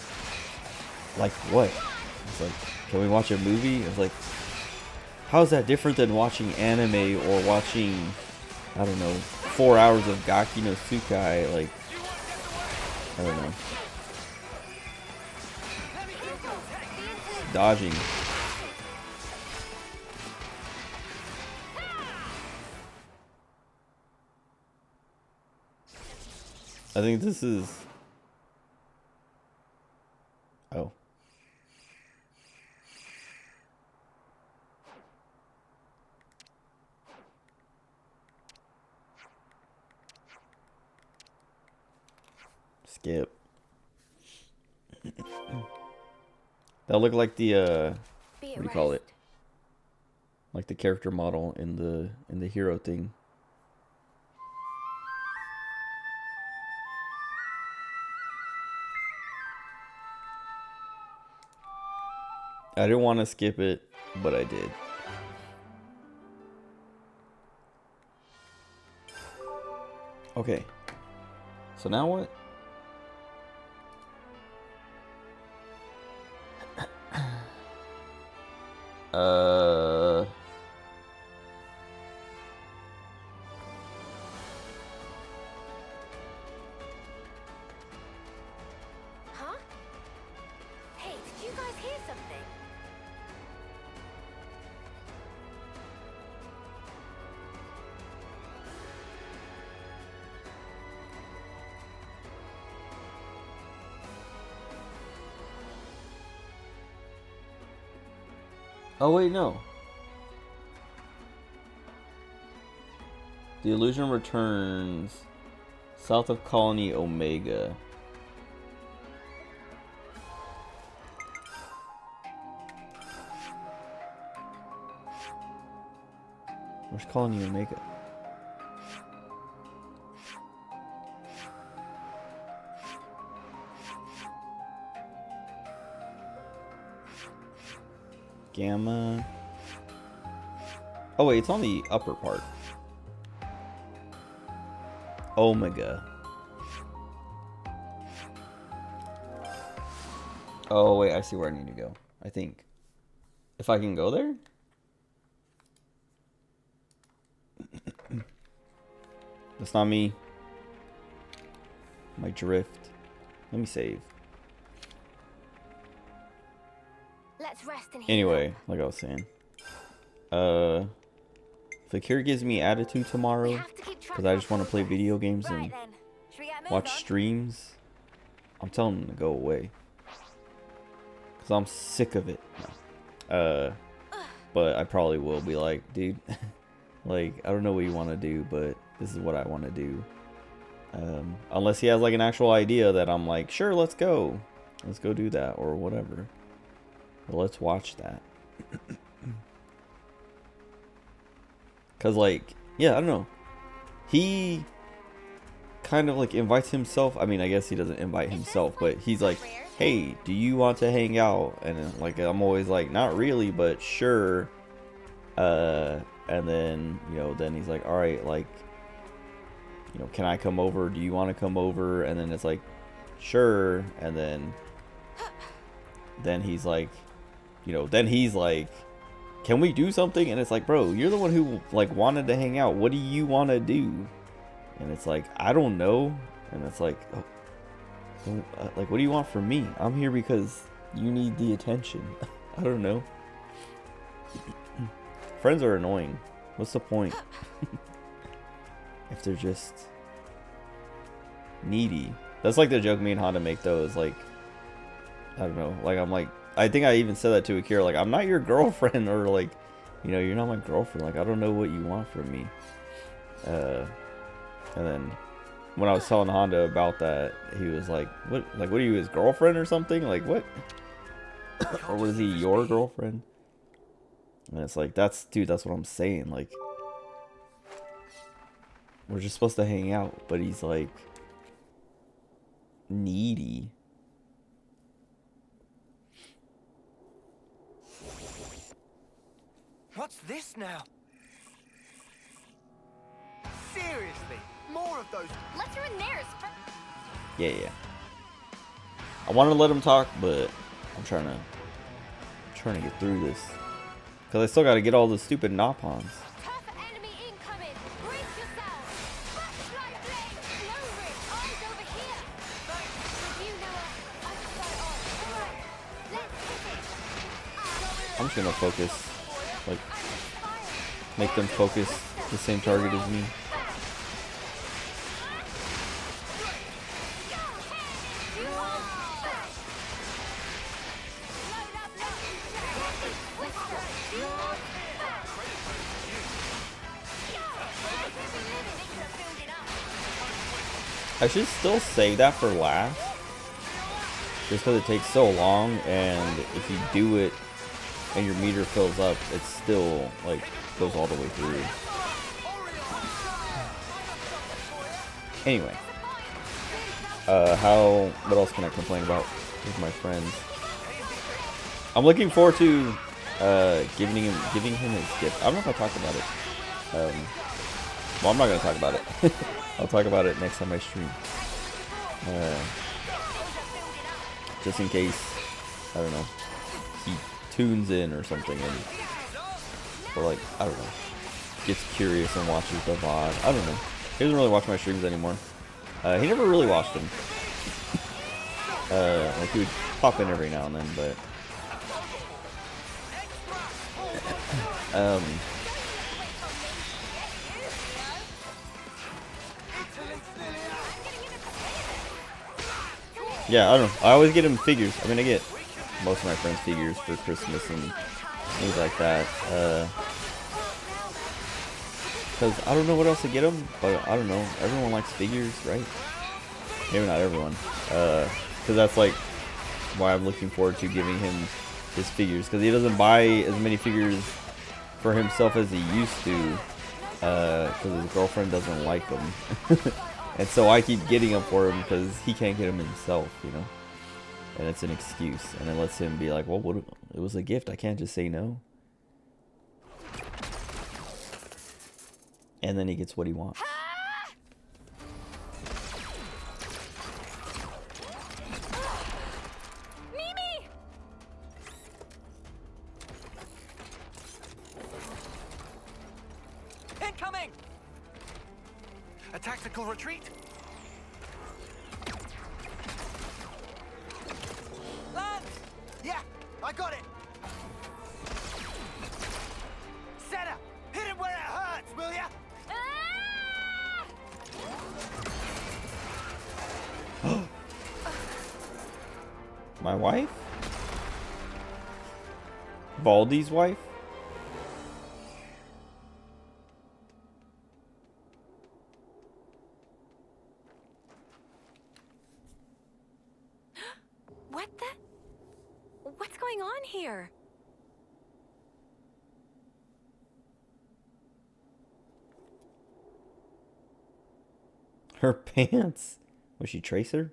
what? It's like, can we watch a movie? It's like, How's that different than watching anime or watching, I don't know, 4 hours of Gaki no Tsukai? Like, I don't know. Dodging. I think this is... Oh. Skip. That looked like the what do you call it? Like the character model in the hero thing. I didn't want to skip it, but I did. Okay. So now what? Huh? Hey, did you guys hear something? Oh wait, no. The illusion returns south of Colony Omega. Where's Colony Omega? Gamma. Oh wait, it's on the upper part. Omega. Oh wait, I see where I need to go. I think. If I can go there? That's not me. My drift. Let me save. Let's rest in here. Anyway, like I was saying. If Akira gives me attitude tomorrow, because I just want to play video games and watch streams, I'm telling him to go away. Because I'm sick of it. But I probably will be like, dude, like, I don't know what you want to do, but this is what I want to do. Unless he has like an actual idea that I'm like, sure, let's go. Let's go do that or whatever. But let's watch that. Because, like, yeah, I don't know. He kind of, like, invites himself. I mean, I guess he doesn't invite himself, but he's like, hey, do you want to hang out? And, like, I'm always like, not really, but sure. And then, you know, then he's like, all right, like, you know, can I come over? Do you want to come over? And then it's like, sure. And then he's like, you know, then he's like, can we do something? And it's like, bro, you're the one who like wanted to hang out. What do you want to do? And it's like, I don't know. And it's like, oh, so, like, what do you want from me? I'm here because you need the attention. I don't know. Friends are annoying. What's the point? If they're just needy. That's like the joke me and Honda make though, is like, I don't know, like I'm like, I think I even said that to Akira, like, I'm not your girlfriend, or like, you know, you're not my girlfriend, like, I don't know what you want from me. And then when I was telling Honda about that, he was like, what are you, his girlfriend or something? Like, what? Or was he your girlfriend? And it's like, dude, that's what I'm saying, like, we're just supposed to hang out, but he's like needy. What's this now? Seriously, more of those. Let's ruin theirs. Yeah. I want to let him talk, but I'm trying to get through this. Because I still got to get all the stupid Nopons. I'm just gonna focus, like, make them focus the same target as me. I should still save that for last, just because it takes so long, and if you do it and your meter fills up, it still, like, goes all the way through. Anyway, what else can I complain about with my friends? I'm looking forward to giving him his gift. I don't know if I talked about it. Well, I'm not gonna talk about it. I'll talk about it next time I stream. Just in case, I don't know, he tunes in or something, or like, I don't know, gets curious and watches the VOD. I don't know. He doesn't really watch my streams anymore. He never really watched them. Like, he would pop in every now and then, but yeah, I don't know. I always get him figures. I mean, I get most of my friends figures for Christmas and things like that. Because I don't know what else to get him, but I don't know. Everyone likes figures, right? Maybe not everyone. Because that's like why I'm looking forward to giving him his figures. Because he doesn't buy as many figures for himself as he used to. Because his girlfriend doesn't like them. And so I keep getting them for him because he can't get them himself, you know? And it's an excuse. And it lets him be like, well, it was a gift. I can't just say no. And then he gets what he wants. Mimi! Incoming! A tactical retreat? Land! Yeah, I got it! Senna, hit him where it hurts, will ya? My wife? Baldy's wife? What the? What's going on here? Her pants? Was she Tracer?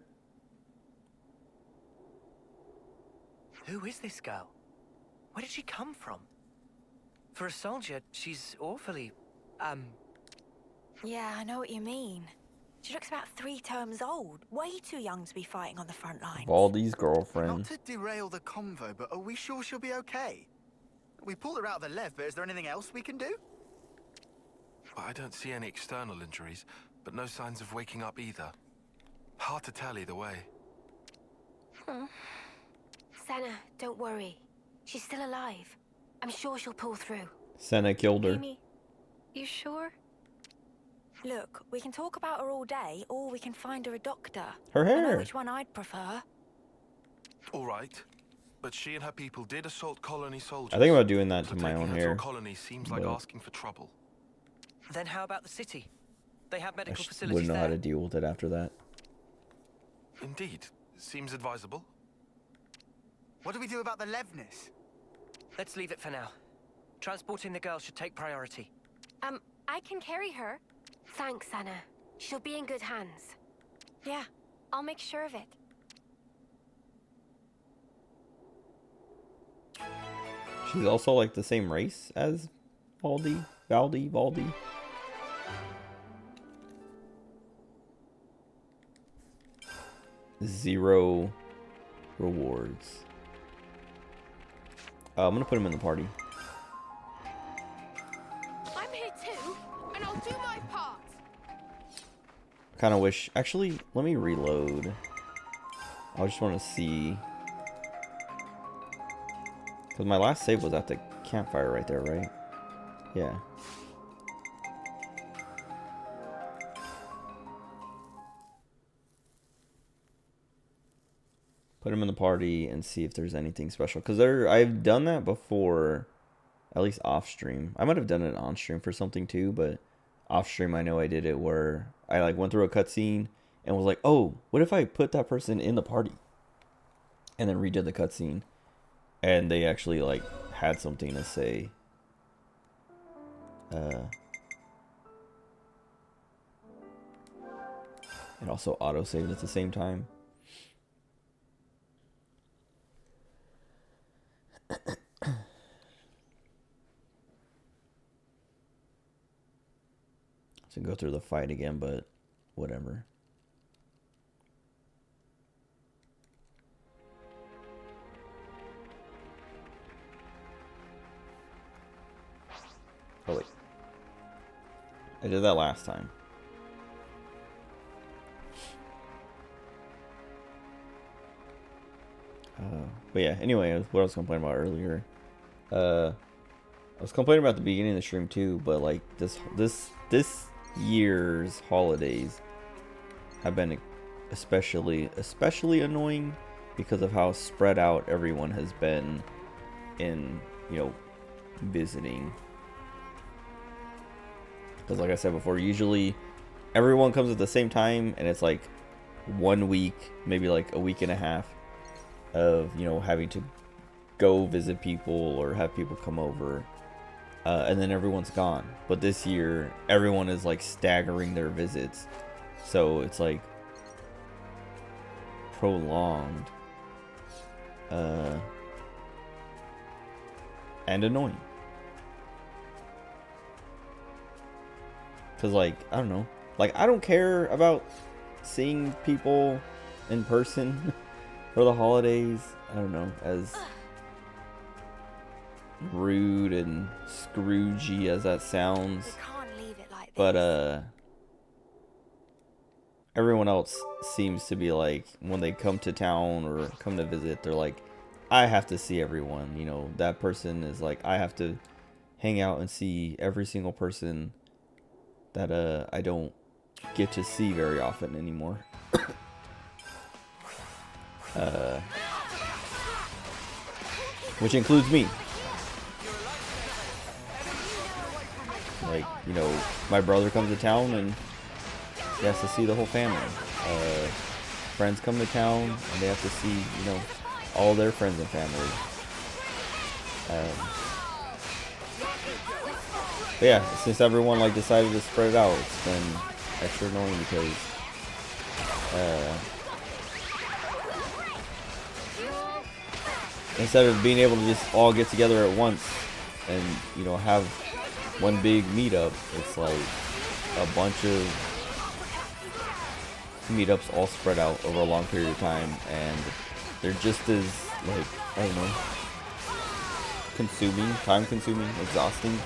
Who is this girl? Where did she come from? For a soldier, she's awfully, Yeah, I know what you mean. She looks about 3 terms old. Way too young to be fighting on the front line. Baldy's Not girlfriend. to derail the convo, but are we sure she'll be okay? We pulled her out of the left, but is there anything else we can do? I don't see any external injuries, but no signs of waking up either. Hard to tell either way. Senna, don't worry. She's still alive. I'm sure she'll pull through. Senna killed her. Amy, you sure? Look, we can talk about her all day, or we can find her a doctor. Her I know hair. which one I'd prefer. All right, but she and her people did assault colony soldiers. I think about doing that So to my taking own her to hair. a colony seems like but asking for trouble. Then how about the city? They have I medical just facilities wouldn't know how there. to deal with it after that. Indeed, seems advisable. What do we do about the Levnis? Let's leave it for now. Transporting the girl should take priority. I can carry her. Thanks, Senna. She'll be in good hands. Yeah, I'll make sure of it. She's also like the same race as Baldy. Baldy. Zero rewards. I'm gonna put him in the party. here too, and I'll do my part. Kind of wish. Actually, let me reload. I just want to see. Because my last save was at the campfire right there, right? Yeah. Put him in the party and see if there's anything special. Because I've done that before, at least off stream. I might have done it on stream for something too, but off stream I know I did it where I like went through a cutscene and was like, oh, what if I put that person in the party? And then redid the cutscene. And they actually like had something to say. It also auto-saved at the same time. To go through the fight again, but whatever. Oh wait, I did that last time. But yeah, anyway, what I was complaining about earlier. I was complaining about the beginning of the stream too, but like this year's holidays have been especially annoying because of how spread out everyone has been in, you know, visiting. Because like I said before, usually everyone comes at the same time and it's like 1 week, maybe like a week and a half of, you know, having to go visit people or have people come over, and then everyone's gone. But this year everyone is like staggering their visits, so it's like prolonged and annoying. Because like, I don't know, like I don't care about seeing people in person for the holidays. I don't know, as rude and Scroogey as that sounds, but everyone else seems to be like, when they come to town or come to visit, they're like, I have to see everyone. You know, that person is like, I have to hang out and see every single person that I don't get to see very often anymore. Which includes me. Like, you know, my brother comes to town and he has to see the whole family. Friends come to town and they have to see, you know, all their friends and family. But yeah, since everyone like decided to spread it out, it's been extra annoying because instead of being able to just all get together at once and, you know, have one big meetup, it's like a bunch of meetups all spread out over a long period of time, and they're just as, like, I don't know, consuming, time consuming, exhausting.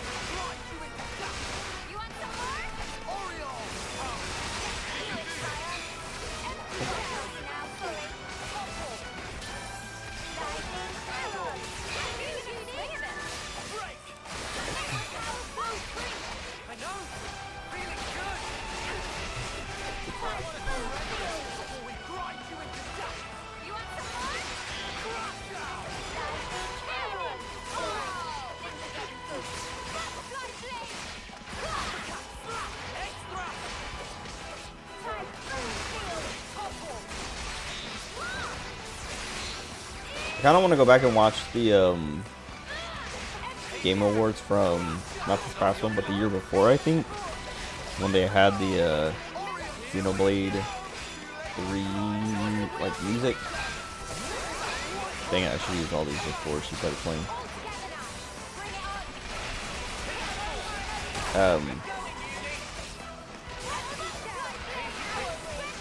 I kind of want to go back and watch the Game Awards from, not this past one, but the year before, I think, when they had the Xenoblade 3 like music. Dang it, I should use all these before she started playing.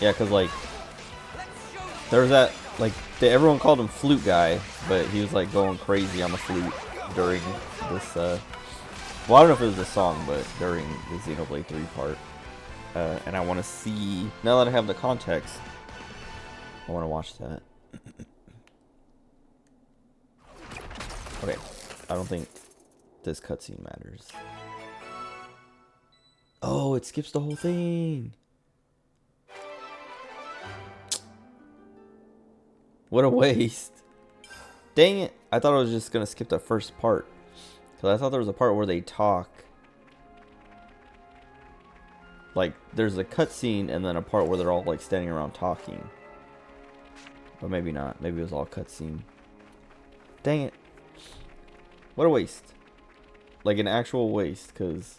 Yeah, cause like there was that, like, everyone called him Flute Guy, but he was like going crazy on the flute during this Well, I don't know if it was the song, but during the Xenoblade 3 part. And I want to see, now that I have the context, I want to watch that. Okay, I don't think this cutscene matters. Oh, it skips the whole thing. What a waste. Dang it. I thought I was just going to skip the first part. Because I thought there was a part where they talk. Like, there's a cutscene and then a part where they're all, like, standing around talking. But maybe not. Maybe it was all cutscene. Dang it. What a waste. Like, an actual waste, because...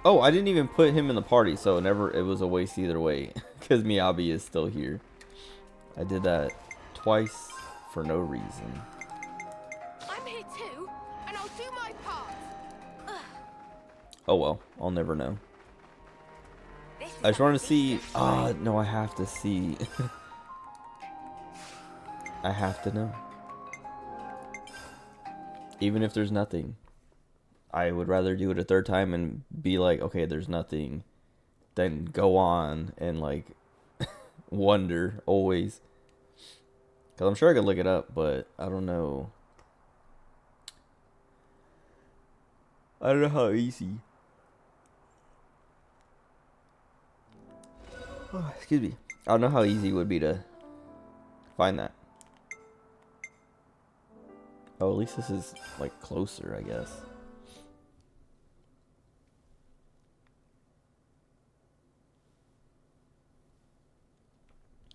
Oh, I didn't even put him in the party, so it was a waste either way. Because Miyabi is still here. I did that twice for no reason. I'm here too, and I'll do my part. Oh well, I'll never know. I just wanted to see... no, I have to see. I have to know. Even if there's nothing. I would rather do it a third time and be like, okay, there's nothing, than go on and, like, wonder always. Because I'm sure I could look it up, but I don't know. I don't know how easy. Oh, excuse me. I don't know how easy it would be to find that. Oh, at least this is, like, closer, I guess.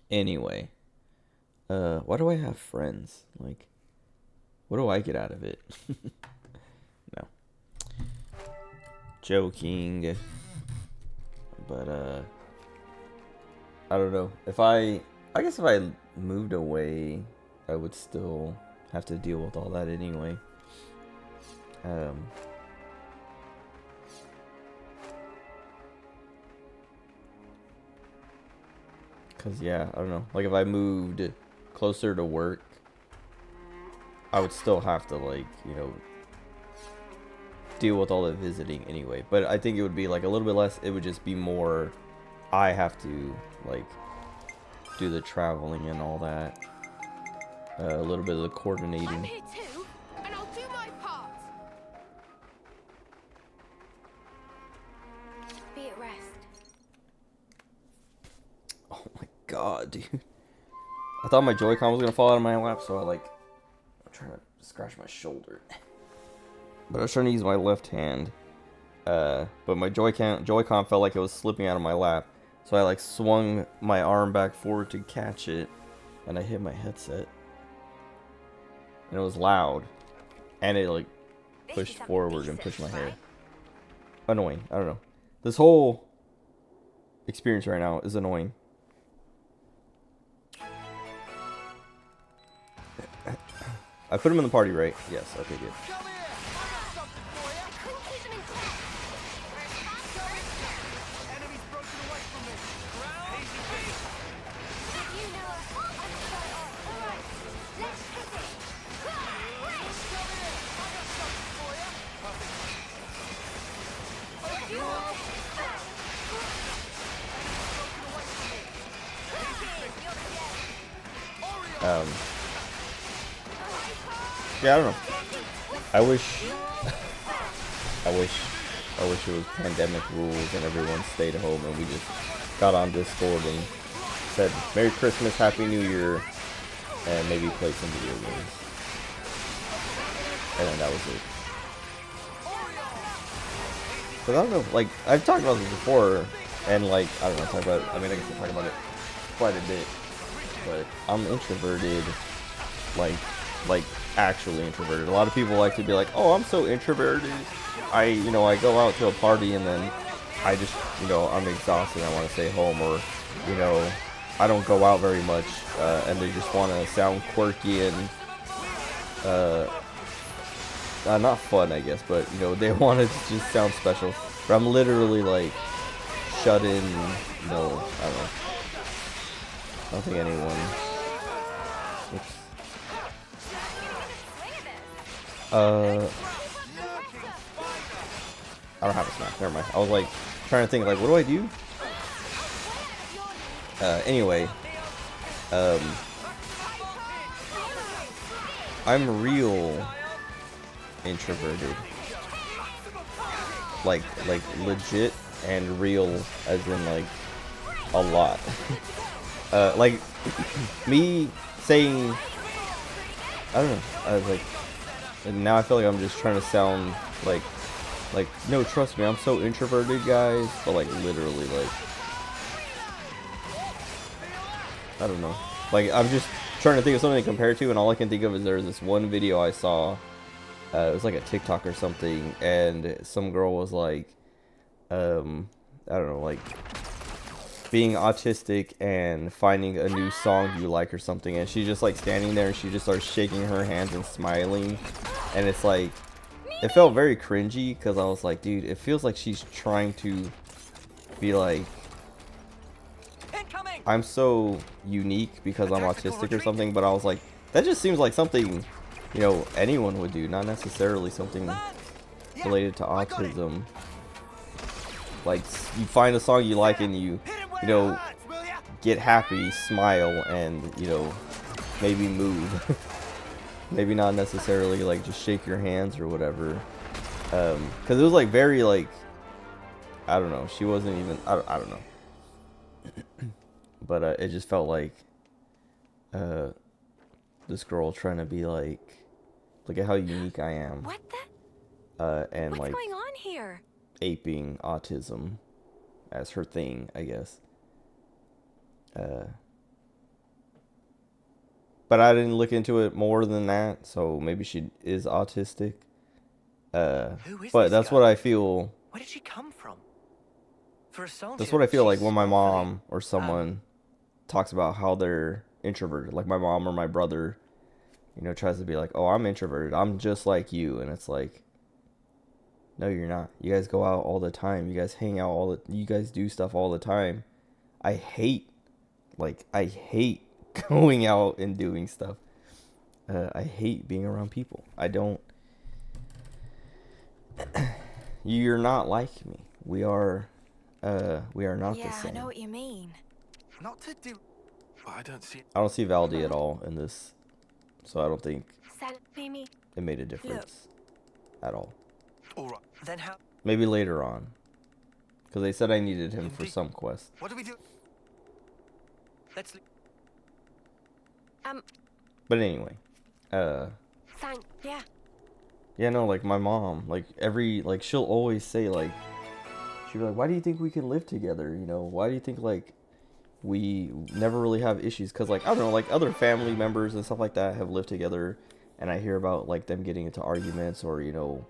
Anyway. Why do I have friends? Like, what do I get out of it? No. Joking. But, I don't know. I guess if I moved away, I would still have to deal with all that anyway. Cause yeah, I don't know. Like if I moved closer to work, I would still have to, like, you know, deal with all the visiting anyway. But I think it would be like a little bit less. It would just be more, I have to, like, do the traveling and all that. A little bit of the coordinating. I'm here too, and I'll do my part. Be at rest. Oh my god, dude. I thought my Joy-Con was gonna fall out of my lap, so I'm trying to scratch my shoulder. But I was trying to use my left hand. But my Joy-Con felt like it was slipping out of my lap. So I, like, swung my arm back forward to catch it, and I hit my headset. And it was loud. And it, like, pushed forward and pushed my hair. Annoying. I don't know. This whole experience right now is annoying. I put him in the party, right? Yes. Okay, good. Yeah, I don't know. I wish it was pandemic rules and everyone stayed home and we just got on Discord and said Merry Christmas, Happy New Year, and maybe played some video games. And then that was it. But I don't know, like, I've talked about this before, and, like, I don't know, I guess I talk about it quite a bit, but I'm introverted, like actually introverted. A lot of people like to be like, oh, I'm so introverted. I go out to a party and then I just, I'm exhausted. I want to stay home, or, I don't go out very much, and they just want to sound quirky and, not fun, I guess, but, they want to just sound special. But I'm literally, like, shut in, I don't know. I don't think anyone... Oops. I don't have a smack. Never mind. I was like trying to think like, what do I do? Anyway, I'm real introverted. Like legit and real as in like a lot. Like me saying, I don't know. I was like, and now I feel like I'm just trying to sound like no, trust me, I'm so introverted, guys. But like literally, like I don't know. Like I'm just trying to think of something to compare to, and all I can think of is there's this one video I saw. It was like a TikTok or something, and some girl was like, I don't know, like being autistic and finding a new song you like or something, and she's just like standing there and she just starts shaking her hands and smiling, and it's like, it felt very cringy because I was like, dude, it feels like she's trying to be like, I'm so unique because I'm autistic or something, but I was like, that just seems like something, you know, anyone would do, not necessarily something related to autism. Like, you find a song you like and you know, get happy, smile, and, you know, maybe move. Maybe not necessarily, like, just shake your hands or whatever. Because it was, like, very, like, I don't know. She wasn't even, I don't know. But it just felt like this girl trying to be like, look at how unique I am. What the? And What's like going on here? aping autism as her thing, I guess. But I didn't look into it more than that, so maybe she is autistic. But that's what I feel. Where did she come from? For a soldier, That's what I feel like when my she's mom or someone talks about how they're introverted. Like my mom or my brother, you know, tries to be like, oh, I'm introverted. I'm just like you. And it's like, no, you're not. You guys go out all the time. You guys hang out you guys do stuff all the time. I hate going out and doing stuff. I hate being around people. I don't. You're not like me. We are not the same. Yeah, I know what you mean. Not to do. I don't see. I don't see Valdi at all in this, so I don't think Mimi, it made a difference at all. All right, then how? Maybe later on, because they said I needed him for some quest. What do we do? Let's. But anyway, yeah. yeah, no, like my mom, like she'll always say like, she'll be like, why do you think we can live together? You know, why do you think like we never really have issues? Because like, I don't know, like other family members and stuff like that have lived together, and I hear about like them getting into arguments or, you know,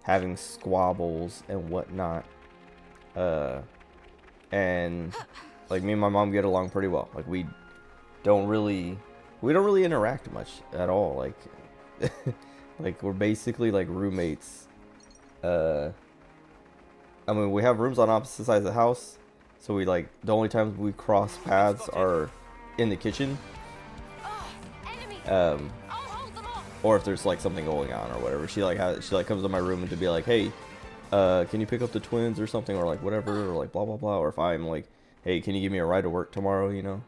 having squabbles and whatnot. And like me and my mom get along pretty well. Like we don't really interact much at all. Like like we're basically like roommates. I mean, we have rooms on opposite sides of the house, so we like, the only times we cross paths are in the kitchen. Or if there's like something going on or whatever, she comes to my room and to be like, hey, can you pick up the twins or something, or like whatever, or like blah blah blah. Or if I'm like, hey, can you give me a ride to work tomorrow, you know?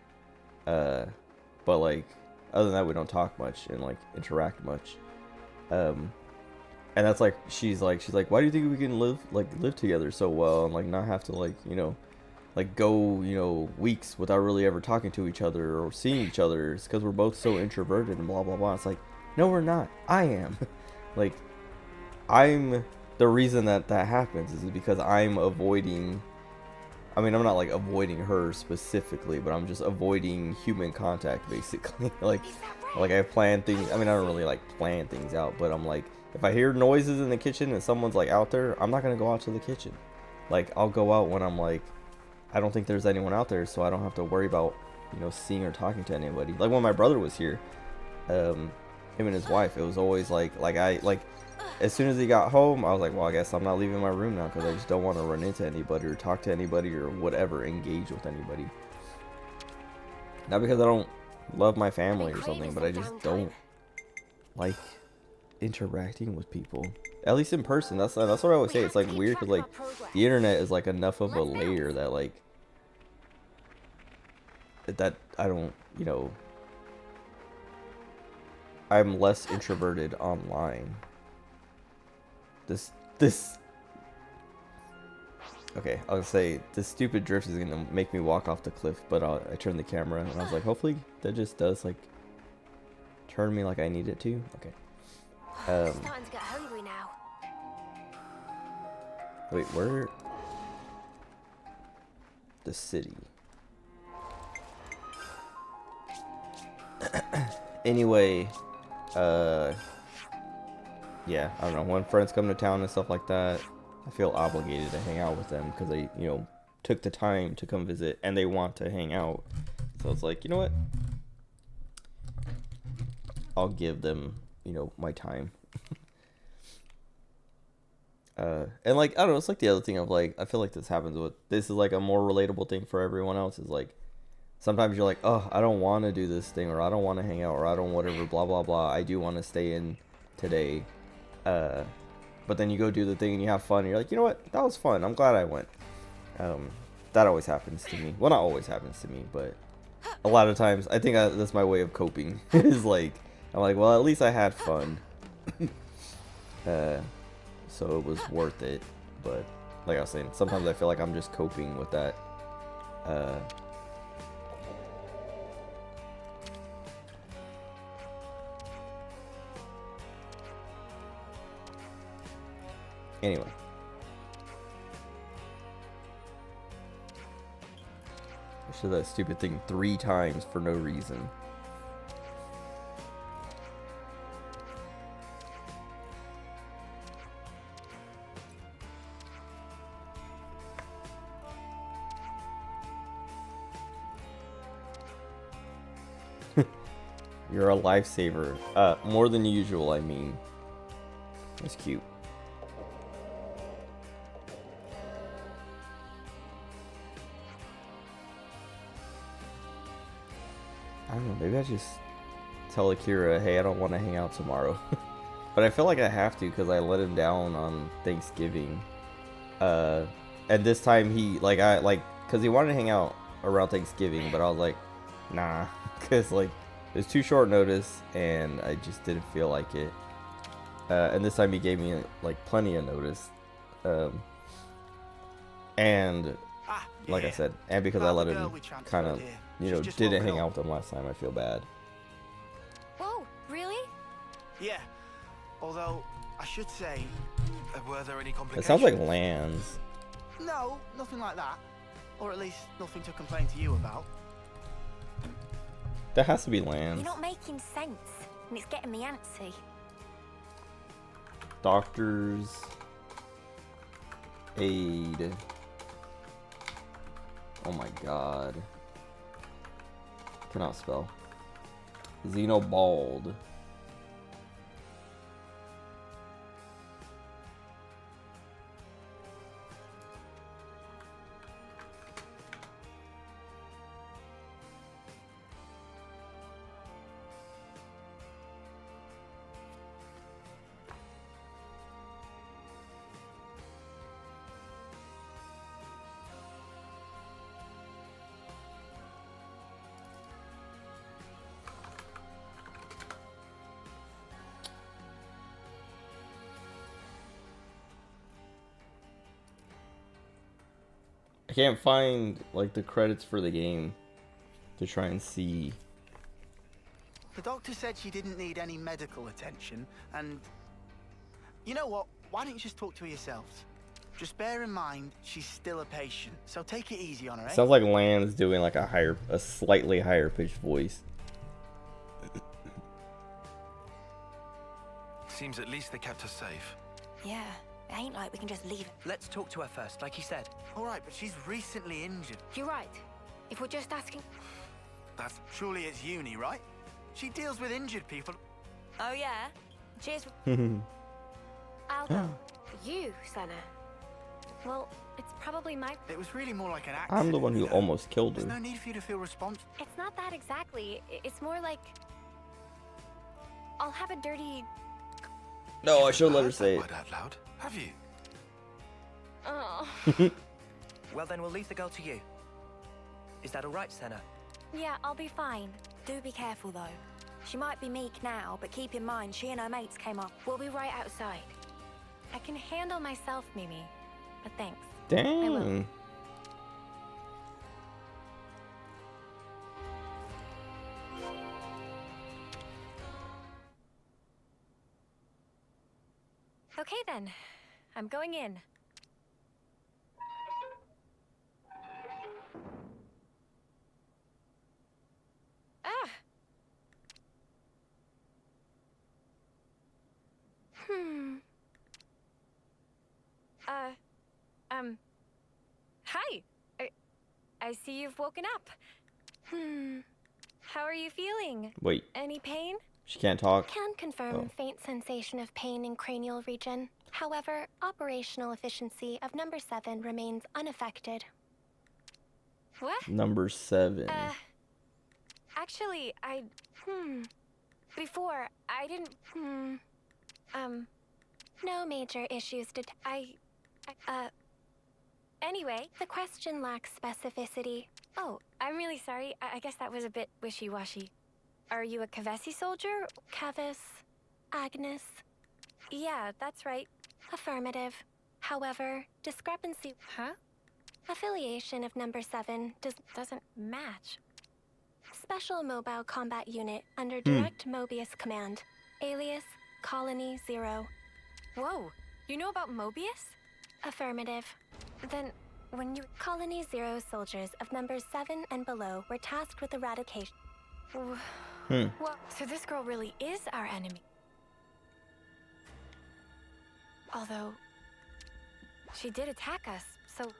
But like, other than that, we don't talk much and like interact much. And that's like, she's like, why do you think we can live together so well and like not have to like, you know, like go, you know, weeks without really ever talking to each other or seeing each other? It's because we're both so introverted and blah blah blah. It's like, no, we're not. I am. Like, I'm the reason that happens is because I'm avoiding. I mean, I'm not like avoiding her specifically, but I'm just avoiding human contact basically. like I plan things. I mean, I don't really like plan things out, but I'm like, if I hear noises in the kitchen and someone's like out there, I'm not gonna go out to the kitchen. Like, I'll go out when I'm like, I don't think there's anyone out there, so I don't have to worry about, you know, seeing or talking to anybody. Like when my brother was here, him and his wife, it was always like as soon as he got home, I was like, well, I guess I'm not leaving my room now because I just don't want to run into anybody or talk to anybody or whatever, engage with anybody. Not because I don't love my family or something, but I just don't like interacting with people. At least in person. That's what I always say. It's like weird because like the internet is like enough of a layer that like that I don't, you know, I'm less introverted online. This okay, I'll say this stupid drift is gonna make me walk off the cliff, but I turned the camera and I was like, hopefully that just does like turn me like I need it to. Okay. Starting to get hungry now. Wait, where? The city. Anyway, yeah, I don't know. When friends come to town and stuff like that, I feel obligated to hang out with them because they, you know, took the time to come visit and they want to hang out. So it's like, you know what? I'll give them, you know, my time. And like, I don't know, it's like the other thing of like, I feel like this happens with, this is like a more relatable thing for everyone else, is like, sometimes you're like, oh, I don't want to do this thing, or I don't want to hang out, or I don't whatever, blah, blah, blah. I do want to stay in today. But then you go do the thing and you have fun. And you're like, you know what? That was fun. I'm glad I went. That always happens to me. Well, not always happens to me, but a lot of times I think that's my way of coping. Is like, I'm like, well, at least I had fun. So it was worth it. But like I was saying, sometimes I feel like I'm just coping with that. Anyway. I should that stupid thing 3 times for no reason. You're a lifesaver. More than usual, I mean. That's cute. I don't know, maybe I just tell Akira, hey, I don't want to hang out tomorrow. But I feel like I have to because I let him down on Thanksgiving. And this time he, because he wanted to hang out around Thanksgiving, but I was like, nah. Because, like, it was too short notice and I just didn't feel like it. And this time he gave me, like, plenty of notice. And, like I said, and because I let him kind of, you know, didn't hang out with him last time, I feel bad. Whoa, really? Yeah. Although, I should say... were there any complications? It sounds like Lands. No, nothing like that. Or at least nothing to complain to you about. That has to be Lands. You're not making sense, and it's getting me antsy. Doctor's Aid. Oh my god. Cannot spell. Xenoblade. I can't find, like, the credits for the game to try and see. The doctor said she didn't need any medical attention, and... You know what? Why don't you just talk to her yourselves? Just bear in mind, she's still a patient, so take it easy on her, eh? Sounds like Lan's doing, like, a slightly higher pitched voice. Seems at least they kept her safe. Yeah, it ain't like we can just leave it. Let's talk to her first, like you said. All right, but she's recently injured. You're right. If we're just asking... That's surely it's uni, right? She deals with injured people. Oh, yeah? Cheers. I'll go. You, Senna. Well, it's probably my... It was really more like an accident. I'm the one who almost killed her. There's no need for you to feel responsible. It's not that exactly. It's more like... I'll have a dirty No, I should let her say it. Word out loud, have you? Oh. Well, then we'll leave the girl to you. Is that all right, Senna? Yeah, I'll be fine. Do be careful, though. She might be meek now, but keep in mind she and her mates came up. We'll be right outside. I can handle myself, Mimi. But thanks. I will. Dang. Okay, then. I'm going in. Ah! Hi! I see you've woken up. How are you feeling? Wait. Any pain? She can't talk. Can confirm faint sensation of pain in cranial region. However, operational efficiency of number 7 remains unaffected. What? Number 7. Actually, before, I didn't, No major issues anyway. The question lacks specificity. Oh, I'm really sorry. I guess that was a bit wishy-washy. Are you a Kavesi soldier? Kavis. Agnes. Yeah, that's right. Affirmative. However, discrepancy. Huh? Affiliation of number 7 doesn't match. Special Mobile Combat Unit under direct Mobius command. Alias Colony 0. Whoa, you know about Mobius? Affirmative. Then, when you... Colony 0 soldiers of numbers 7 and below were tasked with eradication. Well, so this girl really is our enemy. Although, she did attack us, so...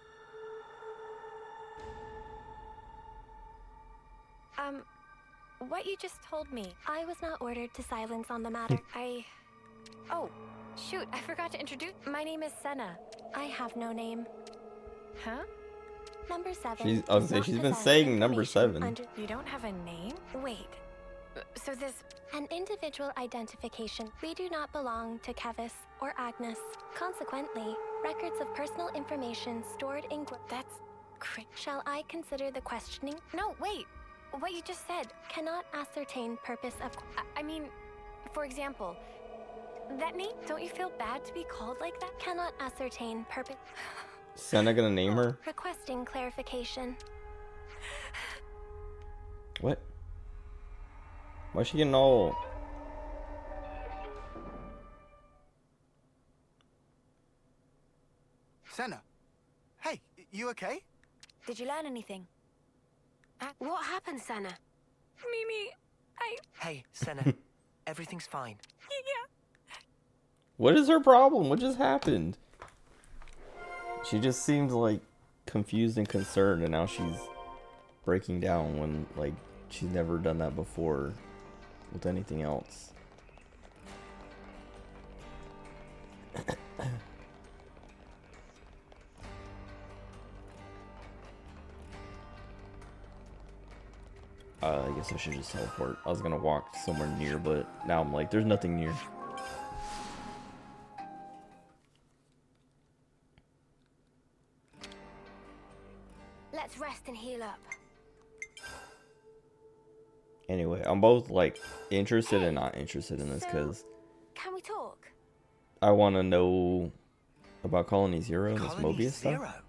What you just told me. I was not ordered to silence on the matter. Oh, shoot, I forgot to introduce... My name is Senna. I have no name. Huh? Number 7. I was saying she's been saying number 7. You don't have a name? Wait. So this... An individual identification. We do not belong to Kavis or Agnes. Consequently, records of personal information stored in... That's... Shall I consider the questioning? No, wait. What you just said. Cannot ascertain purpose of... I mean, for example, that name? Don't you feel bad to be called like that? Cannot ascertain purpose... Senna gonna name her? Requesting clarification. What? Why is she getting all... Senna. Hey, you okay? Did you learn anything? What happened, Senna? Mimi, Hey, Senna. Everything's fine. Yeah. What is her problem? What just happened? She just seems like confused and concerned, and now she's breaking down when, like, she's never done that before with anything else. I guess I should just teleport. I was gonna walk somewhere near, but now I'm like, there's nothing near. Let's rest and heal up. Anyway, I'm both like interested and not interested in this because Can we talk? I want to know about Colony 0 and this Mobius stuff.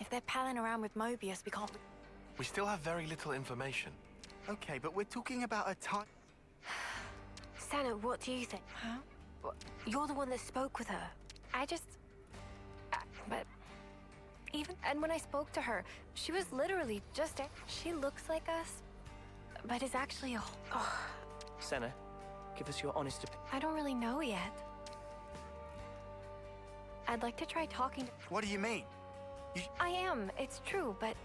If they're palling around with Mobius, we can't... We still have very little information. Okay, but we're talking about a time... Senna, what do you think? Huh? You're the one that spoke with her. I just... but... Even... And when I spoke to her, she was literally just... She looks like us, but is actually a... Oh. Senna, give us your honest opinion. I don't really know yet. I'd like to try talking to... What do you mean? I am, it's true, but...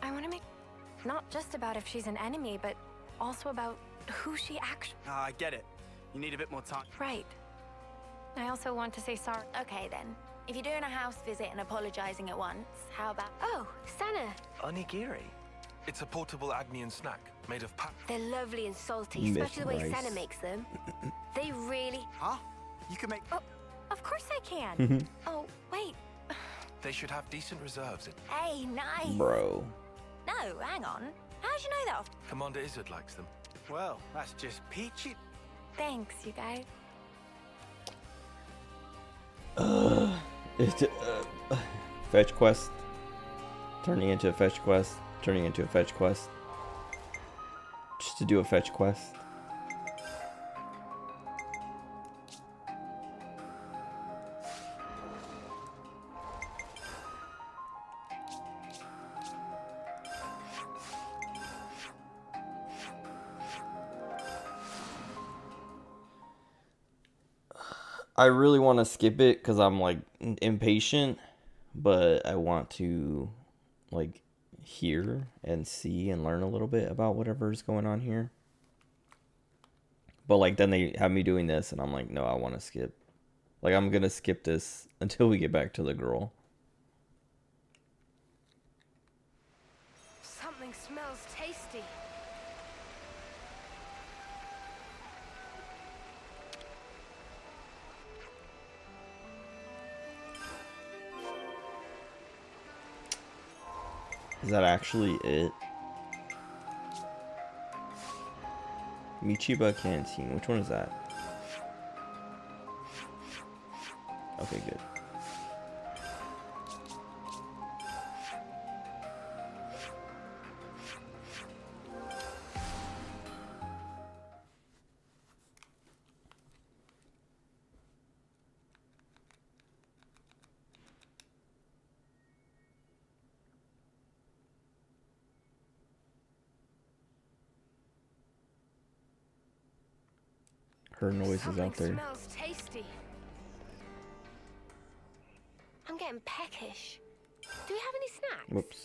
I want to make... Not just about if she's an enemy, but also about who she actually... I get it. You need a bit more time. Right. I also want to say sorry. Okay, then. If you're doing a house visit and apologizing at once, how about... Oh, Senna. Onigiri? It's a portable Agnian snack made of They're lovely and salty, especially the way Senna makes them. They really... Huh? You can make... Oh, of course I can. Oh, wait. They should have decent reserves. Hey, nice. Bro. No, hang on. How'd you know that? Commander Izzard likes them. Well, that's just peachy. Thanks, you guys. Fetch quest. Turning into a fetch quest. Turning into a fetch quest. Just to do a fetch quest. I really want to skip it because I'm like impatient, but I want to like hear and see and learn a little bit about whatever's going on here. But like then they have me doing this and I'm like, no, I want to skip. Like I'm gonna skip this until we get back to the girl. Something smells tasty. Is that actually it? Michiba Canteen. Which one is that? Okay, good. Her noise is out there. Smells tasty. I'm getting peckish. Do we have any snacks? Whoops.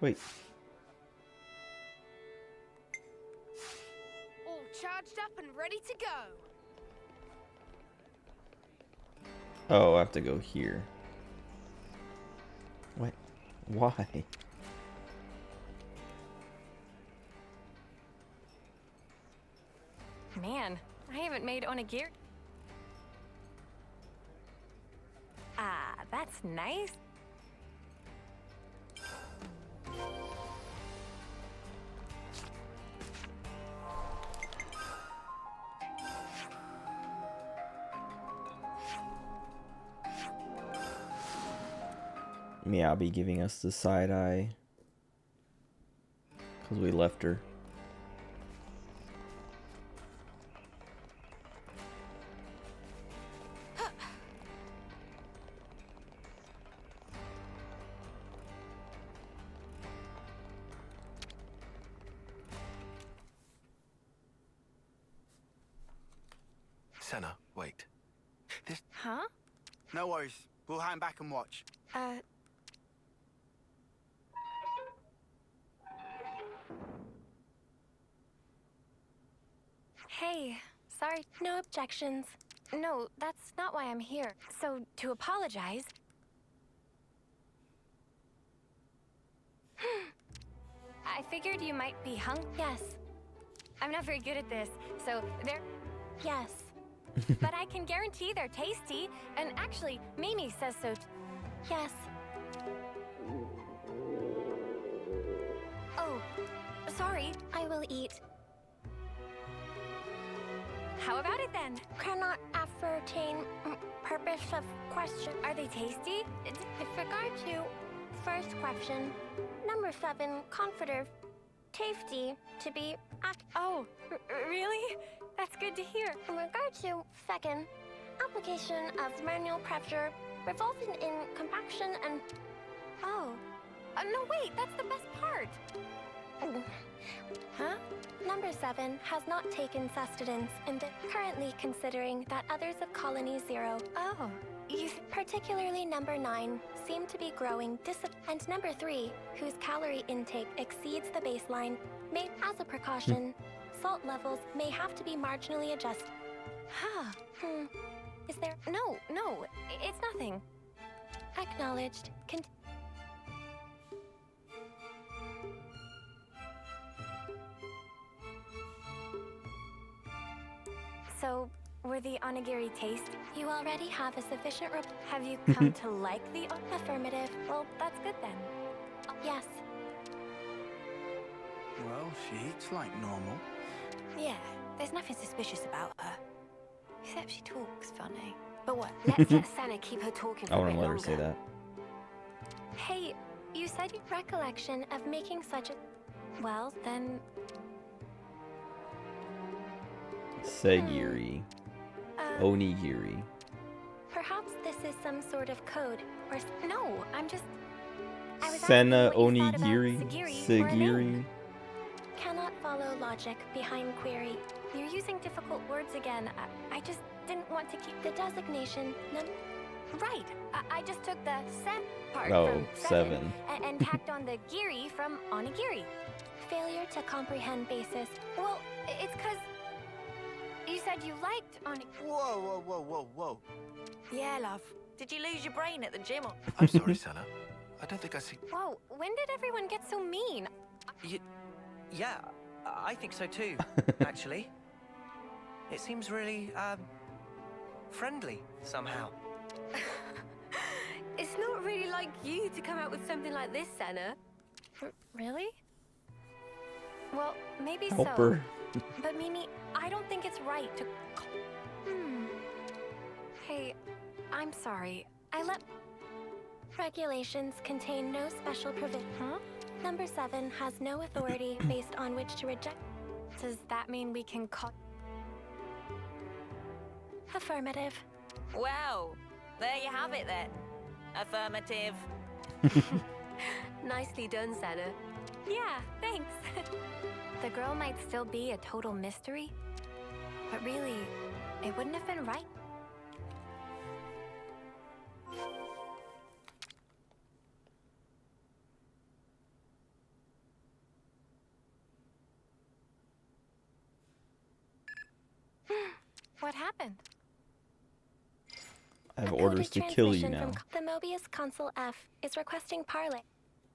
Wait. All charged up and ready to go. Oh, I have to go here. What? Why? Man, I haven't made onigiri. Ah, that's nice. Miyabi giving us the side eye. Because we left her. Senna, wait. This... Huh? No worries. We'll hang back and watch. Hey, sorry, no objections. No, that's not why I'm here. So, to apologize... I figured you might be Yes. I'm not very good at this, so they're... Yes. But I can guarantee they're tasty, and actually, Mimi says so. Yes. Oh, sorry, I will eat. How about it then? Cannot ascertain purpose of question. Are they tasty? With regard to first question, number 7, comforter, tasty to be Oh, really? That's good to hear. In regard to second, application of manual pressure resulting in compaction and... Oh. No, wait, that's the best part. Huh? Number 7 has not taken sustenance and currently considering that others of Colony 0. Oh. Particularly number 9 seem to be growing and number 3, whose calorie intake exceeds the baseline, may, as a precaution, salt levels may have to be marginally adjusted. Huh. Is there... No, it's nothing. Acknowledged. So, were the onigiri taste? You already have a sufficient have you come to like the affirmative? Well, that's good then. Yes. Well, she eats like normal. Yeah, there's nothing suspicious about her. Except she talks funny. But what? Let's let Sana keep her talking for I a want bit to let her longer. say that. Hey, you said your recollection of making such a... Well, then... Segiri. Onigiri. Perhaps this is some sort of code. Or... No, I'm just... I was Senna asking what you thought about onigiri. Sagiri for a name. Segiri. Cannot follow logic behind query. You're using difficult words again. I just didn't want to keep the designation. Right. I just took the set part Oh, from seven. and tacked on the giri from onigiri. Failure to comprehend basis. Well, it's because you said you liked onigiri. Whoa, whoa, whoa, whoa, whoa. Yeah, love. Did you lose your brain at the gym? Or... I'm sorry, Sana. I don't think I see. Whoa, when did everyone get so mean? Yeah, I think so too, actually. It seems really, friendly, somehow. It's not really like you to come out with something like this, Senna. Really? Well, maybe Help so. her. But Mimi, I don't think it's right to... Hey, I'm sorry. I let... Regulations contain no special provision. Huh? Number 7 has no authority based on which to reject. Does that mean we can call... Affirmative. Wow, there you have it then. Affirmative. Nicely done, Senna. Yeah, thanks. The girl might still be a total mystery, but really, it wouldn't have been right. What happened? I have A orders coded to kill you translation now. from the Mobius Consul F is requesting parley.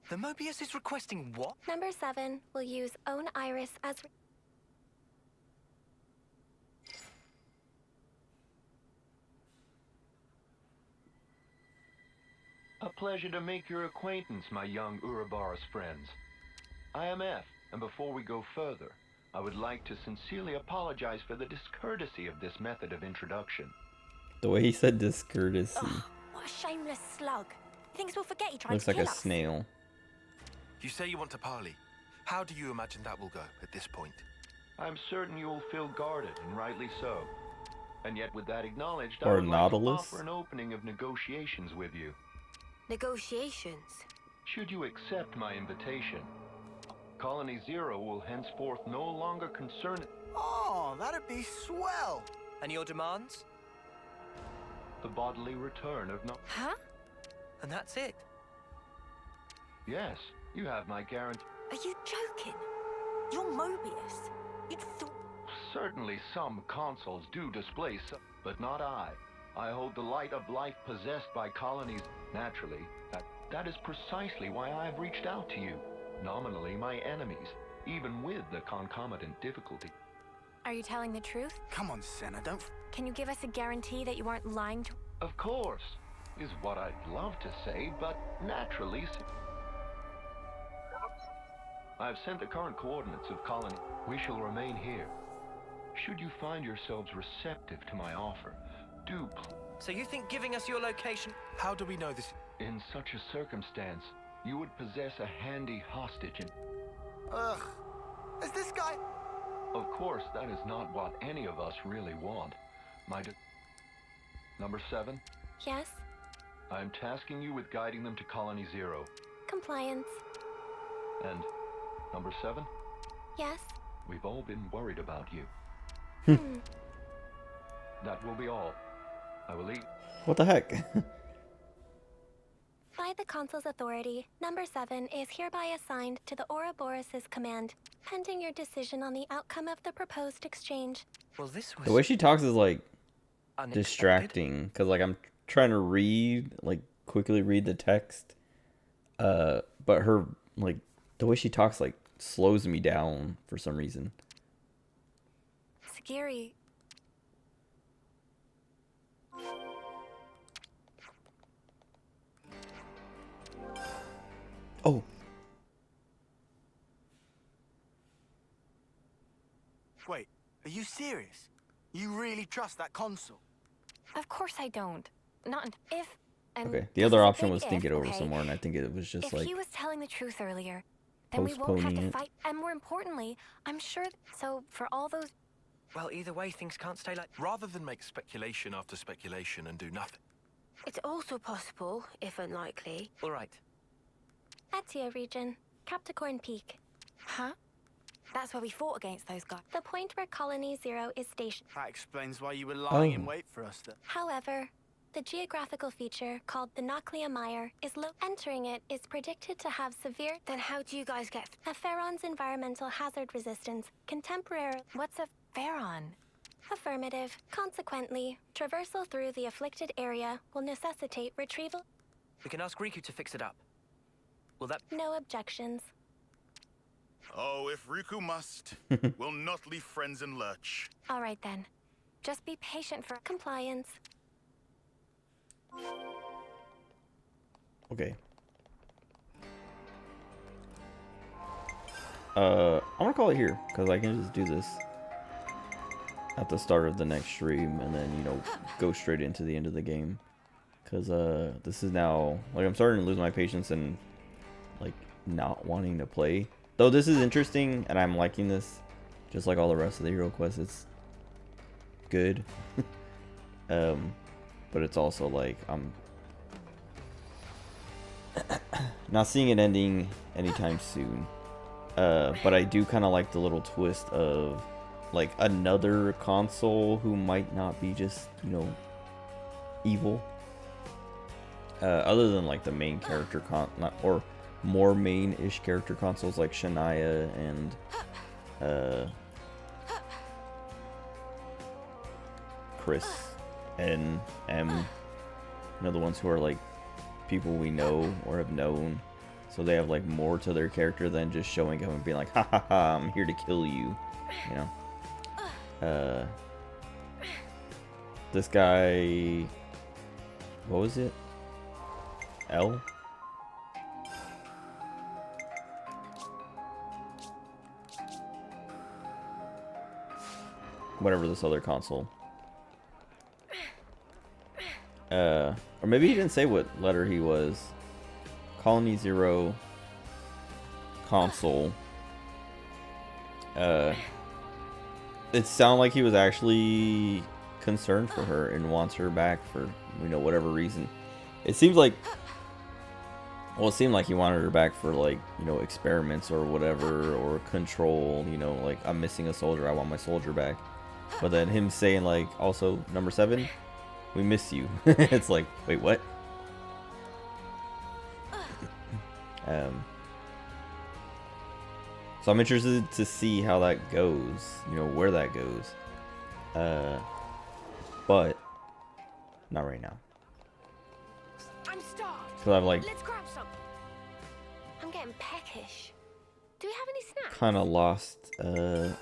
The Mobius is requesting what? Number 7 will use own iris as... A pleasure to make your acquaintance, my young Ouroboros friends. I am F, and before we go further, I would like to sincerely apologize for the discourtesy of this method of introduction. The way he said discourtesy. What a shameless slug. He thinks we'll forget he tried Looks to like kill a us. snail. You say you want to parley. How do you imagine that will go at this point? I'm certain you will feel guarded, and rightly so. And yet with that acknowledged, Or I would Nautilus. like to offer an opening of negotiations with you. Negotiations? Should you accept my invitation, Colony Zero will henceforth no longer concern... Oh, that'd be swell. And your demands? The bodily return of no... Huh? And that's it? Yes, you have my guarantee. Are you joking? You're Mobius. You'd thought... Certainly some consuls do display some, but not I. I hold the light of life possessed by colonies. Naturally, that is precisely why I have reached out to you. Nominally my enemies, even with the concomitant difficulty. Are you telling the truth? Come on, Senna, don't... Can you give us a guarantee that you aren't lying to... Of course, is what I'd love to say, but naturally... I've sent the current coordinates of colony. We shall remain here. Should you find yourselves receptive to my offer, do... So you think giving us your location... How do we know this? In such a circumstance, you would possess a handy hostage and... Ugh. Is this guy... Of course, that is not what any of us really want. Number 7? Yes? I am tasking you with guiding them to Colony Zero. Compliance. And number 7? Yes? We've all been worried about you. That will be all. I will leave. What the heck? By the Consul's authority, Number 7 is hereby assigned to the Ouroboros' command, pending your decision on the outcome of the proposed exchange. Well, this was... The way she talks is like unexpected. distracting, because like I'm trying to read, like quickly read the text, but her like the way she talks like slows me down for some reason. Sagiri, Oh. Wait, are you serious? You really trust that console? Of course I don't. Not if. And Okay, the this other is a option big was think it if, over okay? some more, and I think it was just If like he was telling the truth earlier, then we won't have postponing to it. fight. And more importantly, I'm sure. So for all those. Well, either way, things can't stay like... Rather than make speculation after speculation and do nothing. It's also possible, if unlikely. All right. Atia region, Capricorn Peak. Huh? That's where we fought against those guys. The point where Colony Zero is stationed. That explains why you were lying in Oh. wait for us then. However, the geographical feature called the Noclia Mire is low. Entering it is predicted to have severe. Then how do you guys get... A Pharaon's environmental hazard resistance contemporary. What's a Pharaon? Affirmative. Consequently, traversal through the afflicted area will necessitate retrieval. We can ask Riku to fix it up. Will that... No objections. Oh, if Riku must, we'll not leave friends in lurch. All right then. Just be patient for compliance. Okay. I'm gonna call it here because I can just do this at the start of the next stream and then, you know, go straight into the end of the game. Because this is now, like, I'm starting to lose my patience and, like, not wanting to play. Though this is interesting and I'm liking this, just like all the rest of the hero quests, it's good. But it's also like, I'm not seeing it ending anytime soon. But I do kind of like the little twist of, like, another console who might not be just, you know, evil. Other than, like, the main character or more main-ish character consoles like Shania and Chris and M. You know, the ones who are, like, people we know or have known. So they have, like, more to their character than just showing up and being like, ha ha ha, I'm here to kill you. You know? This guy... What was it? L? Whatever this other console. Or maybe he didn't say what letter he was. Colony Zero console. It sounded like he was actually concerned for her and wants her back for, you know, whatever reason. It seems like, well, it seemed like he wanted her back for, like, you know, experiments or whatever, or control, you know, like, I'm missing a soldier, I want my soldier back. But then him saying, like, also, number 7, we miss you. It's like, wait, what? So I'm interested to see how that goes, you know, where that goes. But not right now. I'm starved. Cause I've, like, Let's grab some. I'm getting peckish. Do we have any snacks? kind of lost. I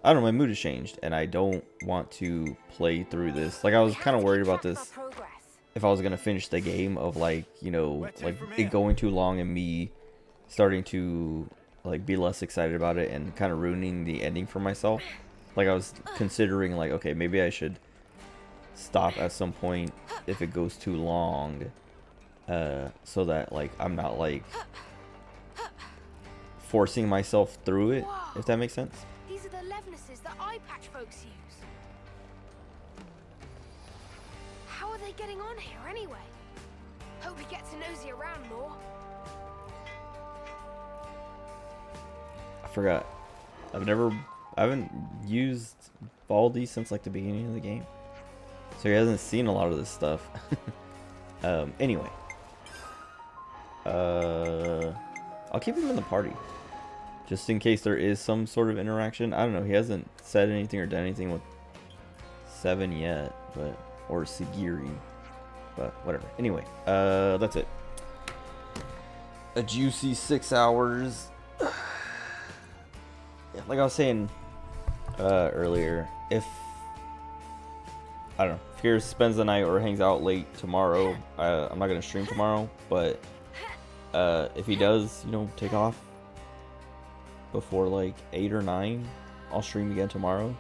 don't know. My mood has changed, and I don't want to play through this. Like, I was kind of worried about this. If I was gonna finish the game, of, like, you know, like it going too long and me starting to, like, be less excited about it and kind of ruining the ending for myself. Like, I was considering, like, okay, maybe I should stop at some point if it goes too long, so that, like, I'm not, like, forcing myself through it, if that makes sense. These are the Levnesses that eye patch folks use. How are they getting on here anyway? Hope we get to nosy around more. I forgot. I haven't used Baldi since, like, the beginning of the game. So he hasn't seen a lot of this stuff. Anyway. I'll keep him in the party. Just in case there is some sort of interaction. I don't know. He hasn't said anything or done anything with 7 yet. But, or Sigiri. But, whatever. Anyway. That's it. A juicy 6 hours. Like I was saying earlier, if I don't know, if Pierce spends the night or hangs out late tomorrow, I'm not gonna stream tomorrow, but If he does, you know, take off before like 8 or 9, I'll stream again tomorrow.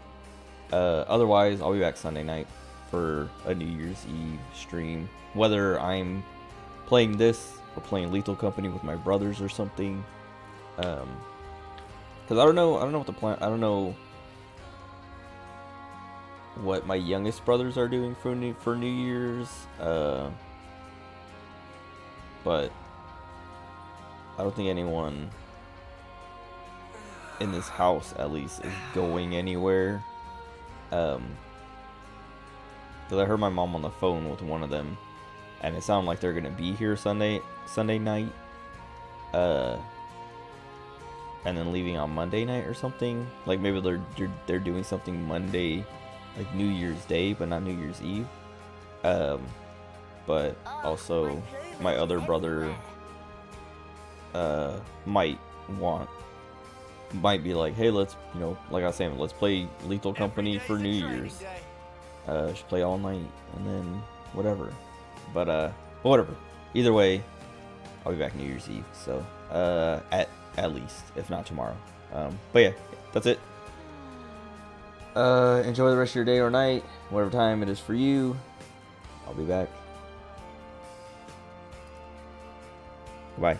Otherwise, I'll be back Sunday night for a New Year's Eve stream. Whether I'm playing this or playing Lethal Company with my brothers or something. Because I don't know what the plan. I don't know what my youngest brothers are doing for New Year's. But I don't think anyone in this house, at least, is going anywhere. Because I heard my mom on the phone with one of them, and it sounded like they're gonna be here Sunday night, and then leaving on Monday night or something. Like maybe they're doing something Monday, like New Year's Day, but not New Year's Eve. But also my other brother might be like, hey, let's, you know, like I was saying, let's play Lethal Company for New Year's. Just play all night and then whatever. But whatever. Either way, I'll be back New Year's Eve. So at least, if not tomorrow. But yeah, that's it. Enjoy the rest of your day or night, whatever time it is for you. I'll be back. Bye.